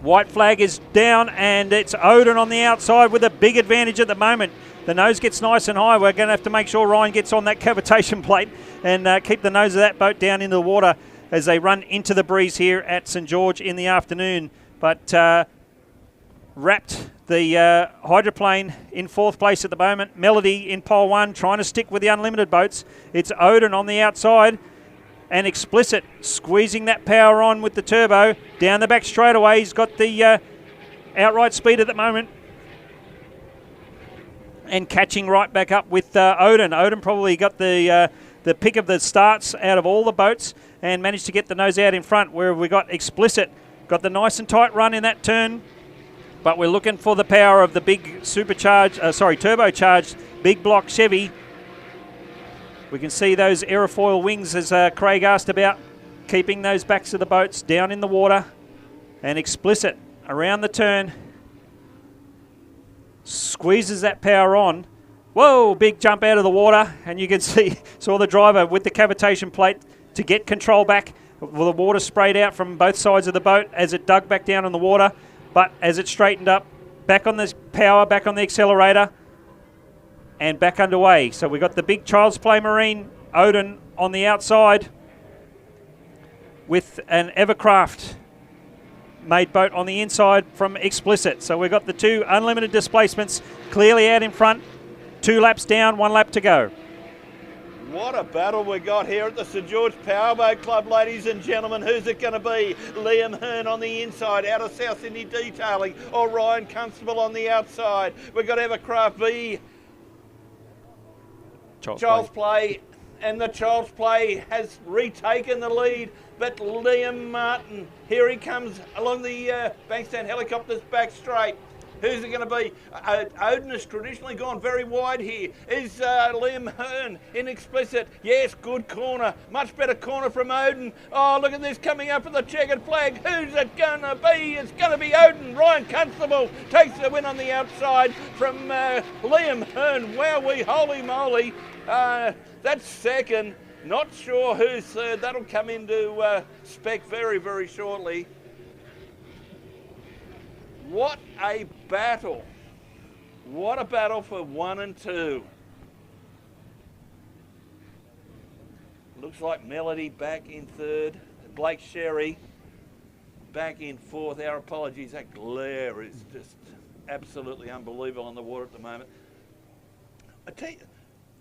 White flag is down, and it's Odin on the outside with a big advantage at the moment. The nose gets nice and high. We're going to have to make sure Ryan gets on that cavitation plate and keep the nose of that boat down into the water as they run into the breeze here at St George in the afternoon. But Rapt, the hydroplane, in 4th place at the moment. Melody in pole 1, trying to stick with the unlimited boats. It's Odin on the outside, and Explicit squeezing that power on with the turbo. Down the back straightaway, he's got the outright speed at the moment, and catching right back up with Odin. Odin probably got the pick of the starts out of all the boats and managed to get the nose out in front, where we got Explicit. Got the nice and tight run in that turn, but we're looking for the power of the big turbocharged big block Chevy. We can see those aerofoil wings, as Craig asked about, keeping those backs of the boats down in the water. And Explicit around the turn squeezes that power on. Whoa, big jump out of the water, and you can saw the driver with the cavitation plate to get control back. Well, the water sprayed out from both sides of the boat as it dug back down in the water, but as it straightened up, back on the power, back on the accelerator, and back underway. So we got the big Child's Play Marine, Odin, on the outside with an Evercraft made boat on the inside from Explicit. So we've got the 2 unlimited displacements clearly out in front, 2 laps down, 1 lap to go. What a battle we got here at the St George Powerboat Club, ladies and gentlemen. Who's it going to be? Liam Hearn on the inside, out of South Sydney Detailing, or Ryan Constable on the outside. We've got Evercraft v Child's Play, and the Child's Play has retaken the lead. But Liam Martin, here he comes along the Bankstown helicopters back straight. Who's it going to be? Odin has traditionally gone very wide here. Is Liam Hearn in Explicit? Yes, good corner. Much better corner from Odin. Oh, look at this coming up with the checkered flag. Who's it going to be? It's going to be Odin. Ryan Constable takes the win on the outside from Liam Hearn. Wowee, holy moly. That's second. Not sure who's third. That'll come into spec very, very shortly. What a battle. What a battle for 1 and 2. Looks like Melody back in third. Blake Sherry back in fourth. Our apologies, that glare is just absolutely unbelievable on the water at the moment. I tell you,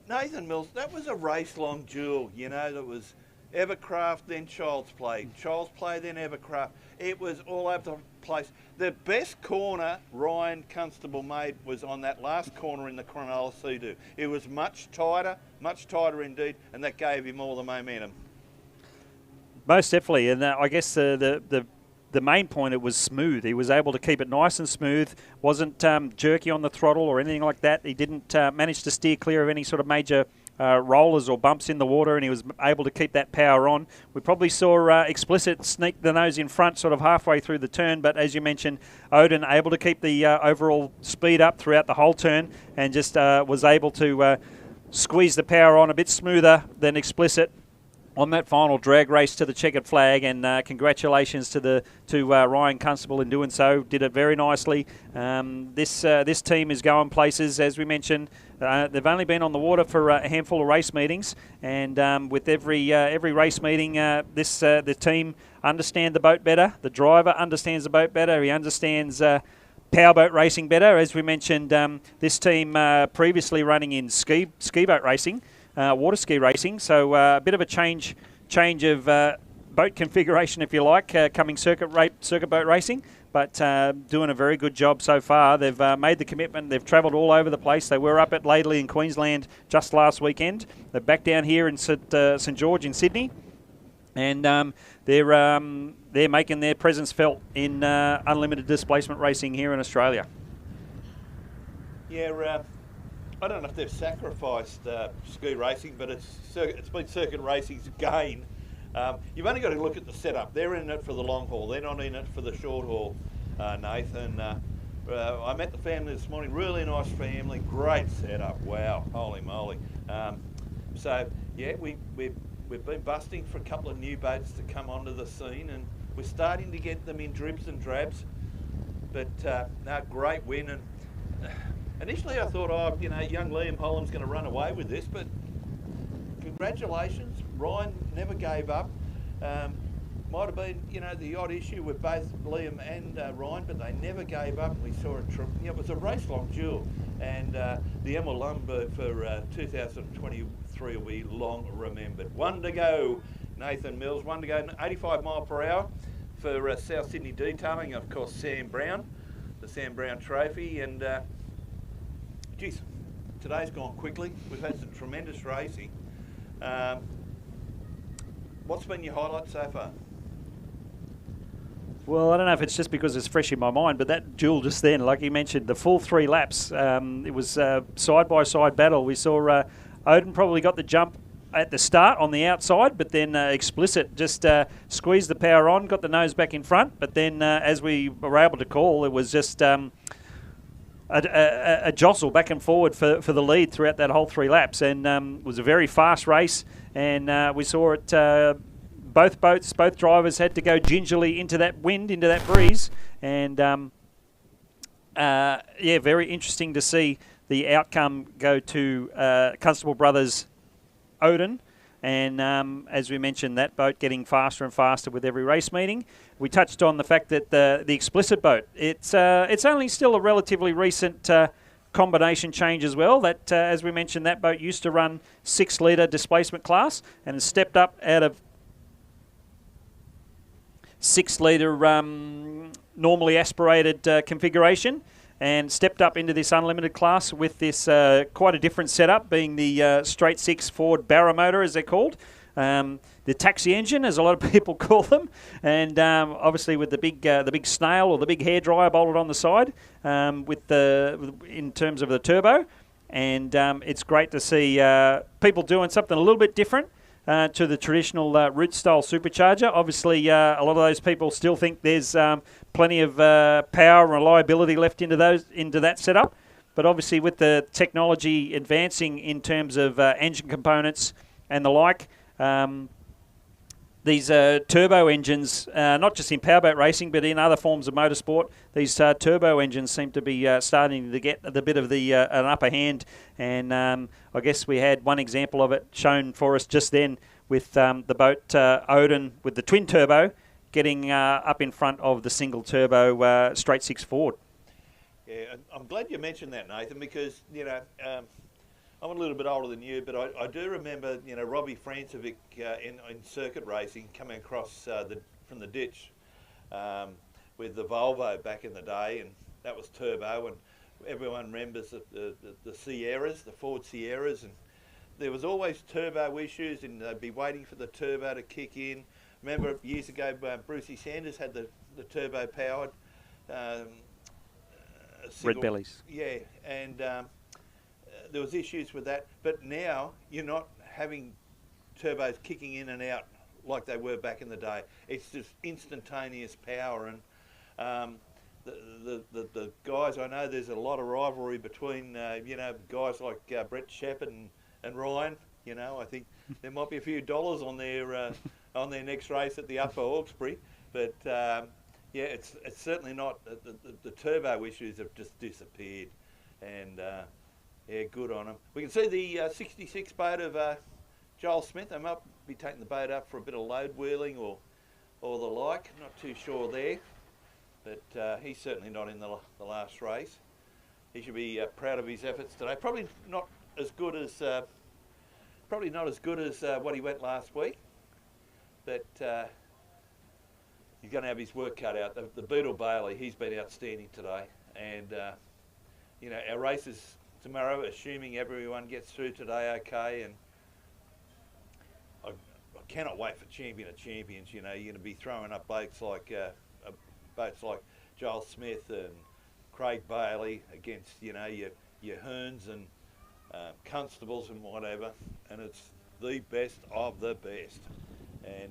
Nathan Mills, that was a race-long duel. You know, there was Evercraft, then Child's Play. Child's Play, then Evercraft. It was all over the place. The best corner Ryan Constable made was on that last corner in the Cronulla Sea-Doo. It was much tighter indeed, and that gave him all the momentum. Most definitely, and I guess the main point, it was smooth. He was able to keep it nice and smooth, wasn't jerky on the throttle or anything like that. He didn't manage to steer clear of any sort of major rollers or bumps in the water, and he was able to keep that power on. We probably saw Explicit sneak the nose in front sort of halfway through the turn, but as you mentioned, Odin able to keep the overall speed up throughout the whole turn and just was able to squeeze the power on a bit smoother than Explicit on that final drag race to the checkered flag, and congratulations to Ryan Constable in doing so. Did it very nicely. This team is going places, as we mentioned. They've only been on the water for a handful of race meetings, and with every race meeting, the team understand the boat better. The driver understands the boat better. He understands powerboat racing better. As we mentioned, this team previously running in ski boat racing. Water ski racing, so a bit of a change of boat configuration, if you like, coming circuit boat racing, but doing a very good job so far. They've made the commitment. They've travelled all over the place. They were up at Laidley in Queensland just last weekend. They're back down here in St George in Sydney, and they're making their presence felt in unlimited displacement racing here in Australia. Yeah. I don't know if they've sacrificed ski racing, but it's been circuit racing's gain. You've only got to look at the setup. They're in it for the long haul. They're not in it for the short haul, Nathan. I met the family this morning. Really nice family. Great setup. Wow. Holy moly. So, yeah, we've been busting for a couple of new boats to come onto the scene, and we're starting to get them in dribs and drabs. But, no, great win. And initially I thought, young Liam Holland's going to run away with this, but congratulations. Ryan never gave up. Might have been, the odd issue with both Liam and Ryan, but they never gave up. We saw it was a race-long duel, and the Emma Lundberg for 2023 will be long remembered. 1 to go, Nathan Mills. 1 to go, 85 mile per hour for South Sydney Detailing. Of course, Sam Brown, the Sam Brown Trophy, and geez, today's gone quickly. We've had some tremendous racing. What's been your highlight so far? Well, I don't know if it's just because it's fresh in my mind, but that duel just then, like you mentioned, the full 3 laps, it was a side-by-side battle. We saw Odin probably got the jump at the start on the outside, but then Explicit just squeezed the power on, got the nose back in front, but then as we were able to call, it was just a jostle back and forward for the lead throughout that whole 3 laps, and it was a very fast race, and we saw it. Both drivers had to go gingerly into that wind, into that breeze, and very interesting to see the outcome go to Constable Brothers Odin. And as we mentioned, that boat getting faster and faster with every race meeting. We touched on the fact that the Explicit boat, it's only still a relatively recent combination change as well. That as we mentioned, that boat used to run 6-litre displacement class and has stepped up out of 6-litre normally aspirated configuration, and stepped up into this unlimited class with this quite a different setup, being the straight 6 Ford Barra motor, as they're called. The taxi engine, as a lot of people call them, and obviously with the big snail or the big hairdryer bolted on the side, in terms of the turbo, and it's great to see people doing something a little bit different to the traditional root style supercharger. Obviously, a lot of those people still think there's plenty of power and reliability left into that setup, but obviously with the technology advancing in terms of engine components and the like, these turbo engines, not just in powerboat racing, but in other forms of motorsport, these turbo engines seem to be starting to get the bit of the an upper hand. And I guess we had one example of it shown for us just then with the boat Odin with the twin turbo getting up in front of the single turbo straight six Ford. Yeah, I'm glad you mentioned that, Nathan, because, you know, I'm a little bit older than you, but I do remember, you know, Robbie Francovic in circuit racing coming across from the ditch with the Volvo back in the day, and that was turbo, and everyone remembers the Sierras, the Ford Sierras, and there was always turbo issues, and they'd be waiting for the turbo to kick in. Remember years ago, Brucey Sanders had the turbo powered Red bellies. Yeah, and there was issues with that, but now you're not having turbos kicking in and out like they were back in the day. It's just instantaneous power, and the guys, I know there's a lot of rivalry between you know, guys like Brett Shepherd and Ryan. You know, I think there might be a few dollars on their next race at the Upper Hawkesbury, but yeah, it's certainly not. The turbo issues have just disappeared, and yeah, good on them. We can see the 66 boat of Joel Smith. They might be taking the boat up for a bit of load wheeling or the like. Not too sure there, but he's certainly not in the last race. He should be proud of his efforts today. Probably not as good as what he went last week, but he's going to have his work cut out. The Beetle Bailey, he's been outstanding today, and you know, our races tomorrow, assuming everyone gets through today okay, and I cannot wait for Champion of Champions. You know, you're going to be throwing up boats like Joel Smith and Craig Bailey against, you know, your Hearns and Constables and whatever, and it's the best of the best. And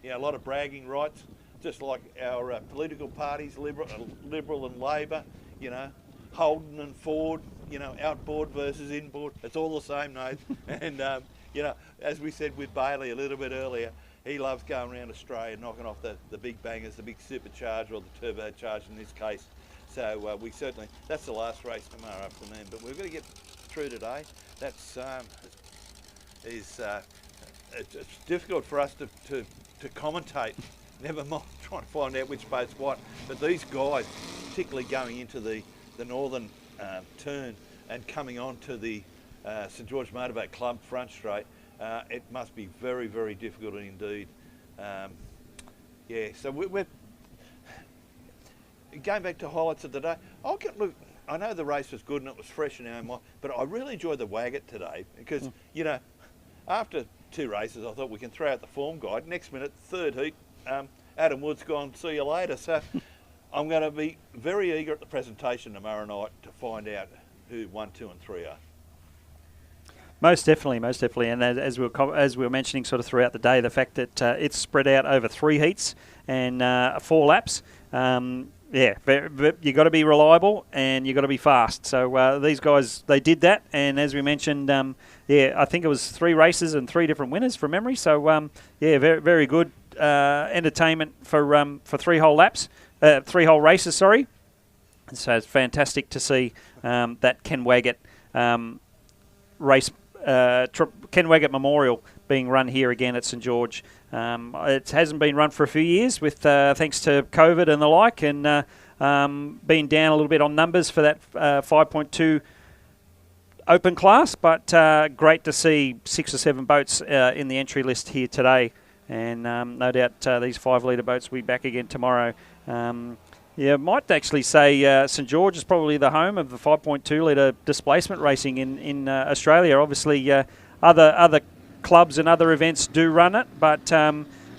yeah, a lot of bragging rights, just like our political parties, Liberal and Labor, you know, Holden and Ford, you know, outboard versus inboard. It's all the same, Nate. And, you know, as we said with Bailey a little bit earlier, he loves going around Australia, knocking off the big bangers, the big supercharger or the turbocharger in this case. So we certainly, that's the last race tomorrow afternoon. But we're going to get through today. That's it's difficult for us to commentate. Never mind trying to find out which boat's what. But these guys, particularly going into the northern turn and coming on to the St George Motorboat Club front straight, it must be very, very difficult indeed. Yeah, so we're going back to highlights of the day. Look, I know the race was good and it was fresh in our mind, but I really enjoyed the Waggott today because, you know, after two races, I thought we can throw out the form guide. Next minute, third heat, Adam Wood's gone, see you later. So I'm going to be very eager at the presentation tomorrow night to find out who 1, 2 and 3 are. Most definitely, and as we were mentioning sort of throughout the day, the fact that it's spread out over 3 heats and 4 laps. Yeah, you got to be reliable and you got to be fast. So these guys, they did that, and as we mentioned, yeah, I think it was 3 races and 3 different winners from memory. So yeah, very, very good entertainment for 3-hole laps, 3-hole races. Sorry. And so it's fantastic to see that Ken Waggott race, Ken Waggart Memorial being run here again at St George. It hasn't been run for a few years with thanks to COVID and the like, and been down a little bit on numbers for that 5.2 open class, but great to see 6 or 7 boats in the entry list here today, and no doubt these 5-litre boats will be back again tomorrow. Yeah, might actually say St George is probably the home of the 5.2-litre displacement racing in Australia. Obviously, other clubs and other events do run it, but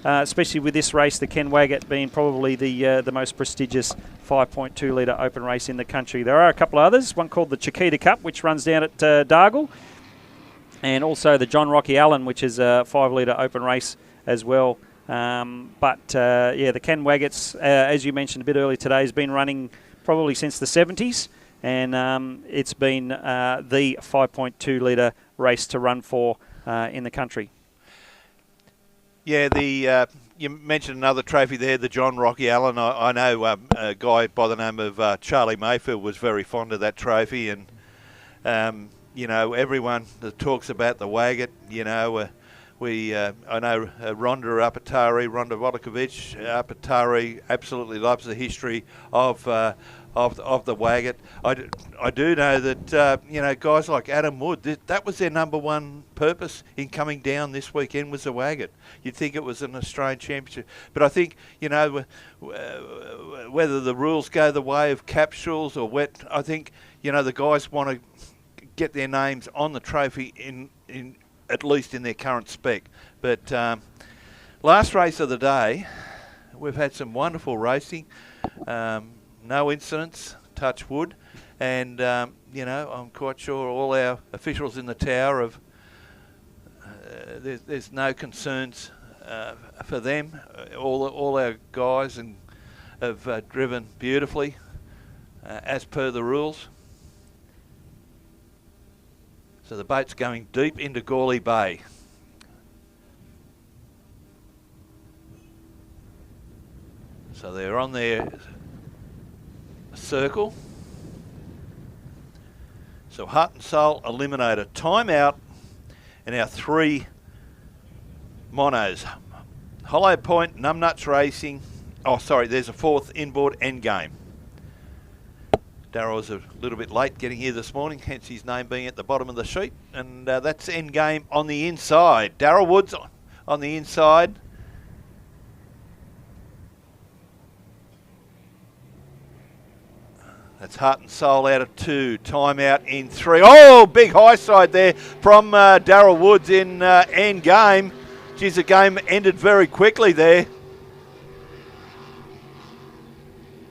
especially with this race, the Ken Waggott being probably the most prestigious 5.2-litre open race in the country. There are a couple of others, one called the Chiquita Cup, which runs down at Dargle, and also the John Rocky Allen, which is a 5-litre open race as well. But yeah, the Ken Waggotts, as you mentioned a bit earlier today, has been running probably since the 70s, and it's been the 5.2-litre race to run for in the country. Yeah, you mentioned another trophy there, the John Rocky Allen. I know a guy by the name of Charlie Mayfield was very fond of that trophy, and everyone that talks about the Waggott, I know Rhonda Vodikovic Apatari absolutely loves the history of the Waggott. I do know that guys like Adam Wood, that was their number one purpose in coming down this weekend was the Waggott. You'd think it was an Australian championship, but I think whether the rules go the way of capsules or wet, I think the guys want to get their names on the trophy in at least in their current spec. But last race of the day, we've had some wonderful racing. No incidents, touch wood, and I'm quite sure all our officials in the tower have. There's no concerns for them. All our guys have driven beautifully as per the rules. So the boat's going deep into Gawley Bay. So they're on their circle. So Heart and Soul eliminator. Time out and our three monos. Hollow Point, Numbnuts Racing. Oh, sorry, there's a fourth inboard Endgame. Darryl was a little bit late getting here this morning, hence his name being at the bottom of the sheet. And that's Endgame on the inside. Darryl Woods on the inside. That's Heart and Soul out of 2. Time out in 3. Oh, big high side there from Darryl Woods in Endgame. Geez, the game ended very quickly there.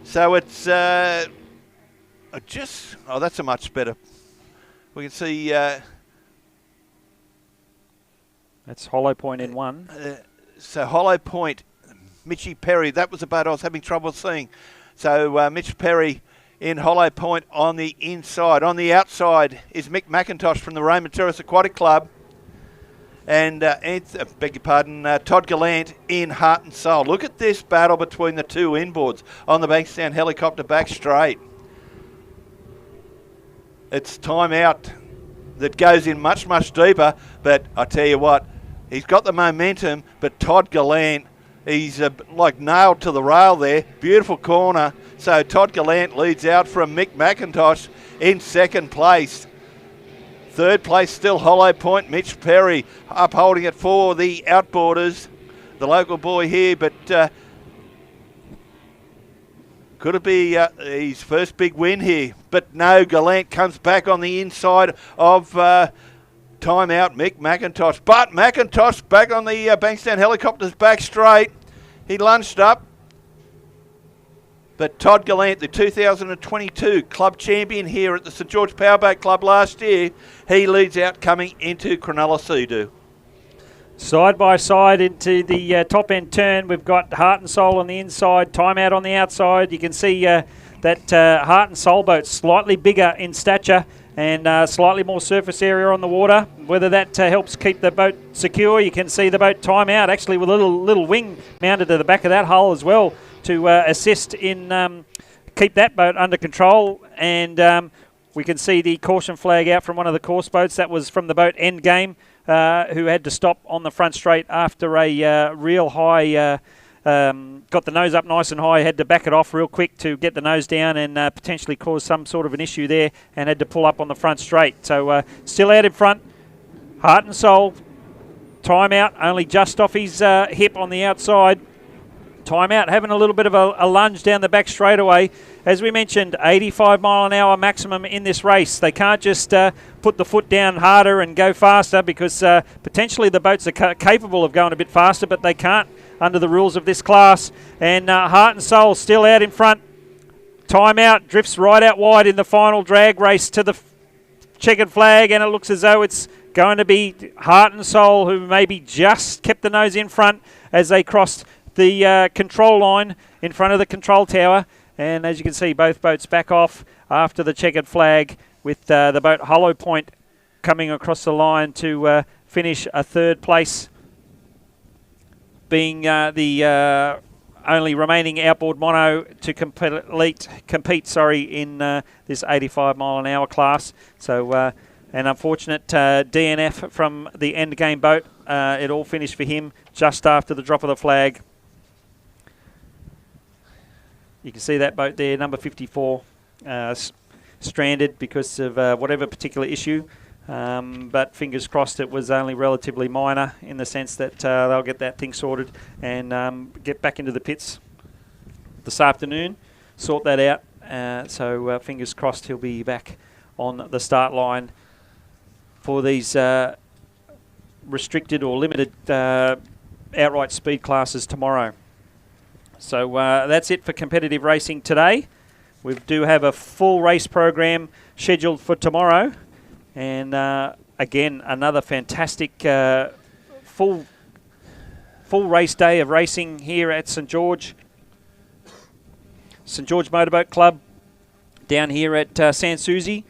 So it's... that's a much better. We can see. That's Hollow Point in 1. So Hollow Point, Mitchy Perry. That was a boat I was having trouble seeing. So Mitch Perry in Hollow Point on the inside. On the outside is Mick McIntosh from the Raymond Terrace Aquatic Club. And beg your pardon, Todd Gallant in Heart and Soul. Look at this battle between the two inboards on the Bankstown helicopter back straight. It's Time Out that goes in much, much deeper. But I tell you what, he's got the momentum. But Todd Gallant, he's like nailed to the rail there. Beautiful corner. So Todd Gallant leads out from Mick McIntosh in second place. Third place still Hollow Point. Mitch Perry upholding it for the Outboarders. The local boy here, but... could it be his first big win here? But no, Gallant comes back on the inside of Time Out, Mick McIntosh. But McIntosh back on the Bankstown helicopters back straight. He lunged up. But Todd Gallant, the 2022 club champion here at the St George Powerboat Club last year, he leads out coming into Cronulla Sea-Doo. Side by side into the top end turn, we've got Heart and Soul on the inside, Time Out on the outside. You can see that Heart and Soul boat slightly bigger in stature and slightly more surface area on the water. Whether that helps keep the boat secure, you can see the boat Time Out actually with a little wing mounted to the back of that hull as well to assist in keep that boat under control. And we can see the caution flag out from one of the course boats. That was from the boat Endgame. Who had to stop on the front straight after a real high, got the nose up nice and high, had to back it off real quick to get the nose down and potentially cause some sort of an issue there and had to pull up on the front straight. So still out in front, Heart and Soul. Time Out only just off his hip on the outside. Time Out having a little bit of a lunge down the back straightaway. As we mentioned, 85 mile an hour maximum in this race. They can't just put the foot down harder and go faster because potentially the boats are capable of going a bit faster, but they can't under the rules of this class. And Heart and Soul still out in front. Time Out drifts right out wide in the final drag race to the checkered flag, and it looks as though it's going to be Heart and Soul who maybe just kept the nose in front as they crossed the control line in front of the control tower. And as you can see, both boats back off after the checkered flag with the boat Hollow Point coming across the line to finish a third place. being the only remaining outboard mono to compete in this 85 mile an hour class. So an unfortunate DNF from the end game boat. It all finished for him just after the drop of the flag. You can see that boat there, number 54, stranded because of whatever particular issue. But fingers crossed it was only relatively minor in the sense that they'll get that thing sorted and get back into the pits this afternoon, sort that out. So fingers crossed he'll be back on the start line for these restricted or limited outright speed classes tomorrow. So that's it for competitive racing today. We do have a full race program scheduled for tomorrow. And again, another fantastic full race day of racing here at St George Motorboat Club down here at Sans Souci.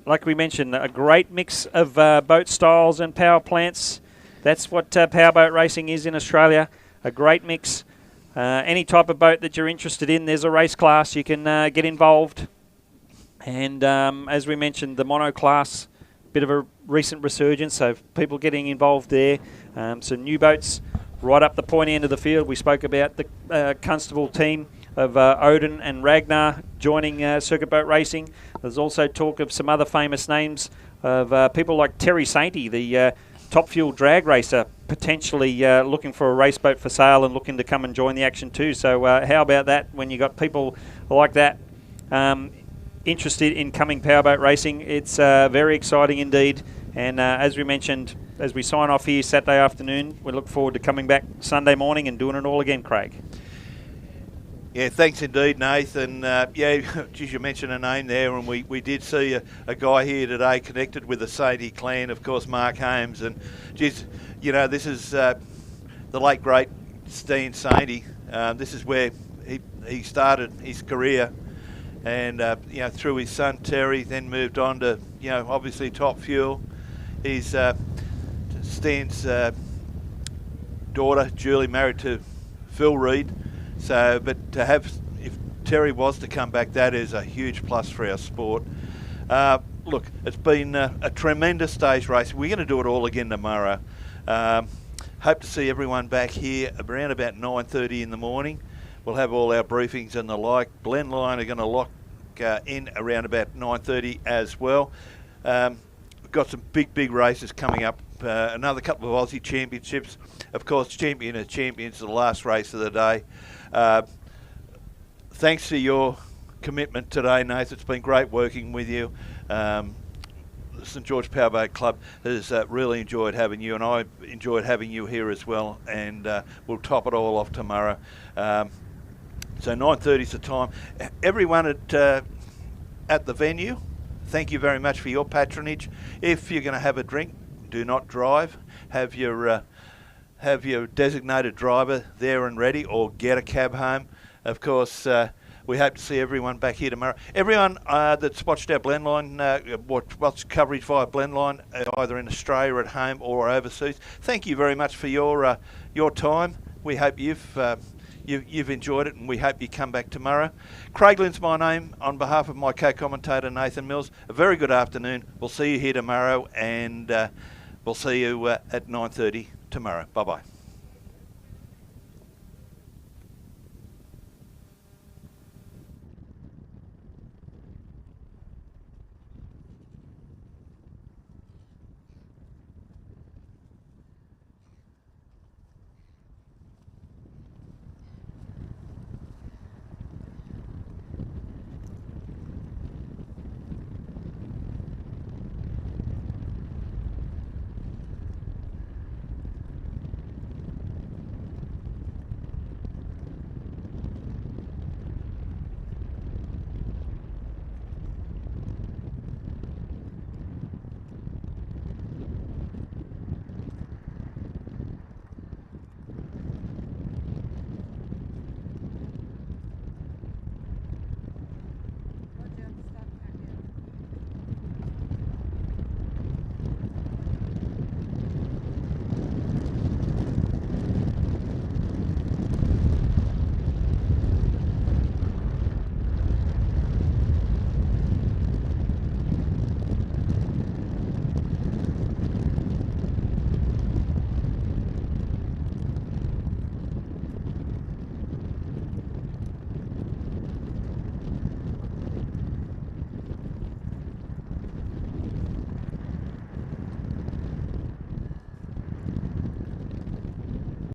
Like we mentioned, a great mix of boat styles and power plants. That's what powerboat racing is in Australia, a great mix. Any type of boat that you're interested in, there's a race class, you can get involved. And as we mentioned, the mono class, bit of a recent resurgence, so people getting involved there. Some new boats right up the point end of the field. We spoke about the Constable team of Odin and Ragnar joining circuit boat racing. There's also talk of some other famous names of people like Terry Sainty, the Top Fuel drag racer, potentially looking for a race boat for sale and looking to come and join the action too. So how about that when you got people like that interested in coming powerboat racing? It's very exciting indeed. And as we mentioned, as we sign off here Saturday afternoon, we look forward to coming back Sunday morning and doing it all again, Craig. Yeah, thanks indeed, Nathan. Yeah, geez, you mentioned a name there, and we did see a guy here today connected with the Sainty clan, of course, Mark Holmes. And geez, you know, this is the late great Steen Sainty. This is where he started his career, and you know, through his son Terry, then moved on to, you know, obviously Top Fuel. He's Steen's daughter, Julie, married to Phil Reed. So, but to have, if Terry was to come back, that is a huge plus for our sport. Look, it's been a tremendous stage race. We're going to do it all again tomorrow. Hope to see everyone back here around about 9:30 in the morning. We'll have all our briefings and the like. Blendline are going to lock in around about 9:30 as well. We've got some big races coming up. Another couple of Aussie championships. Of course, Champion of Champions, the last race of the day. Thanks for your commitment today, Nathan. It's been great working with you. The St George Powerboat Club has really enjoyed having you, and I enjoyed having you here as well. And we'll top it all off tomorrow. So 9:30 is the time. Everyone at the venue, thank you very much for your patronage. If you're going to have a drink, do not drive. Have your designated driver there and ready, or get a cab home. Of course, we hope to see everyone back here tomorrow. Everyone that's watched our Blendline, watched coverage via Blendline, either in Australia at home or overseas, thank you very much for your time. We hope you've enjoyed it, and we hope you come back tomorrow. Craig Lynn's my name. On behalf of my co-commentator Nathan Mills, a very good afternoon. We'll see you here tomorrow, and we'll see you at 9:30 tomorrow. Bye-bye.